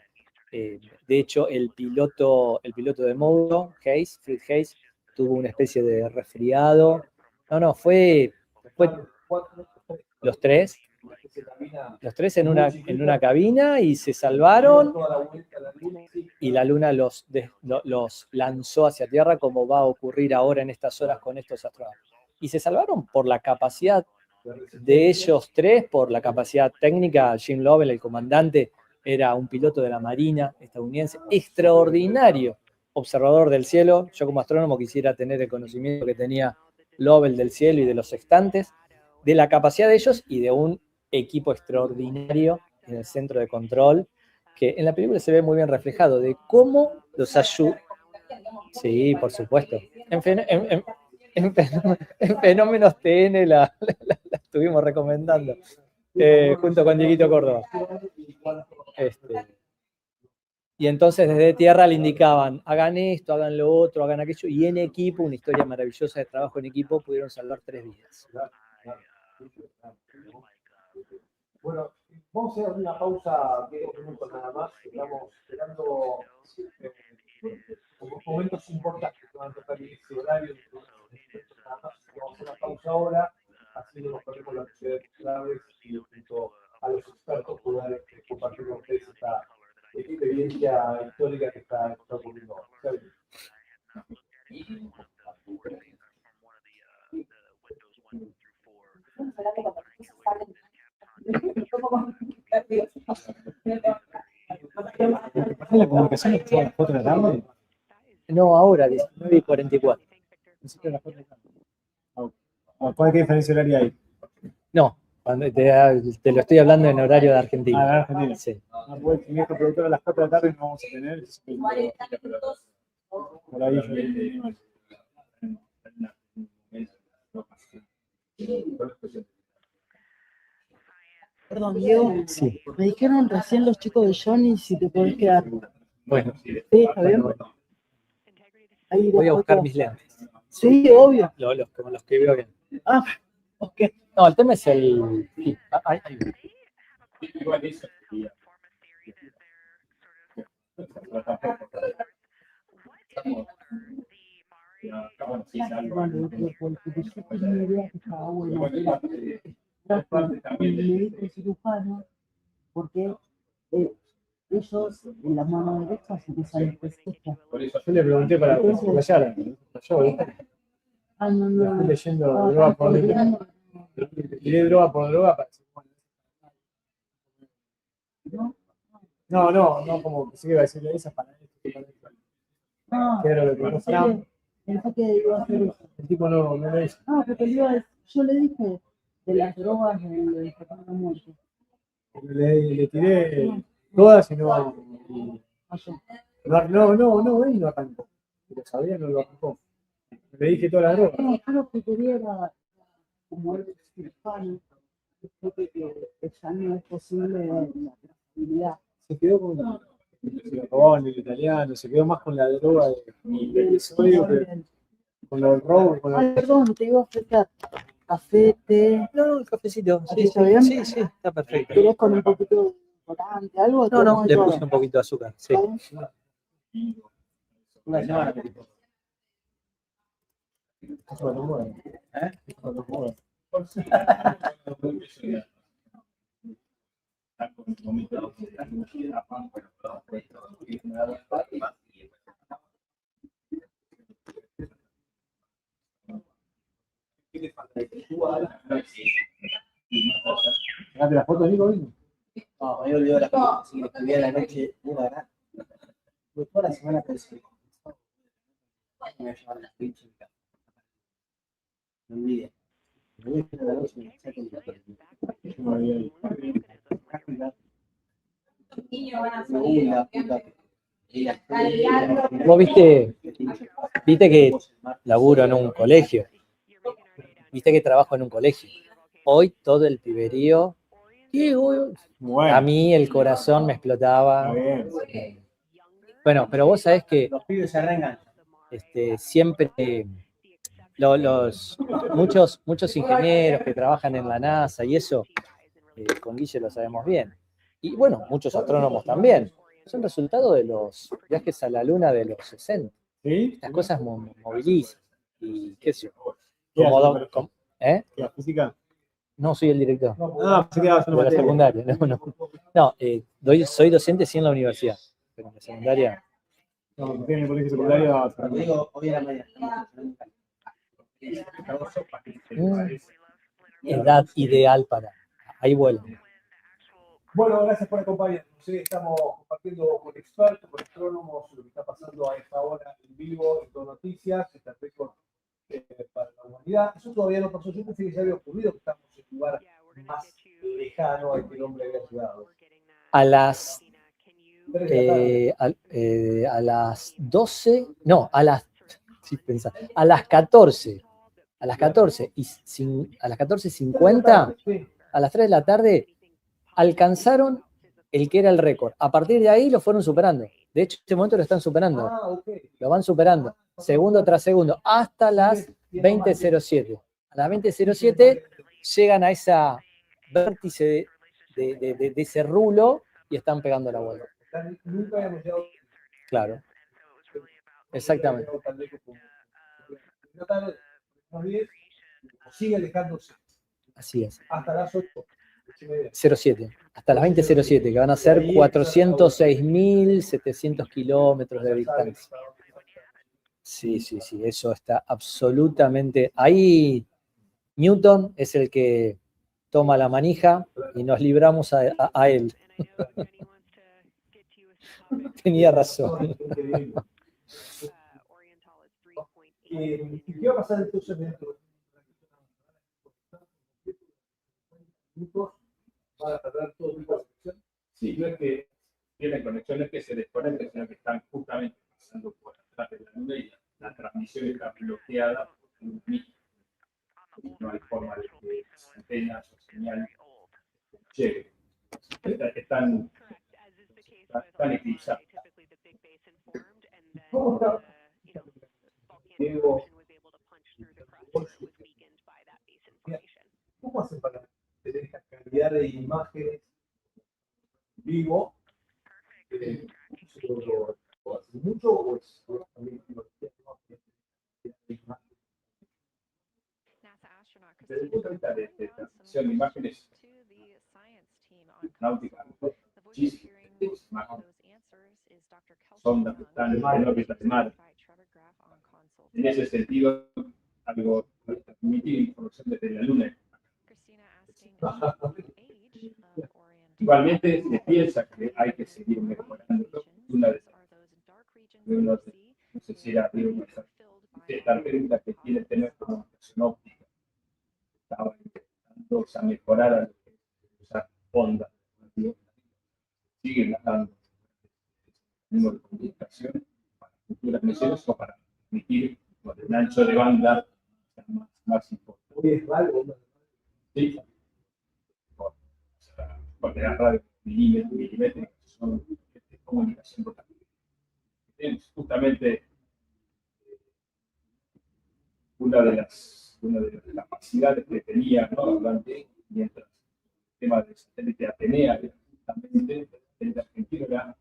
hecho, el piloto del módulo, Fred Hayes, tuvo una especie de resfriado. Fue los tres en una cabina y se salvaron, y la Luna los lanzó hacia Tierra, como va a ocurrir ahora en estas horas con estos astronautas. Y se salvaron por la capacidad de ellos 3, por la capacidad técnica. Jim Lovell, el comandante, era un piloto de la Marina estadounidense, extraordinario observador del cielo. Yo como astrónomo quisiera tener el conocimiento que tenía Lovell del cielo y de los sextantes, de la capacidad de ellos y de un equipo extraordinario en el centro de control, que en la película se ve muy bien reflejado, de cómo los ayuda. Sí, por supuesto. En Fenómenos TN la estuvimos recomendando, junto con Dieguito Córdoba. Y entonces desde Tierra le indicaban, hagan esto, hagan lo otro, hagan aquello, y en equipo, una historia maravillosa de trabajo en equipo, pudieron salvar 3 vidas. Bueno, vamos a hacer una pausa de 2 minutos nada más. Estamos esperando momentos importantes que van a tocar en ese horario. Nada más. Vamos a hacer una pausa ahora, así nos ponemos las necesidades claves y junto a los expertos poder compartir con ustedes esta experiencia histórica que está ocurriendo ahora. ¿En la comunicación está a las 4 de la tarde? No, ahora, 19:44. Necesito las 4 de la tarde. ¿Cuál es la diferencia horaria hay? No, cuando te lo estoy hablando en horario de Argentina. Ah, de Argentina. Sí. No puede tener que productor a las 4 de la tarde, no vamos a tener. Por ahí Perdón, Diego. Sí. Me dijeron recién los chicos de Johnny si te podés quedar. Bueno. Sí, está bien. Ahí Voy a buscar mis lentes. Sí, obvio. Como los que veo bien. Ah, ok. No, el tema es el... Sí, ahí. Médico cirujano, porque ellos en la mano derecha se usan especialistas. Yo le pregunté para subrayar. Ah, no. Estoy leyendo droga por droga. Tiré droga por droga para decir, no, como pensé que iba a decirle esas para esto. No, ¿Qué era lo que no fuera? pensé que iba a hacer eso. El tipo no lo hizo. No, porque yo le dije de las drogas del tratamiento de muerte. Le tiré todas y no. No, él no arrancó. Si lo sabía, no lo arrancó. Le dije todas las drogas. No, yo lo que quería era, como él es cirujano, que ya no es posible la trazabilidad. Se quedó con. Se lo robaban en el italiano, se quedó más con la droga del sodio que con lo del robo. Perdón, te iba a ofrecer café, té. No, el cafecito. Sí, ¿Está bien? Sí, está perfecto. ¿Querés con un poquito de colorante, algo? No, le puse un poquito de azúcar. Sí. Una semana que tipo. Eso no mueve. Eso no mueve. ¿Sacaste la foto, Nico? No, me olvidó la foto, así que estudié a la noche una hora. Fue toda la semana que se me voy a llevar las pinches en casa. No olvides. Me voy a ir a la noche y me saco el Vos viste que laburo en un colegio. Viste que trabajo en un colegio. Hoy todo el piberío. A mí el corazón me explotaba. Bueno, pero vos sabés que los pibes se reenganchan. Siempre muchos ingenieros que trabajan en la NASA y eso, con Guille lo sabemos bien. Y bueno, muchos astrónomos también. Son resultado de los viajes a la Luna de los 60. ¿Sí? Estas cosas movilizan. Y qué sé yo. ¿La física? No, soy el director. Pensé que dabas una de la materia. secundaria. No, soy docente sí en la universidad. Pero en la secundaria. No, en el colegio secundario. Digo, hoy a la mañana. Edad ideal para. Ahí vuelvo. Bueno, gracias por acompañarnos. Estamos compartiendo con expertos, con astrónomos, lo que está pasando a esta hora en vivo, en Todo Noticias, este récord para la humanidad. Eso todavía no pasó. Yo pensé que ya había ocurrido, que estamos en un lugar más lejano al que el hombre había llegado. A las 12, no, a las 14. A las 14:50, a las 3 de la tarde, alcanzaron el que era el récord. A partir de ahí lo fueron superando. De hecho, en este momento lo están superando. Lo van superando, segundo tras segundo, hasta las 20:07. A las 20:07 llegan a esa vértice de ese rulo y están pegando la vuelta. Nunca habíamos llegado. Claro. Exactamente. Sigue alejándose. Así es. Hasta las 8. 07, hasta las 20:07, que van a ser 406.700 kilómetros de distancia. Sí, eso está absolutamente... Ahí Newton es el que toma la manija y nos libramos a él. Tenía razón. ¿Y qué va a pasar entonces dentro de minutos? ¿Va a tardar todo tipo de conexión? Sí, no es que tienen conexiones que se desconecten, sino que están justamente pasando por atrás de la luna y la transmisión está bloqueada por un mismo. No hay forma de que las antenas o señales lleguen. Están eclipsadas. ¿Cómo está? ¿Cómo hacen para tener esta calidad de imágenes vivo? ¿Lo hacen mucho o es también Desde el punto de vista de transmisión de imágenes náuticas, muchísimas imágenes, sondas que están en órbita de mar. En ese sentido, algo para transmitir información desde la Luna. Igualmente, se piensa que hay que seguir mejorando. No sé si era esta técnica que quiere tener comunicación óptica. Estaba intentando mejorar a usar ondas. Siguen dando número de comunicación para futuras misiones o para transmitir el ancho de banda más importante. ¿Hoy es radio? Sí. Porque las radios milimétricas son de comunicación total. Tenemos justamente una de las capacidades que tenía, ¿no? Durante, mientras el tema del satélite Atenea, justamente el satélite argentino era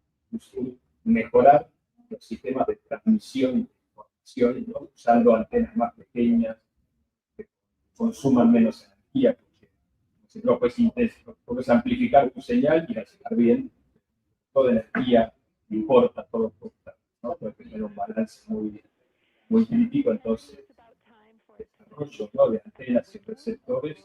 mejorar los sistemas de transmisión de información, ¿no? Usando antenas más pequeñas que consuman menos energía, porque puedes amplificar tu señal y sacar bien. Toda energía importa, todo importa, ¿no? Puede tener un balance muy crítico, entonces el desarrollo, ¿no? De antenas y receptores.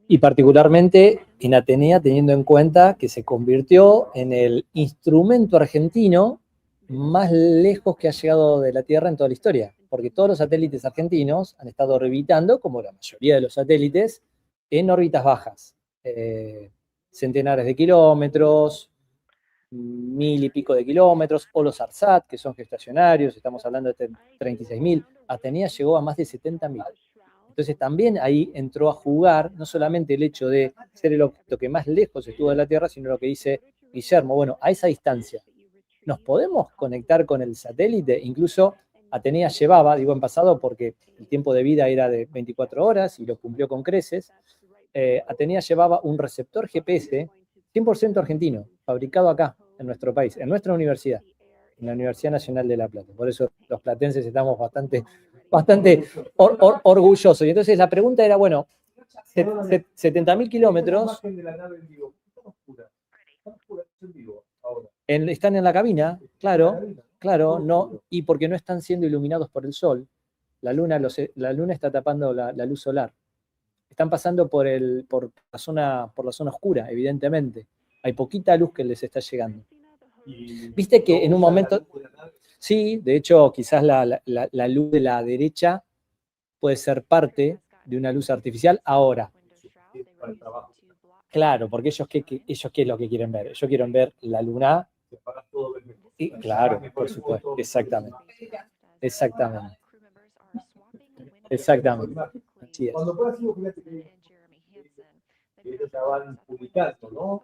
Y particularmente en Atenea, teniendo en cuenta que se convirtió en el instrumento argentino más lejos que ha llegado de la Tierra en toda la historia, porque todos los satélites argentinos han estado orbitando, como la mayoría de los satélites, en órbitas bajas, centenares de kilómetros, 1000 y pico de kilómetros, o los ARSAT, que son geoestacionarios, estamos hablando de 36.000, Atenea llegó a más de 70.000. Entonces también ahí entró a jugar no solamente el hecho de ser el objeto que más lejos estuvo de la Tierra, sino lo que dice Guillermo, bueno, a esa distancia, ¿nos podemos conectar con el satélite? Incluso Atenea llevaba, digo en pasado porque el tiempo de vida era de 24 horas y lo cumplió con creces, Atenea llevaba un receptor GPS 100% argentino, fabricado acá, en nuestro país, en nuestra universidad, en la Universidad Nacional de La Plata. Por eso los platenses estamos bastante orgullosos. Y entonces la pregunta era, bueno, 70.000 kilómetros están en la cabina, claro, no, y porque no están siendo iluminados por el sol. La luna está tapando la luz solar. Están pasando por la zona oscura, evidentemente. Hay poquita luz que les está llegando. Viste que en un momento, sí, de hecho, quizás la luz de la derecha puede ser parte de una luz artificial ahora. Claro, porque ellos ¿qué es lo que quieren ver? Ellos quieren ver la luna. Y, claro, por supuesto, exactamente. Así es. Cuando puedas, fíjate que ellos ya van publicando, ¿no?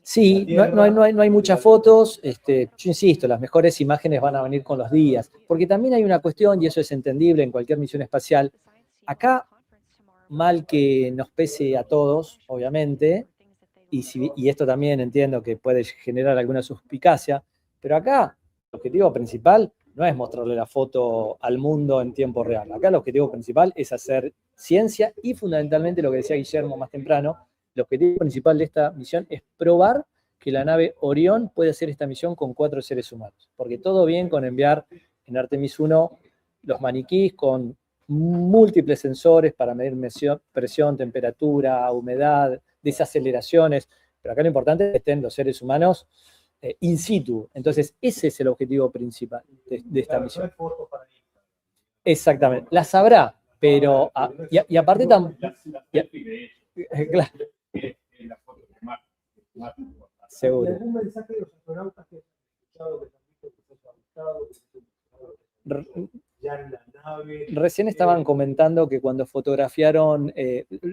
Sí, no hay muchas fotos. Yo insisto, las mejores imágenes van a venir con los días, porque también hay una cuestión, y eso es entendible en cualquier misión espacial. Acá, mal que nos pese a todos, obviamente, y esto también entiendo que puede generar alguna suspicacia, pero acá el objetivo principal no es mostrarle la foto al mundo en tiempo real. Acá el objetivo principal es hacer ciencia y fundamentalmente lo que decía Guillermo más temprano, el objetivo principal de esta misión es probar que la nave Orión puede hacer esta misión con 4 seres humanos. Porque todo bien con enviar en Artemis I los maniquís con múltiples sensores para medir presión, temperatura, humedad, desaceleraciones, pero acá lo importante es que estén los seres humanos in situ. Entonces, ese es el objetivo principal de esta misión. Exactamente, las habrá, pero, y aparte también... Claro. Seguro. ¿Y algún mensaje de los astronautas que han escuchado, que han visto que se ha gustado, ya en la nave? Recién estaban comentando que cuando fotografiaron,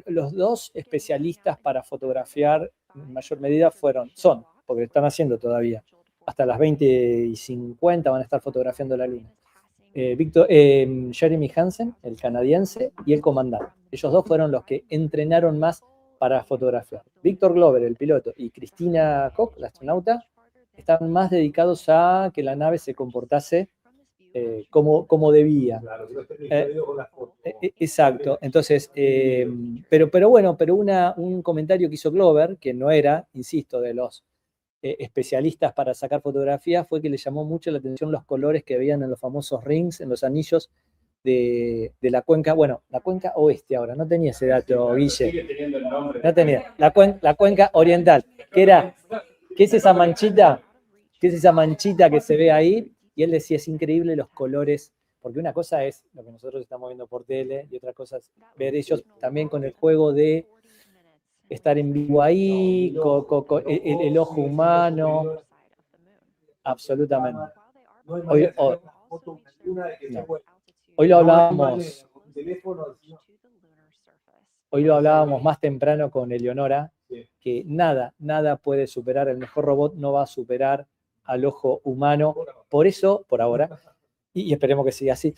los dos especialistas para fotografiar en mayor medida son, porque están haciendo todavía, hasta las 20:50 van a estar fotografiando la Luna. Jeremy Hansen, el canadiense, y el comandante. Ellos dos fueron los que entrenaron más para fotografiar. Víctor Glover, el piloto, y Christina Koch, la astronauta, están más dedicados a que la nave se comportase como debía. Exacto. Entonces, pero un comentario que hizo Glover, que no era, insisto, de los especialistas para sacar fotografías, fue que le llamó mucho la atención los colores que habían en los famosos rings, en los anillos de la cuenca, bueno, la cuenca oeste ahora, no tenía ese dato, Guille. No tenía, la cuenca oriental, ¿qué es esa manchita? ¿Qué es esa manchita que se ve ahí? Y él decía, es increíble los colores, porque una cosa es lo que nosotros estamos viendo por tele, y otra cosa es ver ellos también con el juego de estar en vivo ahí, el ojo humano, absolutamente. Hoy lo hablábamos más temprano con Eleonora, que nada puede superar, el mejor robot no va a superar al ojo humano, por eso, por ahora, y esperemos que siga así,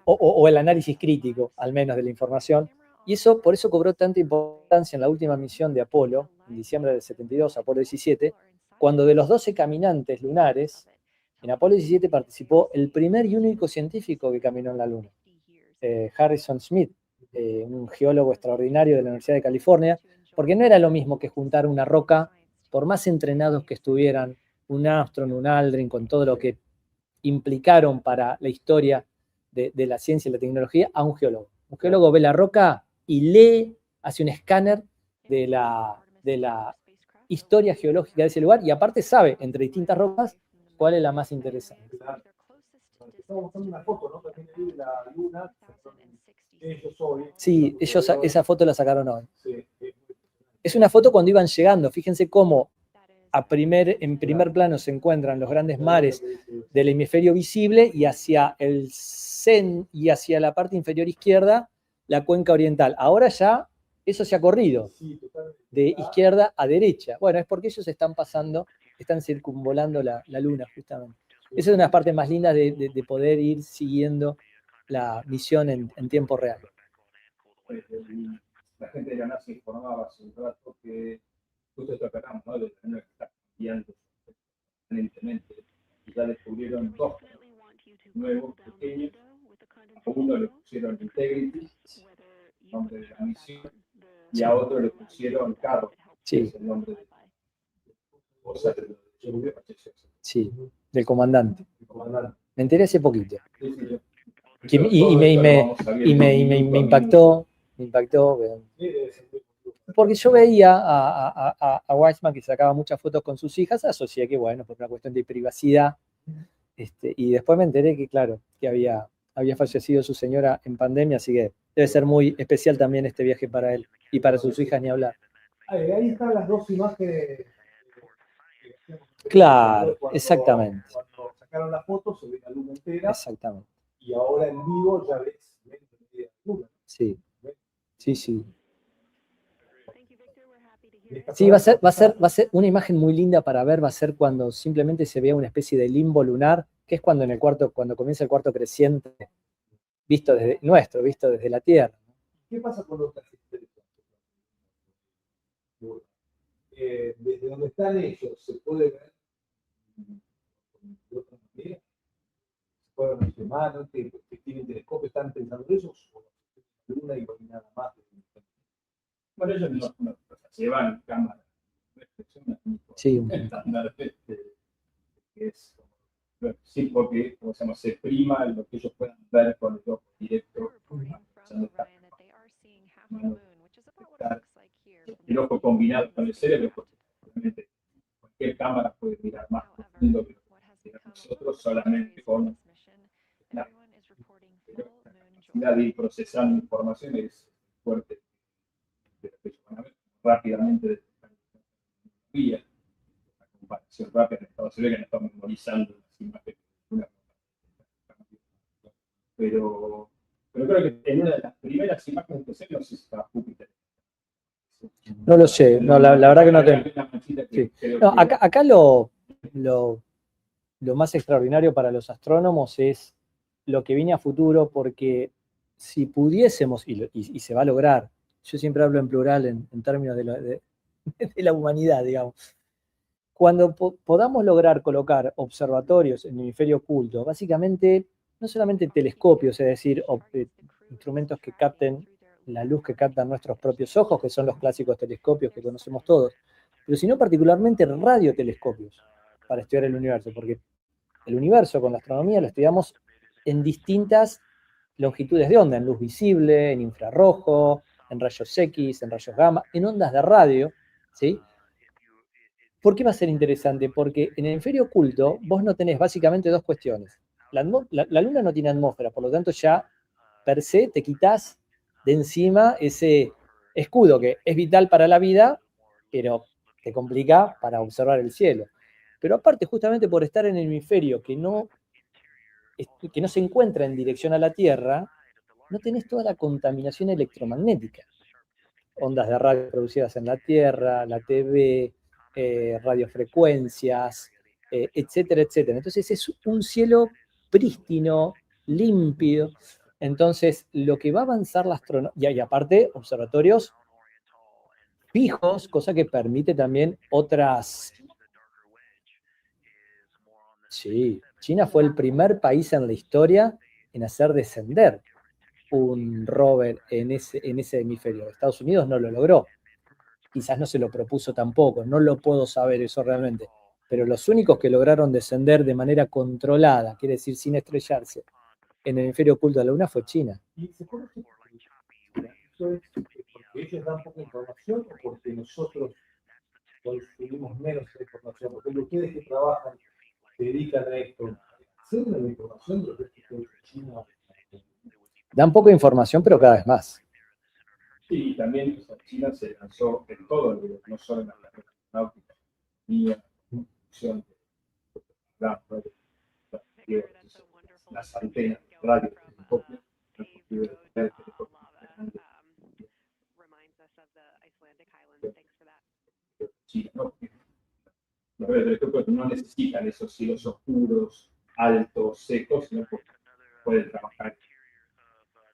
o el análisis crítico, al menos, de la información. Y por eso cobró tanta importancia en la última misión de Apolo, en diciembre del 72, Apolo 17, cuando de los 12 caminantes lunares, en Apolo 17 participó el primer y único científico que caminó en la Luna, Harrison Smith, un geólogo extraordinario de la Universidad de California, porque no era lo mismo que juntar una roca, por más entrenados que estuvieran, un Armstrong, un Aldrin, con todo lo que implicaron para la historia de la ciencia y la tecnología, a un geólogo. Un geólogo ve la roca y lee, hace un escáner de la historia geológica de ese lugar, y aparte sabe, entre distintas rocas, cuál es la más interesante. Estamos mostrando una foto, ¿no? También ahí de la Luna, ellos hoy. Sí, esa foto la sacaron hoy. Es una foto cuando iban llegando, fíjense cómo en primer plano se encuentran los grandes mares del hemisferio visible, y hacia la parte inferior izquierda la cuenca oriental. Ahora ya eso se ha corrido de izquierda a derecha. Bueno, es porque ellos están circunvolando la Luna, justamente. Esa es una de las partes más lindas de poder ir siguiendo la misión en tiempo real. La gente de la NASA informaba hace un rato que justo esto que hablamos, ¿no? De tener que estar cambiando permanentemente. Y ya descubrieron dos nuevos pequeños. A uno le pusieron Integrity, nombre de la misión, y a otro le pusieron Carro, que es el nombre de Sí, del comandante. Me enteré hace poquito. Sí. Y me impactó. Porque yo veía a Weissman que sacaba muchas fotos con sus hijas, asocié que, bueno, por una cuestión de privacidad, y después me enteré que, claro, que había fallecido su señora en pandemia, así que debe ser muy especial también este viaje para él, y para sus hijas ni hablar. Ahí están las dos imágenes. Claro, exactamente. Cuando sacaron la foto se ve la Luna entera. Exactamente. Y ahora en vivo ya ves la Luna. Sí. Sí, va a ser una imagen muy linda para ver, va a ser cuando simplemente se vea una especie de limbo lunar, que es cuando cuando comienza el cuarto creciente, visto desde la Tierra. ¿Qué pasa con los trajectorios? Desde donde están ellos, ¿se puede ver de otra manera? ¿Se puede ver los humanos que tienen telescopios, están pensando en eso? ¿O la Luna y nada más? Bueno, ellos no llevan cámara. Sí. Sí, porque se prima lo que ellos puedan ver con el ojo directo. El ojo combinado con el cerebro, porque obviamente cualquier cámara puede mirar más mundo que nosotros solamente con la capacidad de ir procesando información es fuerte. Rápidamente la comparación rápida, se ve que no estamos memorizando las imágenes. Pero creo que en una de las primeras imágenes que se no sé si está Júpiter. No lo sé, no, la verdad que no tengo. Sí. No, acá lo más extraordinario para los astrónomos es lo que viene a futuro, porque si pudiésemos, y se va a lograr, yo siempre hablo en plural en términos de la humanidad, digamos, cuando podamos lograr colocar observatorios en el hemisferio oculto, básicamente, no solamente telescopios, es decir, instrumentos que capten la luz que captan nuestros propios ojos, que son los clásicos telescopios que conocemos todos, pero sino particularmente radiotelescopios para estudiar el universo, porque el universo con la astronomía lo estudiamos en distintas longitudes de onda, en luz visible, en infrarrojo, en rayos X, en rayos gamma, en ondas de radio, ¿sí? ¿Por qué va a ser interesante? Porque en el hemisferio oculto vos no tenés básicamente dos cuestiones. La Luna no tiene atmósfera, por lo tanto ya per se te quitas de encima ese escudo que es vital para la vida, pero te complica para observar el cielo. Pero aparte, justamente por estar en el hemisferio que no se encuentra en dirección a la Tierra, no tenés toda la contaminación electromagnética. Ondas de radio producidas en la Tierra, la TV, radiofrecuencias, etcétera, etcétera. Entonces es un cielo prístino, limpio. Entonces, lo que va a avanzar la astronomía, y aparte, observatorios fijos, cosa que permite también otras. Sí, China fue el primer país en la historia en hacer descender un rover en ese hemisferio. Estados Unidos no lo logró. Quizás no se lo propuso tampoco, no lo puedo saber eso realmente. Pero los únicos que lograron descender de manera controlada, quiere decir sin estrellarse, en el hemisferio oculto de la Luna fue China. ¿Y se conoce eso es porque ellos dan poca información o porque nosotros consumimos menos información? Por ejemplo, ustedes que trabajan, se dedican a esto, ¿acceden a la información de lo que es China? Dan poca información, pero cada vez más. Sí, y también China se lanzó en todo el mundo, no solo en la carrera náutica, ni en la producción de las antenas, radio, telescopios, China, ¿no? Los radiotelescopios no necesitan esos cielos oscuros, altos, secos, sino porque pueden trabajar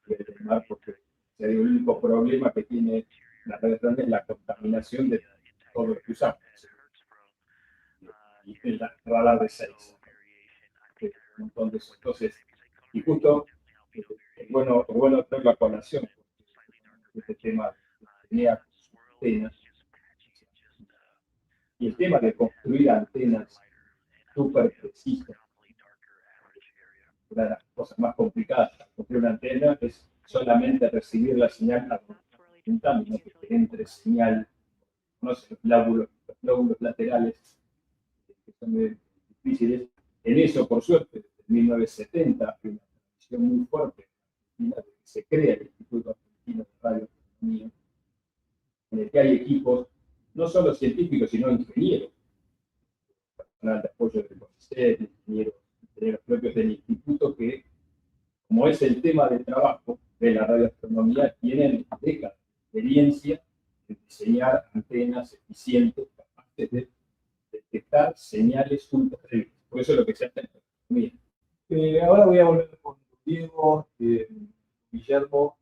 en el mar, porque el único problema que tiene la radioastronomía es la contaminación de todo lo que usamos. Y el radar de 6. Un montón de eso. Entonces, y justo es bueno traer la colación, este tema de antenas. Y el tema de construir antenas súper precisas. Una de las cosas más complicadas para construir una antena es solamente recibir la señal apuntando, no que entre señal, no sé, los lóbulos laterales, que son muy difíciles. En eso, por suerte, en 1970, hay una tradición muy fuerte en que se crea el Instituto Argentino de Radioastronomía, en el que hay equipos, no solo científicos, sino ingenieros, personal de apoyo del CONICET, ingenieros propios del instituto que, como es el tema de trabajo de la radioastronomía, tienen décadas de experiencia en diseñar antenas eficientes capaces de detectar señales ultravioleta. Por eso es lo que se hace en la astronomía. Ahora voy a volver con Diego, Guillermo.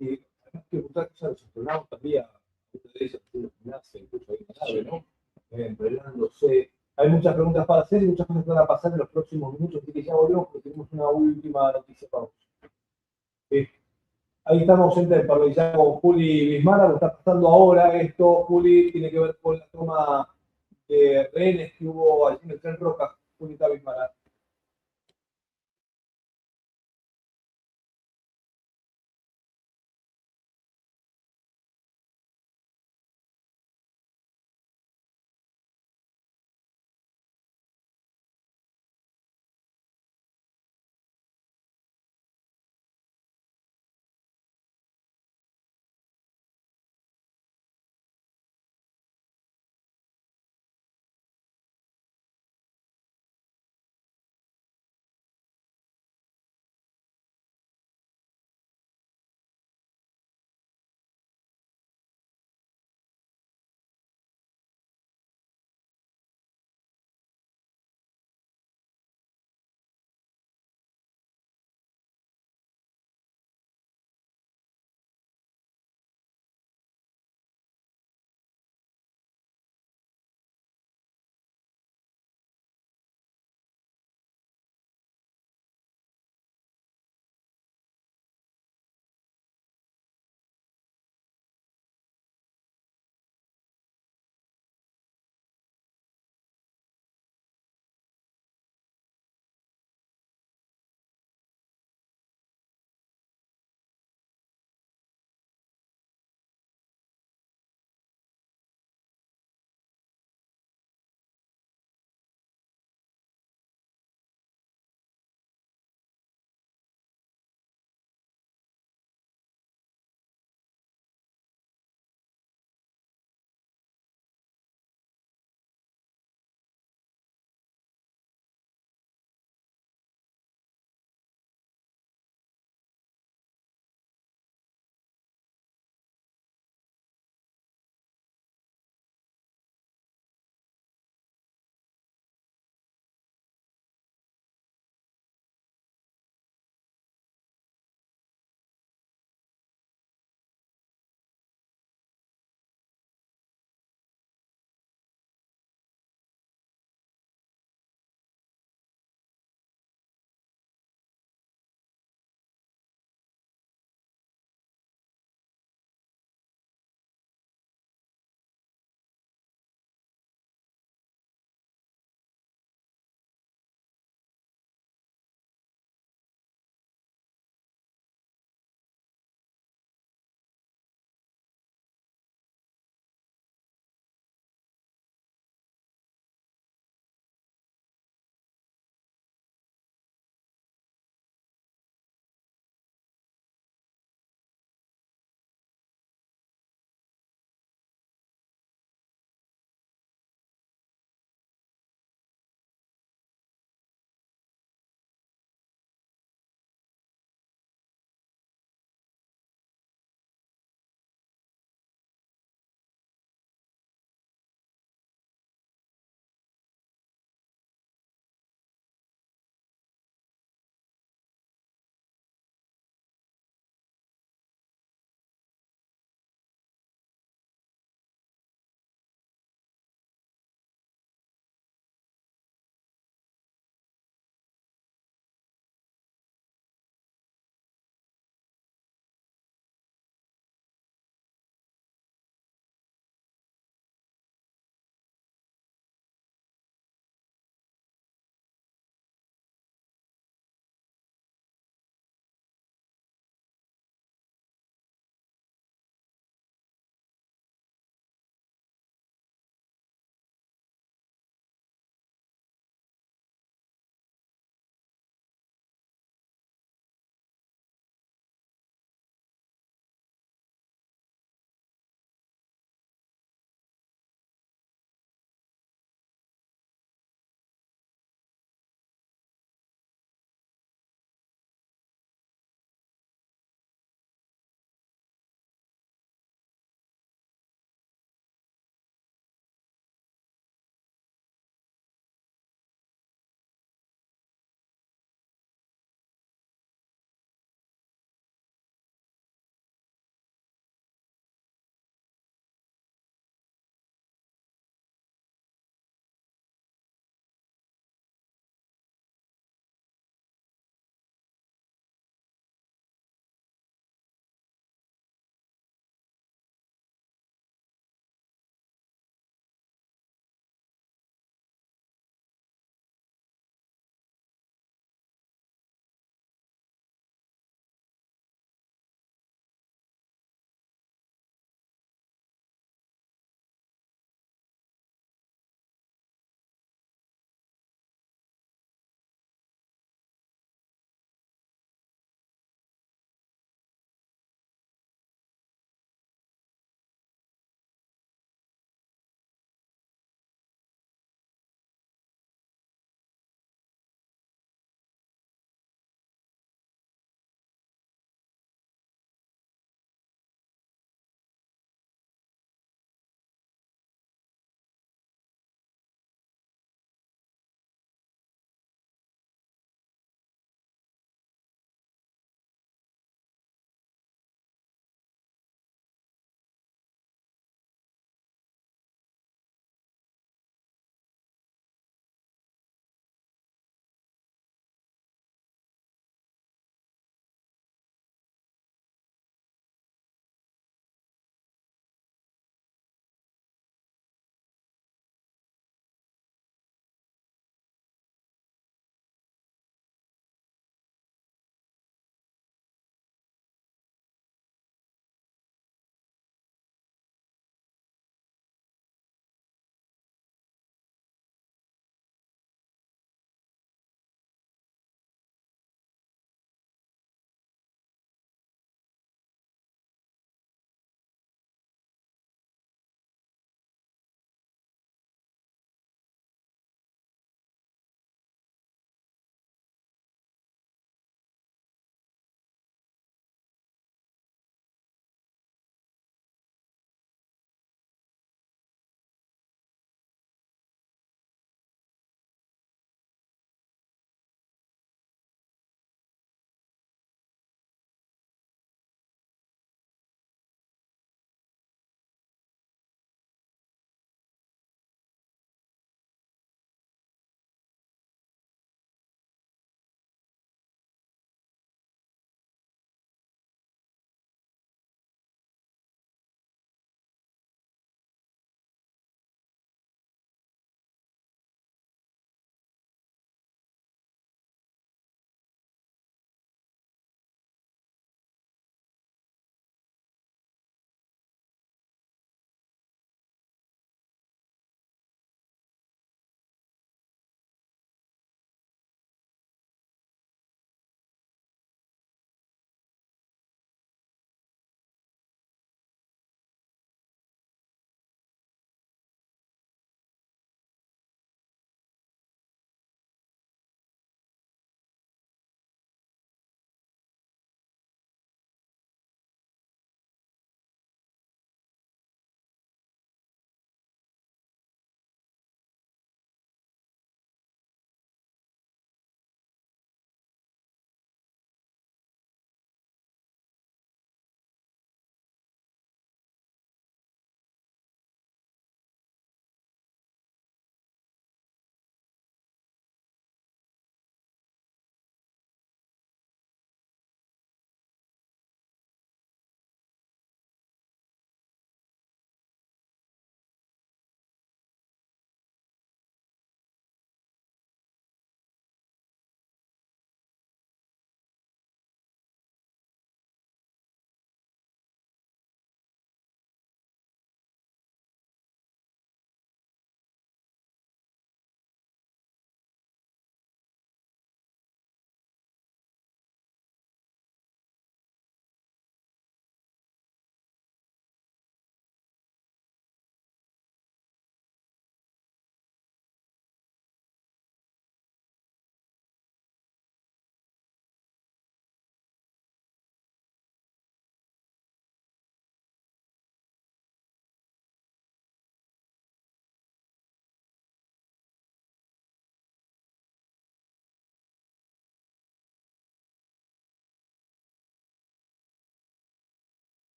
Hay que preguntar cosas a los astronautas, había ustedes haciendo gimnasia, incluso ahí en la nave, ¿no? Entrenándose. Hay muchas preguntas para hacer y muchas cosas que van a pasar en los próximos minutos, así que ya volvemos porque tenemos una última noticia para vos. Ahí estamos en ya con Juli Bismara, lo está pasando ahora esto. Juli tiene que ver con la toma de rehenes que hubo allí en el Tren Roca. Juli Bismara.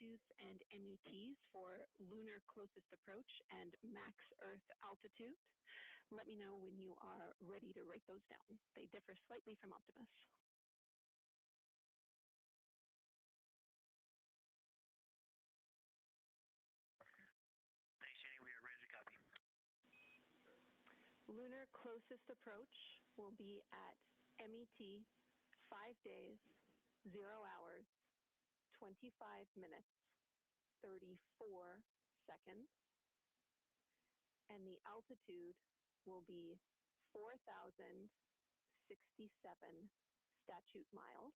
altitudes and METs for lunar closest approach and max Earth altitude. Let me know when you are ready to write those down. They differ slightly from Optimus. Thanks, Jenny. We are ready to copy. Lunar closest approach will be at MET 5 days, 0 hours, 25 minutes, 34 seconds. And the altitude will be 4,067 statute miles.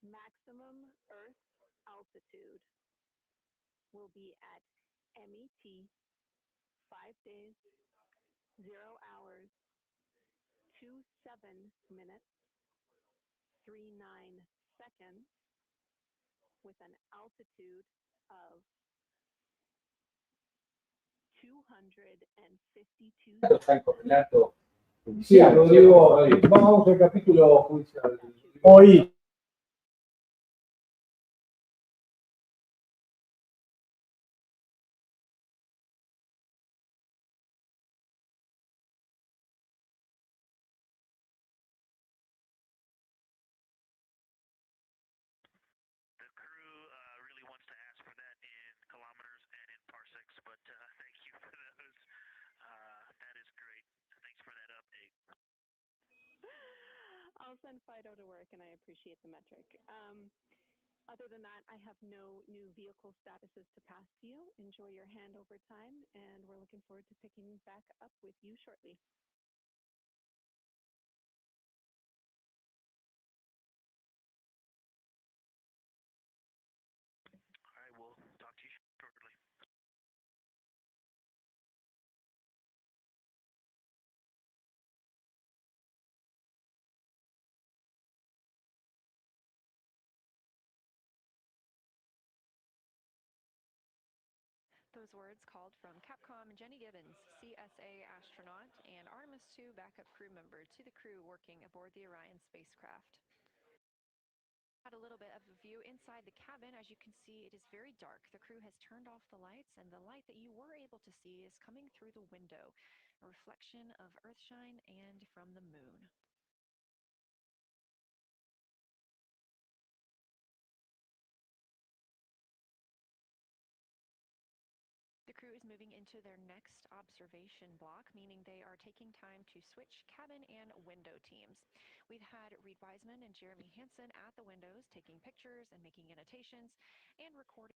Maximum Earth altitude will be at MET 5 days, 0 hours, 27 minutes, 39 seconds, with an altitude of 252. Está en correlato. Sí, Rodrigo, vamos al capítulo judicial. Hoy. The crew really wants to ask for that in kilometers and in parsecs, but thank you for those. That is great. Thanks for that update. I'll send Fido to work, and I appreciate the metric. Other than that, I have no new vehicle statuses to pass to you. Enjoy your handover time, and we're looking forward to picking back up with you shortly. All right, we'll talk to you shortly. Those words called from Capcom Jenny Gibbons, CSA astronaut and Artemis II backup crew member, to the crew working aboard the Orion spacecraft. Had a little bit of a view inside the cabin. As you can see, it is very dark. The crew has turned off the lights, and the light that you were able to see is coming through the window, a reflection of Earthshine and from the moon. The crew is moving into their next observation block, meaning they are taking time to switch cabin and window teams. We've had Reed Wiseman and Jeremy Hansen at the windows taking pictures and making annotations and recording.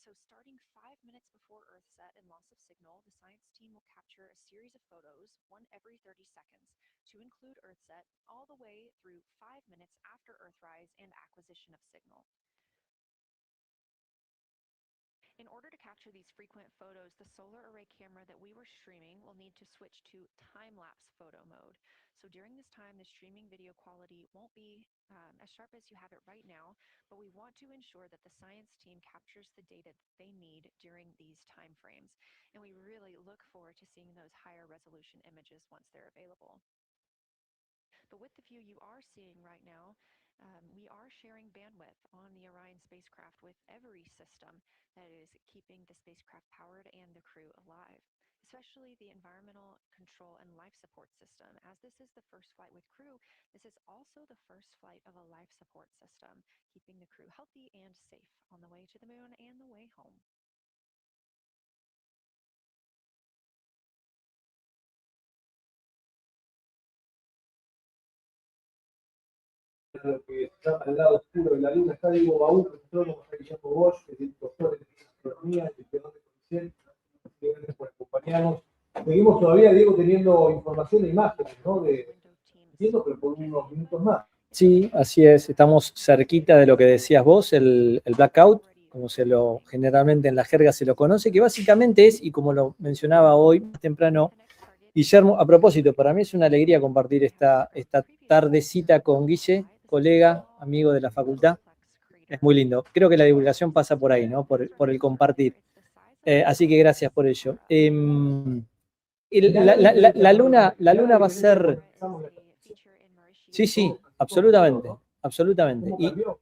So starting 5 minutes before Earthset and loss of signal, the science team will capture a series of photos, one every 30 seconds, to include Earthset all the way through 5 minutes after Earthrise and acquisition of signal. In order to capture these frequent photos, the solar array camera that we were streaming will need to switch to time-lapse photo mode. So during this time, the streaming video quality won't be as sharp as you have it right now, but we want to ensure that the science team captures the data that they need during these time frames. And we really look forward to seeing those higher resolution images once they're available. But with the view you are seeing right now, we are sharing bandwidth on the Orion spacecraft with every system that is keeping the spacecraft powered and the crew alive, especially the environmental control and life support system. As this is the first flight with crew, this is also the first flight of a life support system, keeping the crew healthy and safe on the way to the moon and the way home. Que está al lado oscuro de la luna, está Diego Baú, astrónomo, está Guillermo Bosch, que es doctor en astronomía, investigador de CONICET. Gracias por acompañarnos. Seguimos todavía, Diego, teniendo información de imágenes, ¿no? Entiendo, pero por unos minutos más. Sí, así es. Estamos cerquita de lo que decías vos, el blackout, como generalmente en la jerga se lo conoce, que básicamente es, y como lo mencionaba hoy más temprano Guillermo, a propósito, para mí es una alegría compartir esta tardecita con Guille, colega, amigo de la facultad. Es muy lindo. Creo que la divulgación pasa por ahí, ¿no? Por el compartir. Así que gracias por ello. La luna va a ser... Sí, absolutamente. Absolutamente.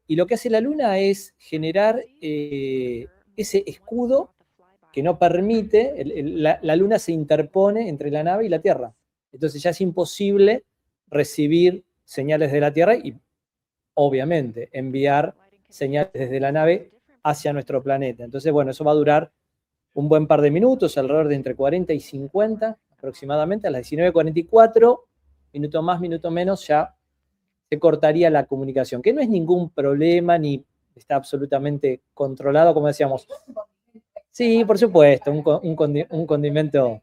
Y lo que hace la luna es generar ese escudo que no permite, la luna se interpone entre la nave y la Tierra. Entonces ya es imposible recibir señales de la Tierra y, obviamente, enviar señales desde la nave hacia nuestro planeta. Entonces, bueno, eso va a durar un buen par de minutos, alrededor de entre 40 y 50 aproximadamente. A las 19:44, minuto más, minuto menos, ya se cortaría la comunicación, que no es ningún problema ni está absolutamente controlado, como decíamos. Sí, por supuesto, un condimento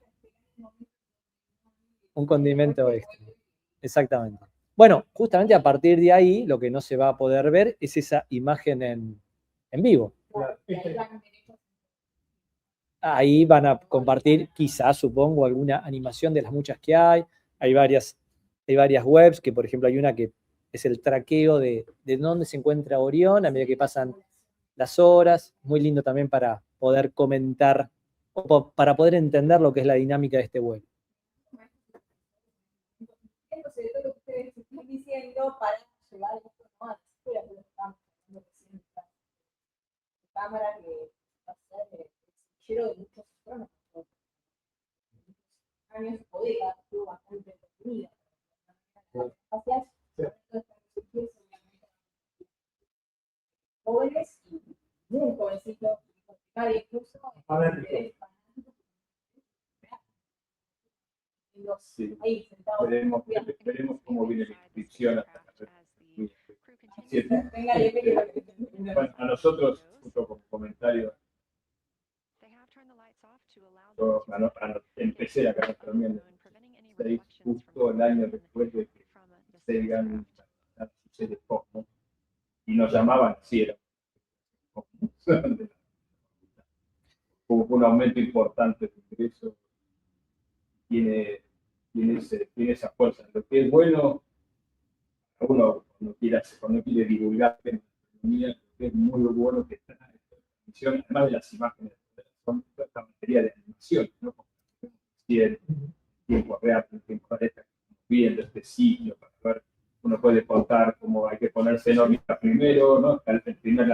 extra. Exactamente. Bueno, justamente a partir de ahí, lo que no se va a poder ver es esa imagen en vivo. Ahí van a compartir, quizás, supongo, alguna animación de las muchas que hay. Hay varias webs, que por ejemplo hay una que es el traqueo de dónde se encuentra Orión a medida que pasan las horas. Muy lindo también para poder comentar, o para poder entender lo que es la dinámica de este vuelo. Entonces, de todo lo que ustedes están diciendo, para llevar esto a la escuela, pero estamos haciendo recién la cámara que va a ser el fichero de muchos astrónomos. Años o décadas, estuvo bastante definida. Gracias. Jóvenes y muy jovencitos, incluso. Sí. Veremos cómo viene la inscripción. Bueno, a nosotros, justo como comentario, yo empecé la carrera también justo el año después de que se digan las series Cosmos, y nos llamaban cielo. Hubo un aumento importante de ingresos, tiene esa fuerza. Lo que es bueno, uno cuando quiere divulgar en economía, es muy bueno que esta transmisión, además de las imágenes, son esta materia de animación, ¿no? Tiempo real, tiempo real, viendo este sitio, para ver, uno puede contar cómo hay que ponerse en órbita primero, ¿no? La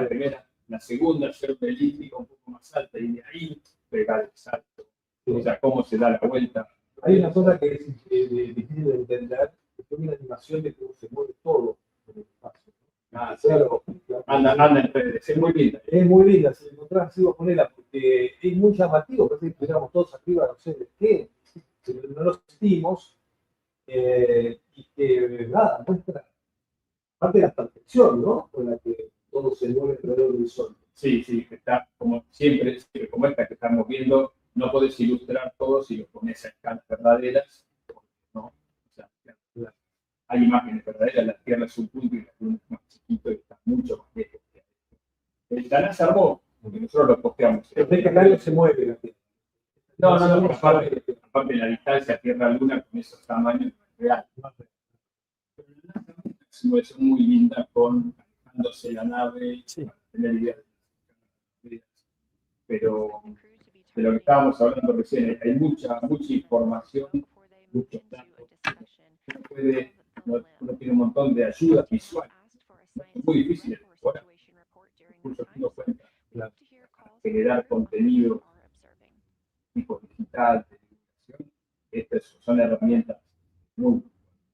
primera, la segunda, hacer una elíptica un poco más alta y de ahí pegar el salto. O sea, cómo se da la vuelta. Hay una cosa que es difícil de entender, que es una animación de cómo se mueve todo en el espacio. Claro. Anda en redes, es muy linda. Es muy linda, si encontrás así vos ponela, porque es muy llamativo, parece que estuviéramos todos arriba, no sé de qué, pero no lo sentimos, y que nada, muestra parte de la perfección, ¿no? Con la que todo se mueve alrededor del Sol. Sí, sí, que está como siempre, como esta que estamos viendo, no podés ilustrar todo si lo pones a escalas verdaderas, ¿no? O sea, hay imágenes verdaderas, la Tierra es un punto y la Luna es más chiquito y está mucho más lejos. La NASA armó, porque nosotros lo posteamos. Pero este canal se mueve la Tierra. No, aparte de la distancia Tierra-Luna con esos tamaños es real. Es muy linda con alejándose la nave, para tener ideas. Pero de lo que estábamos hablando recién, hay mucha información, muchos datos. Uno tiene un montón de ayudas visuales. Es muy difícil de mejorar. Incluso no cuenta generar contenido tipo digital, de divulgación. Estas son herramientas muy.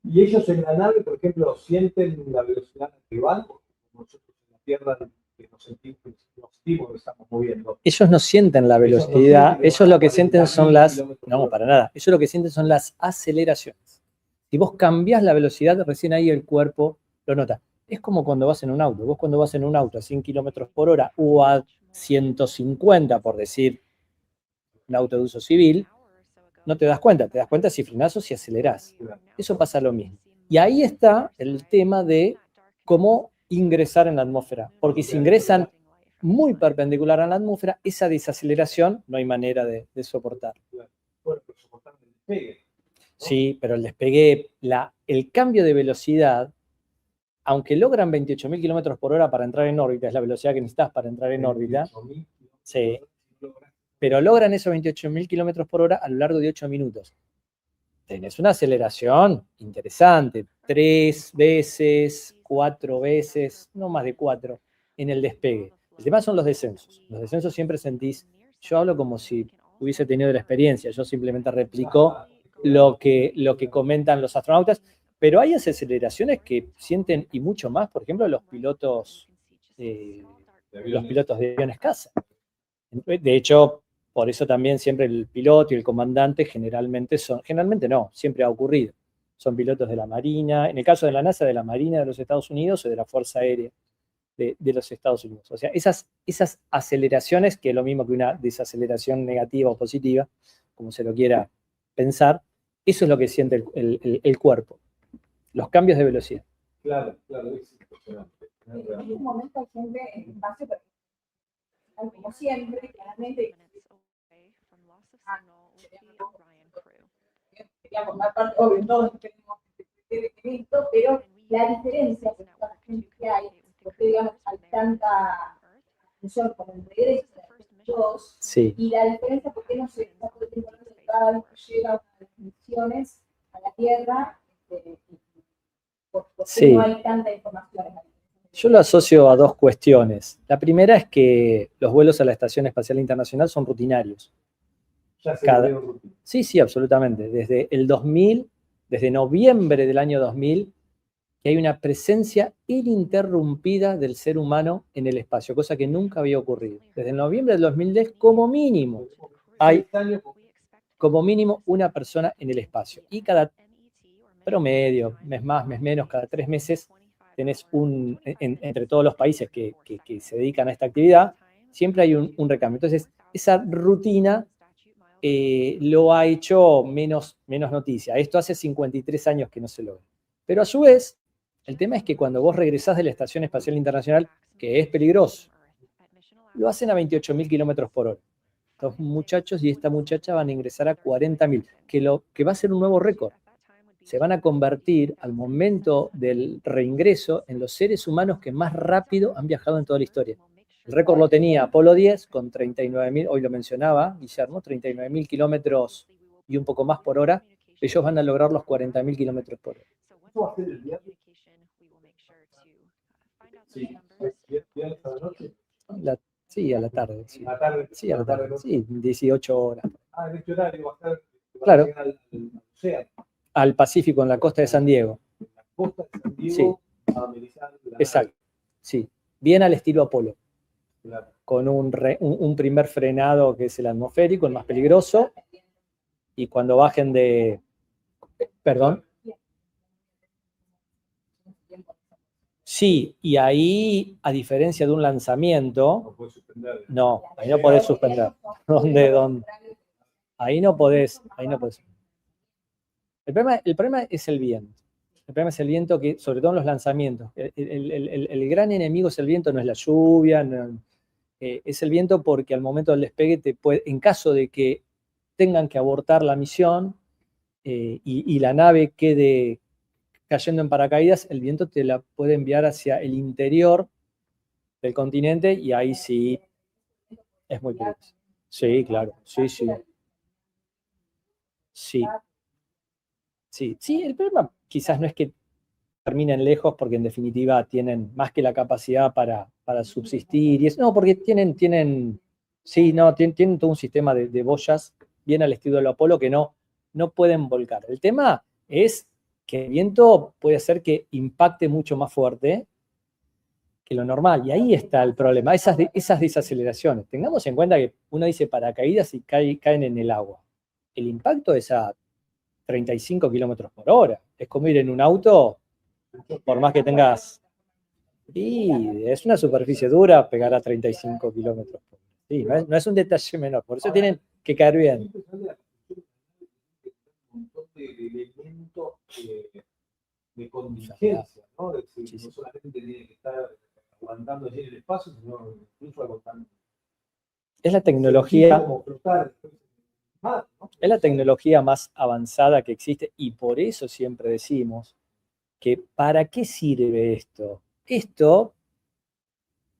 Y ellos en la nave, por ejemplo, sienten la velocidad que van, como nosotros en la Tierra que nos sentimos que estamos moviendo. Ellos no sienten la velocidad, ellos lo que sienten son las... No, para nada. Ellos lo que sienten son las aceleraciones. Si vos cambiás la velocidad, recién ahí el cuerpo lo nota. Es como cuando vas en un auto. Vos cuando vas en un auto a 100 kilómetros por hora o a 150, por decir, un auto de uso civil, no te das cuenta si frenás o si acelerás. Eso pasa lo mismo. Y ahí está el tema de cómo ingresar en la atmósfera. Porque si ingresan muy perpendicular a la atmósfera, esa desaceleración no hay manera de soportar. Bueno, pero soportar el despegue. Sí, pero el despegue, el cambio de velocidad, aunque logran 28.000 kilómetros por hora para entrar en órbita, es la velocidad que necesitas para entrar en órbita, sí, pero logran esos 28.000 kilómetros por hora a lo largo de 8 minutos. Tenés una aceleración interesante, 3 veces, 4 veces, no más de 4, en el despegue. El tema son los descensos. Los descensos siempre sentís, yo hablo como si hubiese tenido la experiencia, yo simplemente replico lo que comentan los astronautas, pero hay aceleraciones que sienten y mucho más, por ejemplo, los pilotos de aviones caza. De hecho, por eso también siempre el piloto y el comandante generalmente no, siempre ha ocurrido. Son pilotos de la Marina, en el caso de la NASA, de la Marina de los Estados Unidos o de la Fuerza Aérea de los Estados Unidos. O sea, esas aceleraciones, que es lo mismo que una desaceleración negativa o positiva, como se lo quiera pensar, eso es lo que siente el cuerpo. Los cambios de velocidad. Claro, es impresionante. En este momento hay gente en el espacio, pero como siempre, claramente. Quería formar parte, obvio, todos tenemos esto, pero la diferencia con la gente que hay, porque digamos, hay tanta atención con el regreso de las dos, sí. Y la diferencia, porque no se está todo el tiempo cada vez que llega una de las misiones a la Tierra, porque sí. No hay tanta información. Yo lo asocio a dos cuestiones. La primera es que los vuelos a la Estación Espacial Internacional son rutinarios. Ya se rutina. Sí, absolutamente. Desde el 2000, desde noviembre del año 2000, que hay una presencia ininterrumpida del ser humano en el espacio, cosa que nunca había ocurrido. Desde noviembre del 2010, como mínimo, hay como mínimo una persona en el espacio. Y cada promedio, mes más, mes menos, cada 3 meses, tenés entre todos los países que se dedican a esta actividad, siempre hay un recambio. Entonces, esa rutina lo ha hecho menos noticia. Esto hace 53 años que no se logra. Pero a su vez, el tema es que cuando vos regresás de la Estación Espacial Internacional, que es peligroso, lo hacen a 28.000 kilómetros por hora. Estos muchachos y esta muchacha van a ingresar a 40.000, que va a ser un nuevo récord. Se van a convertir al momento del reingreso en los seres humanos que más rápido han viajado en toda la historia. El récord lo tenía Apolo 10 con 39.000, hoy lo mencionaba Guillermo, 39.000 kilómetros y un poco más por hora. Ellos van a lograr los 40.000 kilómetros por hora. ¿Eso va a ser el viernes? Sí, ¿viernes a la noche? Sí, a la tarde. Sí, a la tarde. Sí, a la tarde. Sí, 18 horas. En este horario va a estar. Claro. Al océano. Al Pacífico, en la costa de San Diego. En la costa de San Diego, sí. A amenizar la exacto. Sí. Bien al estilo Apolo. Claro. Con un primer frenado que es el atmosférico, el más peligroso. Y cuando bajen de. Perdón. Sí, y ahí, a diferencia de un lanzamiento, no, ahí no podés suspender. ¿Dónde? Ahí no podés. El problema es el viento. El problema es el viento, que, sobre todo en los lanzamientos. El gran enemigo es el viento, no es la lluvia, es el viento, porque al momento del despegue, en caso de que tengan que abortar la misión y la nave quede cayendo en paracaídas, el viento te la puede enviar hacia el interior del continente y ahí sí es muy peligroso. Sí, claro, sí, el problema quizás no es que terminen lejos, porque en definitiva tienen más que la capacidad para subsistir, y eso, no, porque tienen todo un sistema de boyas bien al estilo del Apolo que no pueden volcar. El tema es que el viento puede hacer que impacte mucho más fuerte que lo normal, y ahí está el problema, esas desaceleraciones. Tengamos en cuenta que uno dice paracaídas y caen en el agua. El impacto es a 35 kilómetros por hora. Es como ir en un auto, por más que tengas... Y es una superficie dura pegar a 35 kilómetros por hora. Sí, no es un detalle menor, por eso tienen que caer bien. De contingencia, ¿no? Es decir, no solamente tiene que estar aguantando allí en el espacio, sino incluso aguantando. Es la tecnología, es la tecnología más avanzada que existe, y por eso siempre decimos que ¿para qué sirve esto? Esto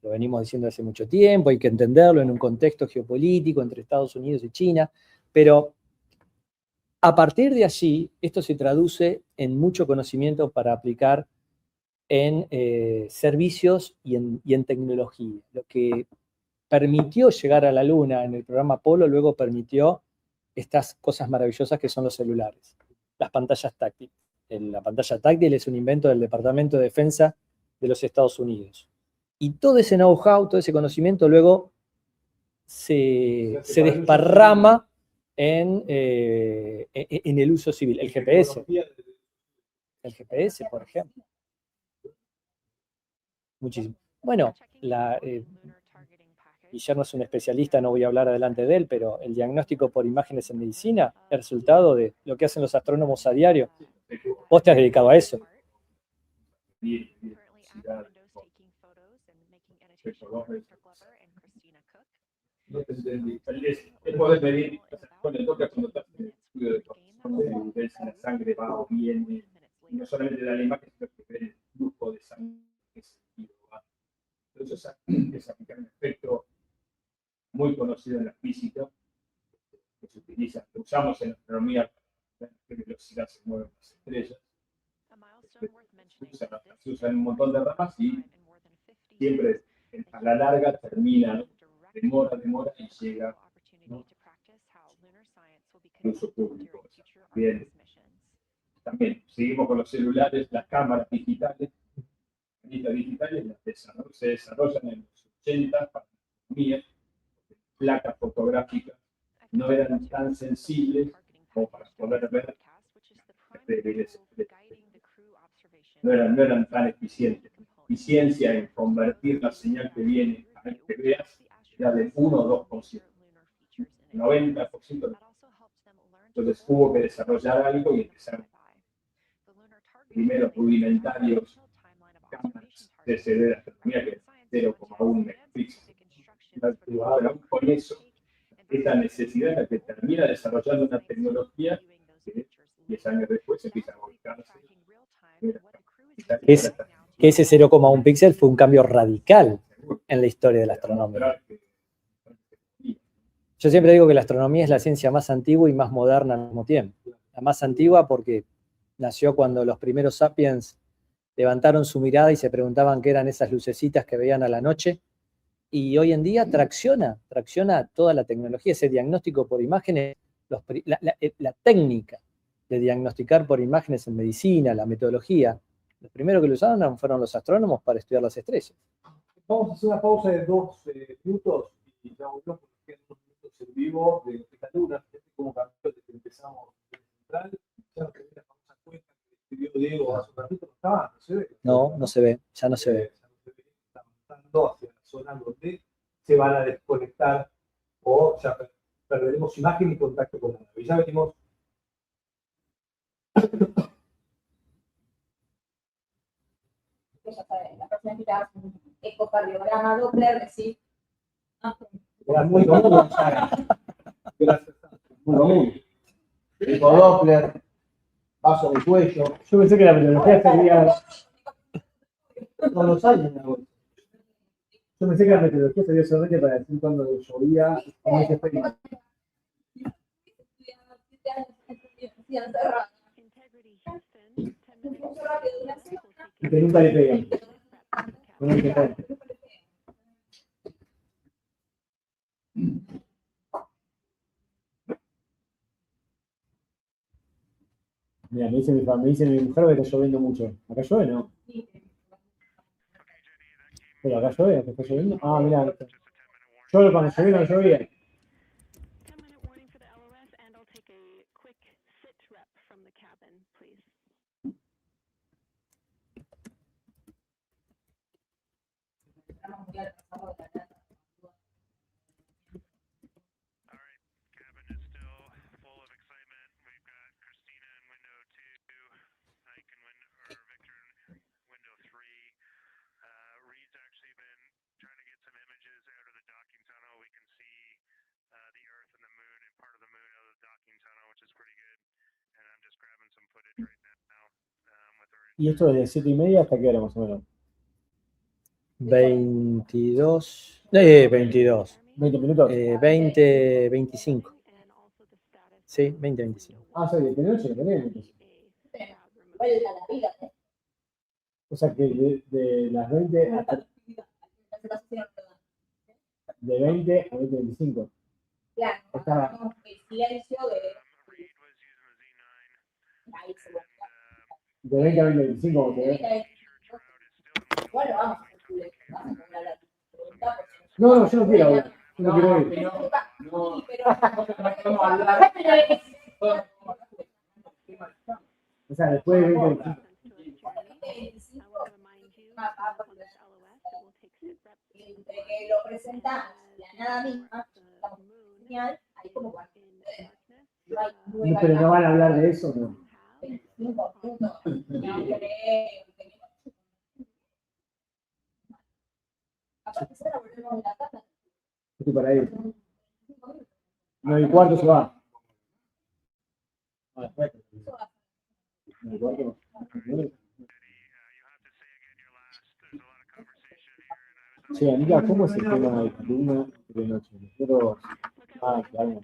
lo venimos diciendo hace mucho tiempo, hay que entenderlo en un contexto geopolítico entre Estados Unidos y China, pero a partir de allí, esto se traduce en mucho conocimiento para aplicar en servicios y en tecnología. Lo que permitió llegar a la Luna en el programa Apolo, luego permitió estas cosas maravillosas que son los celulares, las pantallas táctiles. La pantalla táctil es un invento del Departamento de Defensa de los Estados Unidos. Y todo ese know-how, todo ese conocimiento luego se desparrama en el uso civil. El GPS, por ejemplo. Muchísimo. Bueno, Guillermo es un especialista, no voy a hablar adelante de él, pero el diagnóstico por imágenes en medicina es el resultado de lo que hacen los astrónomos a diario. Vos te has dedicado a eso. No te entendí. Es poder medir, cuando toca, cuando estás en el estudio de corazón, ves la sangre va o viene, y no solamente da la imagen, sino que ve el flujo de sangre que se va. Entonces, es aplicar un efecto muy conocido en la física, que se utiliza, que usamos en astronomía para ver qué velocidad se mueven las estrellas. Se usa en un montón de ramas y siempre a la larga termina, ¿no? demora y llega, ¿no? al uso público. Bien. También seguimos con los celulares, las cámaras digitales. Las digitales se desarrollan en los 80 para la astronomía. Placas fotográficas no eran tan sensibles como para poder ver no eran tan eficientes. La eficiencia en convertir la señal que viene a la que veas era del 1 o 2%. 90%. Entonces hubo que desarrollar algo y empezar primeros rudimentarios cámaras CCD de astronomía que 0,1 megapíxeles. Pero aún con eso, esta necesidad es la que termina desarrollando una tecnología que 10 años después empieza a volcarse. Que ese 0,1 píxel fue un cambio radical en la historia de la astronomía. Yo siempre digo que la astronomía es la ciencia más antigua y más moderna al mismo tiempo. La más antigua porque nació cuando los primeros sapiens levantaron su mirada y se preguntaban qué eran esas lucecitas que veían a la noche. Y hoy en día tracciona toda la tecnología, ese diagnóstico por imágenes, la técnica de diagnosticar por imágenes en medicina, la metodología. Los primeros que lo usaron fueron los astrónomos para estudiar las estrellas. Vamos a hacer una pausa de 2 minutos y ya volvemos porque en 2 minutos en vivo de la Luna, como campeón desde que empezamos en central, ya la primera famosa cuenta que escribió Diego hace un ratito, no estaba, no se ve. No, no se ve, ya no se ve. Están avanzando hacia la zona donde se van a desconectar o ya perderemos imagen y contacto con la nave. Ya venimos. Ya saben, la persona que hace un ecocardiograma Doppler, decir. Muy común. Gracias. Muy común. Eco Doppler, paso de cuello. Yo pensé que la meteorología servía con los años. Yo pensé que la meteorología servía solamente para decir cuando llovía o no se fue. Y que nunca le pegan. Mira, me dice mi mujer que está lloviendo mucho. ¿Acá llueve, no? Pero acá llueve, acá está lloviendo. Ah, mira. Yo cuando llovía no llovía. ¿Y esto desde 7:30 hasta qué hora más o menos? 22. 20 minutos. 20:25. Sí, 20:25. Ah, soy de noche, de noche. O sea que de las 20 hasta. De 20 a 20:25. Claro, Estaba. el silencio de. De 20 a 20:25, como te ve. Bueno, vamos. No, yo no quiero hablar. Yo no quiero ir. O sea, después de 20:25. Entre que lo presentamos la nada misma, estamos genial, ahí como para Pero no van a hablar de eso, ¿no? 25 puntos. No creo. Aparte, se la volvemos en la casa. Estoy para ir. 9:15 se va. Ah, después. 9:15. Sí, amiga, ¿cómo es el tema de la luna de noche? Nosotros. Ah, claro.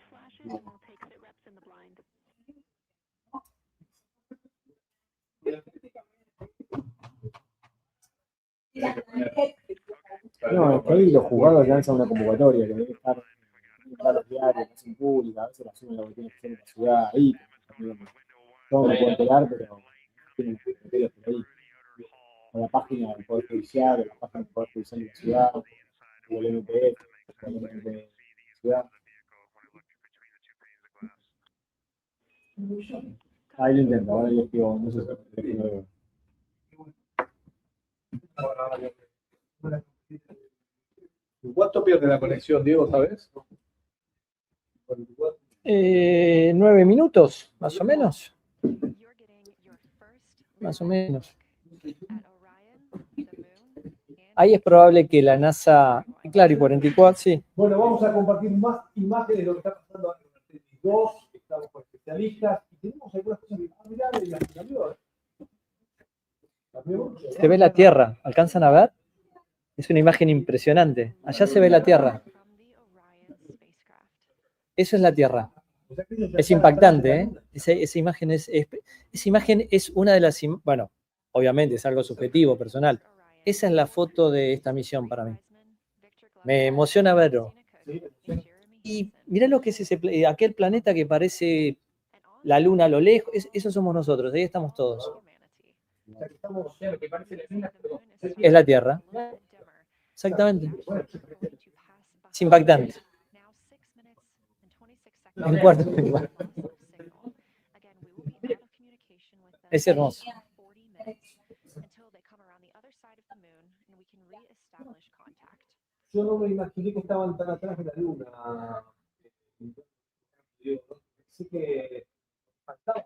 No, es que ahí los jugadores lanzan una convocatoria que debe estar en los diarios, en pública, a veces la suben lo que tiene que ser en la ciudad, ahí. Todo me puedo enterar, pero tienen que meterlos por ahí. A la página del Poder Judicial, a la página del Poder Judicial de la ciudad, o el MPF, o el MPF de la ciudad. Ahí lo intento, ahora yo escribo, no sé si lo veo. ¿Cuánto pierde la conexión, Diego, sabes? 9 minutos, más o menos. Más o menos. Ahí es probable que la NASA, claro, y 44, sí. Bueno, vamos a compartir más imágenes de lo que está pasando en Artemis II, estamos con especialistas, y tenemos algunas cosas que mirar y las cambió. Se ve la Tierra, ¿alcanzan a ver? Es una imagen impresionante. Allá se ve la Tierra. Eso es la Tierra. Es impactante, ¿eh? Esa imagen es una de las... Bueno, obviamente es algo subjetivo, personal. Esa es la foto de esta misión para mí. Me emociona verlo. Y mirá lo que es aquel planeta que parece la Luna a lo lejos. Eso somos nosotros, ahí estamos todos. Es la Tierra. Exactamente. Es impactante. El cuarto. Es hermoso. yo no me imaginé que estaban tan atrás de la Luna. Pensé que faltaba.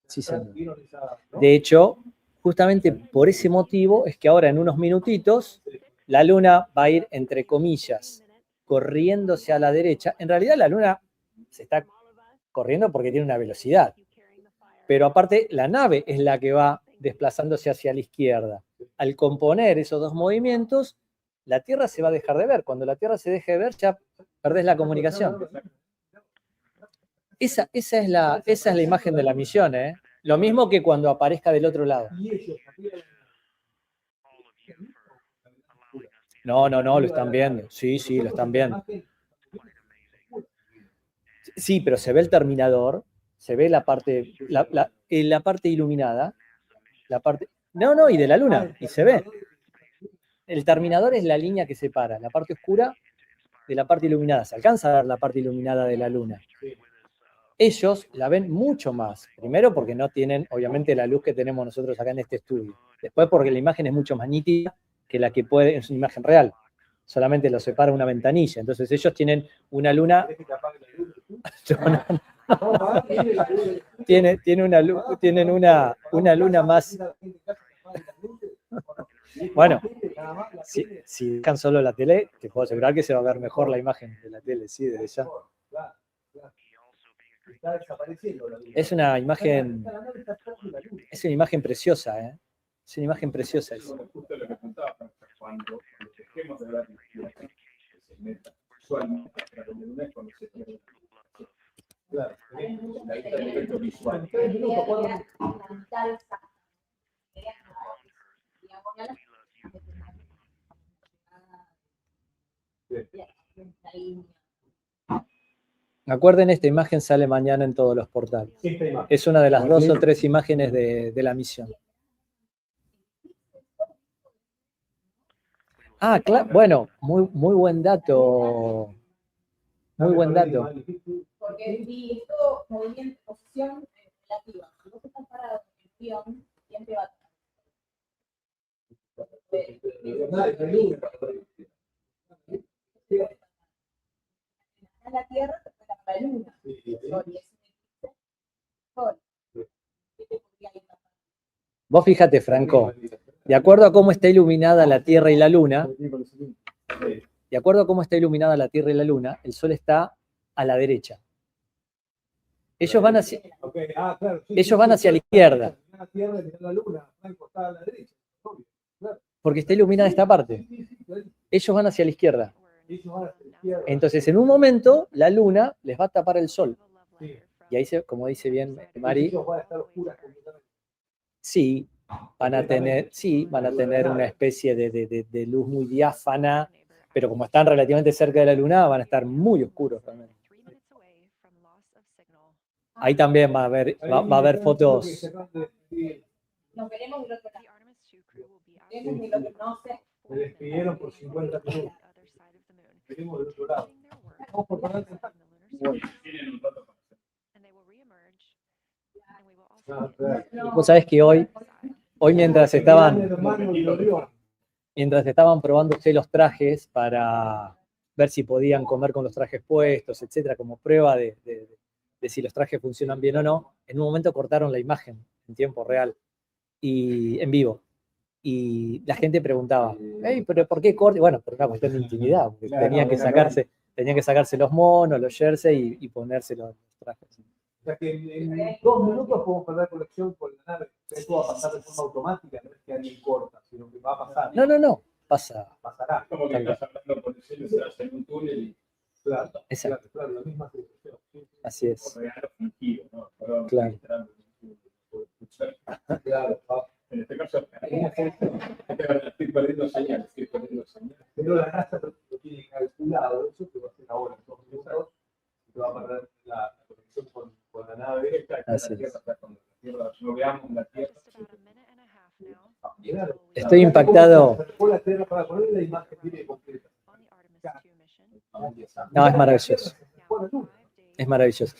Sí, señor. De hecho, justamente por ese motivo es que ahora en unos minutitos la Luna va a ir, entre comillas, corriéndose a la derecha. En realidad la Luna se está corriendo porque tiene una velocidad. Pero aparte la nave es la que va desplazándose hacia la izquierda. Al componer esos dos movimientos, la Tierra se va a dejar de ver. Cuando la Tierra se deje de ver, ya perdés la comunicación. Esa es la imagen de la misión, ¿eh? Lo mismo que cuando aparezca del otro lado. No, lo están viendo. Sí, lo están viendo. Sí, pero se ve el terminador, se ve la parte iluminada, y de la Luna, y se ve. El terminador es la línea que separa la parte oscura de la parte iluminada. Se alcanza a ver la parte iluminada de la Luna. Ellos la ven mucho más. Primero porque no tienen, obviamente, la luz que tenemos nosotros acá en este estudio. Después porque la imagen es mucho más nítida que la que es una imagen real. Solamente lo separa una ventanilla. Entonces ellos tienen una Luna... Tienen una Luna más... Bueno, si dejan solo la tele, te puedo asegurar que se va a ver mejor la imagen de la tele, sí, desde ya. Es una imagen preciosa, ¿eh? Es una imagen preciosa. Justo lo que apuntaba, cuando dejemos de ver que se meta visualmente a través de lunes, cuando se pierde. Claro, ahí está el efecto visual. Acuerden, esta imagen sale mañana en todos los portales. Es una de las 2 o 3 imágenes de la misión. Ah, claro, bueno, muy buen dato. Muy buen dato. Porque si esto movimiento, posición relativa, si vos estás parado en el guión, siempre va a la Tierra se fue la Luna. Vos fíjate, Franco, de acuerdo a cómo está iluminada la Tierra y la Luna, el Sol está a la derecha. Ellos van hacia la izquierda. Porque está iluminada esta parte. Ellos van hacia la izquierda. Entonces, en un momento, la Luna les va a tapar el Sol. Y ahí, como dice bien Mari, sí, van a tener una especie de luz muy diáfana, pero como están relativamente cerca de la Luna, van a estar muy oscuros realmente. Ahí también va a haber fotos. Nos veremos del otro lado. Veremos del otro, no sé. Me despidieron por 50 minutos. Veremos del otro lado. Vamos por poner Vos sabés que hoy mientras estaban probándose los trajes para ver si podían comer con los trajes puestos, etcétera, como prueba de si los trajes funcionan bien o no, en un momento cortaron la imagen en tiempo real y en vivo. Y la gente preguntaba, ¿pero por qué corte? Bueno, por una cuestión de intimidad, porque tenían que sacarse los monos, los jerseys y ponerse los trajes. O sea que en 2 minutos podemos perder conexión con la nave. Esto va a pasar de forma automática, no es que alguien corta, sino que va a pasar. No, pasará. Como que estás hablando por el cielo, estás en un túnel y... Claro, exacto. Claro, la misma situación. Así es. Regalo fingido, ¿no? Perdón, claro. Claro. En este caso, estoy perdiendo señales. Pero la NASA lo tiene calculado, eso que va a hacer ahora en 2 minutos, que va a perder la conexión con la nave. Así es. Cuando la Tierra, no veamos la Tierra. Estoy impactado. Para poner la imagen completa. No, es maravilloso. Es maravilloso.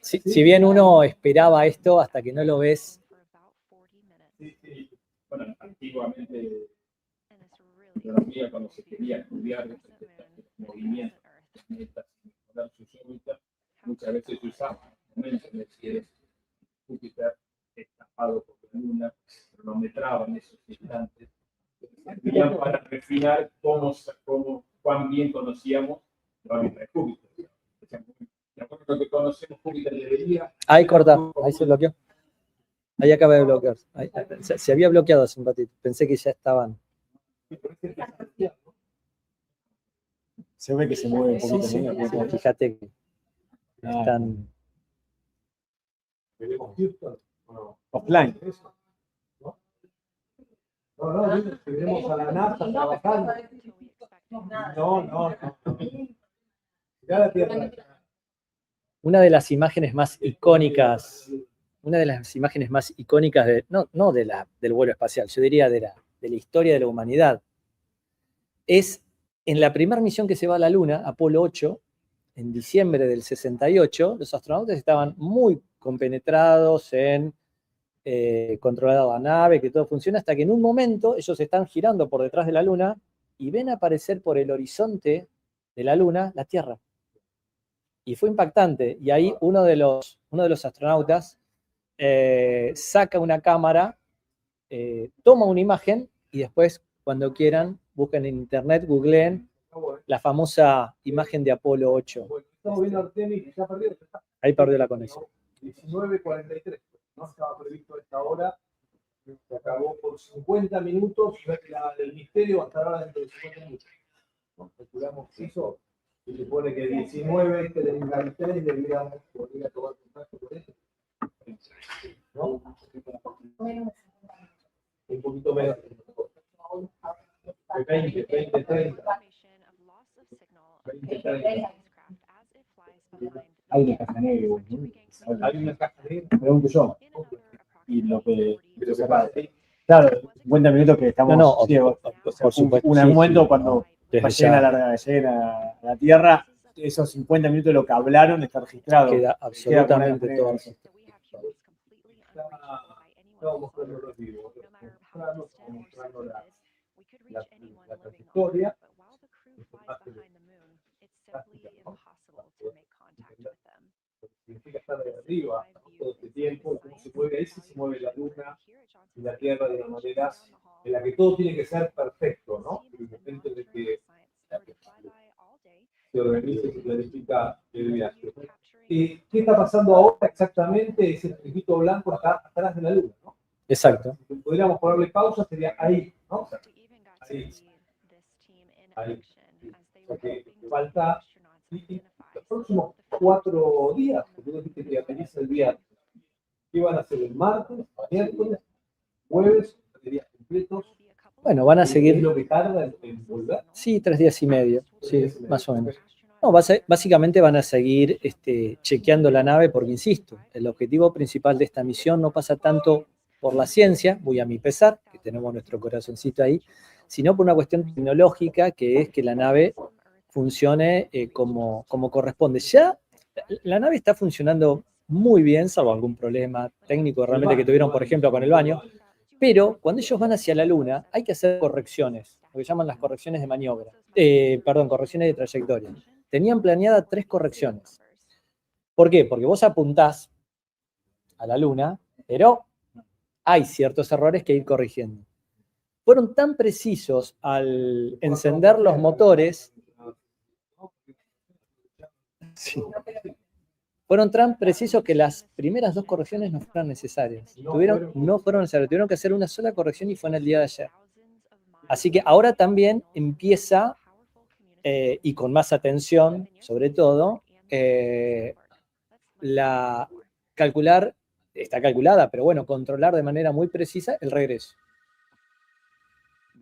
Si bien uno esperaba esto, hasta que no lo ves. Bueno, aquí antiguamente en astronomía, cuando se quería estudiar los movimientos de planetas y mejorar sus órbitas, muchas veces se usaba momentos en el cielo Júpiter tapado por la Luna, cronometraban esos instantes, servían para refinar cuán bien conocíamos la órbita de Júpiter. De acuerdo con lo que conocemos, Júpiter debería... Ahí corta, ahí se bloqueó. Ahí acaba de bloquear. Ahí, se había bloqueado hace un ratito. Pensé que ya estaban. Se ve que se mueve un poquito. Sí, fíjate que están... Offline. No, tenemos a la NASA trabajando. No. Ya la Tierra. Una de las imágenes más icónicas, del vuelo espacial, yo diría de la historia de la humanidad, es en la primera misión que se va a la Luna, Apolo 8, en diciembre del 68, los astronautas estaban muy compenetrados en controlar la nave, que todo funciona, hasta que en un momento ellos están girando por detrás de la Luna y ven aparecer por el horizonte de la Luna la Tierra. Y fue impactante. Y ahí uno de los astronautas saca una cámara, toma una imagen y después, cuando quieran, busquen en internet, googleen la famosa imagen de Apolo 8. Estamos viendo Artemis, ya perdió. Ahí perdió la conexión. 19:43. No estaba previsto a esta hora. Se acabó por 50 minutos. El misterio va a estar ahora dentro de 50 minutos. Calculamos eso. Se supone que 19, este de 43, deberíamos volver a tomar contacto con eso. ¿No? Un poquito menos. 20, 30. Hay una caja negra. Hay una caja negra. Pregunto yo. Y lo que se pasa. Claro, 50 minutos que estamos ciegos. Por supuesto. Un momento cuando lleguen a la Tierra, esos 50 minutos de lo que hablaron está registrado. Queda absolutamente todo. Estamos mostrando los vivos. Mostrando la trayectoria. Significa estar de arriba todo este tiempo, cómo se mueve ahí, se mueve la Luna y la Tierra de una manera en la que todo tiene que ser perfecto, ¿no? En el momento en el que se organiza y se planifica el viaje. ¿Qué está pasando ahora exactamente? Ese tricito blanco está atrás de la Luna, ¿no? Exacto. Si podríamos ponerle pausa, sería ahí, ¿no? Ahí. O sea que falta los próximos 4 días, porque tú dijiste que aterriza el viernes. ¿Qué van a hacer el martes, miércoles, jueves, 3 días completos? Bueno, van a seguir. ¿Es lo que tarda en volver? Sí, 3 días y medio, sí, más o menos. No, básicamente van a seguir chequeando la nave porque, insisto, el objetivo principal de esta misión no pasa tanto por la ciencia, muy a mi pesar, que tenemos nuestro corazoncito ahí, sino por una cuestión tecnológica, que es que la nave funcione como corresponde. Ya la nave está funcionando muy bien, salvo algún problema técnico realmente que tuvieron, por ejemplo, con el baño, pero cuando ellos van hacia la Luna hay que hacer correcciones, lo que llaman las correcciones de maniobra, correcciones de trayectoria. Tenían planeadas 3 correcciones. ¿Por qué? Porque vos apuntás a la Luna, pero hay ciertos errores que ir corrigiendo. Fueron tan precisos al encender los motores. Sí. Fueron tan precisos que las primeras 2 correcciones no fueron necesarias. No fueron necesarias. Tuvieron que hacer una sola corrección y fue en el día de ayer. Así que ahora también empieza, y con más atención, sobre todo, está calculada, pero bueno, controlar de manera muy precisa el regreso.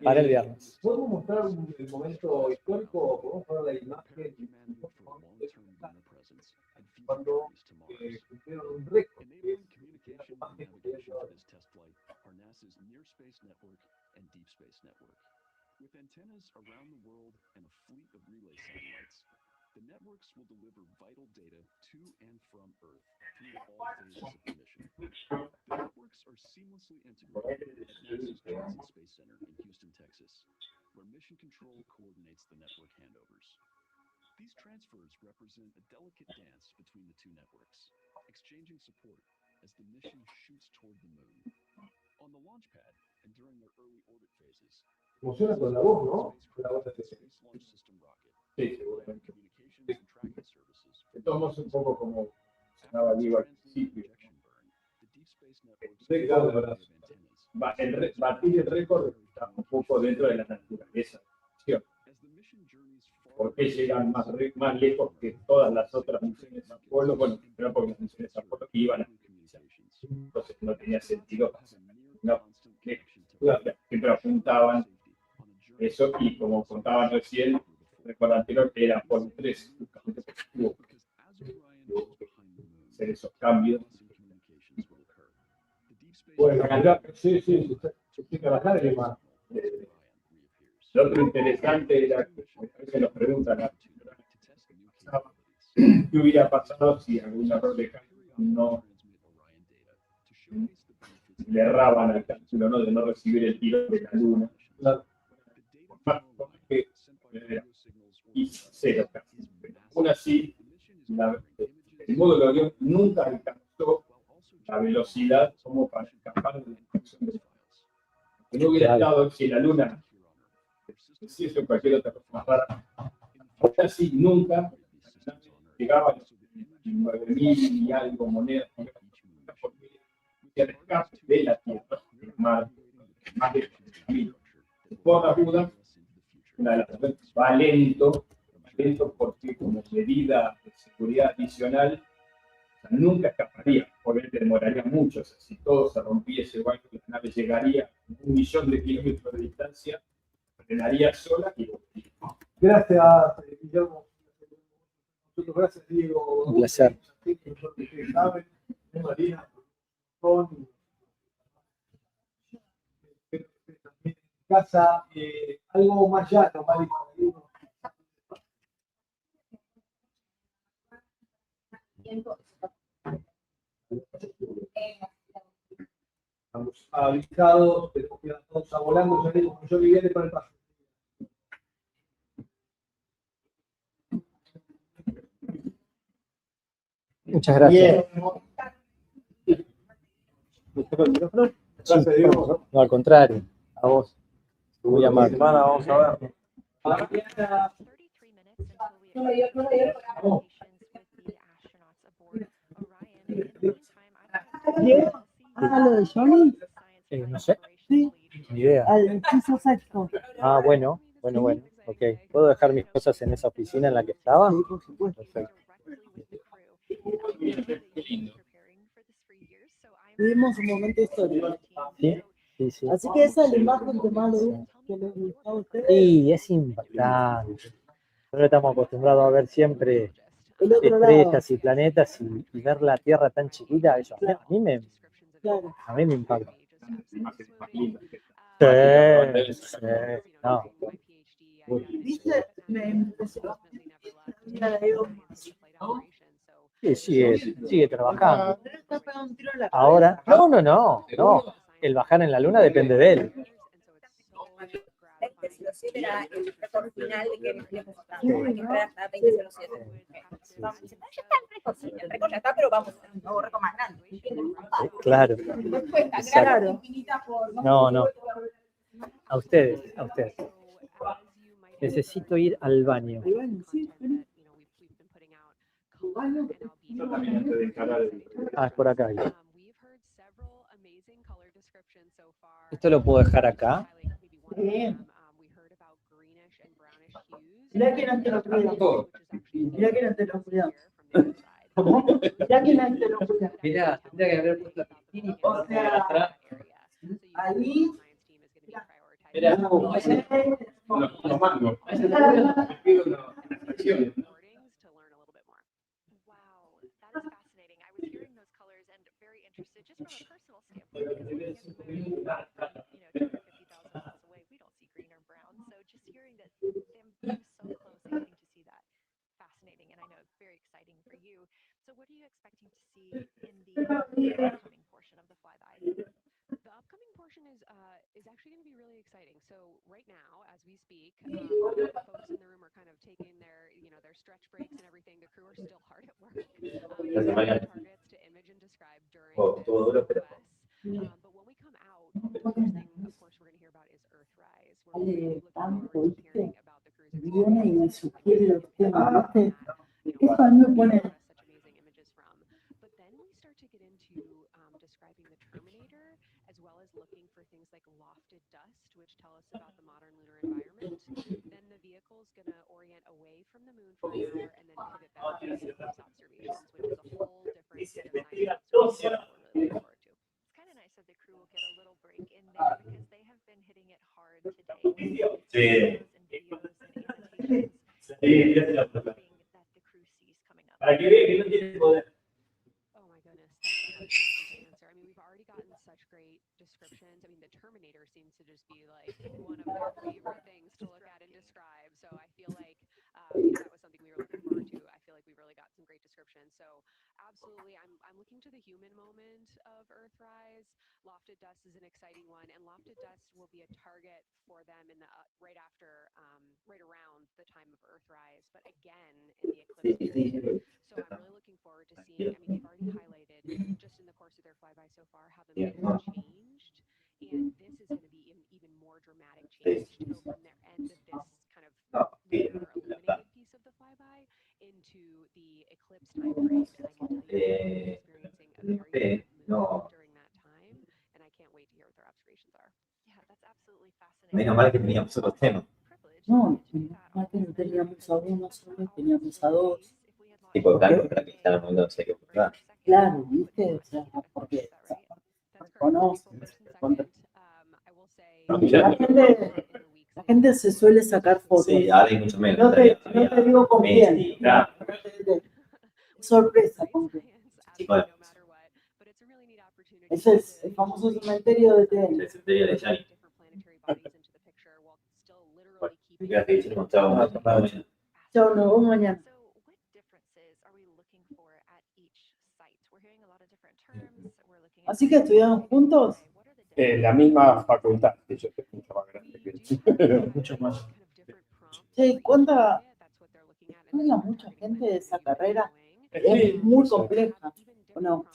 Para el viernes. ¿Podemos mostrar el momento histórico? ¿Podemos poner la imagen? Cuando cumplieron un récord. With antennas around the world and a fleet of relay satellites, The networks will deliver vital data to and from Earth through all phases of the mission. The networks are seamlessly integrated at NASA's Johnson Space Center in Houston, Texas, where Mission Control coordinates the network handovers. These transfers represent a delicate dance between the two networks, exchanging support as the mission shoots toward the moon. On the launch pad and during their early orbit phases, Funciona con la voz, ¿no? Con la voz de Space Launch System rocket, sí, seguramente. communications and tracking services. Estamos un poco como sonaba Diego al principio. The deep space networks Batir el récord está un poco dentro de la naturaleza. ¿Por qué llegan más lejos que todas las otras misiones Apolo? Bueno, primero porque las misiones Apolo iban a entonces no tenía sentido. No, siempre apuntaban eso y como contaban recién, el récord anterior era Apolo 3, justamente porque tuvo que hacer esos cambios. Bueno, sí, explica las lágrimas. Lo otro interesante era que a veces nos preguntan qué hubiera pasado si algún error de cálculo no le erraban al cálculo, ¿no? De no recibir el tiro de la luna. Y cero casi. Aún así, el módulo de avión nunca alcanzó la velocidad como para escapar de la destrucción de los faros. Que no hubiera estado si la luna, si eso cualquier otra cosa más rara, aún así nunca llegaba a los 9.000 y algo monedas porque el escape de la Tierra es más de 1.000. Por la duda, una de las razones va lento porque como medida de seguridad adicional nunca escaparía, obviamente demoraría mucho. O sea, si todo se rompiese igual que la nave llegaría a 1.000.000 de kilómetros de distancia, frenaría sola y volvería. Gracias, Guillermo. Gracias, Diego. Un placer. Marina, en casa, algo más llano, más disponible. Estamos avisados, tenemos que ir todos a volando, ya digo, yo viviente para el paso. Muchas gracias. Gracias, Diego. No, al contrario, a vos. Muy amable. Vamos a ver. ¿Lo de Johnny? No sé. Sí. Ni idea. Al piso sexto. Ah, bueno. Ok. ¿Puedo dejar mis cosas en esa oficina en la que estaba? Sí, por supuesto. Perfecto. Qué lindo. Vivimos un momento histórico. Sí. Así que esa es la imagen que más les gusta a ustedes. Sí, es impactante. Nosotros estamos acostumbrados a ver siempre El otro estrellas lado. y planetas y ver la Tierra tan chiquita, eso Claro. a mí me impacta. Sí. No. ¿Viste? Me impresionó. Sí, sigue trabajando. Está pegando un tiro en la Ahora, no. El bajar en la Luna depende de él. Si lo 7 era el récord final de que lejos estábamos, hay que esperar hasta 2007. Ya está el récord ya está, pero vamos a hacer un nuevo récord más grande. Claro. Claro. No. A ustedes. Necesito ir al baño. Yo también antes de encarar Es por acá. ¿Esto lo puedo dejar acá? Bien. Mirá quién antes lo cuida. Mirá quién antes lo cuida. Mirá quién antes lo cuida. Mirá, tendría que haber puesto O sea, ahí. Mirá, los mangos. break. Folks in the room are kind of taking their, their stretch breaks and everything. The crew are still hard at work. Targets to image and describe during this OS. But when we come out, the first thing, of course, we're going to hear about is Earthrise. We're really looking forward to hearing about the crew's Viene y me experience. sugiere los temas, ¿viste? Eso a mí me pone... Such amazing images from. But then we start to get into describing the Terminator, as well as looking for things like lofted dust, which tell us about the modern lunar environment. Then the vehicle's going to orient away from the moon for an hour and then pivot back to surface observations, which is a whole different set of science observations that we're really looking forward to. It's kind of nice that the crew will get a little break in there because they have been hitting it hard today with photos and videos and annotations. That the crew sees coming up. Oh my goodness, that's a good question to answer. I mean, we've already gotten such great descriptions. I mean, the Terminator seems to just be like one of their favorite things to look at and describe. So I feel like that was something we were looking forward to. I feel like we really got some great descriptions. So absolutely, I'm looking to the human moment of Earthrise. Lofted dust is an exciting one, and lofted dust will be a target for them in the right around the time of Earthrise, but again in the eclipse period. So I'm really looking forward to seeing. I mean, they've already highlighted just in the course of their flyby so far how the moon has changed, and this is going to be an even more dramatic change to go from their end of this kind of lunar illuminated piece of the flyby into the eclipse time frame. And I can tell you they're experiencing a very different moon during that time, and I can't wait to hear what their observations are. Yeah, that's absolutely fascinating. Menos mal que teníamos otros temas. No, más que no teníamos a uno solo, teníamos a dos. Tipo de cálculo para que están hablando en serio, ¿verdad? Claro, ¿viste? O sea, porque reconocen, la gente se suele sacar fotos. Sí, ahora hay mucho menos. No te digo con quién. Claro. Sorpresa con quién. Bueno. Ese es el famoso cementerio de Tierra. El cementerio de Chani. Bueno, que hicimos chao. Chao, nos vemos mañana. Así que estudiamos juntos. La misma facultad, que yo estoy mucho más grande que él. Mucho más. Sí, ¿cuánta? Había mucha gente de esa carrera. Es muy compleja, ¿o no?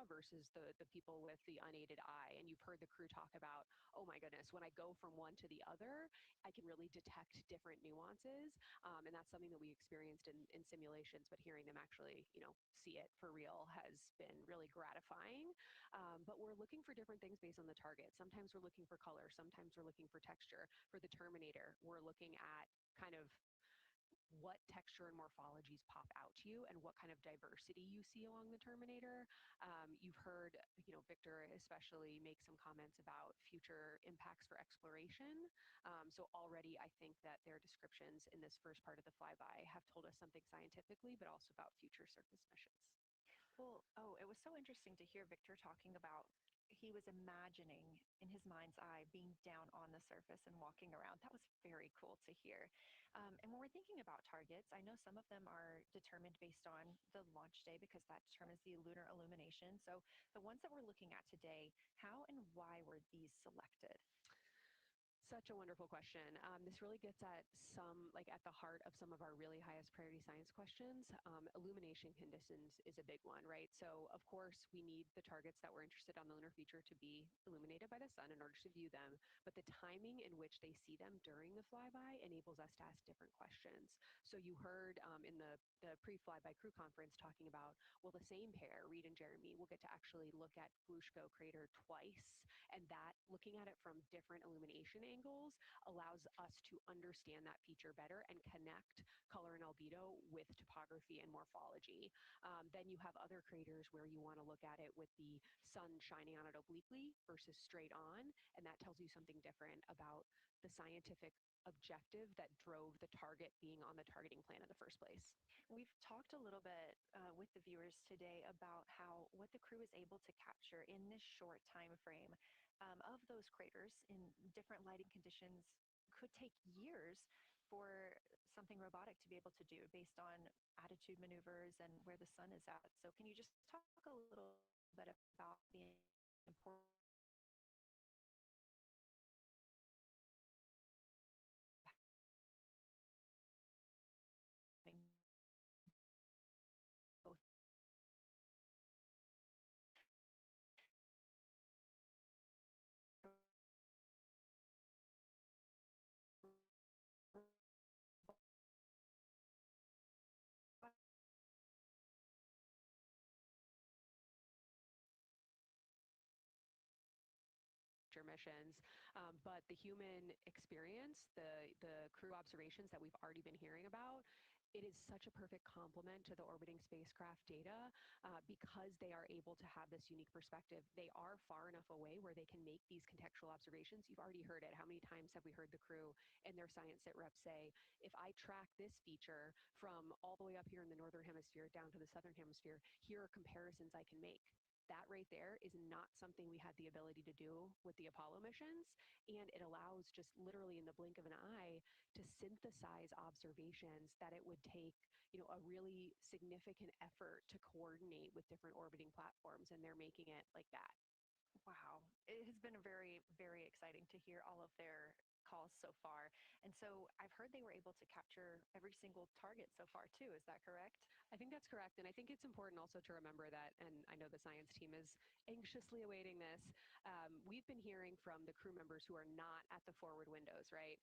Versus the people with the unaided eye. And you've heard the crew talk about, oh my goodness, when I go from one to the other, I can really detect different nuances. And that's something that we experienced in simulations, but hearing them actually, see it for real has been really gratifying. But we're looking for different things based on the target. Sometimes we're looking for color. Sometimes we're looking for texture. For the Terminator, we're looking at kind of what texture and morphologies pop out to you and what kind of diversity you see along the Terminator. You've heard, Victor especially make some comments about future impacts for exploration. So already I think that their descriptions in this first part of the flyby have told us something scientifically, but also about future surface missions. Well, it was so interesting to hear Victor talking about he was imagining in his mind's eye being down on the surface and walking around. That was very cool to hear. And when we're thinking about targets, I know some of them are determined based on the launch day because that determines the lunar illumination. So the ones that we're looking at today, how and why were these selected? Such a wonderful question. This really gets at at the heart of some of our really highest priority science questions. Illumination conditions is a big one, right? So of course we need the targets that we're interested on the lunar future to be illuminated by the sun in order to view them, but the timing in which they see them during the flyby enables us to ask different questions. So you heard in the pre-flyby crew conference talking about, well, the same pair, Reed and Jeremy, will get to actually look at Glushko crater twice, and that looking at it from different illumination angles allows us to understand that feature better and connect color and albedo with topography and morphology. Then you have other craters where you want to look at it with the sun shining on it obliquely versus straight on, and that tells you something different about the scientific objective that drove the target being on the targeting plan in the first place. We've talked a little bit with the viewers today about what the crew is able to capture in this short time frame of those craters in different lighting conditions could take years for something robotic to be able to do based on attitude maneuvers and where the sun is at. So can you just talk a little bit about the importance missions, but the human experience, the crew observations that we've already been hearing about, it is such a perfect complement to the orbiting spacecraft data because they are able to have this unique perspective. They are far enough away where they can make these contextual observations. You've already heard it. How many times have we heard the crew and their science sit reps say, if I track this feature from all the way up here in the northern hemisphere down to the southern hemisphere, here are comparisons I can make. That right there is not something we had the ability to do with the Apollo missions, and it allows just literally in the blink of an eye to synthesize observations that it would take, a really significant effort to coordinate with different orbiting platforms, and they're making it like that. Wow. It has been very, very exciting to hear all of their calls so far. And so I've heard they were able to capture every single target so far too. Is that correct? I think that's correct. And I think it's important also to remember that, and I know the science team is anxiously awaiting this, we've been hearing from the crew members who are not at the forward windows, right?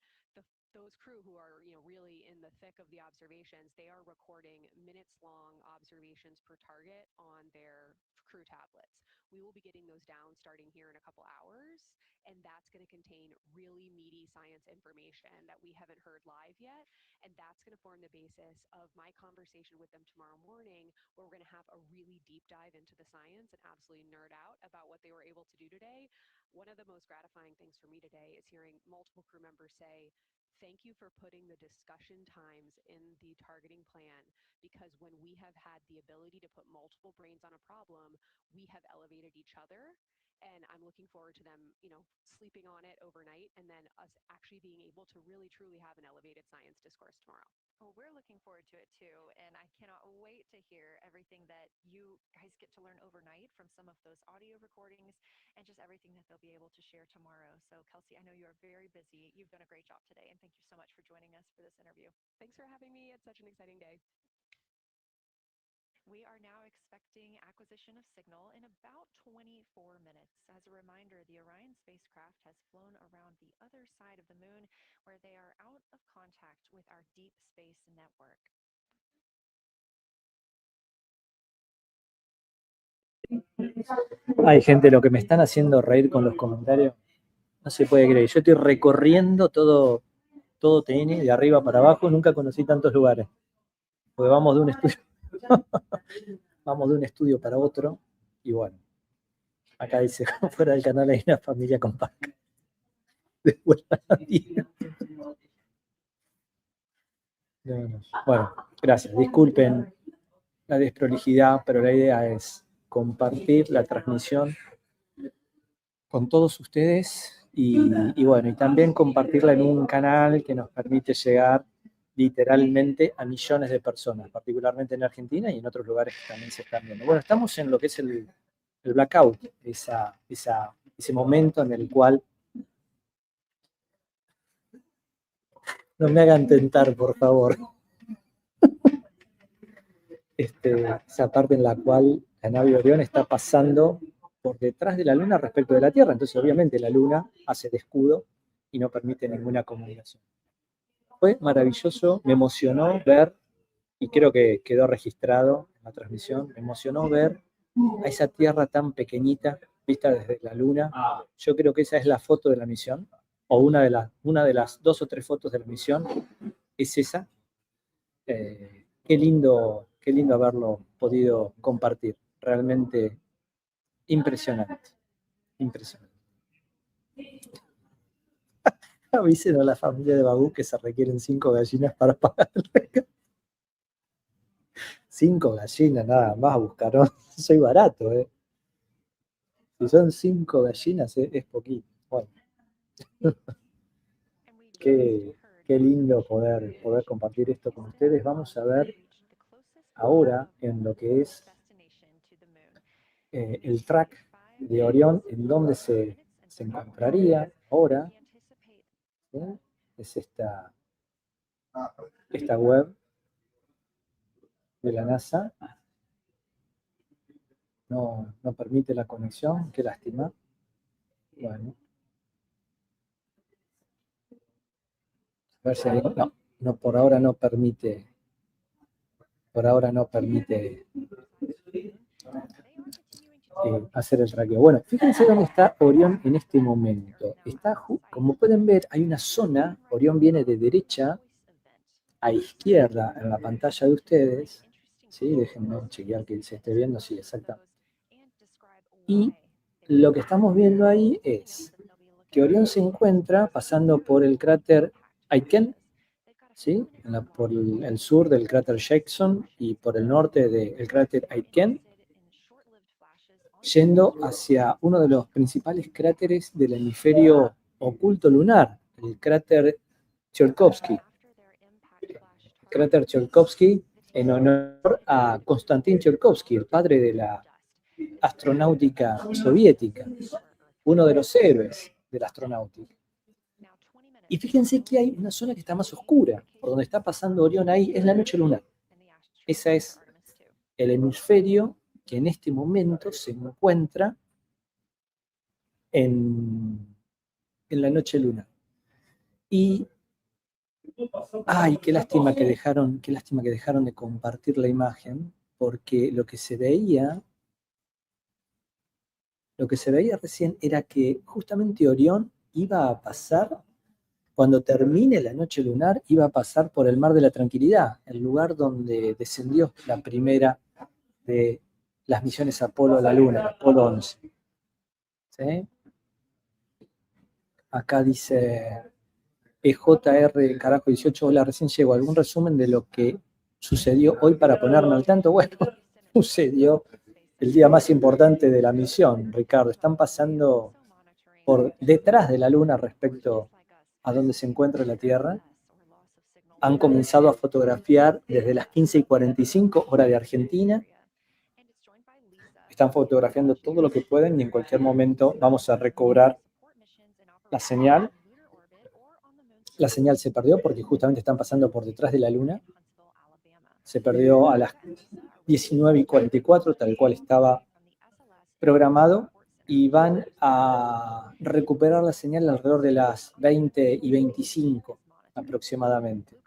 Those crew who are, really in the thick of the observations, they are recording minutes-long observations per target on their crew tablets. We will be getting those down starting here in a couple hours, and that's going to contain really meaty science information that we haven't heard live yet, and that's going to form the basis of my conversation with them tomorrow morning, where we're going to have a really deep dive into the science and absolutely nerd out about what they were able to do today. One of the most gratifying things for me today is hearing multiple crew members say, thank you for putting the discussion times in the targeting plan, because when we have had the ability to put multiple brains on a problem, we have elevated each other. And I'm looking forward to them, sleeping on it overnight, and then us actually being able to really, truly have an elevated science discourse tomorrow. Well, we're looking forward to it too, and I cannot wait to hear everything that you guys get to learn overnight from some of those audio recordings and just everything that they'll be able to share tomorrow. So, Kelsey, I know you are very busy. You've done a great job today, and thank you so much for joining us for this interview. Thanks for having me. It's such an exciting day. We are now expecting acquisition of signal in about 24 minutes. As a reminder, the Orion spacecraft has flown around the other side of the moon, where they are out of contact with our deep space network. Ay, gente, lo que me están haciendo reír con los comentarios, no se puede creer. Yo estoy recorriendo todo TN, de arriba para abajo, nunca conocí tantos lugares. Porque vamos de un estudio, vamos de un estudio para otro, y bueno, acá dice, fuera del canal hay una familia compacta. Bueno, gracias. Disculpen la desprolijidad, pero la idea es compartir la transmisión con todos ustedes y bueno, y también compartirla en un canal que nos permite llegar literalmente a millones de personas, particularmente en Argentina y en otros lugares que también se están viendo. Bueno, estamos en lo que es el blackout, ese momento en el cual no me hagan tentar, por favor. Esa parte en la cual la nave Orión está pasando por detrás de la Luna respecto de la Tierra. Entonces, obviamente, la Luna hace de escudo y no permite ninguna comunicación. Fue maravilloso, me emocionó ver, y creo que quedó registrado en la transmisión, me emocionó ver a esa Tierra tan pequeñita vista desde la Luna. Yo creo que esa es la foto de la misión, o una de las 2 o 3 fotos de la misión, es esa. Qué lindo haberlo podido compartir. Realmente impresionante. Impresionante. Avisen a la familia de Bagú que se requieren 5 gallinas para pagar el regalo. 5 gallinas, nada más, buscaron. Soy barato, ¿eh? Si son 5 gallinas, es poquito. Bueno. Qué lindo poder compartir esto con ustedes. Vamos a ver ahora en lo que es el track de Orión, en donde se encontraría ahora. ¿Sí? Es esta web de la NASA. No permite la conexión, qué lástima. Bueno. A ver si hay, no, por ahora no permite. Por ahora no permite. hacer el traqueo. Bueno, fíjense dónde está Orión en este momento. Está, como pueden ver, hay una zona, Orión viene de derecha a izquierda en la pantalla de ustedes. ¿Sí? Déjenme chequear que se esté viendo, sí, exactamente. Y lo que estamos viendo ahí es que Orión se encuentra pasando por el cráter Aitken, ¿sí? Por el sur del cráter Jackson y por el norte del cráter Aitken, yendo hacia uno de los principales cráteres del hemisferio oculto lunar, el cráter Tsiolkovsky. Cráter Tsiolkovsky en honor a Konstantin Tsiolkovsky, el padre de la astronáutica soviética, uno de los héroes de la astronáutica. Y fíjense que hay una zona que está más oscura, por donde está pasando Orión ahí, es la noche lunar. Ese es el hemisferio que en este momento se encuentra en la noche lunar. Y ay, qué lástima que dejaron de compartir la imagen, porque lo que se veía recién era que justamente Orión iba a pasar, cuando termine la noche lunar, iba a pasar por el Mar de la Tranquilidad, el lugar donde descendió la primera de las misiones Apolo a la Luna, Apolo 11. ¿Sí? Acá dice EJR carajo 18, hola, recién llegó. ¿Algún resumen de lo que sucedió hoy para ponerme al tanto? Bueno, sucedió el día más importante de la misión, Ricardo. Están pasando por detrás de la Luna respecto a donde se encuentra la Tierra. Han comenzado a fotografiar desde las 15:45, hora de Argentina. Están fotografiando todo lo que pueden y en cualquier momento vamos a recobrar la señal. La señal se perdió porque justamente están pasando por detrás de la Luna. Se perdió a las 19:44, tal cual estaba programado, y van a recuperar la señal alrededor de las 20:25 aproximadamente.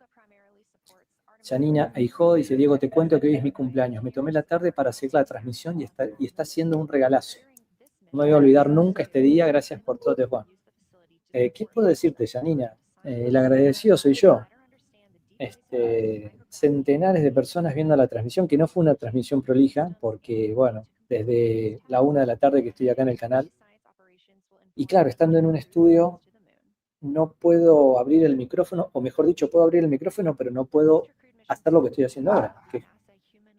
Janina Eijó dice, Diego, te cuento que hoy es mi cumpleaños. Me tomé la tarde para seguir la transmisión y está haciendo un regalazo. No me voy a olvidar nunca este día. Gracias por todo, Juan. ¿Qué puedo decirte, Janina? El agradecido soy yo. Centenares de personas viendo la transmisión, que no fue una transmisión prolija, porque, bueno, desde la 1 de la tarde que estoy acá en el canal, y claro, estando en un estudio, no puedo abrir el micrófono, o mejor dicho, puedo abrir el micrófono, pero no puedo hacer lo que estoy haciendo ahora, que es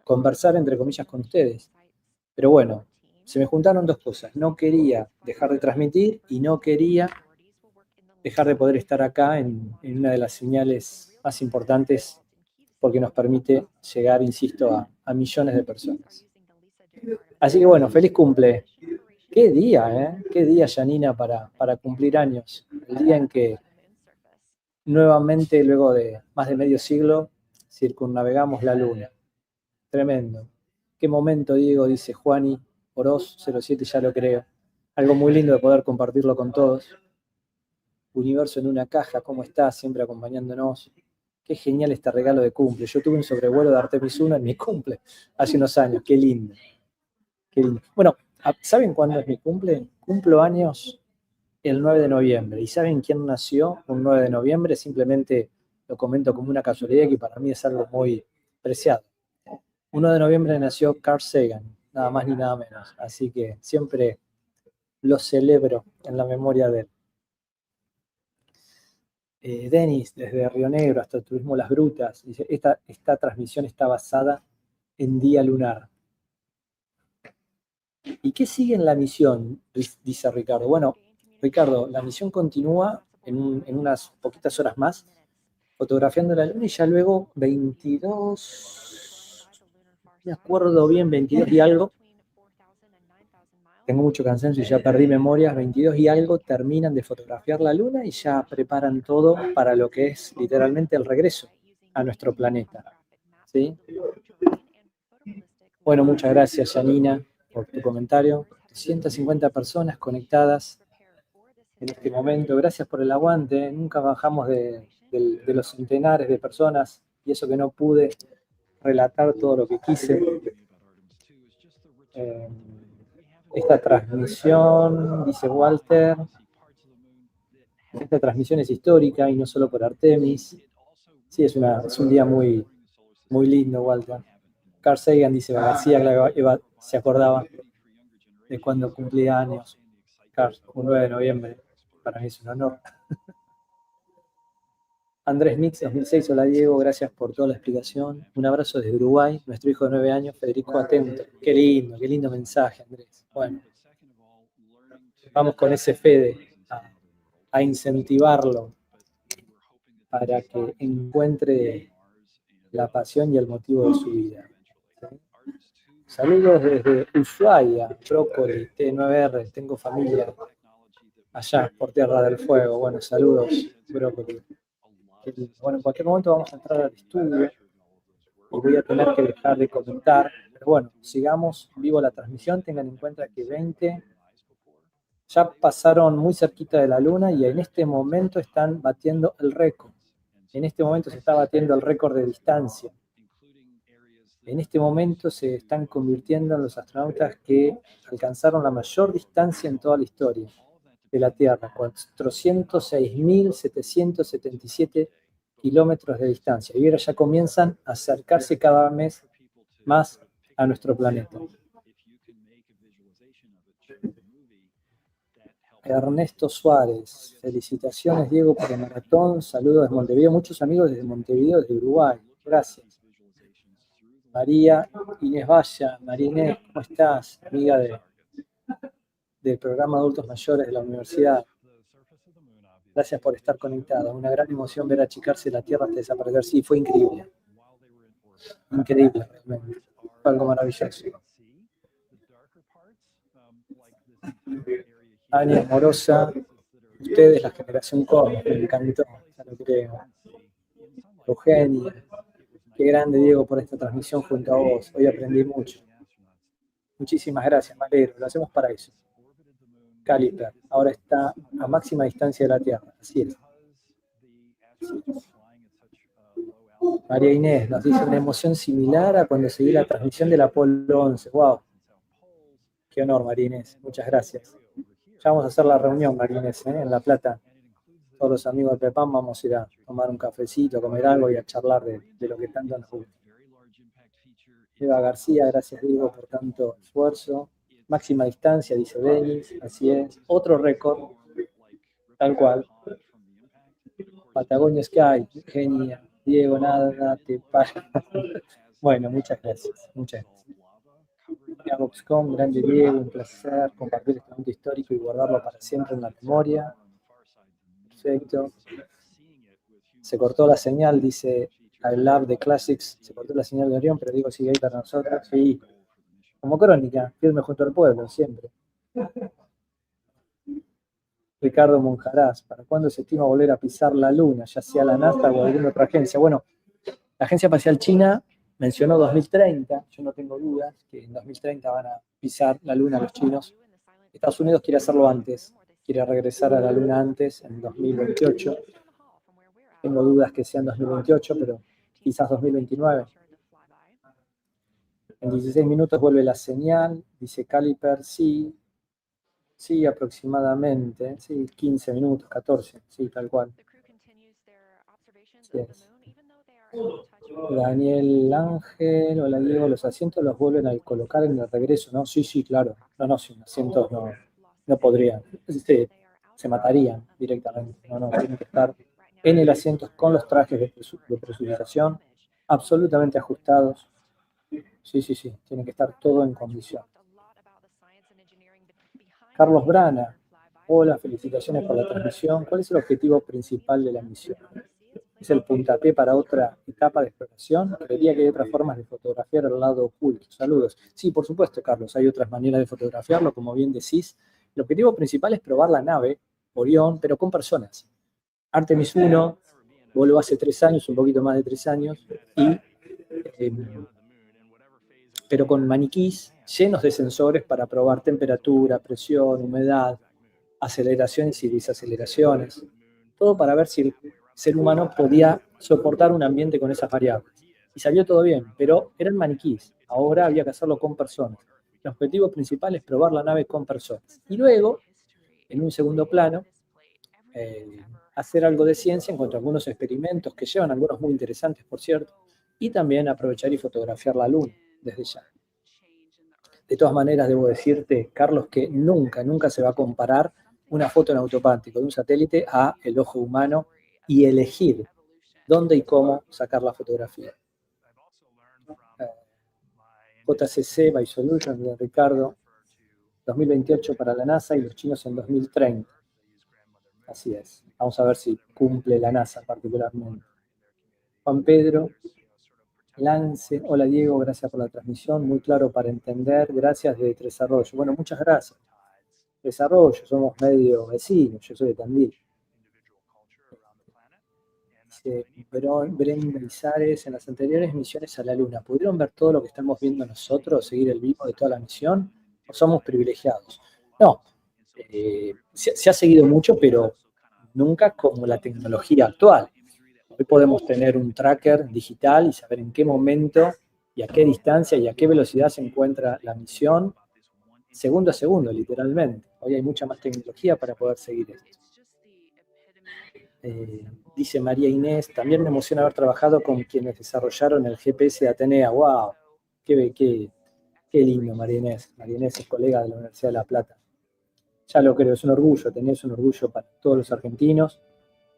conversar, entre comillas, con ustedes. Pero bueno, se me juntaron dos cosas. No quería dejar de transmitir y no quería dejar de poder estar acá en una de las señales más importantes, porque nos permite llegar, insisto, a millones de personas. Así que bueno, feliz cumple. Qué día, qué día, Janina, para cumplir años. El día en que nuevamente, luego de más de medio siglo, circunnavegamos la Luna. Tremendo. Qué momento, Diego, dice Juani Oroz 07, ya lo creo. Algo muy lindo de poder compartirlo con todos. Universo en una caja, ¿cómo estás? Siempre acompañándonos. Qué genial este regalo de cumple. Yo tuve un sobrevuelo de Artemis II en mi cumple hace unos años. Qué lindo. Qué lindo. Bueno, ¿saben cuándo es mi cumple? Cumplo años el 9 de noviembre. ¿Y saben quién nació un 9 de noviembre? Simplemente lo comento como una casualidad que para mí es algo muy preciado. 1 de noviembre nació Carl Sagan, nada más ni nada menos. Así que siempre lo celebro en la memoria de él. Denis, desde Río Negro hasta Turismo Las Grutas, dice, esta transmisión está basada en día lunar. ¿Y qué sigue en la misión? Dice Ricardo. Bueno, Ricardo, la misión continúa en unas poquitas horas más, fotografiando la luna y ya luego 22, no me acuerdo bien, 22 y algo, tengo mucho cansancio y ya perdí memorias, 22 y algo terminan de fotografiar la luna y ya preparan todo para lo que es literalmente el regreso a nuestro planeta. ¿Sí? Bueno, muchas gracias, Janina, por tu comentario. 150 personas conectadas en este momento. Gracias por el aguante. Nunca bajamos de los centenares de personas y eso que no pude relatar todo lo que quise. Esta transmisión, dice Walter, esta transmisión es histórica y no solo por Artemis. Sí, es un día muy, muy lindo, Walter. Carl Sagan dice, García Eva se acordaba de cuando cumplía años. Carl, un 9 de noviembre. Para mí es un honor. Andrés Mix, 2006, hola Diego, gracias por toda la explicación. Un abrazo desde Uruguay, nuestro hijo de 9 años, Federico Atento. Qué lindo mensaje, Andrés. Bueno, vamos con ese Fede a incentivarlo para que encuentre la pasión y el motivo de su vida. ¿Sí? Saludos desde Ushuaia, Brócoli, T9R, tengo familia allá por Tierra del Fuego. Bueno, saludos, Brócoli. Bueno, en cualquier momento vamos a entrar al estudio y voy a tener que dejar de comentar, pero bueno, sigamos vivo la transmisión. Tengan en cuenta que 20 ya pasaron muy cerquita de la Luna y en este momento están batiendo el récord. En este momento se está batiendo el récord de distancia. En este momento se están convirtiendo en los astronautas que alcanzaron la mayor distancia en toda la historia de la Tierra, 406.777 kilómetros de distancia. Y ahora ya comienzan a acercarse cada vez más a nuestro planeta. Ernesto Suárez, felicitaciones Diego por el maratón, saludos desde Montevideo, muchos amigos desde Montevideo, desde Uruguay, gracias. María Inés Valla, María Inés, ¿cómo estás? Amiga del programa Adultos Mayores de la Universidad. Gracias por estar conectada. Una gran emoción ver achicarse la Tierra hasta desaparecer. Sí, fue increíble. Increíble, realmente. Fue algo maravilloso. Ania Morosa, ustedes, la generación Cosmos, me encantó, ya lo creo. Eugenia, qué grande Diego por esta transmisión junto a vos. Hoy aprendí mucho. Muchísimas gracias, me alegro. Lo hacemos para eso. Caliper, ahora está a máxima distancia de la Tierra. Así es. María Inés nos dice una emoción similar a cuando seguí la transmisión del Apolo 11. ¡Wow! Qué honor, María Inés. Muchas gracias. Ya vamos a hacer la reunión, María Inés, en La Plata. Todos los amigos de Pepam vamos a ir a tomar un cafecito, a comer algo y a charlar de lo que tanto nos gusta. Eva García, gracias Diego por tanto esfuerzo. Máxima distancia, dice Denis, así es. Otro récord, tal cual. Patagonia Sky, genia. Diego, nada, te pasa. Bueno, muchas gracias, muchas gracias. Voxcom, grande Diego, un placer compartir este momento histórico y guardarlo para siempre en la memoria. Perfecto. Se cortó la señal, dice I love the classics. Se cortó la señal de Orión, pero Diego sigue ahí para nosotros. Sí. Como crónica, firme junto al pueblo, siempre. Ricardo Monjarás, ¿para cuándo se estima volver a pisar la Luna, ya sea la NASA o alguna otra agencia? Bueno, la Agencia Espacial China mencionó 2030, yo no tengo dudas que en 2030 van a pisar la Luna los chinos. Estados Unidos quiere hacerlo antes, quiere regresar a la Luna antes, en 2028. Tengo dudas que sea en 2028, pero quizás 2029. En 16 minutos vuelve la señal, dice Caliper, sí, aproximadamente, sí, 15 minutos, 14, sí, tal cual. Sí es. Daniel Ángel, hola Diego, los asientos los vuelven a colocar en el regreso, ¿no? Sí, claro. No, sin asientos no podrían. Se matarían directamente. No, tienen que estar en el asiento con los trajes de presurización absolutamente ajustados. Sí, tiene que estar todo en condición. Carlos Brana, hola, felicitaciones por la transmisión. ¿Cuál es el objetivo principal de la misión? ¿Es el puntapié para otra etapa de exploración? Creería que hay otras formas de fotografiar el lado oculto. Saludos. Sí, por supuesto, Carlos, hay otras maneras de fotografiarlo, como bien decís. El objetivo principal es probar la nave Orión, pero con personas. Artemis I voló hace 3 años, un poquito más de 3 años, pero con maniquís llenos de sensores para probar temperatura, presión, humedad, aceleraciones y desaceleraciones. Todo para ver si el ser humano podía soportar un ambiente con esas variables. Y salió todo bien, pero eran maniquís. Ahora había que hacerlo con personas. El objetivo principal es probar la nave con personas. Y luego, en un segundo plano, hacer algo de ciencia en cuanto a algunos experimentos que llevan algunos muy interesantes, por cierto, y también aprovechar y fotografiar la Luna desde ya. De todas maneras, debo decirte, Carlos, que nunca se va a comparar una foto en automático de un satélite a el ojo humano y elegir dónde y cómo sacar la fotografía. JCC by Solutions de Ricardo, 2028 para la NASA y los chinos en 2030. Así es. Vamos a ver si cumple la NASA particularmente. Juan Pedro Lance, hola Diego, gracias por la transmisión, muy claro para entender, gracias de Tres Arroyos. Bueno, muchas gracias. Tres Arroyos, somos medio vecinos, yo soy de Tandil. Dice Brenda Izares, en las anteriores misiones a la Luna, ¿pudieron ver todo lo que estamos viendo nosotros, seguir el vivo de toda la misión? ¿O somos privilegiados? No, se ha seguido mucho, pero nunca como la tecnología actual. Hoy podemos tener un tracker digital y saber en qué momento y a qué distancia y a qué velocidad se encuentra la misión, segundo a segundo, literalmente. Hoy hay mucha más tecnología para poder seguir esto. Dice María Inés, también me emociona haber trabajado con quienes desarrollaron el GPS de Atenea. ¡Wow! Qué lindo, María Inés. María Inés es colega de la Universidad de La Plata. Ya lo creo, es un orgullo, Atenea es un orgullo para todos los argentinos,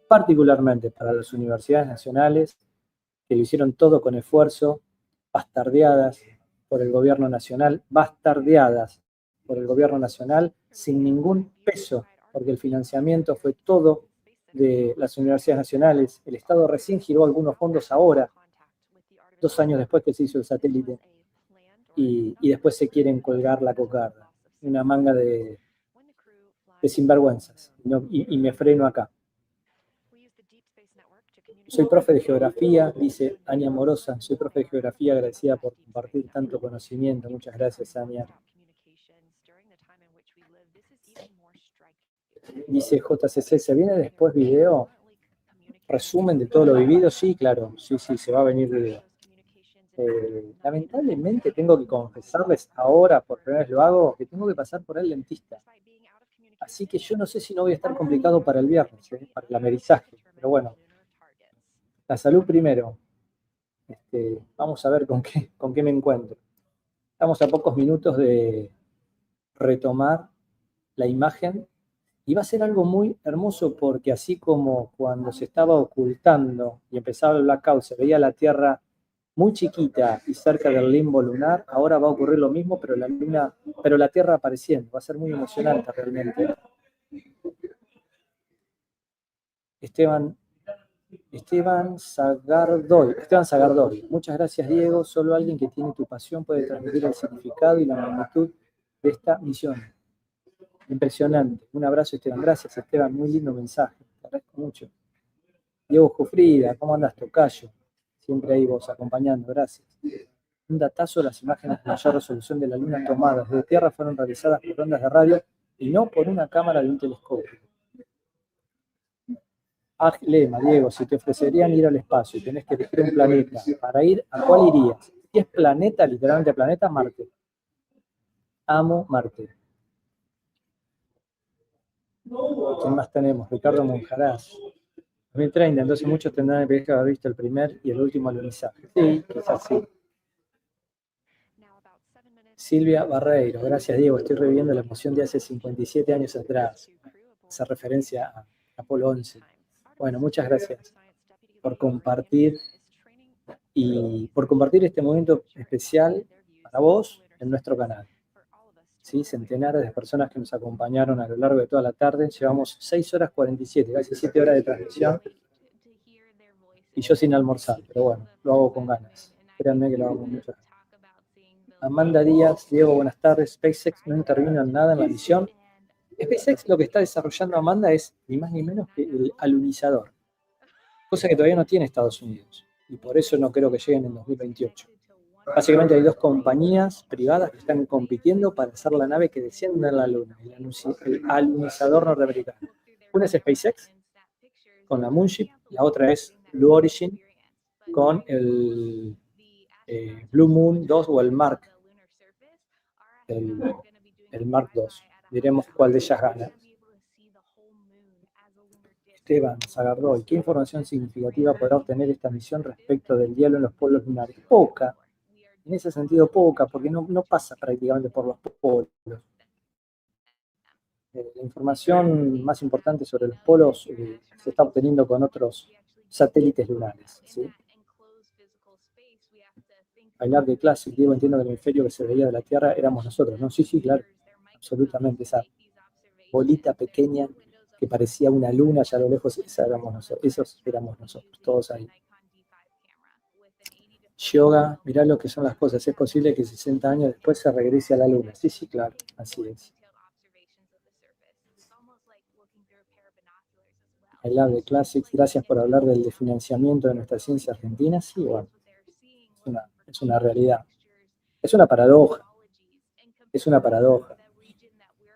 particularmente para las universidades nacionales, que lo hicieron todo con esfuerzo, bastardeadas por el gobierno nacional, sin ningún peso, porque el financiamiento fue todo de las universidades nacionales. El Estado recién giró algunos fondos ahora, 2 años después que se hizo el satélite, y después se quieren colgar la cocarda. Una manga de sinvergüenzas, y me freno acá. Soy profe de geografía, dice Ania Morosa, soy profe de geografía, agradecida por compartir tanto conocimiento. Muchas gracias, Ania. Dice JCC, ¿se viene después video? ¿Resumen de todo lo vivido? Sí, claro, sí, se va a venir video. Lamentablemente tengo que confesarles ahora, por primera vez lo hago, que tengo que pasar por el dentista. Así que yo no sé si no voy a estar complicado para el viernes, para el amerizaje, pero bueno. La salud primero. Vamos a ver con qué me encuentro. Estamos a pocos minutos de retomar la imagen y va a ser algo muy hermoso porque así como cuando se estaba ocultando y empezaba el blackout, se veía la Tierra muy chiquita y cerca del limbo lunar, ahora va a ocurrir lo mismo, pero la Tierra apareciendo. Va a ser muy emocionante realmente. Esteban Sagardoy. Muchas gracias, Diego. Solo alguien que tiene tu pasión puede transmitir el significado y la magnitud de esta misión. Impresionante. Un abrazo, Esteban. Gracias, Esteban. Muy lindo mensaje. Te agradezco mucho. Diego Jufrida, ¿cómo andas, tocayo? Siempre ahí vos acompañando. Gracias. Un datazo, las imágenes de mayor resolución de la Luna tomadas desde Tierra fueron realizadas por ondas de radio y no por una cámara de un telescopio. Lema, Diego, si te ofrecerían ir al espacio y tenés que elegir un planeta para ir, ¿a cuál irías? Si es planeta, literalmente planeta, Marte. Amo Marte. ¿Quién más tenemos? Ricardo Monjarás. 2030, entonces muchos tendrán que haber visto el primer y el último alunizaje. Sí, quizás sí. Silvia Barreiro, gracias Diego, estoy reviviendo la emoción de hace 57 años atrás. Esa referencia a Apolo 11. Bueno, muchas gracias por compartir este momento especial para vos en nuestro canal. ¿Sí? Centenares de personas que nos acompañaron a lo largo de toda la tarde. Llevamos 6 horas 47, casi 7 horas de transmisión. Y yo sin almorzar, pero bueno, lo hago con ganas. Créanme que lo hago con muchas ganas. Amanda Díaz, Diego, buenas tardes. SpaceX no intervino en nada en la misión. SpaceX lo que está desarrollando Amanda es ni más ni menos que el alunizador, cosa que todavía no tiene Estados Unidos, y por eso no creo que lleguen en 2028. Básicamente hay 2 compañías privadas que están compitiendo para hacer la nave que descienda en la Luna, el alunizador norteamericano. Una es SpaceX, con la Moonship, la otra es Blue Origin, con el Blue Moon 2 o el Mark. el Mark II. Diremos cuál de ellas gana. Esteban Zagardoy, ¿qué información significativa podrá obtener esta misión respecto del hielo en los polos lunares? Poca, en ese sentido poca, porque no pasa prácticamente por los polos. La información más importante sobre los polos se está obteniendo con otros satélites lunares, ¿sí? Bailar de Classic, Diego, entiendo que el hemisferio que se veía de la Tierra éramos nosotros, ¿no? Sí, claro, absolutamente. Esa bolita pequeña que parecía una luna allá a lo lejos, esos éramos nosotros, todos ahí. Yoga, mirá lo que son las cosas, es posible que 60 años después se regrese a la luna. Sí, claro, así es. I love the classics, gracias por hablar del financiamiento de nuestra ciencia argentina. Sí, bueno, es una realidad. Es una paradoja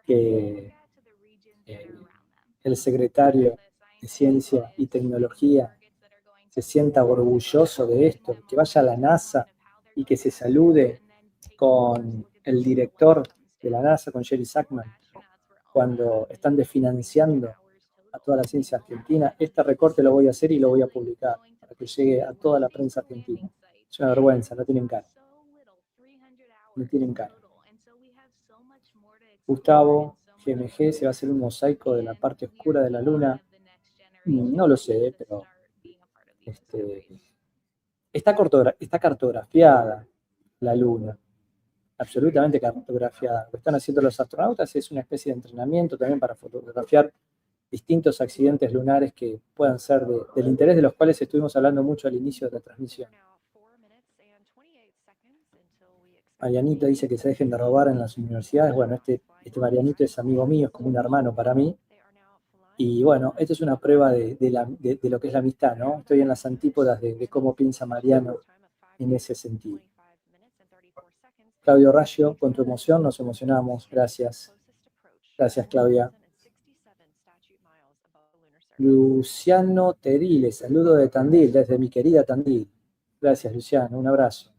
que el secretario de Ciencia y Tecnología se sienta orgulloso de esto, que vaya a la NASA y que se salude con el director de la NASA, con Jerry Sackman, cuando están desfinanciando a toda la ciencia argentina. Este recorte lo voy a hacer y lo voy a publicar para que llegue a toda la prensa argentina. Es una vergüenza, no tienen cara. No tienen cara. Gustavo, GMG, ¿se va a hacer un mosaico de la parte oscura de la luna? No lo sé, pero está cartografiada la luna, absolutamente cartografiada. Lo que están haciendo los astronautas es una especie de entrenamiento también para fotografiar distintos accidentes lunares que puedan ser del interés, de los cuales estuvimos hablando mucho al inicio de la transmisión. Marianito dice que se dejen de robar en las universidades. Bueno, este Marianito es amigo mío, es como un hermano para mí. Y bueno, esta es una prueba de lo que es la amistad, ¿no? Estoy en las antípodas de cómo piensa Mariano en ese sentido. Claudio Rayo, con tu emoción nos emocionamos. Gracias. Gracias, Claudia. Luciano Terile, saludo de Tandil, desde mi querida Tandil. Gracias, Luciano, un abrazo.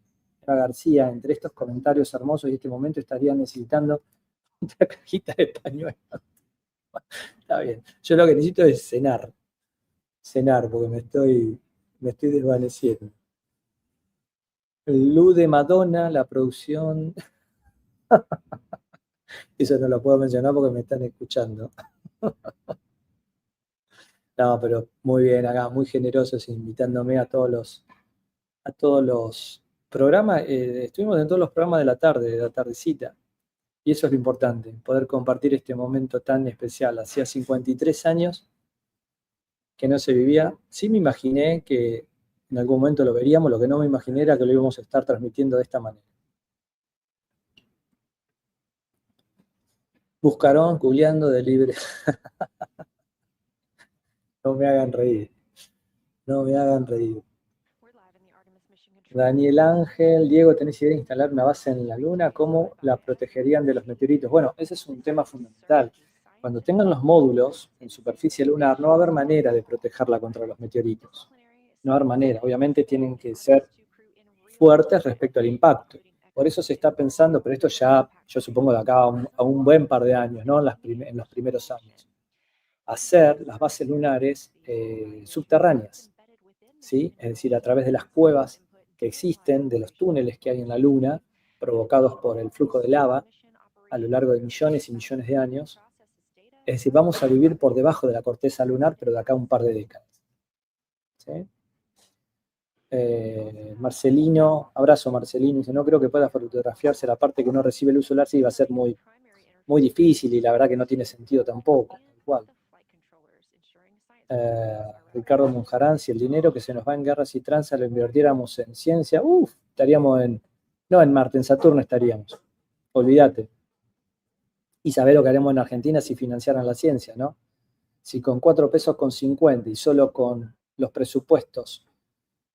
Eva García, entre estos comentarios hermosos y este momento estaría necesitando una cajita de pañuelos. Está bien. Yo lo que necesito es cenar, porque me estoy desvaneciendo. El Lu de Madonna, la producción. Eso no lo puedo mencionar porque me están escuchando. No, pero muy bien acá, muy generosos invitándome a todos los programas. Estuvimos en todos los programas de la tarde, de la tardecita. Y eso es lo importante, poder compartir este momento tan especial. Hacía 53 años que no se vivía. Sí me imaginé que en algún momento lo veríamos, lo que no me imaginé era que lo íbamos a estar transmitiendo de esta manera. Buscarón, googleando de libre. No me hagan reír. No me hagan reír. Daniel Ángel, Diego, ¿tenés idea de instalar una base en la Luna? ¿Cómo la protegerían de los meteoritos? Bueno, ese es un tema fundamental. Cuando tengan los módulos en superficie lunar, no va a haber manera de protegerla contra los meteoritos. No va a haber manera. Obviamente tienen que ser fuertes respecto al impacto. Por eso se está pensando, pero esto ya, yo supongo de acá a un buen par de años, ¿no? En los primeros años. Hacer las bases lunares subterráneas, ¿sí? Es decir, a través de las cuevas que existen, de los túneles que hay en la Luna, provocados por el flujo de lava a lo largo de millones y millones de años. Es decir, vamos a vivir por debajo de la corteza lunar, pero de acá a un par de décadas. ¿Sí? Marcelino, abrazo Marcelino, dice, no creo que pueda fotografiarse la parte que no recibe luz solar, sí, va a ser muy, muy difícil y la verdad que no tiene sentido tampoco, igual. Ricardo Monjarán, si el dinero que se nos va en guerras y tranzas lo invirtiéramos en ciencia, estaríamos no en Marte, en Saturno estaríamos, olvídate. Y saber lo que haremos en Argentina si financiaran la ciencia, ¿no? Si con 4 pesos con 50 y solo con los presupuestos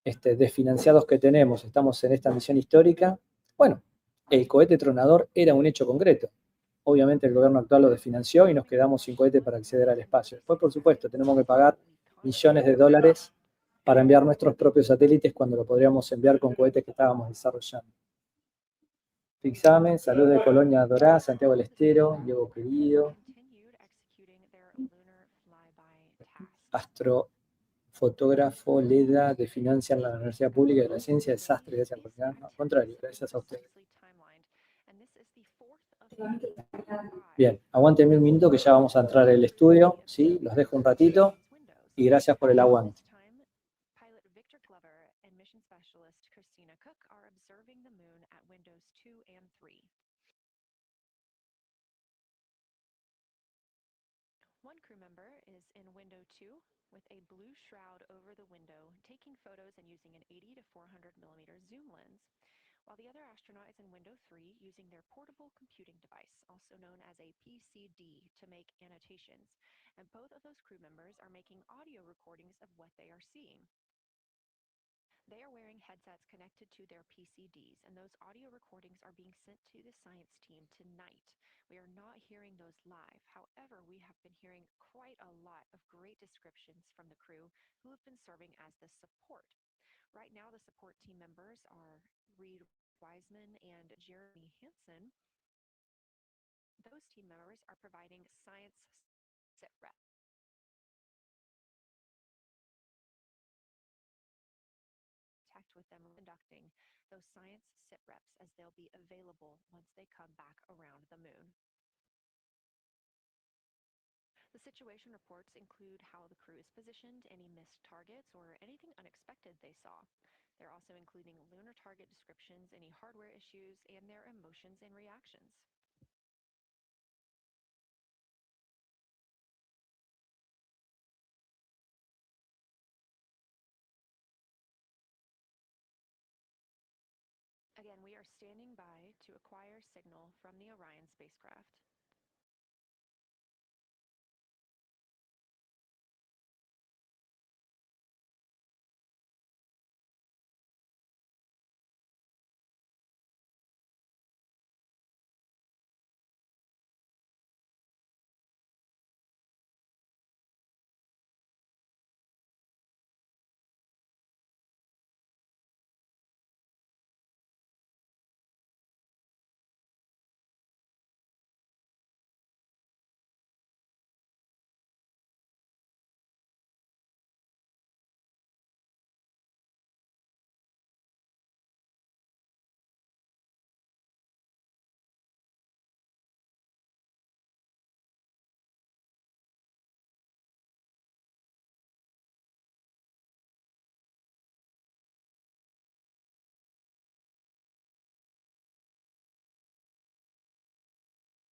desfinanciados que tenemos estamos en esta misión histórica, bueno, el cohete tronador era un hecho concreto. Obviamente el gobierno actual lo desfinanció y nos quedamos sin cohete para acceder al espacio. Después, por supuesto, tenemos que pagar millones de dólares para enviar nuestros propios satélites cuando lo podríamos enviar con cohetes que estábamos desarrollando. Fixame, saludos de Colonia Dorá, Santiago del Estero, Diego querido. Astrofotógrafo Leda de Financia en la Universidad Pública de la Ciencia, desastre, gracias por mirar. Al contrario, gracias a ustedes. Bien, aguanten un minuto que ya vamos a entrar al estudio, ¿sí? Los dejo un ratito y gracias por el aguante. One crew member is in window 2 with a blue shroud over the window, taking photos and using an 80 to 400 millimeter zoom lens, while the other astronaut is in window 3 using their portable computing device, also known as a PCD, to make annotations. And both of those crew members are making audio recordings of what they are seeing. They are wearing headsets connected to their PCDs, and those audio recordings are being sent to the science team tonight. We are not hearing those live. However, we have been hearing quite a lot of great descriptions from the crew who have been serving as the support. Right now, the support team members are Reed Wiseman and Jeremy Hansen. Those team members are providing science sit rep. With them conducting those science sit reps as they'll be available once they come back around the moon. The situation reports include how the crew is positioned, any missed targets, or anything unexpected they saw. They're also including lunar target descriptions, any hardware issues, and their emotions and reactions. Again, we are standing by to acquire signal from the Orion spacecraft.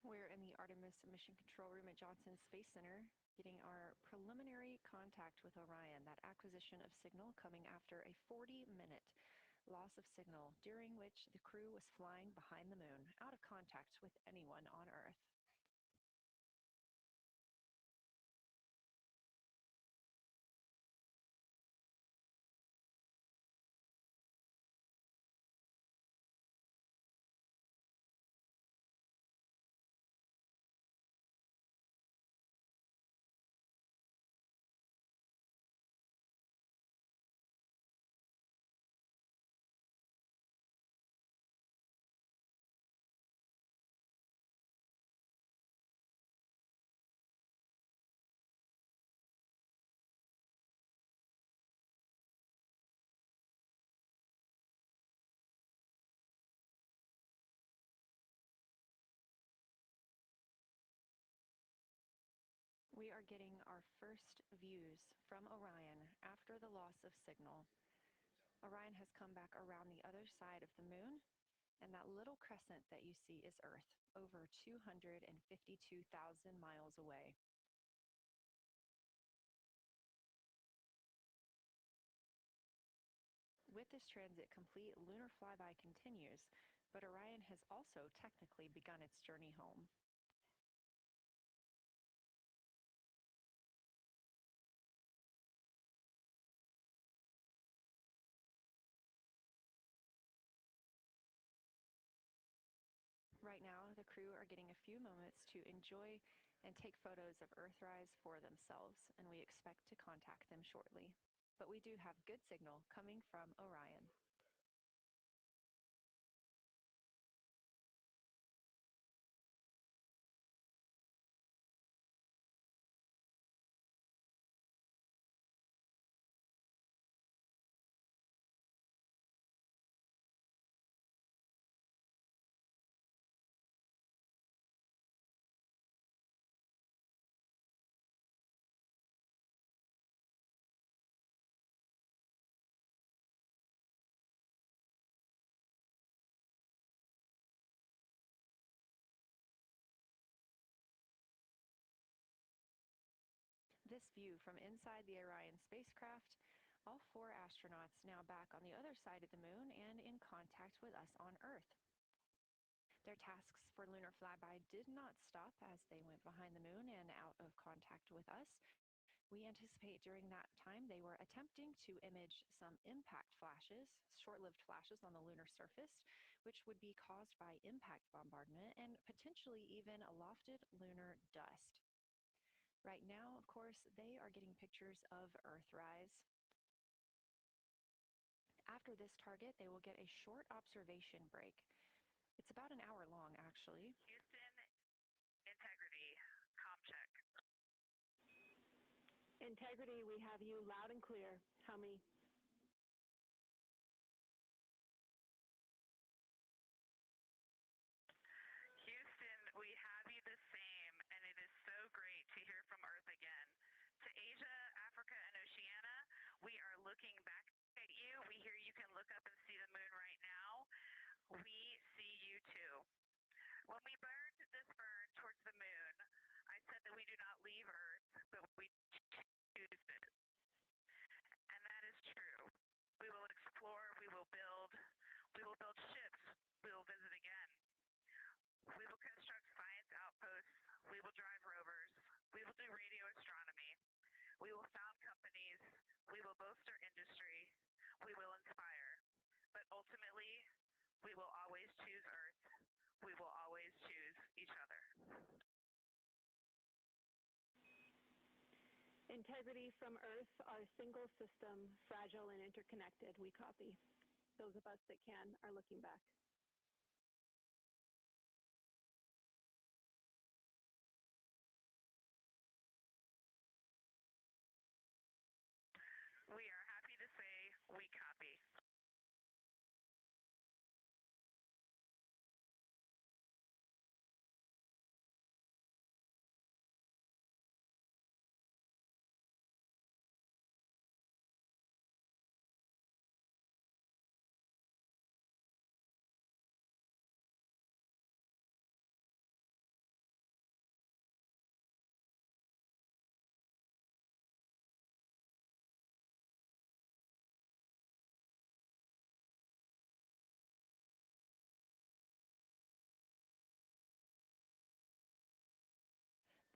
We're in the Artemis Mission Control Room at Johnson Space Center, getting our preliminary contact with Orion, that acquisition of signal coming after a 40-minute loss of signal, during which the crew was flying behind the moon, out of contact with anyone on Earth. We are getting our first views from Orion after the loss of signal. Orion has come back around the other side of the moon, and that little crescent that you see is Earth, over 252,000 miles away. With this transit complete, lunar flyby continues, but Orion has also technically begun its journey home. Right now, the crew are getting a few moments to enjoy and take photos of Earthrise for themselves, and we expect to contact them shortly. But we do have good signal coming from Orion. this view from inside the Orion spacecraft, all 4 astronauts now back on the other side of the moon and in contact with us on Earth. Their tasks for lunar flyby did not stop as they went behind the moon and out of contact with us. We anticipate during that time they were attempting to image some impact flashes, short-lived flashes on the lunar surface, which would be caused by impact bombardment and potentially even lofted lunar dust. Right now, of course, they are getting pictures of Earthrise. After this target, they will get a short observation break. It's about an hour long, actually. Houston, integrity, comm check. Integrity, we have you loud and clear. How many? Houston, we have you the same, and it is so great to hear from Earth again. To Asia, Africa, and Oceania, we are looking back at you. We hear you can look up and see the moon right now. We see you too. When we burned this burn towards the moon, I said that we do not leave Earth, but we choose it. And that is true. We will explore, we will build ships, we will visit again. We will construct science outposts, we will drive rovers, we will do radio astronomy, we will found companies, we will bolster industry, we will inspire. But ultimately, we will always choose Earth. We will always choose each other. Integrity from Earth, our single system, fragile and interconnected. We copy. Those of us that can are looking back. We are happy to say we copy.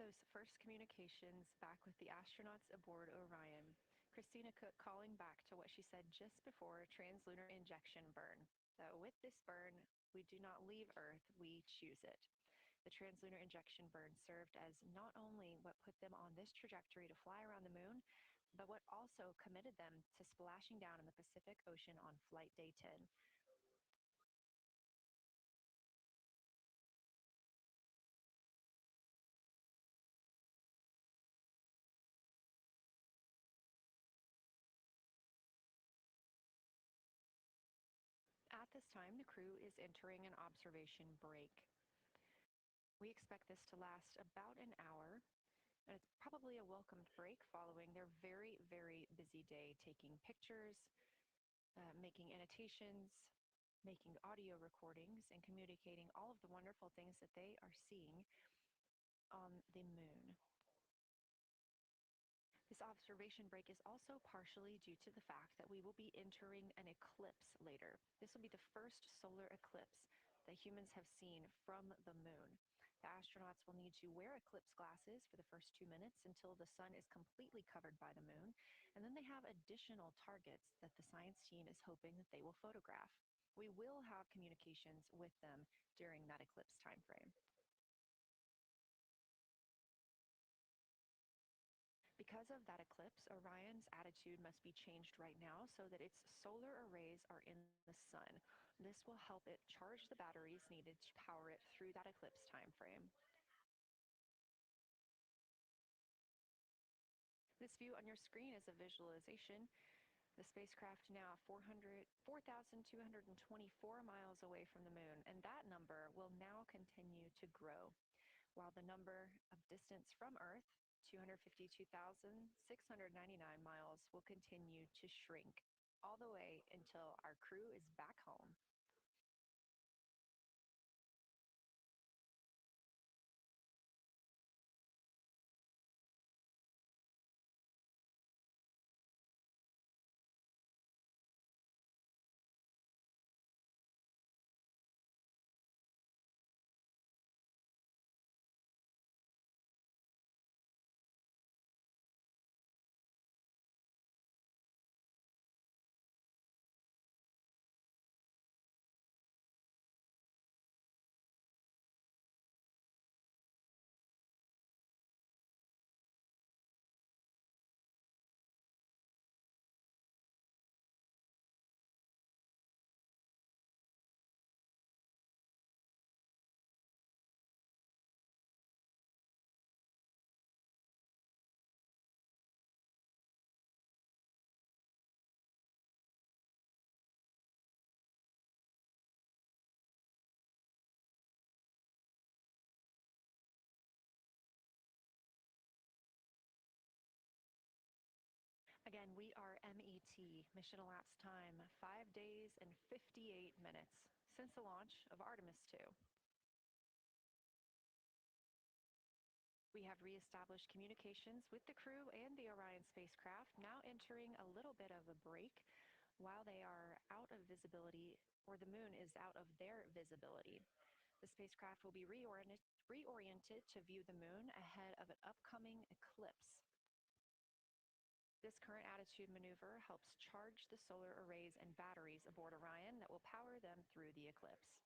Those first communications back with the astronauts aboard Orion. Christina Cook calling back to what she said just before translunar injection burn. So with this burn, we do not leave Earth, we choose it. The translunar injection burn served as not only what put them on this trajectory to fly around the moon, but what also committed them to splashing down in the Pacific Ocean on flight day 10. At this time, the crew is entering an observation break. We expect this to last about an hour, and it's probably a welcomed break following their very, very busy day taking pictures, making annotations, making audio recordings, and communicating all of the wonderful things that they are seeing on the moon. This observation break is also partially due to the fact that we will be entering an eclipse later. This will be the first solar eclipse that humans have seen from the moon. The astronauts will need to wear eclipse glasses for the first 2 minutes until the sun is completely covered by the moon, and then they have additional targets that the science team is hoping that they will photograph. We will have communications with them during that eclipse time frame. Because of that eclipse, Orion's attitude must be changed right now so that its solar arrays are in the sun. This will help it charge the batteries needed to power it through that eclipse time frame. This view on your screen is a visualization. The spacecraft now 4,224 miles away from the moon, and that number will now continue to grow, while the number of distance from Earth, 252,699 miles, will continue to shrink all the way until our crew is back home. We are MET, mission elapsed time, 5 days and 58 minutes since the launch of Artemis II. We have reestablished communications with the crew and the Orion spacecraft, now entering a little bit of a break while they are out of visibility, or the moon is out of their visibility. The spacecraft will be reoriented to view the moon ahead of an upcoming eclipse. This current attitude maneuver helps charge the solar arrays and batteries aboard Orion that will power them through the eclipse.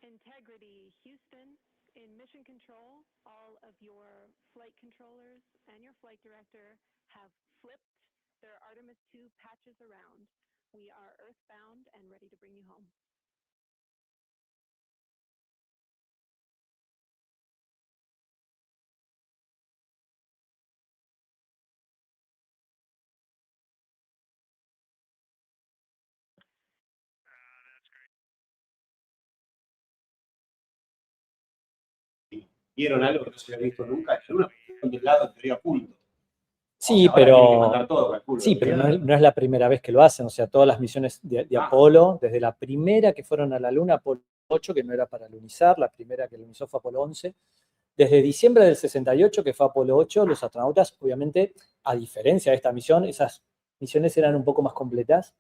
Integrity, Houston, in mission control, all of your flight controllers and your flight director have flipped their Artemis II patches around. We are earthbound and ready to bring you home. Vieron algo que no se había visto nunca, en una posición del lado en teoría oculto. Sí, Ahora tienen que mandar todo, calculo. sí, pero no es la primera vez que lo hacen. O sea, todas las misiones de Apolo, desde la primera que fueron a la Luna, Apolo 8, que no era para lunizar, la primera que lunizó fue Apolo 11. Desde diciembre del 68, que fue Apolo 8, los astronautas, obviamente, a diferencia de esta misión, esas misiones eran un poco más completas,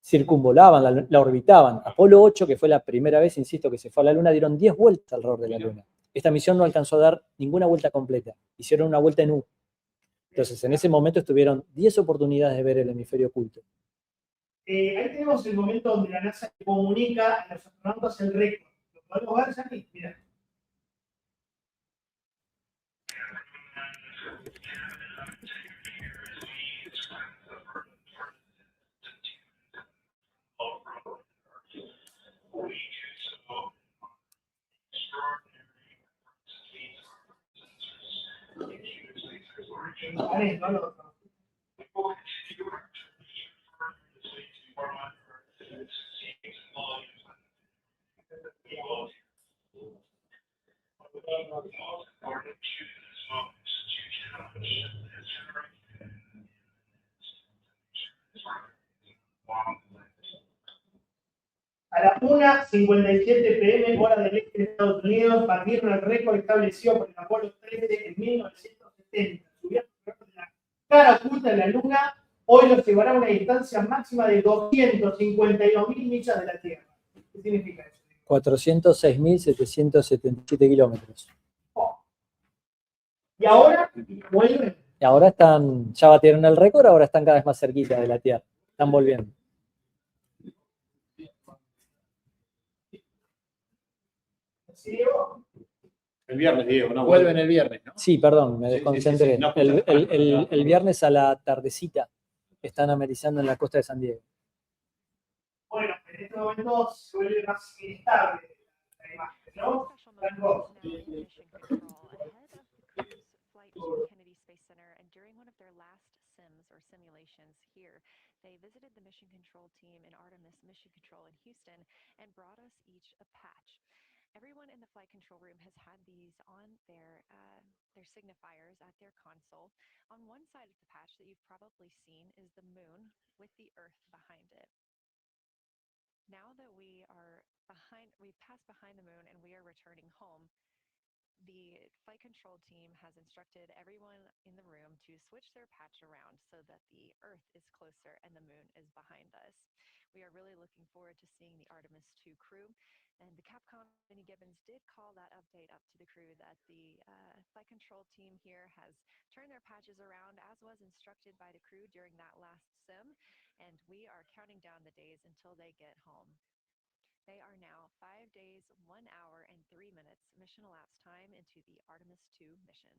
circunvolaban, la orbitaban. Apolo 8, que fue la primera vez, insisto, que se fue a la Luna, dieron 10 vueltas alrededor de la Luna. Esta misión no alcanzó a dar ninguna vuelta completa. Hicieron una vuelta en U. Entonces, en ese momento estuvieron 10 oportunidades de ver el hemisferio oculto. Ahí tenemos el momento donde la NASA comunica a los astronautas el récord. ¿Lo podemos ver, Jackie? Mira. A las 1:57 p.m. hora del este de Estados Unidos, batieron el récord establecido por el Apolo 13 en 1970. Subieron la cara oculta de la Luna, hoy los llevará a una distancia máxima de 252.000 millas de la Tierra. ¿Qué significa eso? 406.777 kilómetros. ¿Y ahora vuelven? Y ahora ya batieron el récord, ahora están cada vez más cerquita de la Tierra. Están volviendo. El viernes, Diego, ¿no? Vuelven el viernes, ¿no? Sí, perdón, me desconcentré. Sí. No, el viernes a la tardecita están amerizando en la costa de San Diego. Bueno, en este momento se vuelve más inestable la imagen, ¿no? They visited the mission control team in Artemis Mission Control in Houston and brought us each a patch. Everyone in the flight control room has had these on their signifiers at their console. On one side of the patch that you've probably seen is the moon with the Earth behind it. Now that we've passed behind the moon and we are returning home, the flight control team has instructed everyone in the room to switch their patch around so that the Earth is closer and the moon is behind us. We are really looking forward to seeing the Artemis II crew. And the Capcom Vinnie Gibbons did call that update up to the crew that the flight control team here has turned their patches around as was instructed by the crew during that last sim. And we are counting down the days until they get home. They are now 5 days, 1 hour, and 3 minutes mission elapsed time into the Artemis II mission.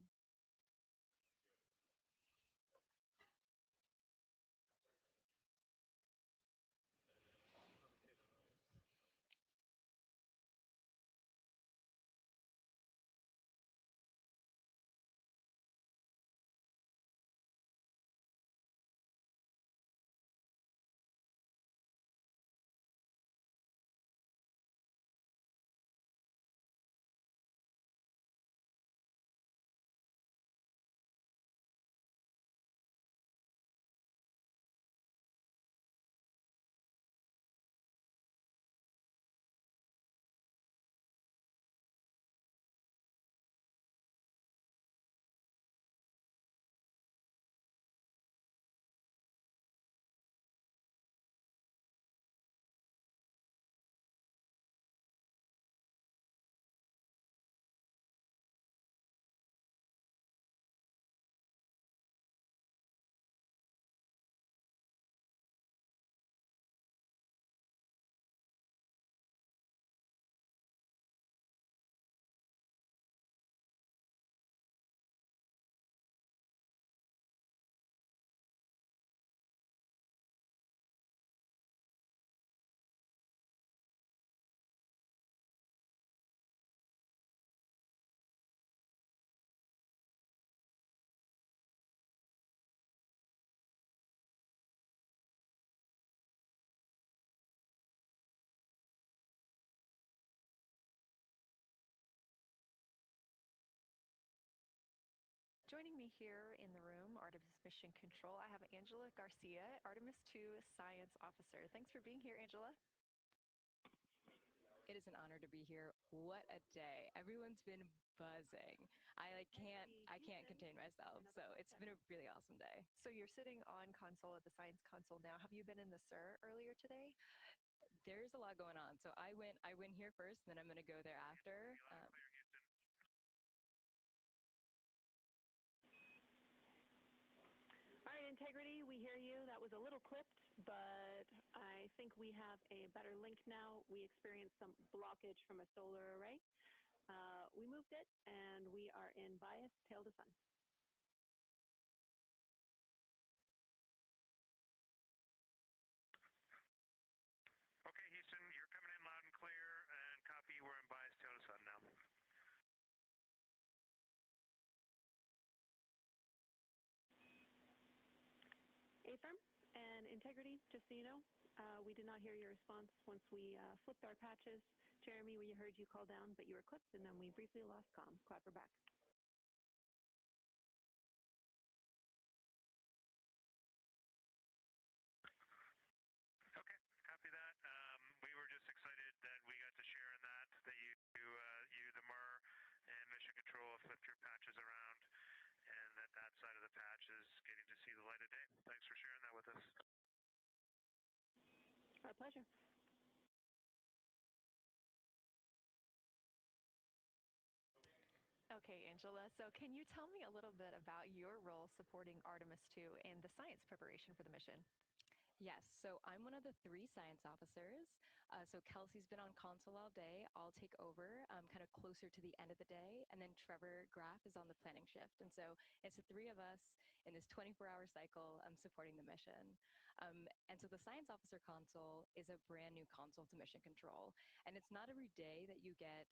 Joining me here in the room, Artemis Mission Control, I have Angela Garcia, Artemis II Science Officer. Thanks for being here, Angela. It is an honor to be here. What a day. Everyone's been buzzing. I can't contain myself. So it's been a really awesome day. So you're sitting on console at the Science Console now. Have you been in the SIR earlier today? There's a lot going on. So I went here first, and then I'm going to go there after. All right, Integrity, we hear you. That was a little clipped, but I think we have a better link now. We experienced some blockage from a solar array. We moved it, and we are in bias, tail to sun. Okay, Houston, you're coming in loud and clear, and copy, we're in bias, tail to sun now. Affirm and Integrity, just so you know, we did not hear your response once we flipped our patches. Jeremy, we heard you call down, but you were clipped, and then we briefly lost comm. Clapper back. Okay, copy that. We were just excited that we got to share in that you, the MER, and Mission Control have flipped your patches around, and that side of the patch is getting to see the light of day. Thanks for sharing that with us. Our pleasure. Okay, Angela, so can you tell me a little bit about your role supporting Artemis II and the science preparation for the mission? Yes, so I'm one of the 3 science officers. So Kelsey's been on console all day. I'll take over kind of closer to the end of the day. And then Trevor Graff is on the planning shift. And so it's the 3 of us in this 24-hour cycle supporting the mission. And so the science officer console is a brand new console to mission control. And it's not every day that you get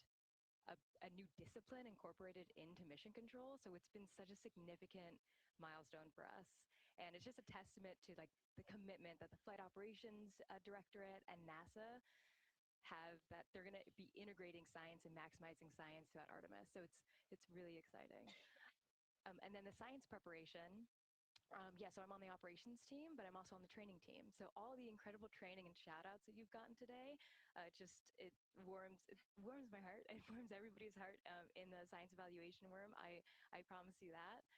a new discipline incorporated into mission control. So it's been such a significant milestone for us. And it's just a testament to like the commitment that the Flight Operations Directorate and NASA have, that they're going to be integrating science and maximizing science throughout Artemis. So it's really exciting. And then the science preparation. So I'm on the operations team, but I'm also on the training team. So all the incredible training and shout outs that you've gotten today, it warms my heart. It warms everybody's heart in the science evaluation room. I promise you that.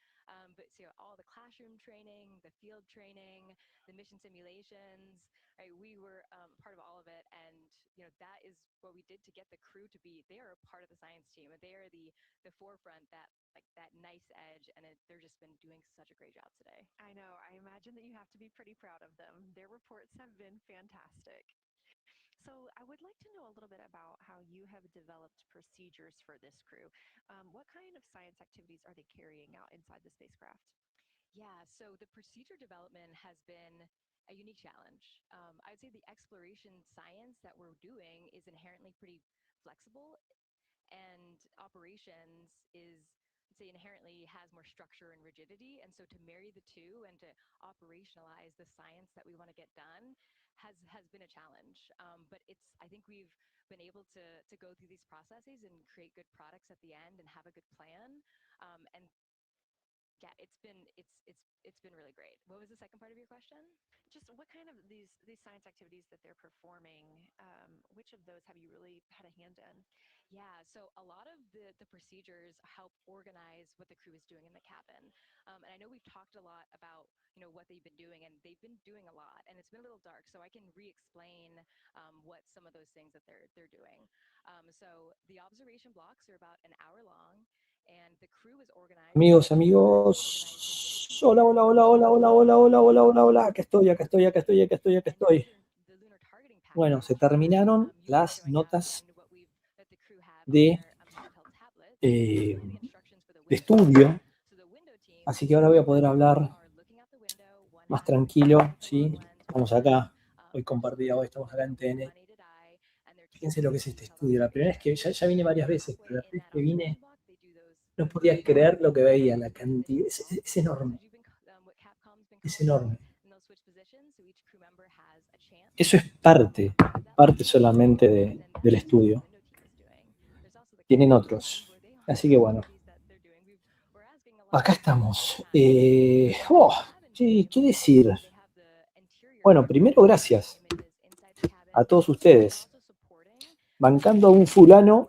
But so all the classroom training, the field training, the mission simulations, right? We were part of all of it, and that is what we did to get the crew to be. They are a part of the science team. They are the forefront, that nice edge, and they're just been doing such a great job today. I know. I imagine that you have to be pretty proud of them. Their reports have been fantastic. So I would like to know a little bit about how you have developed procedures for this crew. What kind of science activities are they carrying out inside the spacecraft? Yeah, so the procedure development has been a unique challenge. I would say the exploration science that we're doing is inherently pretty flexible, and operations is, I'd say, inherently has more structure and rigidity. And so to marry the two and to operationalize the science that we want to get done has been a challenge. But I think we've been able to go through these processes and create good products at the end and have a good plan. And yeah, it's been really great. What was the second part of your question? Just what kind of these science activities that they're performing, which of those have you really had a hand in? Yeah, so a lot of the procedures help organize what the crew is doing in the cabin. And I know we've talked a lot about what they've been doing, and they've been doing a lot, and it's been a little dark, so I can re-explain what some of those things that they're doing. So the observation blocks are about an hour long, and the crew is organized. Amigos, hola, hola, hola, hola, hola, hola, hola, hola, hola, hola, acá estoy. Bueno, se terminaron las notas de estudio, así que ahora voy a poder hablar más tranquilo, ¿sí? Estamos acá, hoy estamos acá en TN. Fíjense lo que es este estudio. La primera vez que ya vine varias veces, pero la vez que vine no podía creer lo que veía, la cantidad, es enorme. Es enorme. Eso es parte solamente del estudio. Tienen otros. Así que bueno. Acá estamos. ¿Qué decir? Bueno, primero gracias a todos ustedes. Bancando a un fulano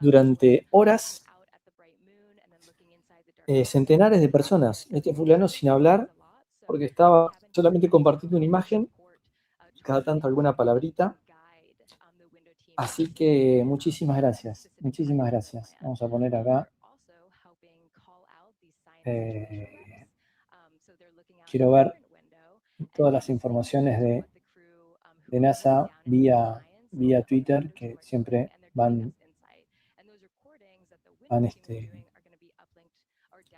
durante horas, centenares de personas. Este fulano sin hablar, porque estaba solamente compartiendo una imagen, cada tanto alguna palabrita. Así que muchísimas gracias, muchísimas gracias. Vamos a poner acá. Quiero ver todas las informaciones de NASA vía Twitter, que siempre van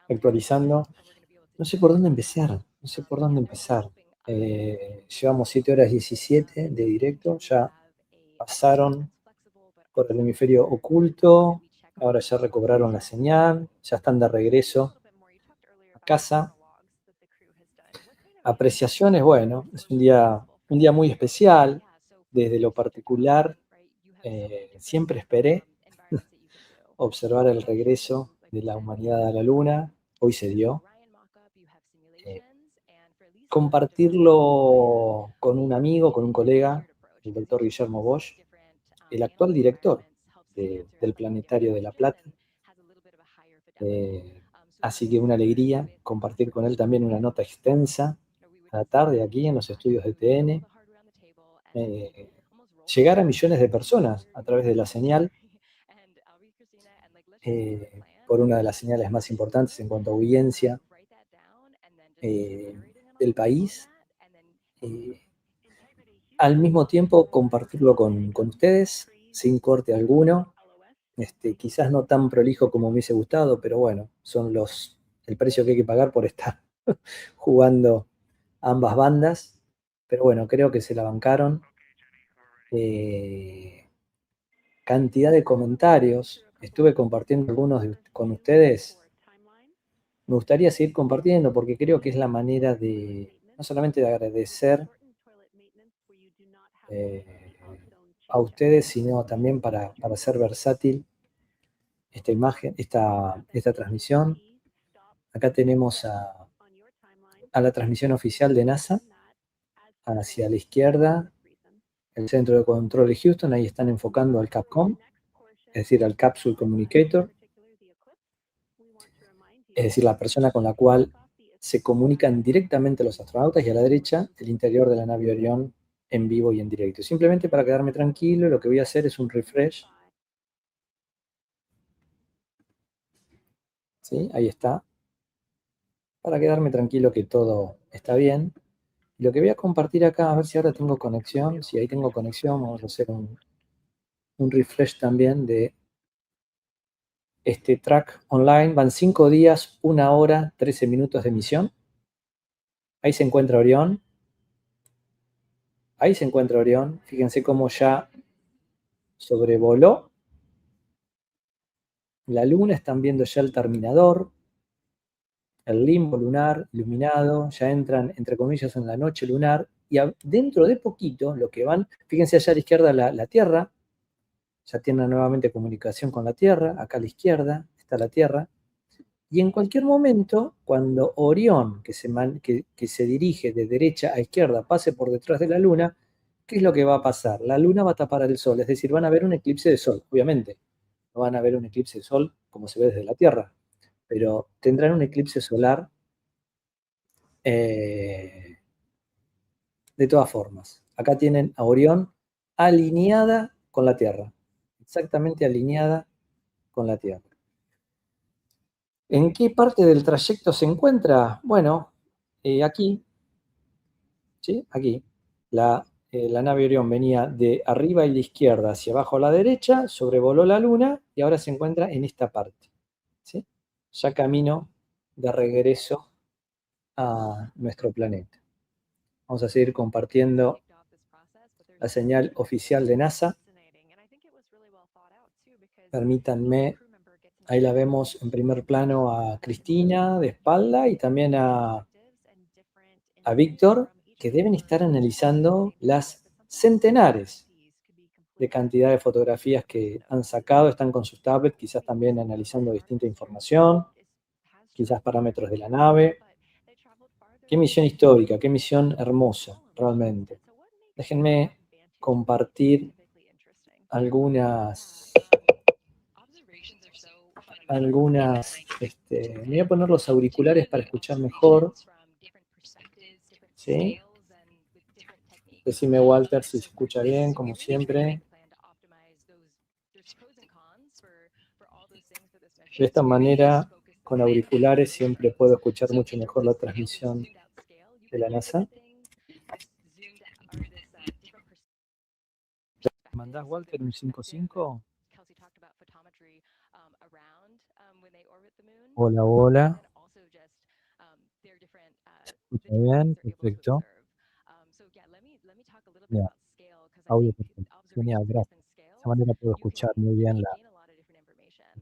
actualizando. No sé por dónde empezar. Llevamos 7 horas 17 de directo, ya pasaron por el hemisferio oculto, ahora ya recobraron la señal, ya están de regreso a casa. Apreciaciones, bueno, es un día muy especial. Desde lo particular, siempre esperé observar el regreso de la humanidad a la Luna. Hoy se dio. Compartirlo con un amigo, con un colega, el doctor Guillermo Bosch, el actual director del Planetario de La Plata. Así que una alegría compartir con él también una nota extensa a la tarde aquí en los estudios de TN. Llegar a millones de personas a través de la señal, por una de las señales más importantes en cuanto a audiencia del país. Al mismo tiempo compartirlo con ustedes, sin corte alguno. Quizás no tan prolijo como me hubiese gustado, pero bueno, son el precio que hay que pagar por estar jugando ambas bandas. Pero bueno, creo que se la bancaron. Cantidad de comentarios. Estuve compartiendo algunos con ustedes. Me gustaría seguir compartiendo porque creo que es la manera no solamente de agradecer a ustedes, sino también para ser versátil esta imagen, esta transmisión. Acá tenemos a la transmisión oficial de NASA, hacia la izquierda, el centro de control de Houston. Ahí están enfocando al Capcom, es decir, al Capsule Communicator, es decir, la persona con la cual se comunican directamente a los astronautas, y a la derecha el interior de la nave Orión en vivo y en directo. Simplemente para quedarme tranquilo, lo que voy a hacer es un refresh. ¿Sí? Ahí está. Para quedarme tranquilo que todo está bien. Y lo que voy a compartir acá, a ver si ahora tengo conexión. Si ahí tengo conexión, vamos a hacer un refresh también de este track online. Van 5 días, 1 hora, 13 minutos de misión. Ahí se encuentra Orión. Ahí se encuentra Orión. Fíjense cómo ya sobrevoló la Luna. Están viendo ya el terminador, el limbo lunar iluminado. Ya entran, entre comillas, en la noche lunar. Y dentro de poquito, lo que van, fíjense allá a la izquierda la Tierra. Ya tienen nuevamente comunicación con la Tierra. Acá a la izquierda está la Tierra. Y en cualquier momento, cuando Orión, que se dirige de derecha a izquierda, pase por detrás de la Luna, ¿qué es lo que va a pasar? La Luna va a tapar el Sol, es decir, van a ver un eclipse de Sol, obviamente. No van a ver un eclipse de Sol como se ve desde la Tierra, pero tendrán un eclipse solar de todas formas. Acá tienen a Orión alineada con la Tierra, exactamente alineada con la Tierra. ¿En qué parte del trayecto se encuentra? Bueno, aquí, ¿sí? Aquí. La nave Orión venía de arriba a la izquierda hacia abajo a la derecha, sobrevoló la Luna y ahora se encuentra en esta parte, ¿sí? Ya camino de regreso a nuestro planeta. Vamos a seguir compartiendo la señal oficial de NASA. Permítanme. Ahí la vemos en primer plano a Cristina de espalda y también a Víctor, que deben estar analizando las centenares de cantidad de fotografías que han sacado. Están con sus tablets, quizás también analizando distinta información, quizás parámetros de la nave. Qué misión histórica, qué misión hermosa, realmente. Déjenme compartir algunas, me voy a poner los auriculares para escuchar mejor. ¿Sí? Decime, Walter, si se escucha bien, como siempre. De esta manera, con auriculares, siempre puedo escuchar mucho mejor la transmisión de la NASA. ¿Mandás, Walter, un 5.5? Hola, hola. ¿Se escucha bien? Perfecto. Bien. Audio perfecto. Genial, gracias. De esta manera puedo escuchar muy bien la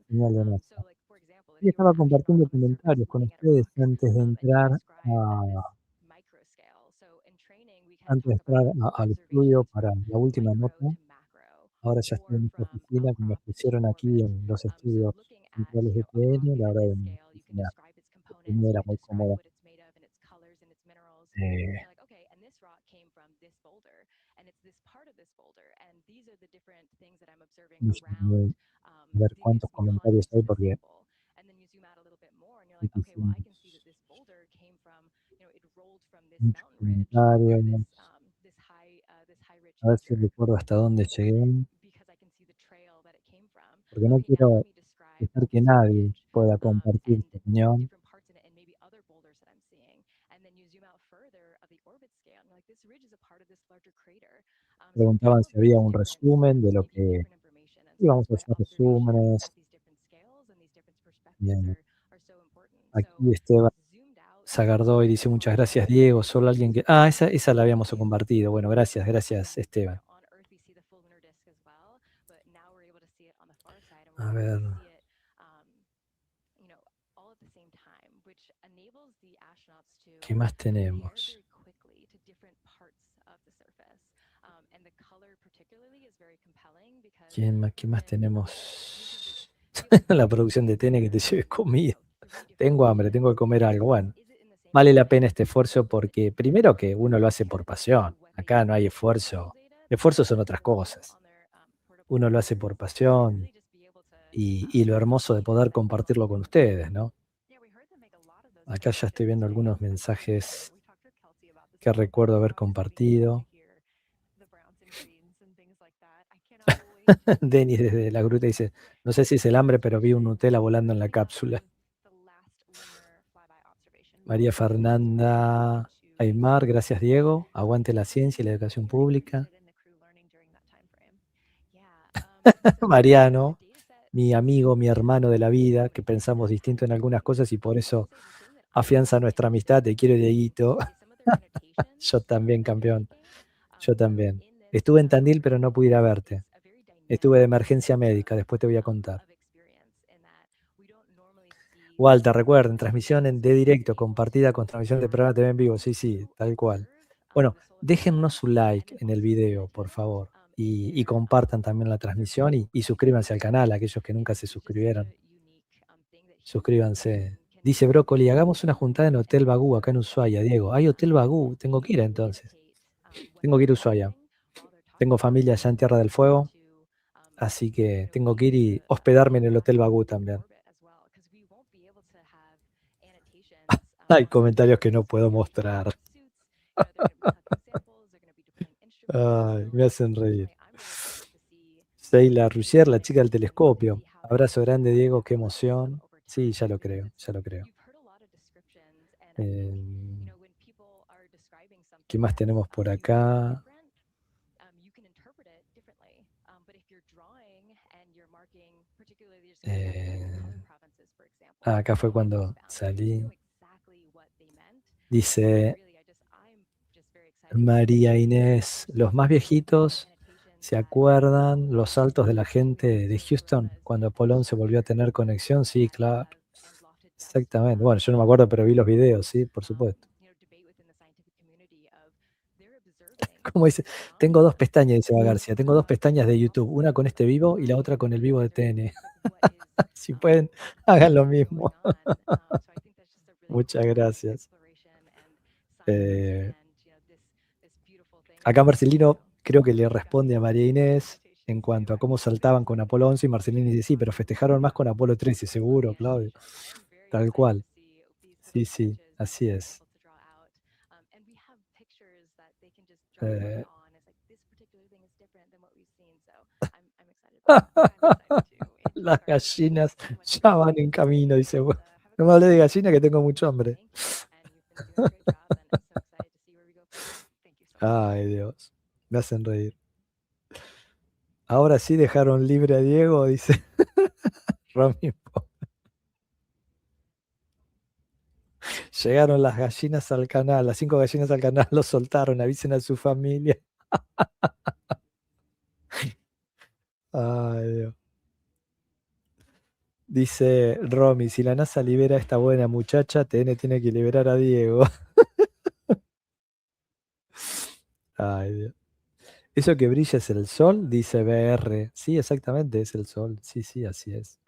señal de NASA. Y estaba compartiendo comentarios con ustedes antes de entrar al estudio para la última nota. Ahora ya estoy en esta oficina que me ofrecieron aquí en los estudios centrales de TN, la verdad de mi oficina era muy cómoda. A ver cuántos comentarios hay porque muchos comentarios. A ver si recuerdo hasta dónde llegué. Porque no quiero dejar que nadie pueda compartir su opinión. Preguntaban si había un resumen de lo que íbamos a hacer, resúmenes. Bien. Aquí Esteban Zagardoy dice muchas gracias, Diego. Solo alguien que... Ah, esa la habíamos compartido. Bueno, gracias, Esteban. A ver. ¿Qué más tenemos? ¿Qué más tenemos? La producción de TN que te lleves comida. Tengo hambre, tengo que comer algo. Bueno, vale la pena este esfuerzo porque primero que uno lo hace por pasión. Acá no hay esfuerzo. Esfuerzos son otras cosas. Uno lo hace por pasión y lo hermoso de poder compartirlo con ustedes, ¿no? Acá ya estoy viendo algunos mensajes que recuerdo haber compartido. Denis desde la gruta dice, no sé si es el hambre, pero vi un Nutella volando en la cápsula. María Fernanda Aymar, gracias Diego. Aguante la ciencia y la educación pública. Mariano, mi amigo, mi hermano de la vida, que pensamos distinto en algunas cosas y por eso afianza nuestra amistad. Te quiero, Dieguito. Yo también, campeón. Yo también. Estuve en Tandil, pero no pude ir a verte. Estuve de emergencia médica, después te voy a contar. Walter, recuerden, transmisión de directo, compartida con transmisión de programa TV en vivo. Sí, sí, tal cual. Bueno, déjennos su like en el video, por favor. Y compartan también la transmisión y suscríbanse al canal, aquellos que nunca se suscribieron. Suscríbanse. Dice Brócoli, hagamos una juntada en Hotel Bagú, acá en Ushuaia. Diego, ¿hay Hotel Bagú? Tengo que ir entonces. Tengo que ir a Ushuaia. Tengo familia allá en Tierra del Fuego, así que tengo que ir y hospedarme en el Hotel Bagú también. Hay comentarios que no puedo mostrar. Ay, me hacen reír. Sheila Ruggier, la chica del telescopio. Abrazo grande, Diego, qué emoción. Sí, ya lo creo, ya lo creo. ¿Qué más tenemos por acá? Acá fue cuando salí. Dice María Inés, los más viejitos se acuerdan los saltos de la gente de Houston cuando Apolón se volvió a tener conexión. Sí, claro. Exactamente. Bueno, yo no me acuerdo, pero vi los videos, sí, por supuesto. Como dice, tengo dos pestañas, dice Eva García, tengo dos pestañas de YouTube, una con este vivo y la otra con el vivo de TN. Si pueden, hagan lo mismo. Muchas gracias. Acá Marcelino creo que le responde a María Inés en cuanto a cómo saltaban con Apolo 11 y Marcelino dice, sí, pero festejaron más con Apolo 13, seguro, Claudio. Tal cual. Sí, sí, así es. Las gallinas ya van en camino, dice. Bueno, no me hablé de gallina que tengo mucho hambre. Ay, Dios. Me hacen reír. Ahora sí dejaron libre a Diego, dice Romy. Llegaron las gallinas al canal, las 5 gallinas al canal, lo soltaron, avisen a su familia. Ay, Dios. Dice Romy, si la NASA libera a esta buena muchacha, TN tiene que liberar a Diego. Ay, Dios. Eso que brilla es el sol, dice BR. Sí, exactamente, es el sol. Sí, sí, así es.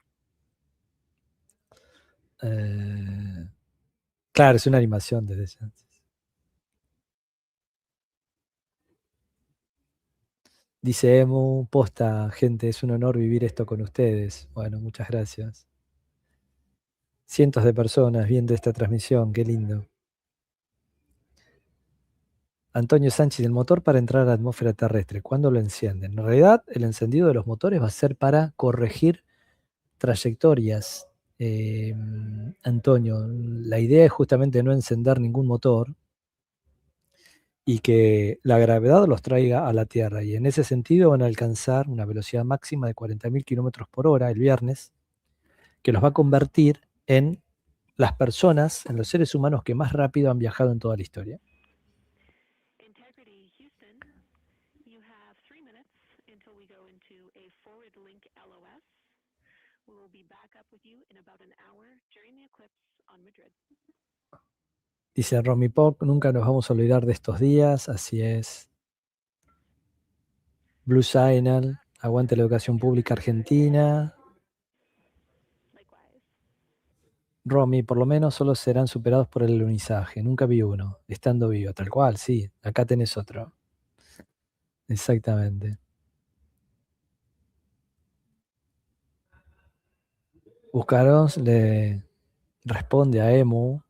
Claro, es una animación desde ya. Dice Emu, posta, gente, es un honor vivir esto con ustedes. Bueno, muchas gracias. Cientos de personas viendo esta transmisión, qué lindo. Antonio Sánchez, el motor para entrar a la atmósfera terrestre, ¿cuándo lo encienden? En realidad, el encendido de los motores va a ser para corregir trayectorias. Antonio, la idea es justamente no encender ningún motor y que la gravedad los traiga a la Tierra. Y en ese sentido van a alcanzar una velocidad máxima de 40.000 kilómetros por hora el viernes, que los va a convertir en las personas, en los seres humanos que más rápido han viajado en toda la historia. Dice Romy Pop, nunca nos vamos a olvidar de estos días, así es. Blue Signal, aguante la educación pública argentina. Romy, por lo menos solo serán superados por el alunizaje. Nunca vi uno, estando vivo, tal cual, sí. Acá tenés otro. Exactamente. Buscaros le responde a Emu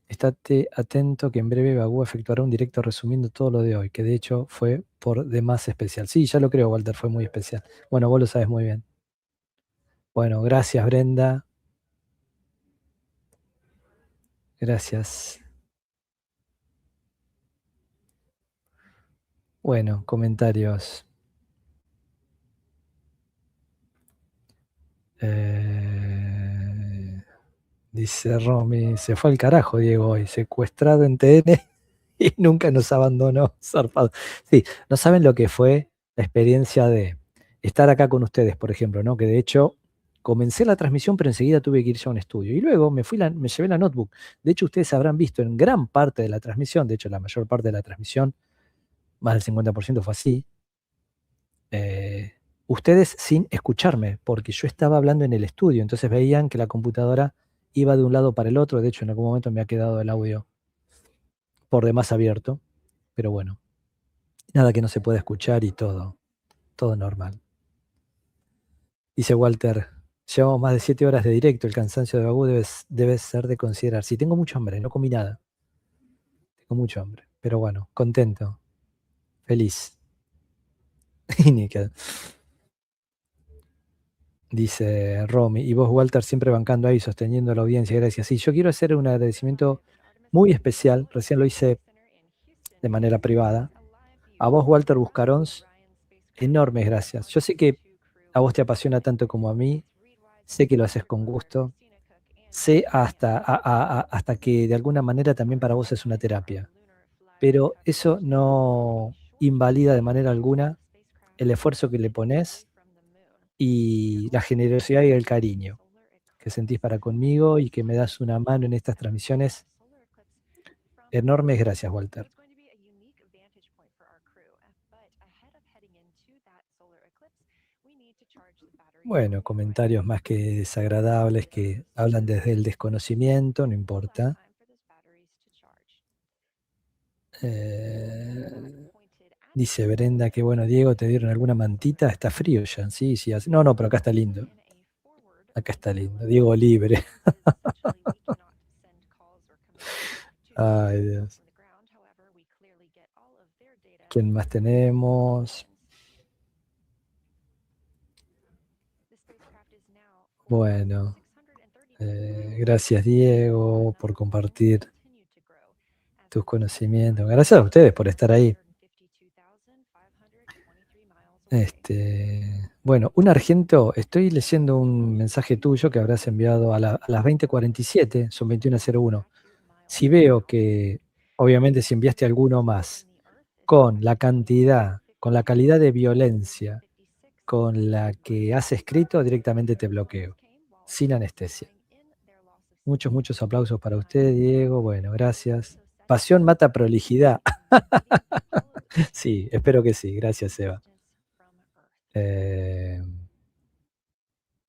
Estate atento que en breve Bagú efectuará un directo resumiendo todo lo de hoy, que de hecho fue por demás especial. Sí, ya lo creo, Walter, fue muy especial. Bueno, vos lo sabes muy bien. Bueno, gracias, Brenda. Gracias. Bueno, comentarios. Dice Romy, se fue al carajo Diego hoy, secuestrado en TN y nunca nos abandonó, zarpado. Sí, no saben lo que fue la experiencia de estar acá con ustedes, por ejemplo, ¿no? Que de hecho comencé la transmisión, pero enseguida tuve que ir ya a un estudio. Y luego me llevé la notebook. De hecho, ustedes habrán visto en gran parte de la transmisión, de hecho, la mayor parte de la transmisión, más del 50% fue así, ustedes sin escucharme, porque yo estaba hablando en el estudio, entonces veían que la computadora iba de un lado para el otro. De hecho, en algún momento me ha quedado el audio por demás abierto, pero bueno, nada que no se pueda escuchar y todo normal. Dice Walter, llevamos más de 7 horas de directo, el cansancio de Bagú debe ser de considerar. Sí, tengo mucho hambre, no comí nada. Tengo mucho hambre, pero bueno, contento, feliz. Y ni queda. Dice Romy, y vos, Walter, siempre bancando ahí, sosteniendo a la audiencia, gracias. Sí, yo quiero hacer un agradecimiento muy especial, recién lo hice de manera privada. A vos, Walter Buscarons, enormes gracias. Yo sé que a vos te apasiona tanto como a mí, sé que lo haces con gusto, sé hasta que de alguna manera también para vos es una terapia, pero eso no invalida de manera alguna el esfuerzo que le pones y la generosidad y el cariño que sentís para conmigo y que me das una mano en estas transmisiones. Enormes gracias, Walter. Bueno, comentarios más que desagradables que hablan desde el desconocimiento, no importa. Dice Brenda que bueno, Diego, ¿te dieron alguna mantita? Está frío ya, sí. No, pero acá está lindo. Acá está lindo. Diego libre. Ay, Dios. ¿Quién más tenemos? Bueno, gracias Diego por compartir tus conocimientos. Gracias a ustedes por estar ahí. Bueno, un argento, estoy leyendo un mensaje tuyo que habrás enviado a las 20:47, son 21:01. Si veo que, obviamente, si enviaste alguno más, con la cantidad, con la calidad de violencia con la que has escrito, directamente te bloqueo, sin anestesia. Muchos aplausos para usted, Diego. Bueno, gracias. Pasión mata prolijidad. Sí, espero que sí. Gracias, Eva.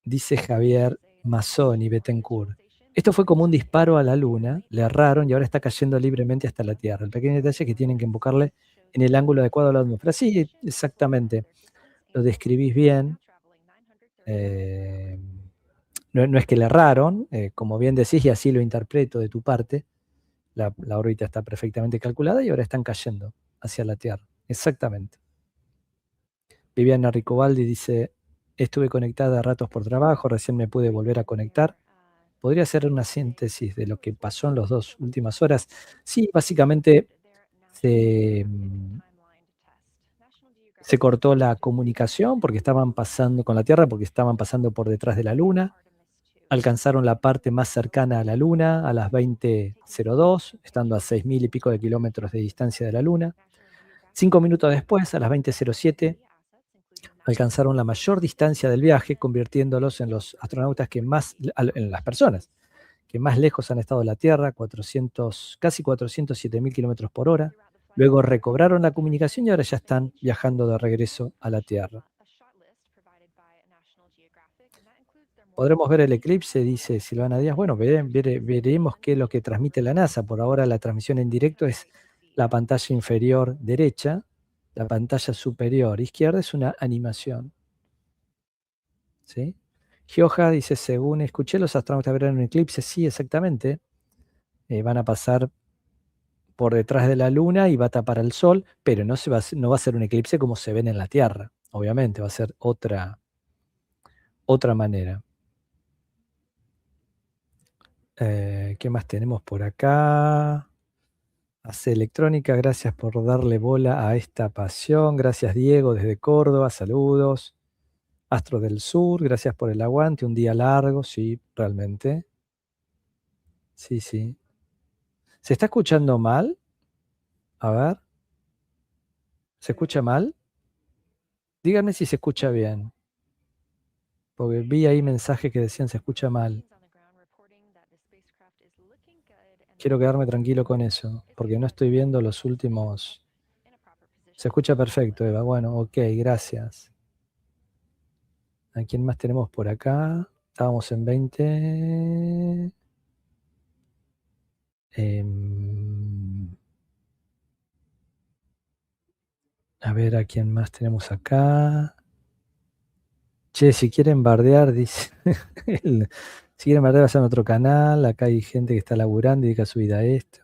Dice Javier Mazzoni Betancourt. Esto fue como un disparo a la luna, le erraron y ahora está cayendo libremente hasta la Tierra. El pequeño detalle es que tienen que embocarle en el ángulo adecuado a la atmósfera. Sí, exactamente. Lo describís bien. No es que le erraron, como bien decís, y así lo interpreto de tu parte. La órbita está perfectamente calculada y ahora están cayendo hacia la Tierra. Exactamente. Viviana Ricobaldi dice, estuve conectada a ratos por trabajo, recién me pude volver a conectar. ¿Podría hacer una síntesis de lo que pasó en las 2 últimas horas? Sí, básicamente se cortó la comunicación porque estaban pasando con la Tierra, porque estaban pasando por detrás de la Luna. Alcanzaron la parte más cercana a la Luna a las 20:02, estando a 6.000 y pico de kilómetros de distancia de la Luna. 5 minutos después, a las 20:07, alcanzaron la mayor distancia del viaje, convirtiéndolos en los astronautas en las personas que más lejos han estado de la Tierra, casi 407.000 kilómetros por hora. Luego recobraron la comunicación y ahora ya están viajando de regreso a la Tierra. ¿Podremos ver el eclipse? Dice Silvana Díaz. Bueno, veremos qué es lo que transmite la NASA. Por ahora la transmisión en directo es la pantalla inferior derecha, la pantalla superior izquierda es una animación. ¿Sí? Gioja dice, según escuché, los astronautas verán un eclipse. Sí, exactamente. van a pasar por detrás de la Luna y va a tapar al Sol, pero no va a ser un eclipse como se ven en la Tierra, obviamente, va a ser otra manera. ¿Qué más tenemos por acá? Hace electrónica, gracias por darle bola a esta pasión. Gracias Diego desde Córdoba, saludos. Astro del Sur, gracias por el aguante, un día largo, sí, realmente. Sí, sí. ¿Se está escuchando mal? A ver. ¿Se escucha mal? Díganme si se escucha bien. Porque vi ahí mensajes que decían se escucha mal. Quiero quedarme tranquilo con eso, porque no estoy viendo los últimos... Se escucha perfecto, Eva. Bueno, ok, gracias. ¿A quién más tenemos por acá? Estábamos en 20. A ver, ¿a quién más tenemos acá? Che, si quieren bardear, dice... Si quieren bardear, vayan a otro canal. Acá hay gente que está laburando y dedica su vida a esto.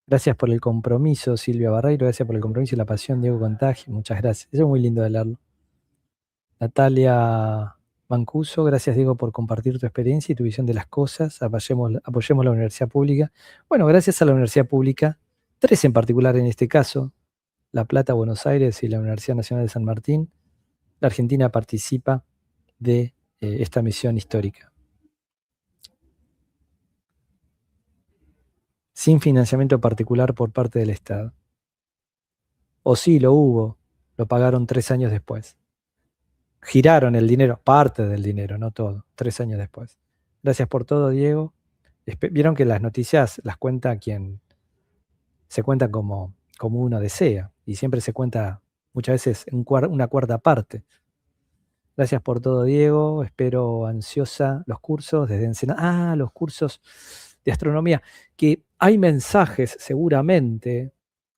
Gracias por el compromiso, Silvia Barreiro. Gracias por el compromiso y la pasión, Diego Contagio. Muchas gracias. Eso es muy lindo de leerlo. Natalia Mancuso, gracias Diego por compartir tu experiencia y tu visión de las cosas. Apoyemos la universidad pública. Bueno, gracias a la universidad pública, 3 en particular en este caso, La Plata, Buenos Aires y la Universidad Nacional de San Martín, la Argentina participa de esta misión histórica. Sin financiamiento particular por parte del Estado. O sí, lo hubo, lo pagaron 3 años después. Giraron el dinero, parte del dinero, no todo, 3 años después. Gracias por todo, Diego. Vieron que las noticias las cuenta quien se cuenta como uno desea, y siempre se cuenta muchas veces una cuarta parte. Gracias por todo, Diego. Espero ansiosa los cursos desde Ensenada. Los cursos de astronomía, que hay mensajes seguramente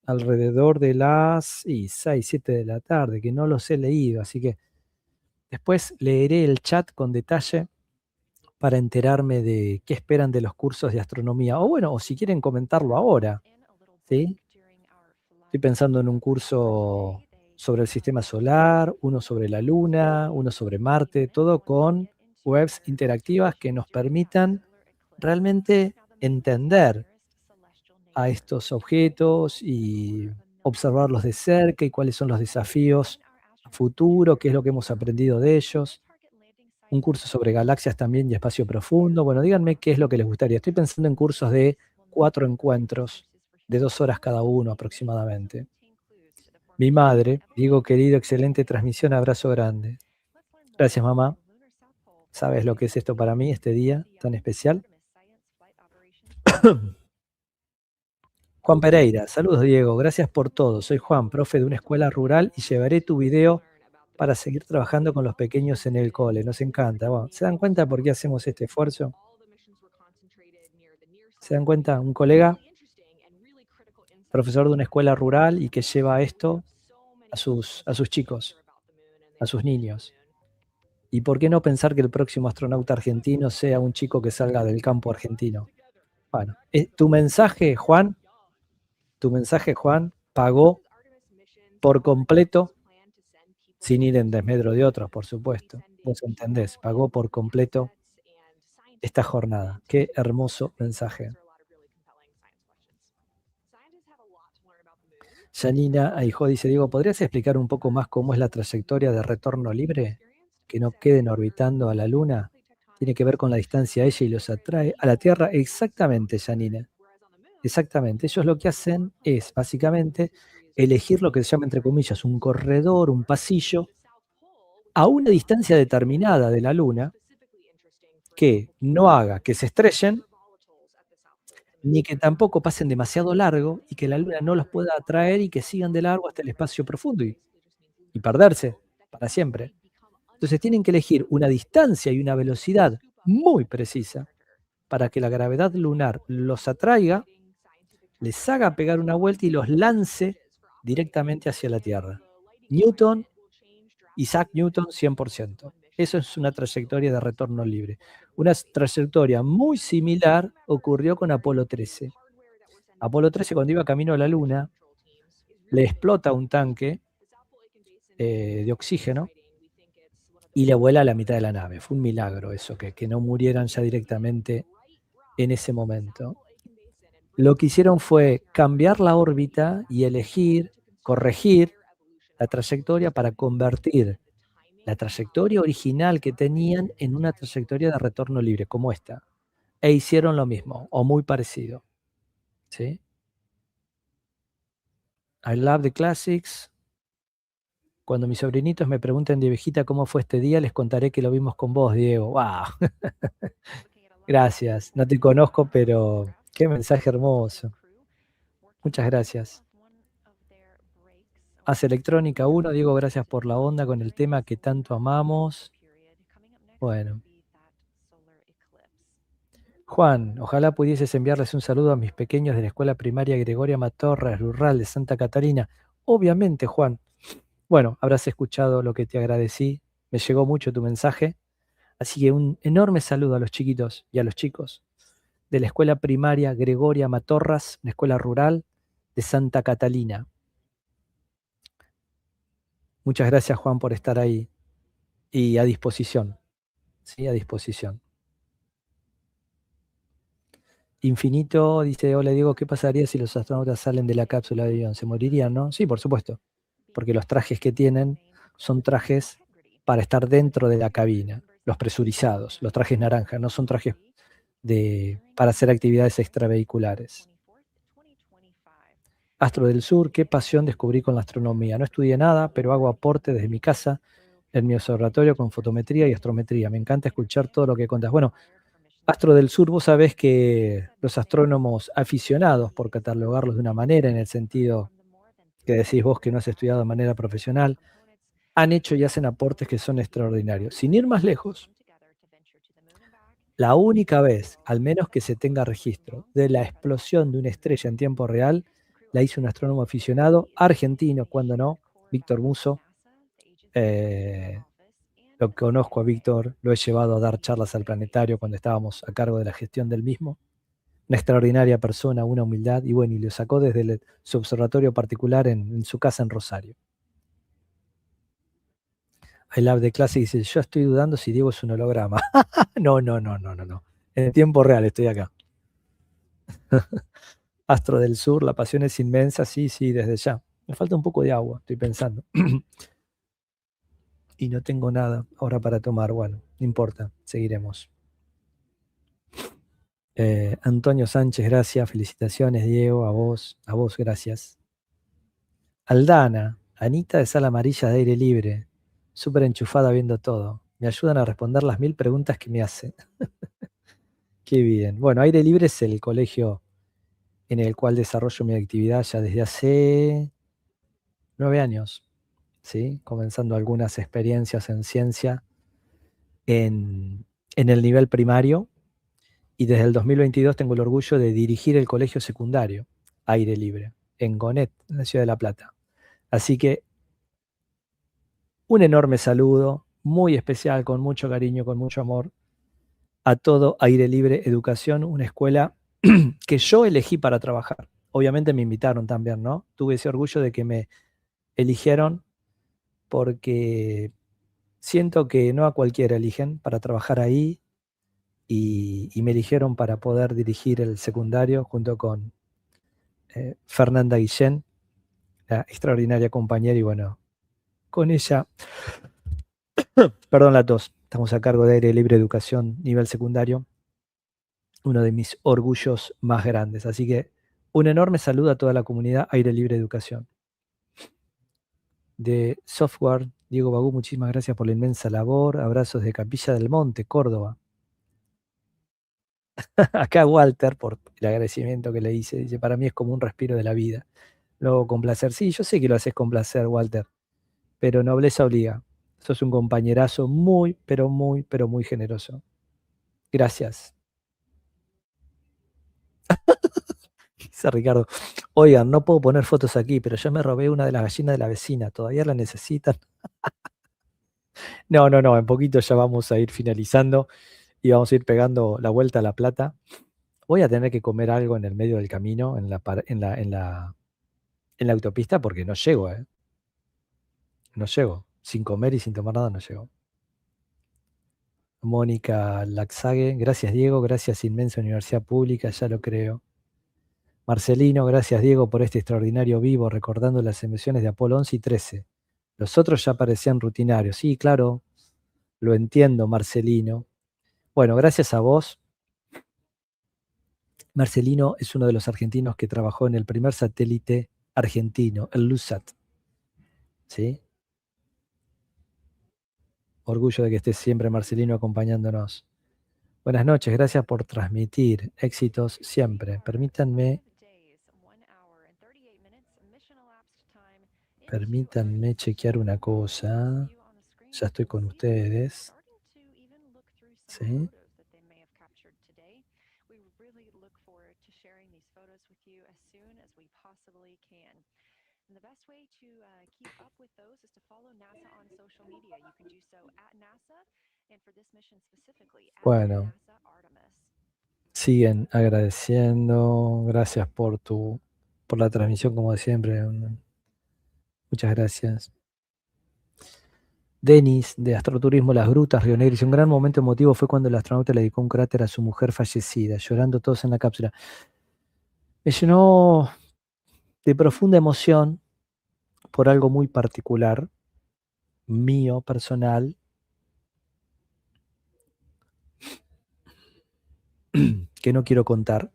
alrededor de las 6, 7 de la tarde, que no los he leído, así que después leeré el chat con detalle para enterarme de qué esperan de los cursos de astronomía. O bueno, o si quieren comentarlo ahora, ¿sí? Estoy pensando en un curso sobre el sistema solar, uno sobre la Luna, uno sobre Marte, todo con webs interactivas que nos permitan realmente entender a estos objetos y observarlos de cerca y cuáles son los desafíos a futuro, qué es lo que hemos aprendido de ellos. Un curso sobre galaxias también y espacio profundo. Bueno, díganme qué es lo que les gustaría. Estoy pensando en cursos de 4 encuentros, de 2 horas cada uno aproximadamente. Mi madre, Diego querido, excelente transmisión, abrazo grande. Gracias, mamá. ¿Sabes lo que es esto para mí, este día tan especial? Juan Pereira, saludos Diego, gracias por todo. Soy Juan, profe de una escuela rural y llevaré tu video para seguir trabajando con los pequeños en el cole. Nos encanta. Bueno, ¿se dan cuenta por qué hacemos este esfuerzo? ¿Se dan cuenta? Un colega, profesor de una escuela rural y que lleva esto a sus chicos, a sus niños. ¿Y por qué no pensar que el próximo astronauta argentino sea un chico que salga del campo argentino? Bueno, tu mensaje, Juan, pagó por completo, sin ir en desmedro de otros, por supuesto. Vos entendés, pagó por completo esta jornada. Qué hermoso mensaje. Janina Aijó dice, Diego, ¿podrías explicar un poco más cómo es la trayectoria de retorno libre? Que no queden orbitando a la Luna. Tiene que ver con la distancia a ella y los atrae a la Tierra. Exactamente, Janina. Exactamente. Ellos lo que hacen es, básicamente, elegir lo que se llama, entre comillas, un corredor, un pasillo, a una distancia determinada de la Luna, que no haga que se estrellen, ni que tampoco pasen demasiado largo y que la Luna no los pueda atraer y que sigan de largo hasta el espacio profundo y perderse para siempre. Entonces tienen que elegir una distancia y una velocidad muy precisa para que la gravedad lunar los atraiga, les haga pegar una vuelta y los lance directamente hacia la Tierra. Isaac Newton, 100%. Eso es una trayectoria de retorno libre. Una trayectoria muy similar ocurrió con Apolo 13. Apolo 13, cuando iba camino a la Luna, le explota un tanque de oxígeno y le vuela a la mitad de la nave. Fue un milagro eso, que no murieran ya directamente en ese momento. Lo que hicieron fue cambiar la órbita y elegir, corregir la trayectoria para convertir la trayectoria original que tenían en una trayectoria de retorno libre, como esta. E hicieron lo mismo, o muy parecido. ¿Sí? I love the classics. Cuando mis sobrinitos me pregunten de viejita cómo fue este día, les contaré que lo vimos con vos, Diego. ¡Wow! Gracias. No te conozco, pero qué mensaje hermoso. Muchas gracias. Hace Electrónica 1, Diego, gracias por la onda con el tema que tanto amamos. Bueno. Juan, ojalá pudieses enviarles un saludo a mis pequeños de la escuela primaria Gregoria Matorras, rural de Santa Catarina. Obviamente, Juan. Bueno, habrás escuchado lo que te agradecí. Me llegó mucho tu mensaje. Así que un enorme saludo a los chiquitos y a los chicos de la escuela primaria Gregoria Matorras, una escuela rural de Santa Catalina. Muchas gracias, Juan, por estar ahí y a disposición. Sí, a disposición. Infinito dice, hola Diego, ¿qué pasaría si los astronautas salen de la cápsula de avión? ¿Se morirían, no? Sí, por supuesto, porque los trajes que tienen son trajes para estar dentro de la cabina, los presurizados, los trajes naranja, no son trajes para hacer actividades extravehiculares. Astro del Sur, qué pasión descubrí con la astronomía. No estudié nada, pero hago aporte desde mi casa, en mi observatorio con fotometría y astrometría. Me encanta escuchar todo lo que contás. Bueno, Astro del Sur, vos sabés que los astrónomos aficionados, por catalogarlos de una manera, en el sentido que decís vos que no has estudiado de manera profesional, han hecho y hacen aportes que son extraordinarios. Sin ir más lejos, la única vez, al menos que se tenga registro, de la explosión de una estrella en tiempo real, la hizo un astrónomo aficionado argentino, cuando no, Víctor Musso. Lo conozco a Víctor, lo he llevado a dar charlas al planetario cuando estábamos a cargo de la gestión del mismo. Una extraordinaria persona, una humildad, y bueno, y lo sacó desde su observatorio particular en su casa en Rosario. I love the clase dice, yo estoy dudando si Diego es un holograma. No. En tiempo real estoy acá. Astro del Sur, la pasión es inmensa, sí, desde ya. Me falta un poco de agua, estoy pensando. Y no tengo nada ahora para tomar. Bueno, no importa, seguiremos. Antonio Sánchez, gracias, felicitaciones, Diego, a vos, gracias. Aldana, Anita de Sala Amarilla de Aire Libre, súper enchufada viendo todo. Me ayudan a responder las 1000 preguntas que me hace. Qué bien. Bueno, Aire Libre es el colegio en el cual desarrollo mi actividad ya desde hace 9 años, ¿sí? Comenzando algunas experiencias en ciencia en el nivel primario, y desde el 2022 tengo el orgullo de dirigir el colegio secundario Aire Libre en Gonet, en la ciudad de La Plata. Así que un enorme saludo, muy especial, con mucho cariño, con mucho amor, a todo Aire Libre Educación, una escuela que yo elegí para trabajar. Obviamente me invitaron también, ¿no? Tuve ese orgullo de que me eligieron porque siento que no a cualquiera eligen para trabajar ahí, y me eligieron para poder dirigir el secundario junto con Fernanda Guillén, la extraordinaria compañera, y bueno, con ella, perdón la tos, estamos a cargo de Aire Libre Educación nivel secundario, uno de mis orgullos más grandes. Así que un enorme saludo a toda la comunidad Aire Libre Educación. De Software, Diego Bagú, muchísimas gracias por la inmensa labor. Abrazos de Capilla del Monte, Córdoba. Acá Walter, por el agradecimiento que le hice, dice, para mí es como un respiro de la vida. Luego con placer. Sí, yo sé que lo haces con placer, Walter, pero nobleza obliga. Sos un compañerazo muy, pero muy generoso. Gracias. Dice Ricardo, oigan, no puedo poner fotos aquí, pero yo me robé una de las gallinas de la vecina, ¿todavía la necesitan? No, en poquito ya vamos a ir finalizando y vamos a ir pegando la vuelta a La Plata. Voy a tener que comer algo en el medio del camino, en la autopista, porque no llego, ¿eh? No llego. Sin comer y sin tomar nada no llego. Mónica Laxague, gracias Diego, gracias Inmensa Universidad Pública, ya lo creo. Marcelino, gracias Diego por este extraordinario vivo, recordando las emisiones de Apolo 11 y 13. Los otros ya parecían rutinarios. Sí, claro, lo entiendo, Marcelino. Bueno, gracias a vos. Marcelino es uno de los argentinos que trabajó en el primer satélite argentino, el LUSAT. ¿Sí? Orgullo de que estés siempre, Marcelino, acompañándonos. Buenas noches, gracias por transmitir. Éxitos siempre. Permítanme chequear una cosa. Ya estoy con ustedes. ¿Sí? Bueno, siguen agradeciendo. Gracias por la transmisión, como siempre. Muchas gracias. Denis, de Astroturismo Las Grutas, Río Negro, dice: un gran momento emotivo fue cuando el astronauta le dedicó un cráter a su mujer fallecida, llorando todos en la cápsula. Me llenó de profunda emoción por algo muy particular, mío, personal, que no quiero contar,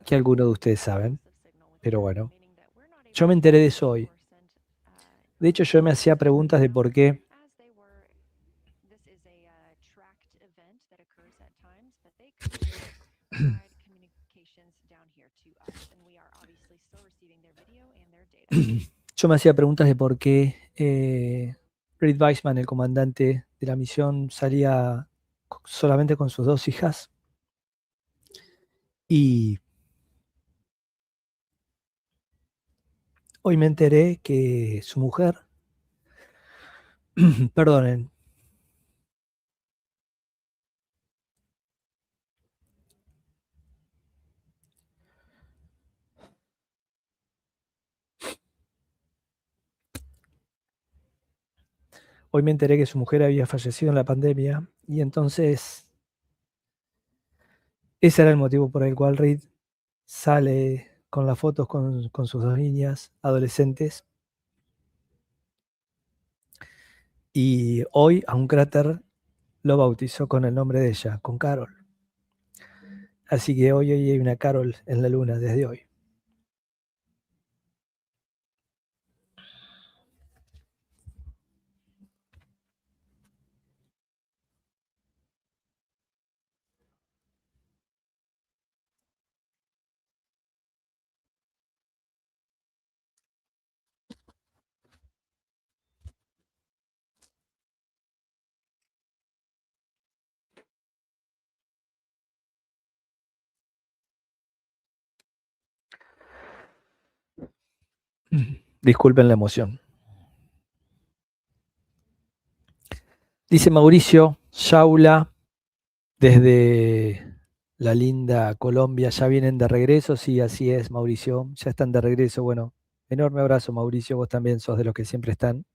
que algunos de ustedes saben, pero bueno, yo me enteré de eso hoy. De hecho, yo me hacía preguntas de por qué Reed Weissman, el comandante de la misión, salía solamente con sus 2 hijas. Y hoy me enteré que su mujer, perdonen, hoy me enteré que su mujer había fallecido en la pandemia, y entonces ese era el motivo por el cual Reed sale con las fotos con sus 2 niñas adolescentes. Y hoy a un cráter lo bautizó con el nombre de ella, con Carol. Así que hoy hay una Carol en la luna desde hoy. Disculpen la emoción. Dice Mauricio Shaula, desde la linda Colombia, ¿ya vienen de regreso? Sí, así es, Mauricio, ya están de regreso. Bueno, enorme abrazo, Mauricio, vos también sos de los que siempre están.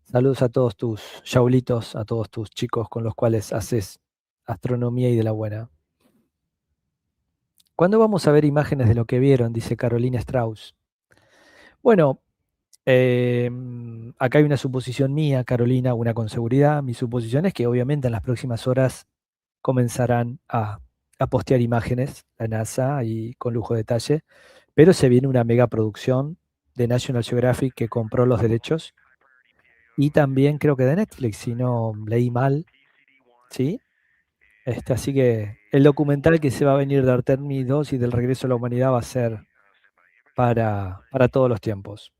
Saludos a todos tus Shaulitos, a todos tus chicos con los cuales haces astronomía y de la buena. ¿Cuándo vamos a ver imágenes de lo que vieron? Dice Carolina Strauss. Bueno, acá hay una suposición mía, Carolina, una con seguridad. Mi suposición es que obviamente en las próximas horas comenzarán a postear imágenes, la NASA, y con lujo de detalle, pero se viene una mega producción de National Geographic que compró los derechos, y también creo que de Netflix, si no leí mal, ¿sí? Así que el documental que se va a venir de Artemis II y del regreso a la humanidad va a ser para todos los tiempos.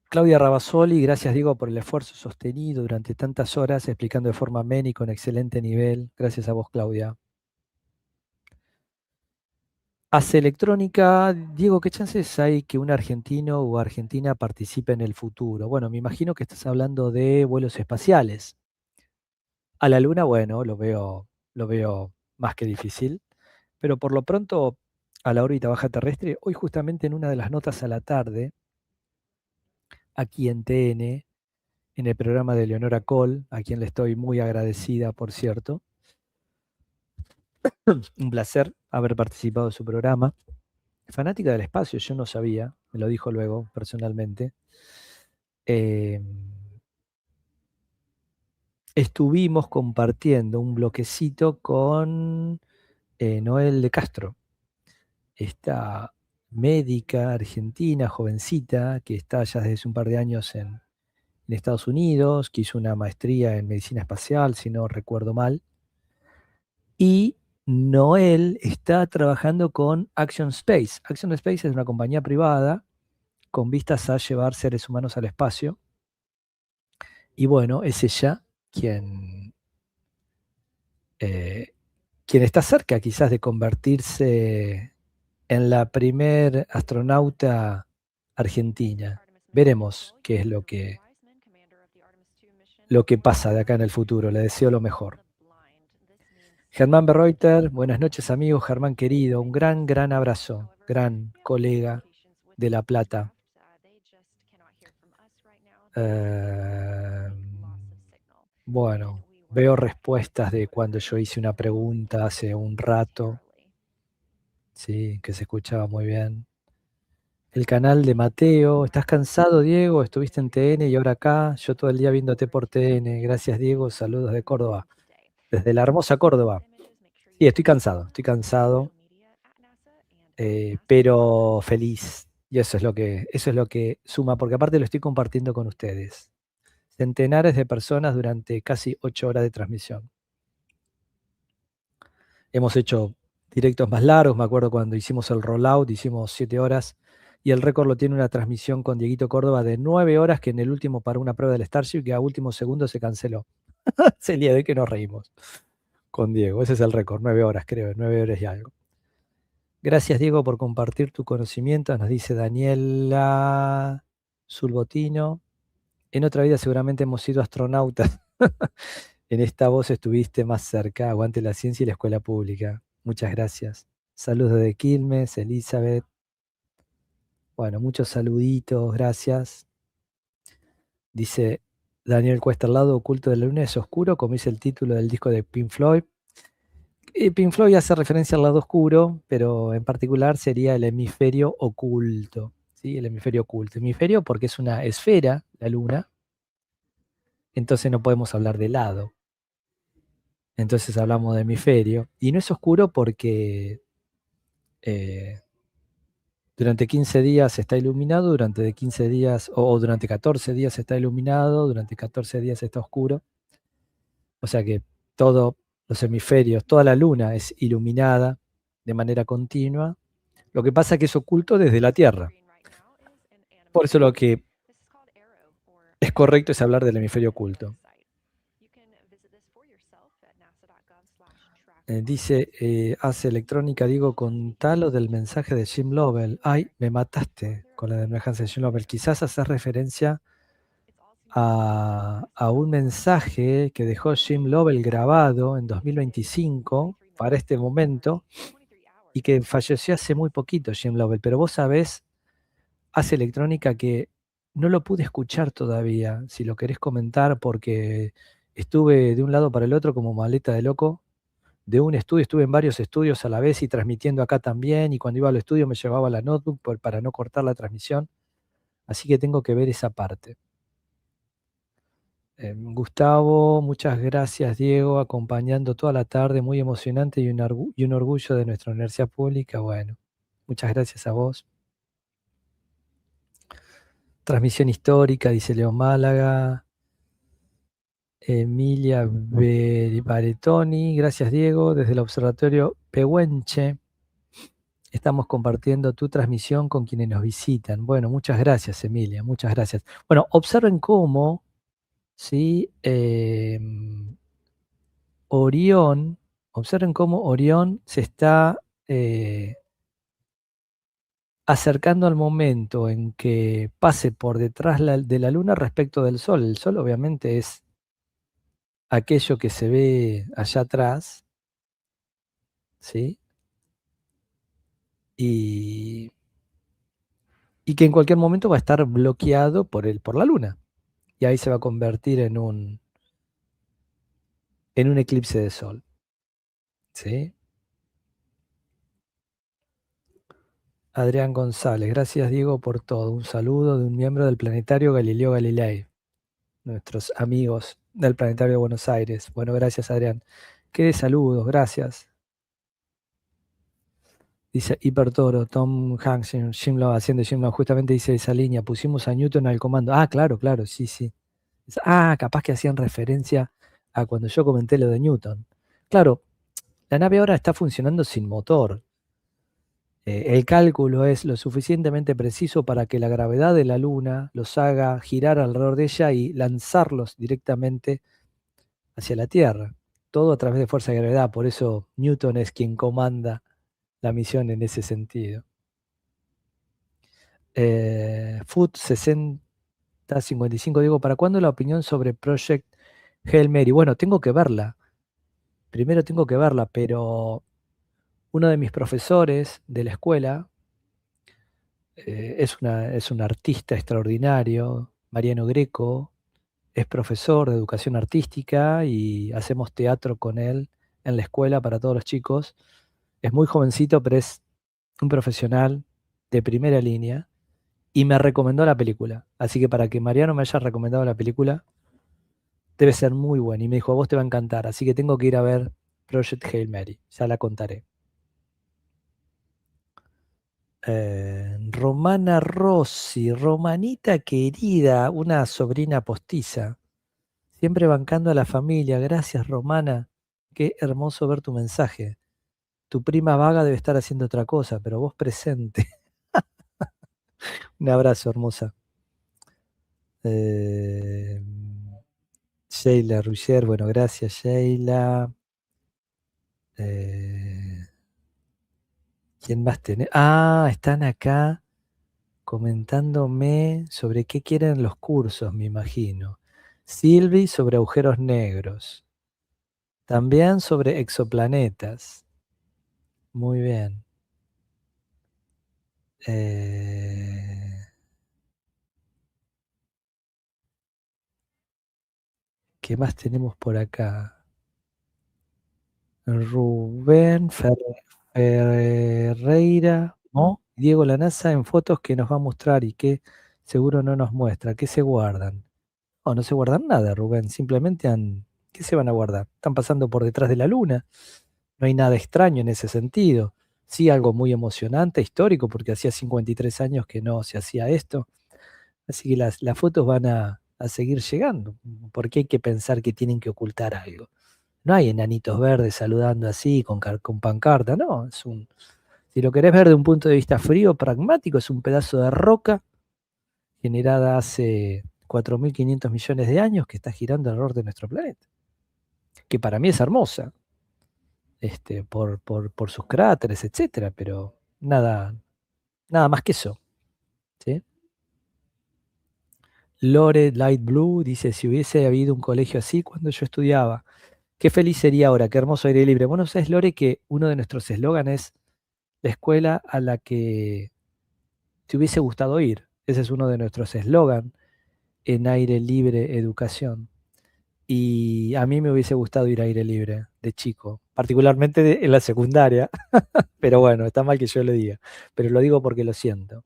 Claudia Rabasoli, gracias Diego por el esfuerzo sostenido durante tantas horas, explicando de forma amena y con excelente nivel. Gracias a vos, Claudia. Hace electrónica, Diego, ¿qué chances hay que un argentino o argentina participe en el futuro? Bueno, me imagino que estás hablando de vuelos espaciales. A la Luna, bueno, lo veo más que difícil, pero por lo pronto a la órbita baja terrestre, hoy justamente en una de las notas a la tarde, aquí en TN, en el programa de Leonora Cole, a quien le estoy muy agradecida, por cierto. Un placer haber participado de su programa. Fanática del espacio, yo no sabía, me lo dijo luego personalmente. Estuvimos compartiendo un bloquecito con Noel de Castro, esta médica argentina, jovencita, que está ya desde hace un par de años en Estados Unidos, que hizo una maestría en medicina espacial, si no recuerdo mal. Y Noel está trabajando con Action Space. Action Space es una compañía privada con vistas a llevar seres humanos al espacio. Y bueno, es ella quien está cerca quizás de convertirse en la primer astronauta argentina. Veremos qué es lo que pasa de acá en el futuro. Le deseo lo mejor. Germán Berreuter, buenas noches amigos. Germán querido, un gran abrazo, gran colega de La Plata. Bueno, veo respuestas de cuando yo hice una pregunta hace un rato. Sí, que se escuchaba muy bien. El canal de Mateo. ¿Estás cansado, Diego? Estuviste en TN y ahora acá. Yo todo el día viéndote por TN. Gracias, Diego. Saludos de Córdoba. Desde la hermosa Córdoba. Sí, estoy cansado, pero feliz. Y eso es lo que suma, porque aparte lo estoy compartiendo con ustedes. Centenares de personas durante casi 8 horas de transmisión. Hemos hecho directos más largos, me acuerdo cuando hicimos el rollout, hicimos 7 horas, y el récord lo tiene una transmisión con Dieguito Córdoba de 9 horas, que en el último paró una prueba del Starship, que a último segundo se canceló. Es el día de que nos reímos con Diego. Ese es el récord, 9 horas creo, 9 horas y algo. Gracias, Diego, por compartir tu conocimiento, nos dice Daniela Zulbotino. En otra vida seguramente hemos sido astronautas. En esta voz estuviste más cerca. Aguante la ciencia y la escuela pública. Muchas gracias. Saludos de Quilmes, Elizabeth. Bueno, muchos saluditos, gracias. Dice Daniel Cuesta, el lado oculto de la luna es oscuro, como dice el título del disco de Pink Floyd. Pink Floyd hace referencia al lado oscuro, pero en particular sería el hemisferio oculto. ¿Sí? El hemisferio oculto. Hemisferio porque es una esfera, la luna. Entonces no podemos hablar de lado. Entonces hablamos de hemisferio. Y no es oscuro porque durante 15 días está iluminado, durante 15 días o durante 14 días está iluminado, durante 14 días está oscuro. O sea que todos los hemisferios, toda la luna es iluminada de manera continua. Lo que pasa es que es oculto desde la Tierra. Por eso lo que es correcto es hablar del hemisferio oculto. Dice, hace electrónica, digo, con tal o del mensaje de Jim Lovell. Ay, me mataste con la emergencia de Jim Lovell. Quizás hacer referencia a un mensaje que dejó Jim Lovell grabado en 2025 para este momento y que falleció hace muy poquito Jim Lovell. Pero vos sabés, hace electrónica, que no lo pude escuchar todavía. Si lo querés comentar, porque estuve de un lado para el otro como maleta de loco. De un estudio, estuve en varios estudios a la vez y transmitiendo acá también, y cuando iba al estudio me llevaba la notebook para no cortar la transmisión, así que tengo que ver esa parte. Gustavo, muchas gracias Diego, acompañando toda la tarde, muy emocionante y un orgullo de nuestra universidad pública. Bueno, muchas gracias a vos. Transmisión histórica, dice Leo Málaga. Emilia Baretoni, gracias Diego, desde el observatorio Pehuenche. Estamos compartiendo tu transmisión con quienes nos visitan. Bueno, muchas gracias, Emilia, muchas gracias. Bueno, observen cómo, ¿sí? Orión se está acercando al momento en que pase por detrás de la Luna respecto del Sol. El Sol obviamente es aquello que se ve allá atrás, ¿sí? Y que en cualquier momento va a estar bloqueado por la Luna. Y ahí se va a convertir en un eclipse de Sol. ¿Sí? Adrián González, gracias Diego por todo. Un saludo de un miembro del planetario Galileo Galilei, nuestros amigos del planetario de Buenos Aires. Bueno, gracias Adrián. Qué de saludos, gracias. Dice Hipertoro, Tom Hanks, haciendo Jim Law, justamente dice esa línea, pusimos a Newton al comando. Ah, claro, sí, sí. Ah, capaz que hacían referencia a cuando yo comenté lo de Newton. Claro, la nave ahora está funcionando sin motor. El cálculo es lo suficientemente preciso para que la gravedad de la Luna los haga girar alrededor de ella y lanzarlos directamente hacia la Tierra. Todo a través de fuerza de gravedad, por eso Newton es quien comanda la misión en ese sentido. Food 6055, digo, ¿para cuándo la opinión sobre Project Hail Mary? Bueno, tengo que verla. Primero tengo que verla, pero uno de mis profesores de la escuela es un artista extraordinario, Mariano Greco, es profesor de educación artística y hacemos teatro con él en la escuela para todos los chicos. Es muy jovencito, pero es un profesional de primera línea y me recomendó la película. Así que para que Mariano me haya recomendado la película, debe ser muy buena. Y me dijo, a vos te va a encantar. Así que tengo que ir a ver Project Hail Mary. Ya la contaré. Romana Rossi, Romanita querida, una sobrina postiza. Siempre bancando a la familia. Gracias, Romana. Qué hermoso ver tu mensaje. Tu prima vaga debe estar haciendo otra cosa, pero vos presente. Un abrazo, hermosa. Sheila Ruggier, bueno, gracias, Sheila. ¿Quién más tiene? Ah, están acá comentándome sobre qué quieren los cursos, me imagino. Silvi sobre agujeros negros. También sobre exoplanetas. Muy bien. ¿Qué más tenemos por acá? Rubén Ferreira, ¿no? Diego La NASA en fotos que nos va a mostrar y que seguro no nos muestra. ¿Qué se guardan? No se guardan nada, Rubén. Simplemente ¿qué se van a guardar? Están pasando por detrás de la Luna. No hay nada extraño en ese sentido. Sí, algo muy emocionante, histórico, porque hacía 53 años que no se hacía esto. Así que las fotos van a seguir llegando, porque hay que pensar que tienen que ocultar algo. No hay enanitos verdes saludando así, con pancarta, no. Si lo querés ver de un punto de vista frío, pragmático, es un pedazo de roca generada hace 4.500 millones de años que está girando alrededor de nuestro planeta. Que para mí es hermosa, por sus cráteres, etcétera, pero nada más que eso. ¿Sí? Lore Light Blue dice, si hubiese habido un colegio así cuando yo estudiaba, qué feliz sería ahora, qué hermoso aire libre. Bueno, sabes, Lore, que uno de nuestros eslóganes es la escuela a la que te hubiese gustado ir. Ese es uno de nuestros eslóganes en aire libre educación. Y a mí me hubiese gustado ir a aire libre de chico, particularmente en la secundaria. Pero bueno, está mal que yo lo diga, pero lo digo porque lo siento.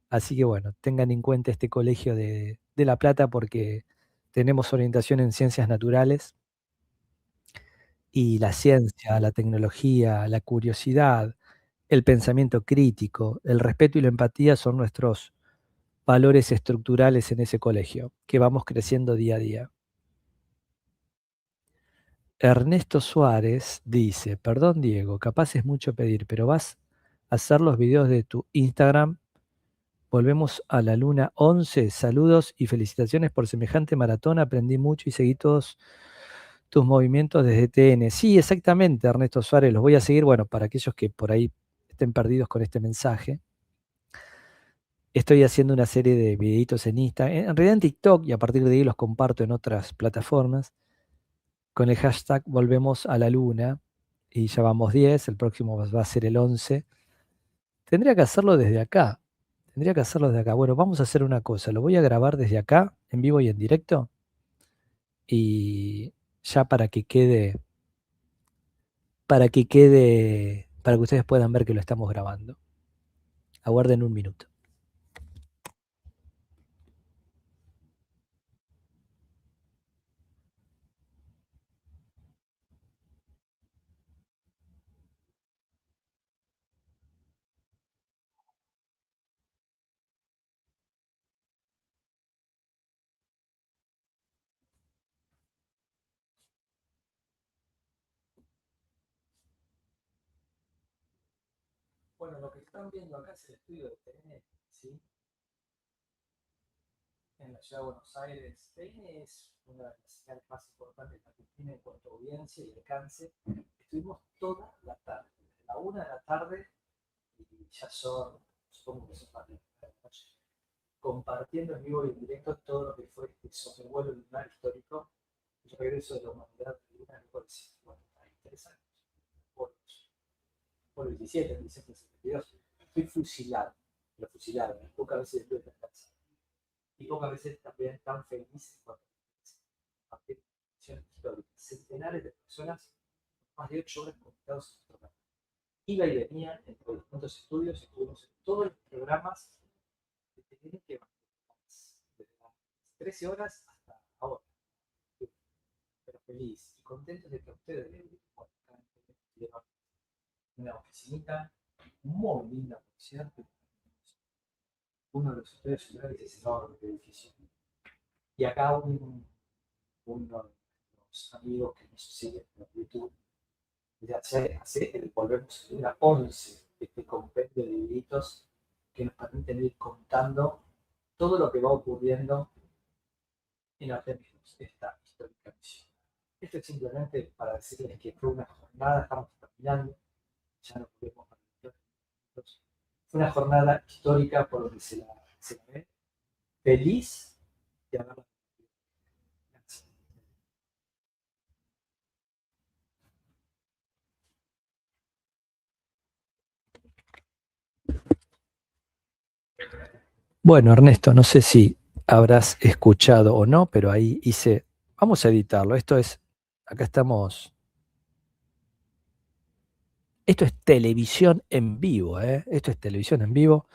Así que bueno, tengan en cuenta este colegio de La Plata porque tenemos orientación en ciencias naturales y la ciencia, la tecnología, la curiosidad, el pensamiento crítico, el respeto y la empatía son nuestros valores estructurales en ese colegio, que vamos creciendo día a día. Ernesto Suárez dice, perdón Diego, capaz es mucho pedir, pero vas a hacer los videos de tu Instagram. Volvemos a la luna 11. Saludos y felicitaciones por semejante maratón. Aprendí mucho y seguí todos tus movimientos desde TN. Sí, exactamente, Ernesto Suárez. Los voy a seguir, bueno, para aquellos que por ahí estén perdidos con este mensaje. Estoy haciendo una serie de videitos en Insta, en realidad en TikTok, y a partir de ahí los comparto en otras plataformas, con el hashtag Volvemos a la Luna, y ya vamos 10, el próximo va a ser el 11. Tendría que hacerlo desde acá. Tendría que hacerlo desde acá. Bueno, vamos a hacer una cosa. Lo voy a grabar desde acá, en vivo y en directo. Y ya para que ustedes puedan ver que lo estamos grabando. Aguarden un minuto. Bueno, lo que están viendo acá es el estudio de TN, ¿sí? En la ciudad de Buenos Aires. TN es una de las señales más importantes que tiene en cuanto a audiencia y alcance. Estuvimos toda la tarde, desde la 1 de la tarde, y ya son, supongo que son más de la noche, compartiendo en vivo y en directo todo lo que fue este sobrevuelo lunar histórico, el regreso de la humanidad de Lunar por 43 años, por el 17, el 1772. Fui fusilado, lo fusilaron, pocas veces estuve tan cansado. Y pocas veces también tan feliz cuando a Transmisión Histórica. Centenares de personas, más de 8 horas conectados en nuestro canal. Iba y venía entre distintos estudios, estuvimos en todos los programas que tienen que desde las 13 horas hasta ahora. Pero feliz y contentos de que ustedes tuvieron una oficinita muy linda, por cierto. Uno de los estudios centrales es enorme de edificio. Y acá uno de los amigos que nos siguen en YouTube, volvemos a la 11, este compendio de videitos que nos permiten ir contando todo lo que va ocurriendo en Artemis II, esta histórica misión. Esto es simplemente para decirles que fue una jornada, estamos terminando, ya no podemos hablar. Fue una jornada histórica por lo que se la ve. Feliz de haberla. Gracias. Bueno, Ernesto, no sé si habrás escuchado o no, pero ahí hice, vamos a editarlo, esto es, acá estamos, esto es televisión en vivo, esto es televisión en vivo.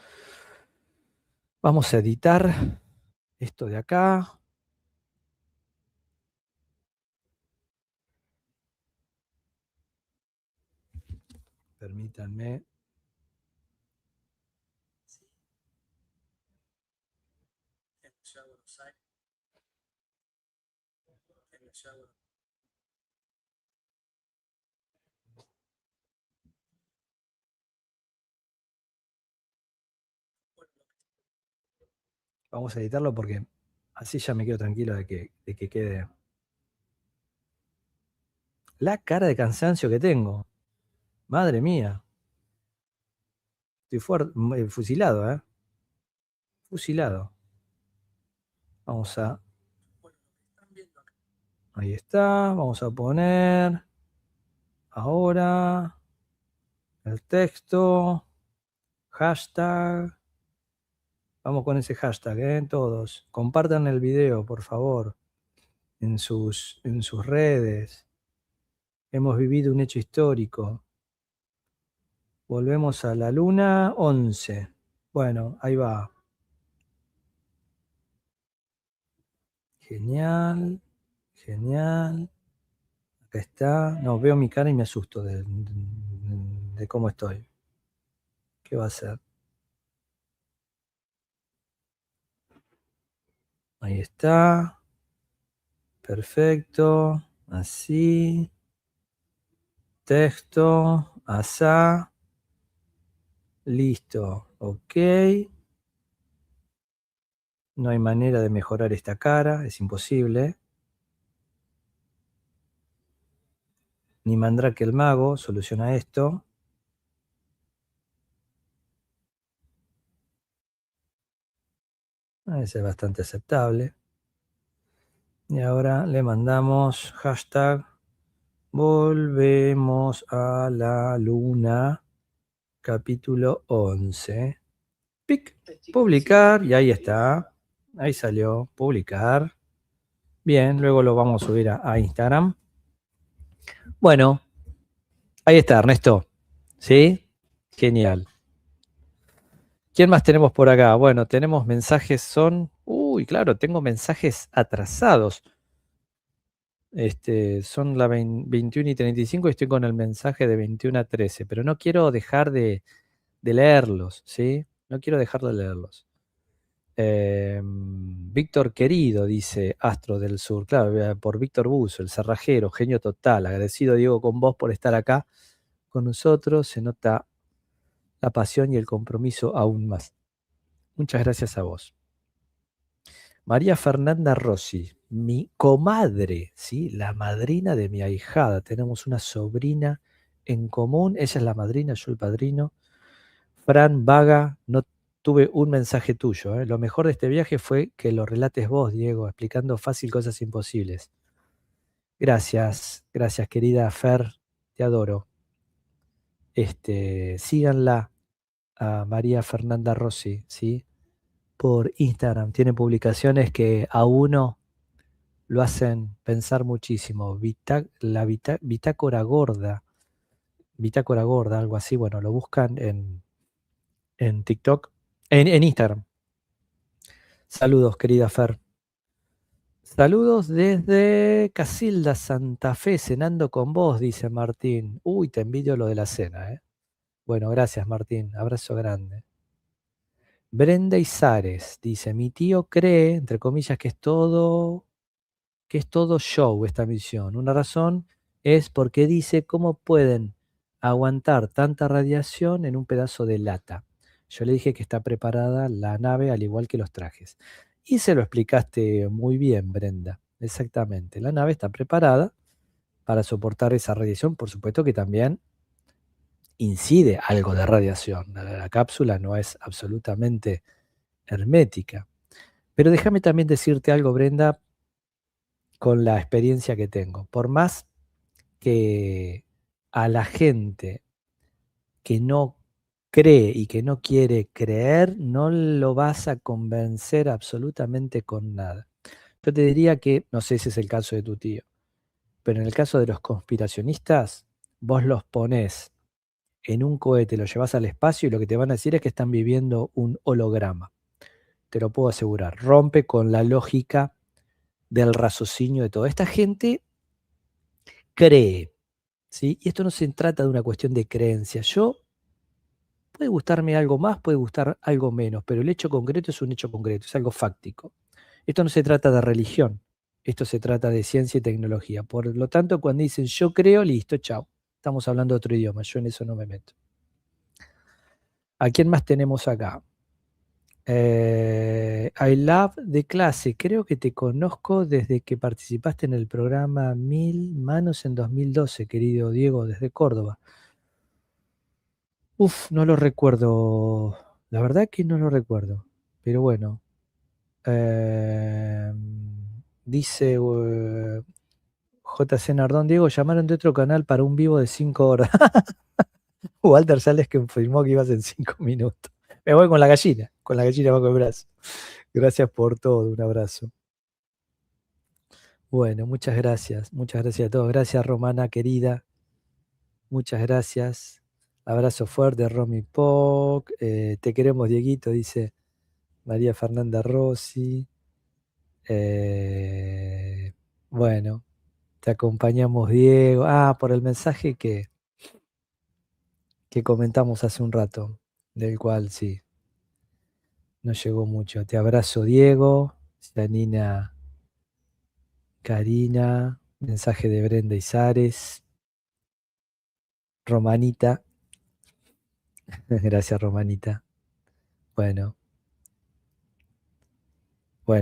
Vamos a editar esto de acá. Permítanme. Vamos a editarlo porque así ya me quedo tranquilo de que quede. La cara de cansancio que tengo. Madre mía. Estoy fusilado, Fusilado. Vamos a... Ahí está. Vamos a poner... Ahora... El texto. Hashtag. Vamos con ese hashtag, todos. Compartan el video, por favor. En sus redes. Hemos vivido un hecho histórico. Volvemos a la luna 11. Bueno, ahí va. Genial. Genial. Acá está. No, veo mi cara y me asusto de cómo estoy. ¿Qué va a ser? Ahí está. Perfecto. Así. Texto. Asá. Listo. Ok. No hay manera de mejorar esta cara. Es imposible. Ni Mandrake el mago soluciona esto. Ese es bastante aceptable. Y ahora le mandamos hashtag volvemos a la luna, capítulo 11. Pic, publicar, y ahí está. Ahí salió, publicar. Bien, luego lo vamos a subir a Instagram. Bueno, ahí está, Ernesto. ¿Sí? Genial. ¿Quién más tenemos por acá? Bueno, tenemos mensajes, Uy, claro, tengo mensajes atrasados. Son las 21:35 y estoy con el mensaje de 21:13, pero no quiero dejar de leerlos, ¿sí? No quiero dejar de leerlos. Víctor querido, dice Astro del Sur, claro, por Víctor Buzo, el cerrajero, genio total, agradecido Diego con vos por estar acá con nosotros, se nota la pasión y el compromiso aún más. Muchas gracias a vos. María Fernanda Rossi, mi comadre, ¿sí? La madrina de mi ahijada. Tenemos una sobrina en común, ella es la madrina, yo el padrino. Fran Vaga, no tuve un mensaje tuyo. Lo mejor de este viaje fue que lo relates vos, Diego, explicando fácil cosas imposibles. Gracias, gracias querida Fer, te adoro. Síganla a María Fernanda Rossi, ¿sí? Por Instagram, tiene publicaciones que a uno lo hacen pensar muchísimo. Bitácora gorda, algo así, bueno, lo buscan en TikTok, en Instagram. Saludos, querida Fer. Saludos desde Casilda, Santa Fe, cenando con vos, dice Martín. Uy, te envidio lo de la cena, ¿eh? Bueno, gracias, Martín. Abrazo grande. Brenda Izares dice, mi tío cree, entre comillas, que es todo show esta misión. Una razón es porque dice cómo pueden aguantar tanta radiación en un pedazo de lata. Yo le dije que está preparada la nave al igual que los trajes. Y se lo explicaste muy bien, Brenda. Exactamente. La nave está preparada para soportar esa radiación. Por supuesto que también incide algo de radiación. La cápsula no es absolutamente hermética. Pero déjame también decirte algo, Brenda, con la experiencia que tengo. Por más que a la gente que no cree y que no quiere creer, no lo vas a convencer absolutamente con nada. Yo te diría que, no sé si es el caso de tu tío, pero en el caso de los conspiracionistas, vos los ponés en un cohete, los llevas al espacio y lo que te van a decir es que están viviendo un holograma. Te lo puedo asegurar. Rompe con la lógica del raciocinio de toda esta gente. Cree, ¿sí? Y esto no se trata de una cuestión de creencia. Puede gustarme algo más, puede gustar algo menos, pero el hecho concreto es un hecho concreto, es algo fáctico. Esto no se trata de religión, esto se trata de ciencia y tecnología. Por lo tanto, cuando dicen yo creo, listo, chao. Estamos hablando de otro idioma, yo en eso no me meto. ¿A quién más tenemos acá? I love de clase, creo que te conozco desde que participaste en el programa 1000 Manos en 2012, querido Diego, desde Córdoba. Uf, no lo recuerdo, la verdad que no lo recuerdo, pero bueno. Dice JC Nardón, Diego, llamaron de otro canal para un vivo de 5 horas. Walter Sales que confirmó que ibas en 5 minutos. Me voy con la gallina bajo el brazo. Gracias por todo, un abrazo. Bueno, muchas gracias a todos. Gracias, Romana, querida. Muchas gracias. Abrazo fuerte, Romy Poc. Te queremos, Dieguito, dice María Fernanda Rossi. Bueno, te acompañamos, Diego. Por el mensaje que comentamos hace un rato, del cual sí, nos llegó mucho. Te abrazo, Diego. Janina, Karina, mensaje de Brenda Izares. Romanita. Gracias, Romanita. Bueno,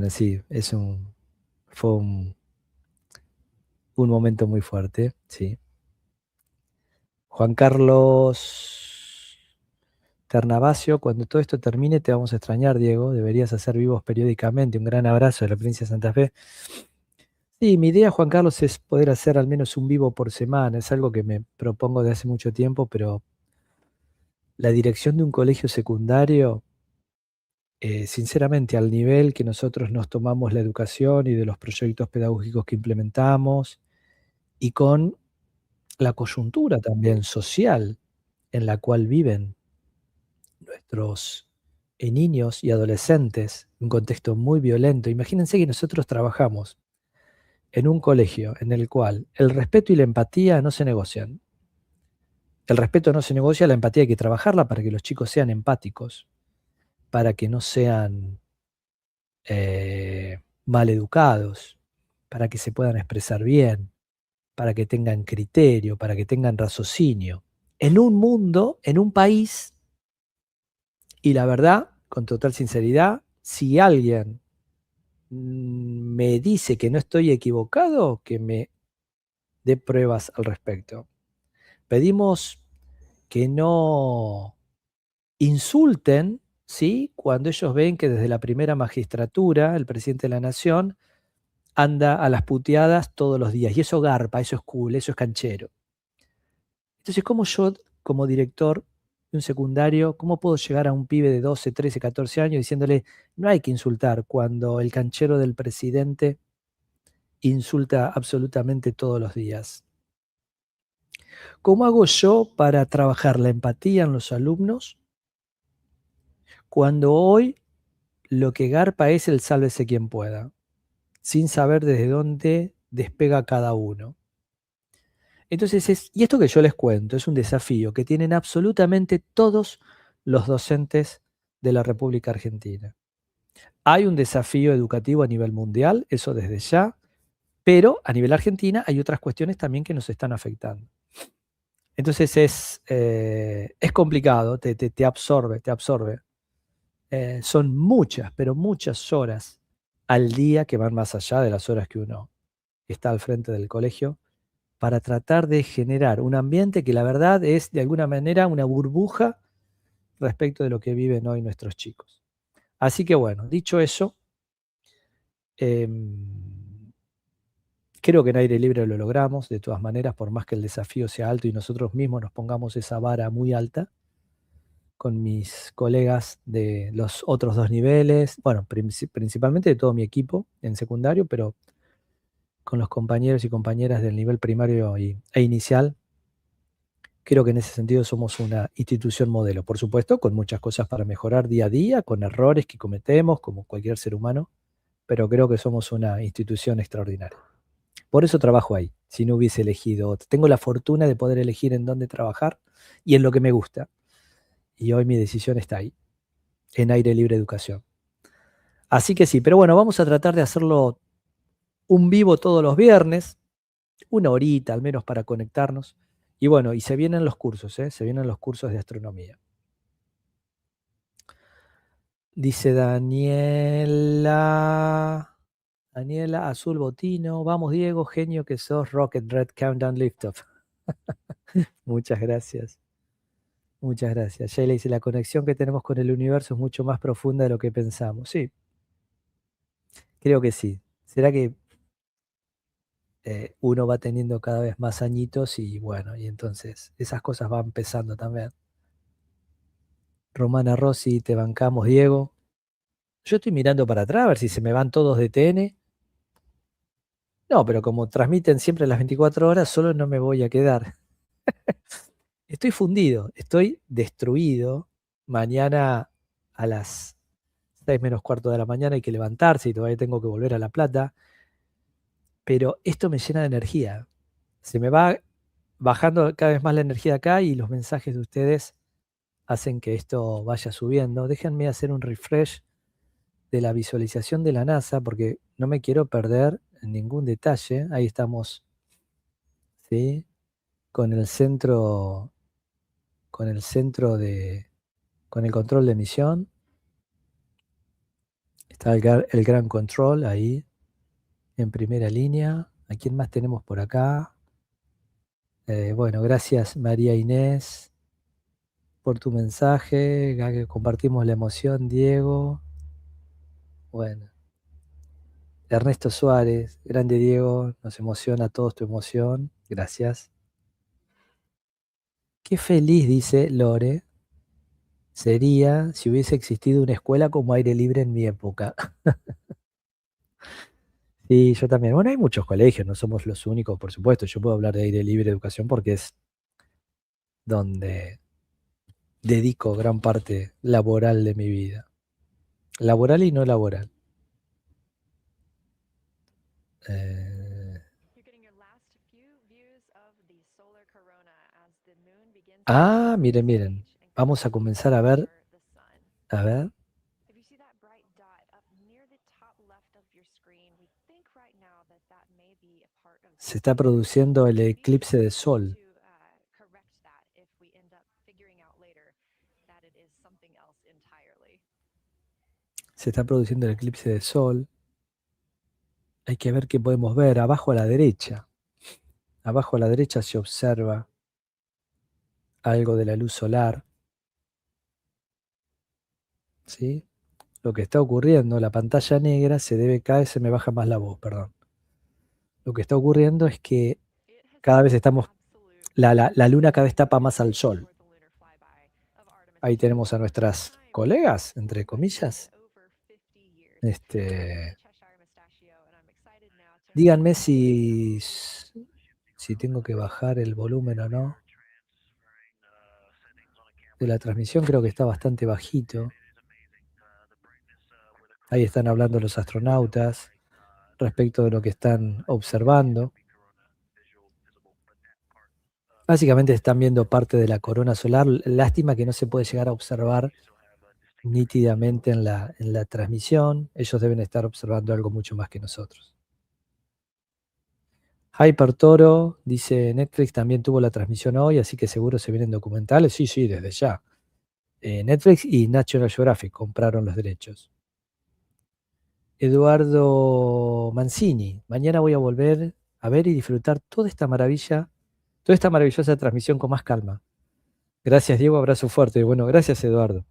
sí, fue un momento muy fuerte, sí. Juan Carlos Ternavasio, cuando todo esto termine te vamos a extrañar, Diego. Deberías hacer vivos periódicamente. Un gran abrazo de la provincia de Santa Fe. Sí, mi idea, Juan Carlos, es poder hacer al menos un vivo por semana. Es algo que me propongo de hace mucho tiempo, pero la dirección de un colegio secundario, sinceramente, al nivel que nosotros nos tomamos la educación y de los proyectos pedagógicos que implementamos, y con la coyuntura también social en la cual viven nuestros niños y adolescentes, un contexto muy violento. Imagínense que nosotros trabajamos en un colegio en el cual el respeto y la empatía no se negocian. El respeto no se negocia, la empatía hay que trabajarla para que los chicos sean empáticos, para que no sean mal educados, para que se puedan expresar bien, para que tengan criterio, para que tengan raciocinio. En un mundo, en un país, y la verdad, con total sinceridad, si alguien me dice que no estoy equivocado, que me dé pruebas al respecto. Pedimos que no insulten, ¿sí?, cuando ellos ven que desde la primera magistratura, el presidente de la nación, anda a las puteadas todos los días. Y eso garpa, eso es cool, eso es canchero. Entonces, ¿cómo yo, como director de un secundario, cómo puedo llegar a un pibe de 12, 13, 14 años diciéndole, no hay que insultar cuando el canchero del presidente insulta absolutamente todos los días? ¿Cómo hago yo para trabajar la empatía en los alumnos cuando hoy lo que garpa es el sálvese quien pueda, sin saber desde dónde despega cada uno? Entonces, y esto que yo les cuento es un desafío que tienen absolutamente todos los docentes de la República Argentina. Hay un desafío educativo a nivel mundial, eso desde ya, pero a nivel Argentina hay otras cuestiones también que nos están afectando. Entonces es complicado, te absorbe. Son muchas, pero muchas horas al día que van más allá de las horas que uno está al frente del colegio, para tratar de generar un ambiente que la verdad es de alguna manera una burbuja respecto de lo que viven hoy nuestros chicos. Así que bueno, dicho eso, creo que en aire libre lo logramos, de todas maneras, por más que el desafío sea alto y nosotros mismos nos pongamos esa vara muy alta, con mis colegas de los otros dos niveles, bueno, principalmente de todo mi equipo en secundario, pero con los compañeros y compañeras del nivel primario e inicial, creo que en ese sentido somos una institución modelo. Por supuesto, con muchas cosas para mejorar día a día, con errores que cometemos, como cualquier ser humano, pero creo que somos una institución extraordinaria. Por eso trabajo ahí. Si no hubiese elegido, tengo la fortuna de poder elegir en dónde trabajar y en lo que me gusta. Y hoy mi decisión está ahí, en Aire Libre Educación. Así que sí, pero bueno, vamos a tratar de hacerlo un vivo todos los viernes, una horita al menos para conectarnos. Y bueno, y se vienen los cursos, se vienen los cursos de astronomía. Dice Daniela, Azul Botino, vamos Diego, genio que sos, Rocket Red Countdown Liftoff. Muchas gracias. Muchas gracias. Sheila dice, la conexión que tenemos con el universo es mucho más profunda de lo que pensamos. Sí, creo que sí. ¿Será que uno va teniendo cada vez más añitos y bueno, y entonces esas cosas van pesando también? Romana Rossi, te bancamos, Diego. Yo estoy mirando para atrás a ver si se me van todos de TN. No, pero como transmiten siempre las 24 horas, solo no me voy a quedar. Estoy fundido, estoy destruido. Mañana a las 6 menos cuarto de la mañana hay que levantarse y todavía tengo que volver a La Plata. Pero esto me llena de energía. Se me va bajando cada vez más la energía acá y los mensajes de ustedes hacen que esto vaya subiendo. Déjenme hacer un refresh de la visualización de la NASA porque no me quiero perder ningún detalle. Ahí estamos, ¿sí? Con el centro con el control de misión. Está el gran control ahí, en primera línea. ¿A quién más tenemos por acá? Bueno, gracias María Inés. por tu mensaje, que compartimos la emoción, Diego. Bueno. Ernesto Suárez, grande Diego, nos emociona a todos tu emoción. Gracias. Qué feliz, dice Lore, sería si hubiese existido una escuela como Aire Libre en mi época. Sí, yo también. Bueno, hay muchos colegios, no somos los únicos, por supuesto. Yo puedo hablar de Aire Libre Educación porque es donde dedico gran parte laboral de mi vida. Laboral y no laboral. Ah, miren, miren. Vamos a comenzar a ver. A ver. Se está produciendo el eclipse de sol. Se está produciendo el eclipse de sol. Hay que ver qué podemos ver. Abajo a la derecha. Abajo a la derecha se observa algo de la luz solar. ¿Sí? Lo que está ocurriendo, la pantalla negra se debe caer, se me baja más la voz, perdón. Lo que está ocurriendo es que cada vez estamos, la luna cada vez tapa más al sol. Ahí tenemos a nuestras colegas, entre comillas. Díganme si tengo que bajar el volumen o no. De la transmisión creo que está bastante bajito. Ahí están hablando los astronautas respecto de lo que están observando. Básicamente están viendo parte de la corona solar. Lástima que no se puede llegar a observar nítidamente en la transmisión. Ellos deben estar observando algo mucho más que nosotros. Hyper Toro dice, Netflix también tuvo la transmisión hoy, así que seguro se vienen documentales. Sí, desde ya. Netflix y National Geographic compraron los derechos. Eduardo Mancini, mañana voy a volver a ver y disfrutar toda esta maravillosa transmisión con más calma. Gracias, Diego, abrazo fuerte. Bueno, gracias, Eduardo.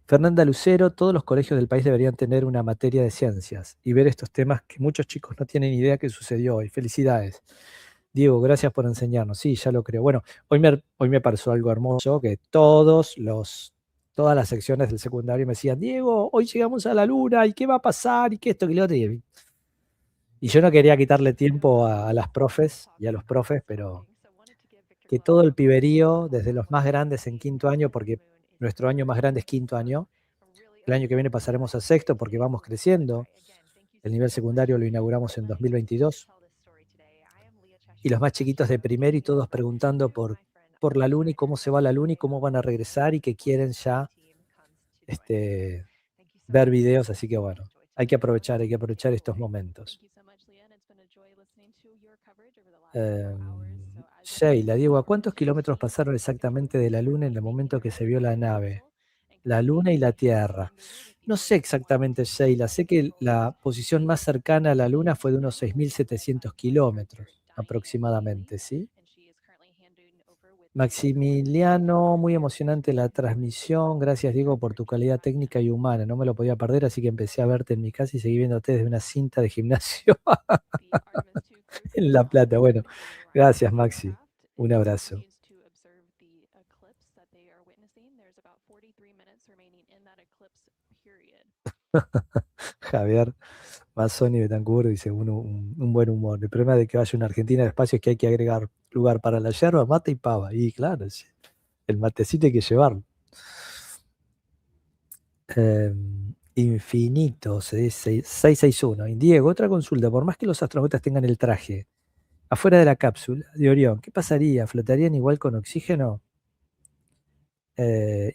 Fernanda Lucero, todos los colegios del país deberían tener una materia de ciencias y ver estos temas que muchos chicos no tienen idea que sucedió hoy. Felicidades. Diego, gracias por enseñarnos. Sí, ya lo creo. Bueno, hoy me pareció algo hermoso que todas las secciones del secundario me decían, Diego, hoy llegamos a la luna, ¿y qué va a pasar? ¿Y qué esto, que lo otro? Y yo no quería quitarle tiempo a las profes y a los profes, pero que todo el piberío, desde los más grandes en quinto año, porque nuestro año más grande es quinto año, el año que viene pasaremos a sexto porque vamos creciendo, el nivel secundario lo inauguramos en 2022, y los más chiquitos de primero y todos preguntando por la luna y cómo se va la luna y cómo van a regresar y que quieren ya ver videos, así que bueno, hay que aprovechar estos momentos. Sheila, Diego, ¿a cuántos kilómetros pasaron exactamente de la luna en el momento que se vio la nave? La luna y la Tierra. No sé exactamente, Sheila, sé que la posición más cercana a la luna fue de unos 6.700 kilómetros aproximadamente, ¿sí? Maximiliano, muy emocionante la transmisión. Gracias, Diego, por tu calidad técnica y humana. No me lo podía perder, así que empecé a verte en mi casa y seguí viéndote desde una cinta de gimnasio en La Plata. Bueno, gracias, Maxi. Un abrazo. Javier Mazzoni Betancourt dice un buen humor. El problema de que vaya una Argentina al espacio es que hay que agregar lugar para la yerba, mate y pava. Y claro, el matecito hay que llevarlo. Infinito, 661. Diego, otra consulta. Por más que los astronautas tengan el traje afuera de la cápsula de Orión, ¿qué pasaría? ¿Flotarían igual con oxígeno?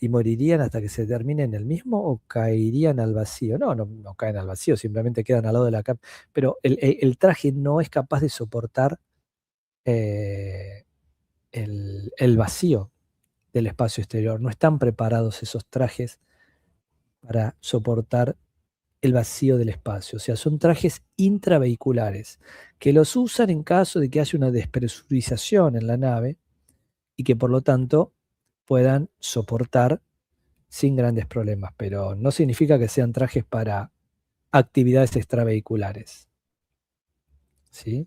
¿Y morirían hasta que se terminen el mismo o caerían al vacío? No caen al vacío, simplemente quedan al lado de la cápsula. Pero el traje no es capaz de soportar el vacío del espacio exterior. No están preparados esos trajes para soportar el vacío del espacio. O sea, son trajes intravehiculares que los usan en caso de que haya una despresurización en la nave, y que por lo tanto puedan soportar sin grandes problemas, pero no significa que sean trajes para actividades extravehiculares. ¿Sí?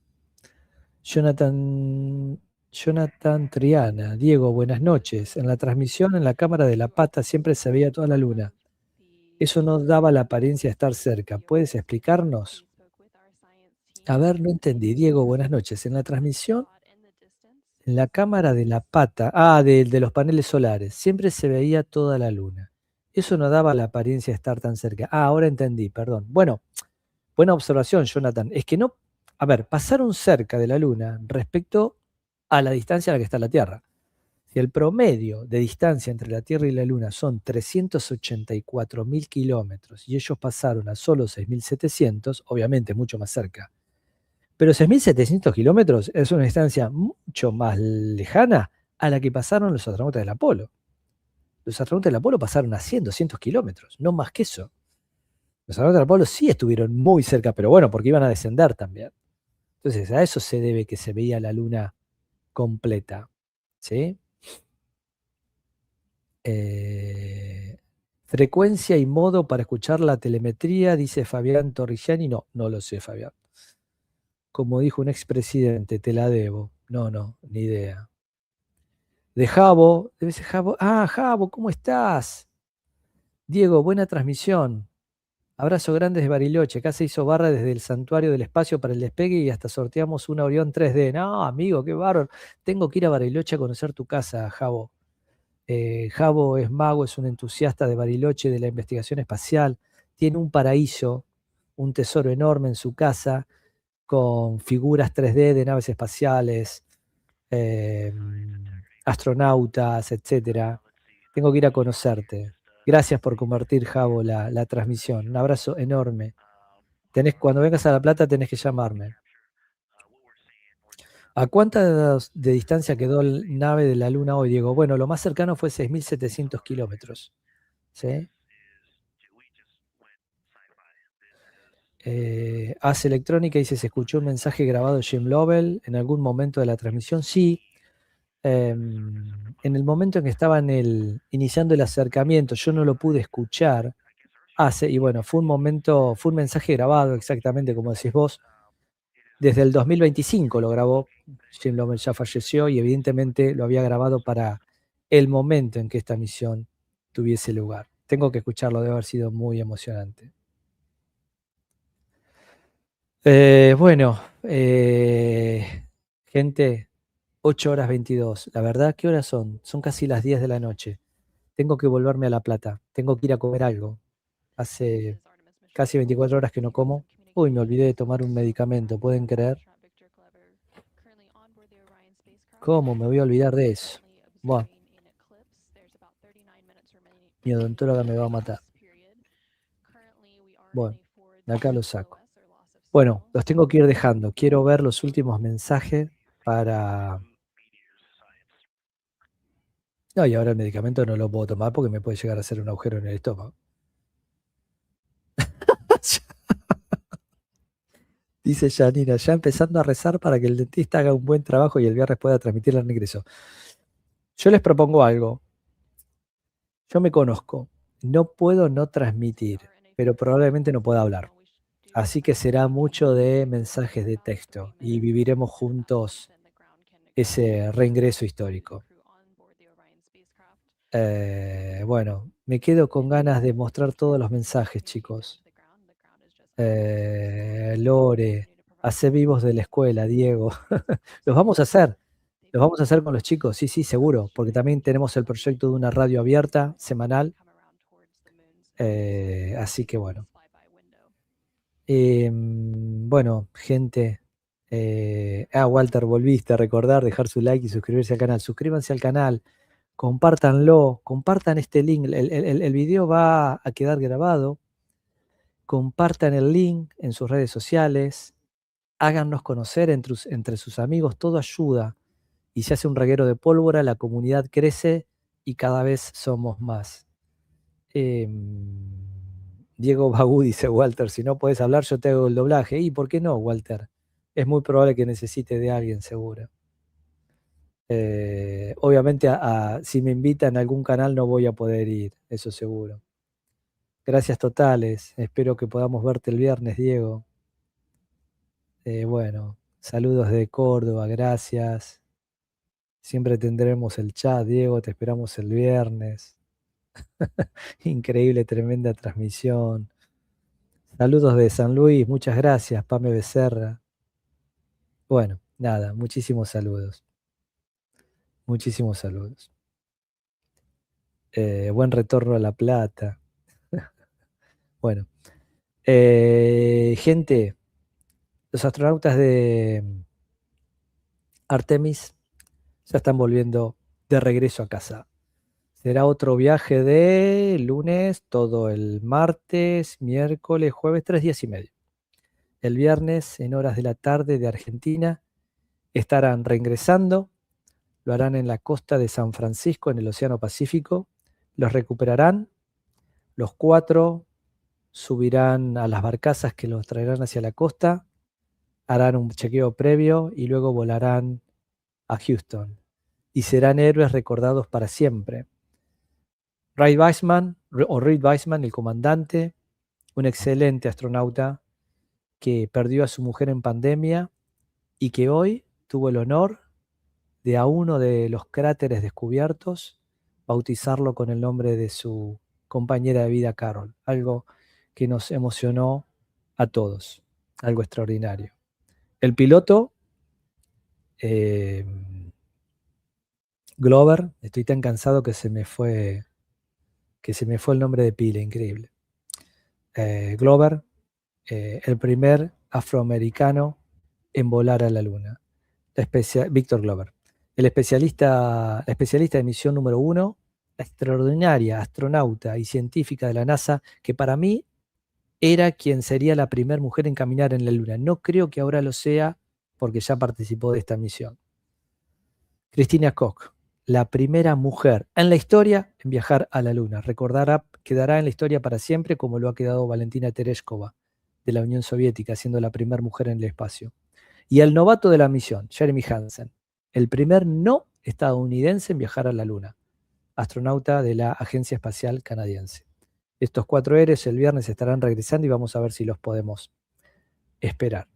Jonathan Triana, Diego, buenas noches. En la transmisión en la cámara de la pata siempre se veía toda la luna. Eso no daba la apariencia de estar cerca. ¿Puedes explicarnos? A ver, no entendí. Diego, buenas noches. En la transmisión, en la cámara de la pata, de los paneles solares, siempre se veía toda la luna. Eso no daba la apariencia de estar tan cerca. Ahora entendí, perdón. Bueno, buena observación, Jonathan. Es que no, a ver, pasaron cerca de la luna respecto a la distancia a la que está la Tierra. Si el promedio de distancia entre la Tierra y la Luna son 384.000 kilómetros y ellos pasaron a solo 6.700, obviamente mucho más cerca. Pero 6.700 kilómetros es una distancia mucho más lejana a la que pasaron los astronautas del Apolo. Los astronautas del Apolo pasaron a 100, 200 kilómetros, no más que eso. Los astronautas del Apolo sí estuvieron muy cerca, pero bueno, porque iban a descender también. Entonces, a eso se debe que se veía la Luna completa. ¿Sí? Frecuencia y modo para escuchar la telemetría, dice Fabián Torrigiani. No, no lo sé, Fabián. Como dijo un expresidente, te la debo. No, ni idea. De Jabo, debe ser Jabo. Ah, Jabo, ¿cómo estás? Diego, buena transmisión. Abrazo grande de Bariloche. Acá se hizo barra desde el santuario del espacio para el despegue y hasta sorteamos un Orión 3D. No, amigo, qué bárbaro. Tengo que ir a Bariloche a conocer tu casa, Jabo. Jabo es mago, es un entusiasta de Bariloche, de la investigación espacial. Tiene un paraíso, un tesoro enorme en su casa, con figuras 3D de naves espaciales, astronautas, etc. Tengo que ir a conocerte. Gracias por compartir, Jabo, la transmisión. Un abrazo enorme. Cuando vengas a La Plata tenés que llamarme. ¿A cuánta de distancia quedó el nave de la Luna hoy, Diego? Bueno, lo más cercano fue 6.700 kilómetros. ¿Sí? Hace Electrónica dice, ¿se escuchó un mensaje grabado de Jim Lovell en algún momento de la transmisión? Sí. En el momento en que estaban iniciando el acercamiento, yo no lo pude escuchar. Y bueno, fue un mensaje grabado exactamente como decís vos. Desde el 2025 lo grabó. Jim Lovell ya falleció y evidentemente lo había grabado para el momento en que esta misión tuviese lugar. Tengo que escucharlo, debe haber sido muy emocionante. Bueno, gente, 8:22. La verdad, ¿qué horas son? Son casi las 10 de la noche. Tengo que volverme a La Plata. Tengo que ir a comer algo. Hace casi 24 horas que no como. Uy, me olvidé de tomar un medicamento, ¿pueden creer? ¿Cómo me voy a olvidar de eso? Bueno, mi odontóloga me va a matar. Bueno, de acá lo saco. Bueno, los tengo que ir dejando. Quiero ver los últimos mensajes para... No, y ahora el medicamento no lo puedo tomar porque me puede llegar a hacer un agujero en el estómago. Dice Janina, ya empezando a rezar para que el dentista haga un buen trabajo y el viernes pueda transmitir el regreso. Yo les propongo algo. Yo me conozco. No puedo no transmitir, pero probablemente no pueda hablar. Así que será mucho de mensajes de texto y viviremos juntos ese reingreso histórico. Bueno, me quedo con ganas de mostrar todos los mensajes, chicos. Lore, hace vivos de la escuela, Diego. Los vamos a hacer con los chicos, sí, seguro, porque también tenemos el proyecto de una radio abierta, semanal. Así que bueno. Bueno, gente. Walter, volviste a recordar, dejar su like y suscribirse al canal. Suscríbanse al canal, compártanlo, compartan este link. El video va a quedar grabado. Compartan el link en sus redes sociales. Háganos conocer entre sus amigos, todo ayuda. Y se hace un reguero de pólvora, la comunidad crece y cada vez somos más. Diego Bagú dice, Walter, si no puedes hablar, yo te hago el doblaje. ¿Y por qué no, Walter? Es muy probable que necesite de alguien, seguro. Obviamente, si me invitan a algún canal no voy a poder ir, eso seguro. Gracias totales. Espero que podamos verte el viernes, Diego. Bueno, saludos de Córdoba, gracias. Siempre tendremos el chat, Diego, te esperamos el viernes. Increíble, tremenda transmisión. Saludos de San Luis, muchas gracias, Pame Becerra. Bueno, nada, muchísimos saludos. Muchísimos saludos. Buen retorno a La Plata. Bueno, gente, los astronautas de Artemis ya están volviendo de regreso a casa. Será otro viaje de lunes, todo el martes, miércoles, jueves, 3 días y medio. El viernes, en horas de la tarde de Argentina, estarán reingresando. Lo harán en la costa de San Francisco, en el Océano Pacífico. Los recuperarán. Los 4 subirán a las barcazas que los traerán hacia la costa. Harán un chequeo previo y luego volarán a Houston. Y serán héroes recordados para siempre. Reed Wiseman, el comandante, un excelente astronauta que perdió a su mujer en pandemia y que hoy tuvo el honor de a uno de los cráteres descubiertos bautizarlo con el nombre de su compañera de vida, Carol. Algo que nos emocionó a todos, algo extraordinario. El piloto, Glover, estoy tan cansado que se me fue el nombre de pila, increíble. Glover, el primer afroamericano en volar a la Luna. Víctor Glover. La especialista de misión número 1, la extraordinaria astronauta y científica de la NASA, que para mí era quien sería la primera mujer en caminar en la Luna. No creo que ahora lo sea, porque ya participó de esta misión. Christina Koch, la primera mujer en la historia en viajar a la Luna. Quedará en la historia para siempre, como lo ha quedado Valentina Tereshkova, de la Unión Soviética, siendo la primera mujer en el espacio. Y el novato de la misión, Jeremy Hansen, el primer no estadounidense en viajar a la Luna, astronauta de la Agencia Espacial Canadiense. Estos 4 héroes el viernes estarán regresando y vamos a ver si los podemos esperar.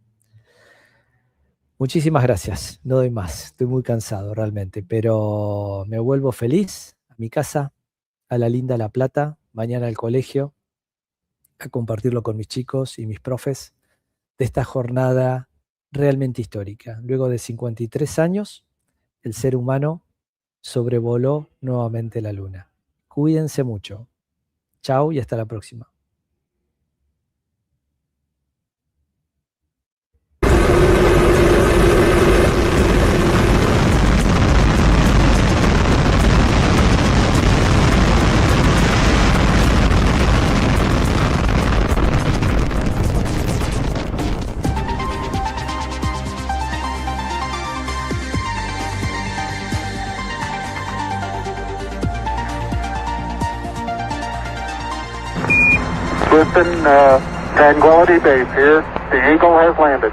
Muchísimas gracias, no doy más, estoy muy cansado realmente, pero me vuelvo feliz a mi casa, a la linda La Plata, mañana al colegio, a compartirlo con mis chicos y mis profes de esta jornada realmente histórica. Luego de 53 años, el ser humano sobrevoló nuevamente la Luna. Cuídense mucho. Chao y hasta la próxima. Tranquility Base here. The Eagle has landed.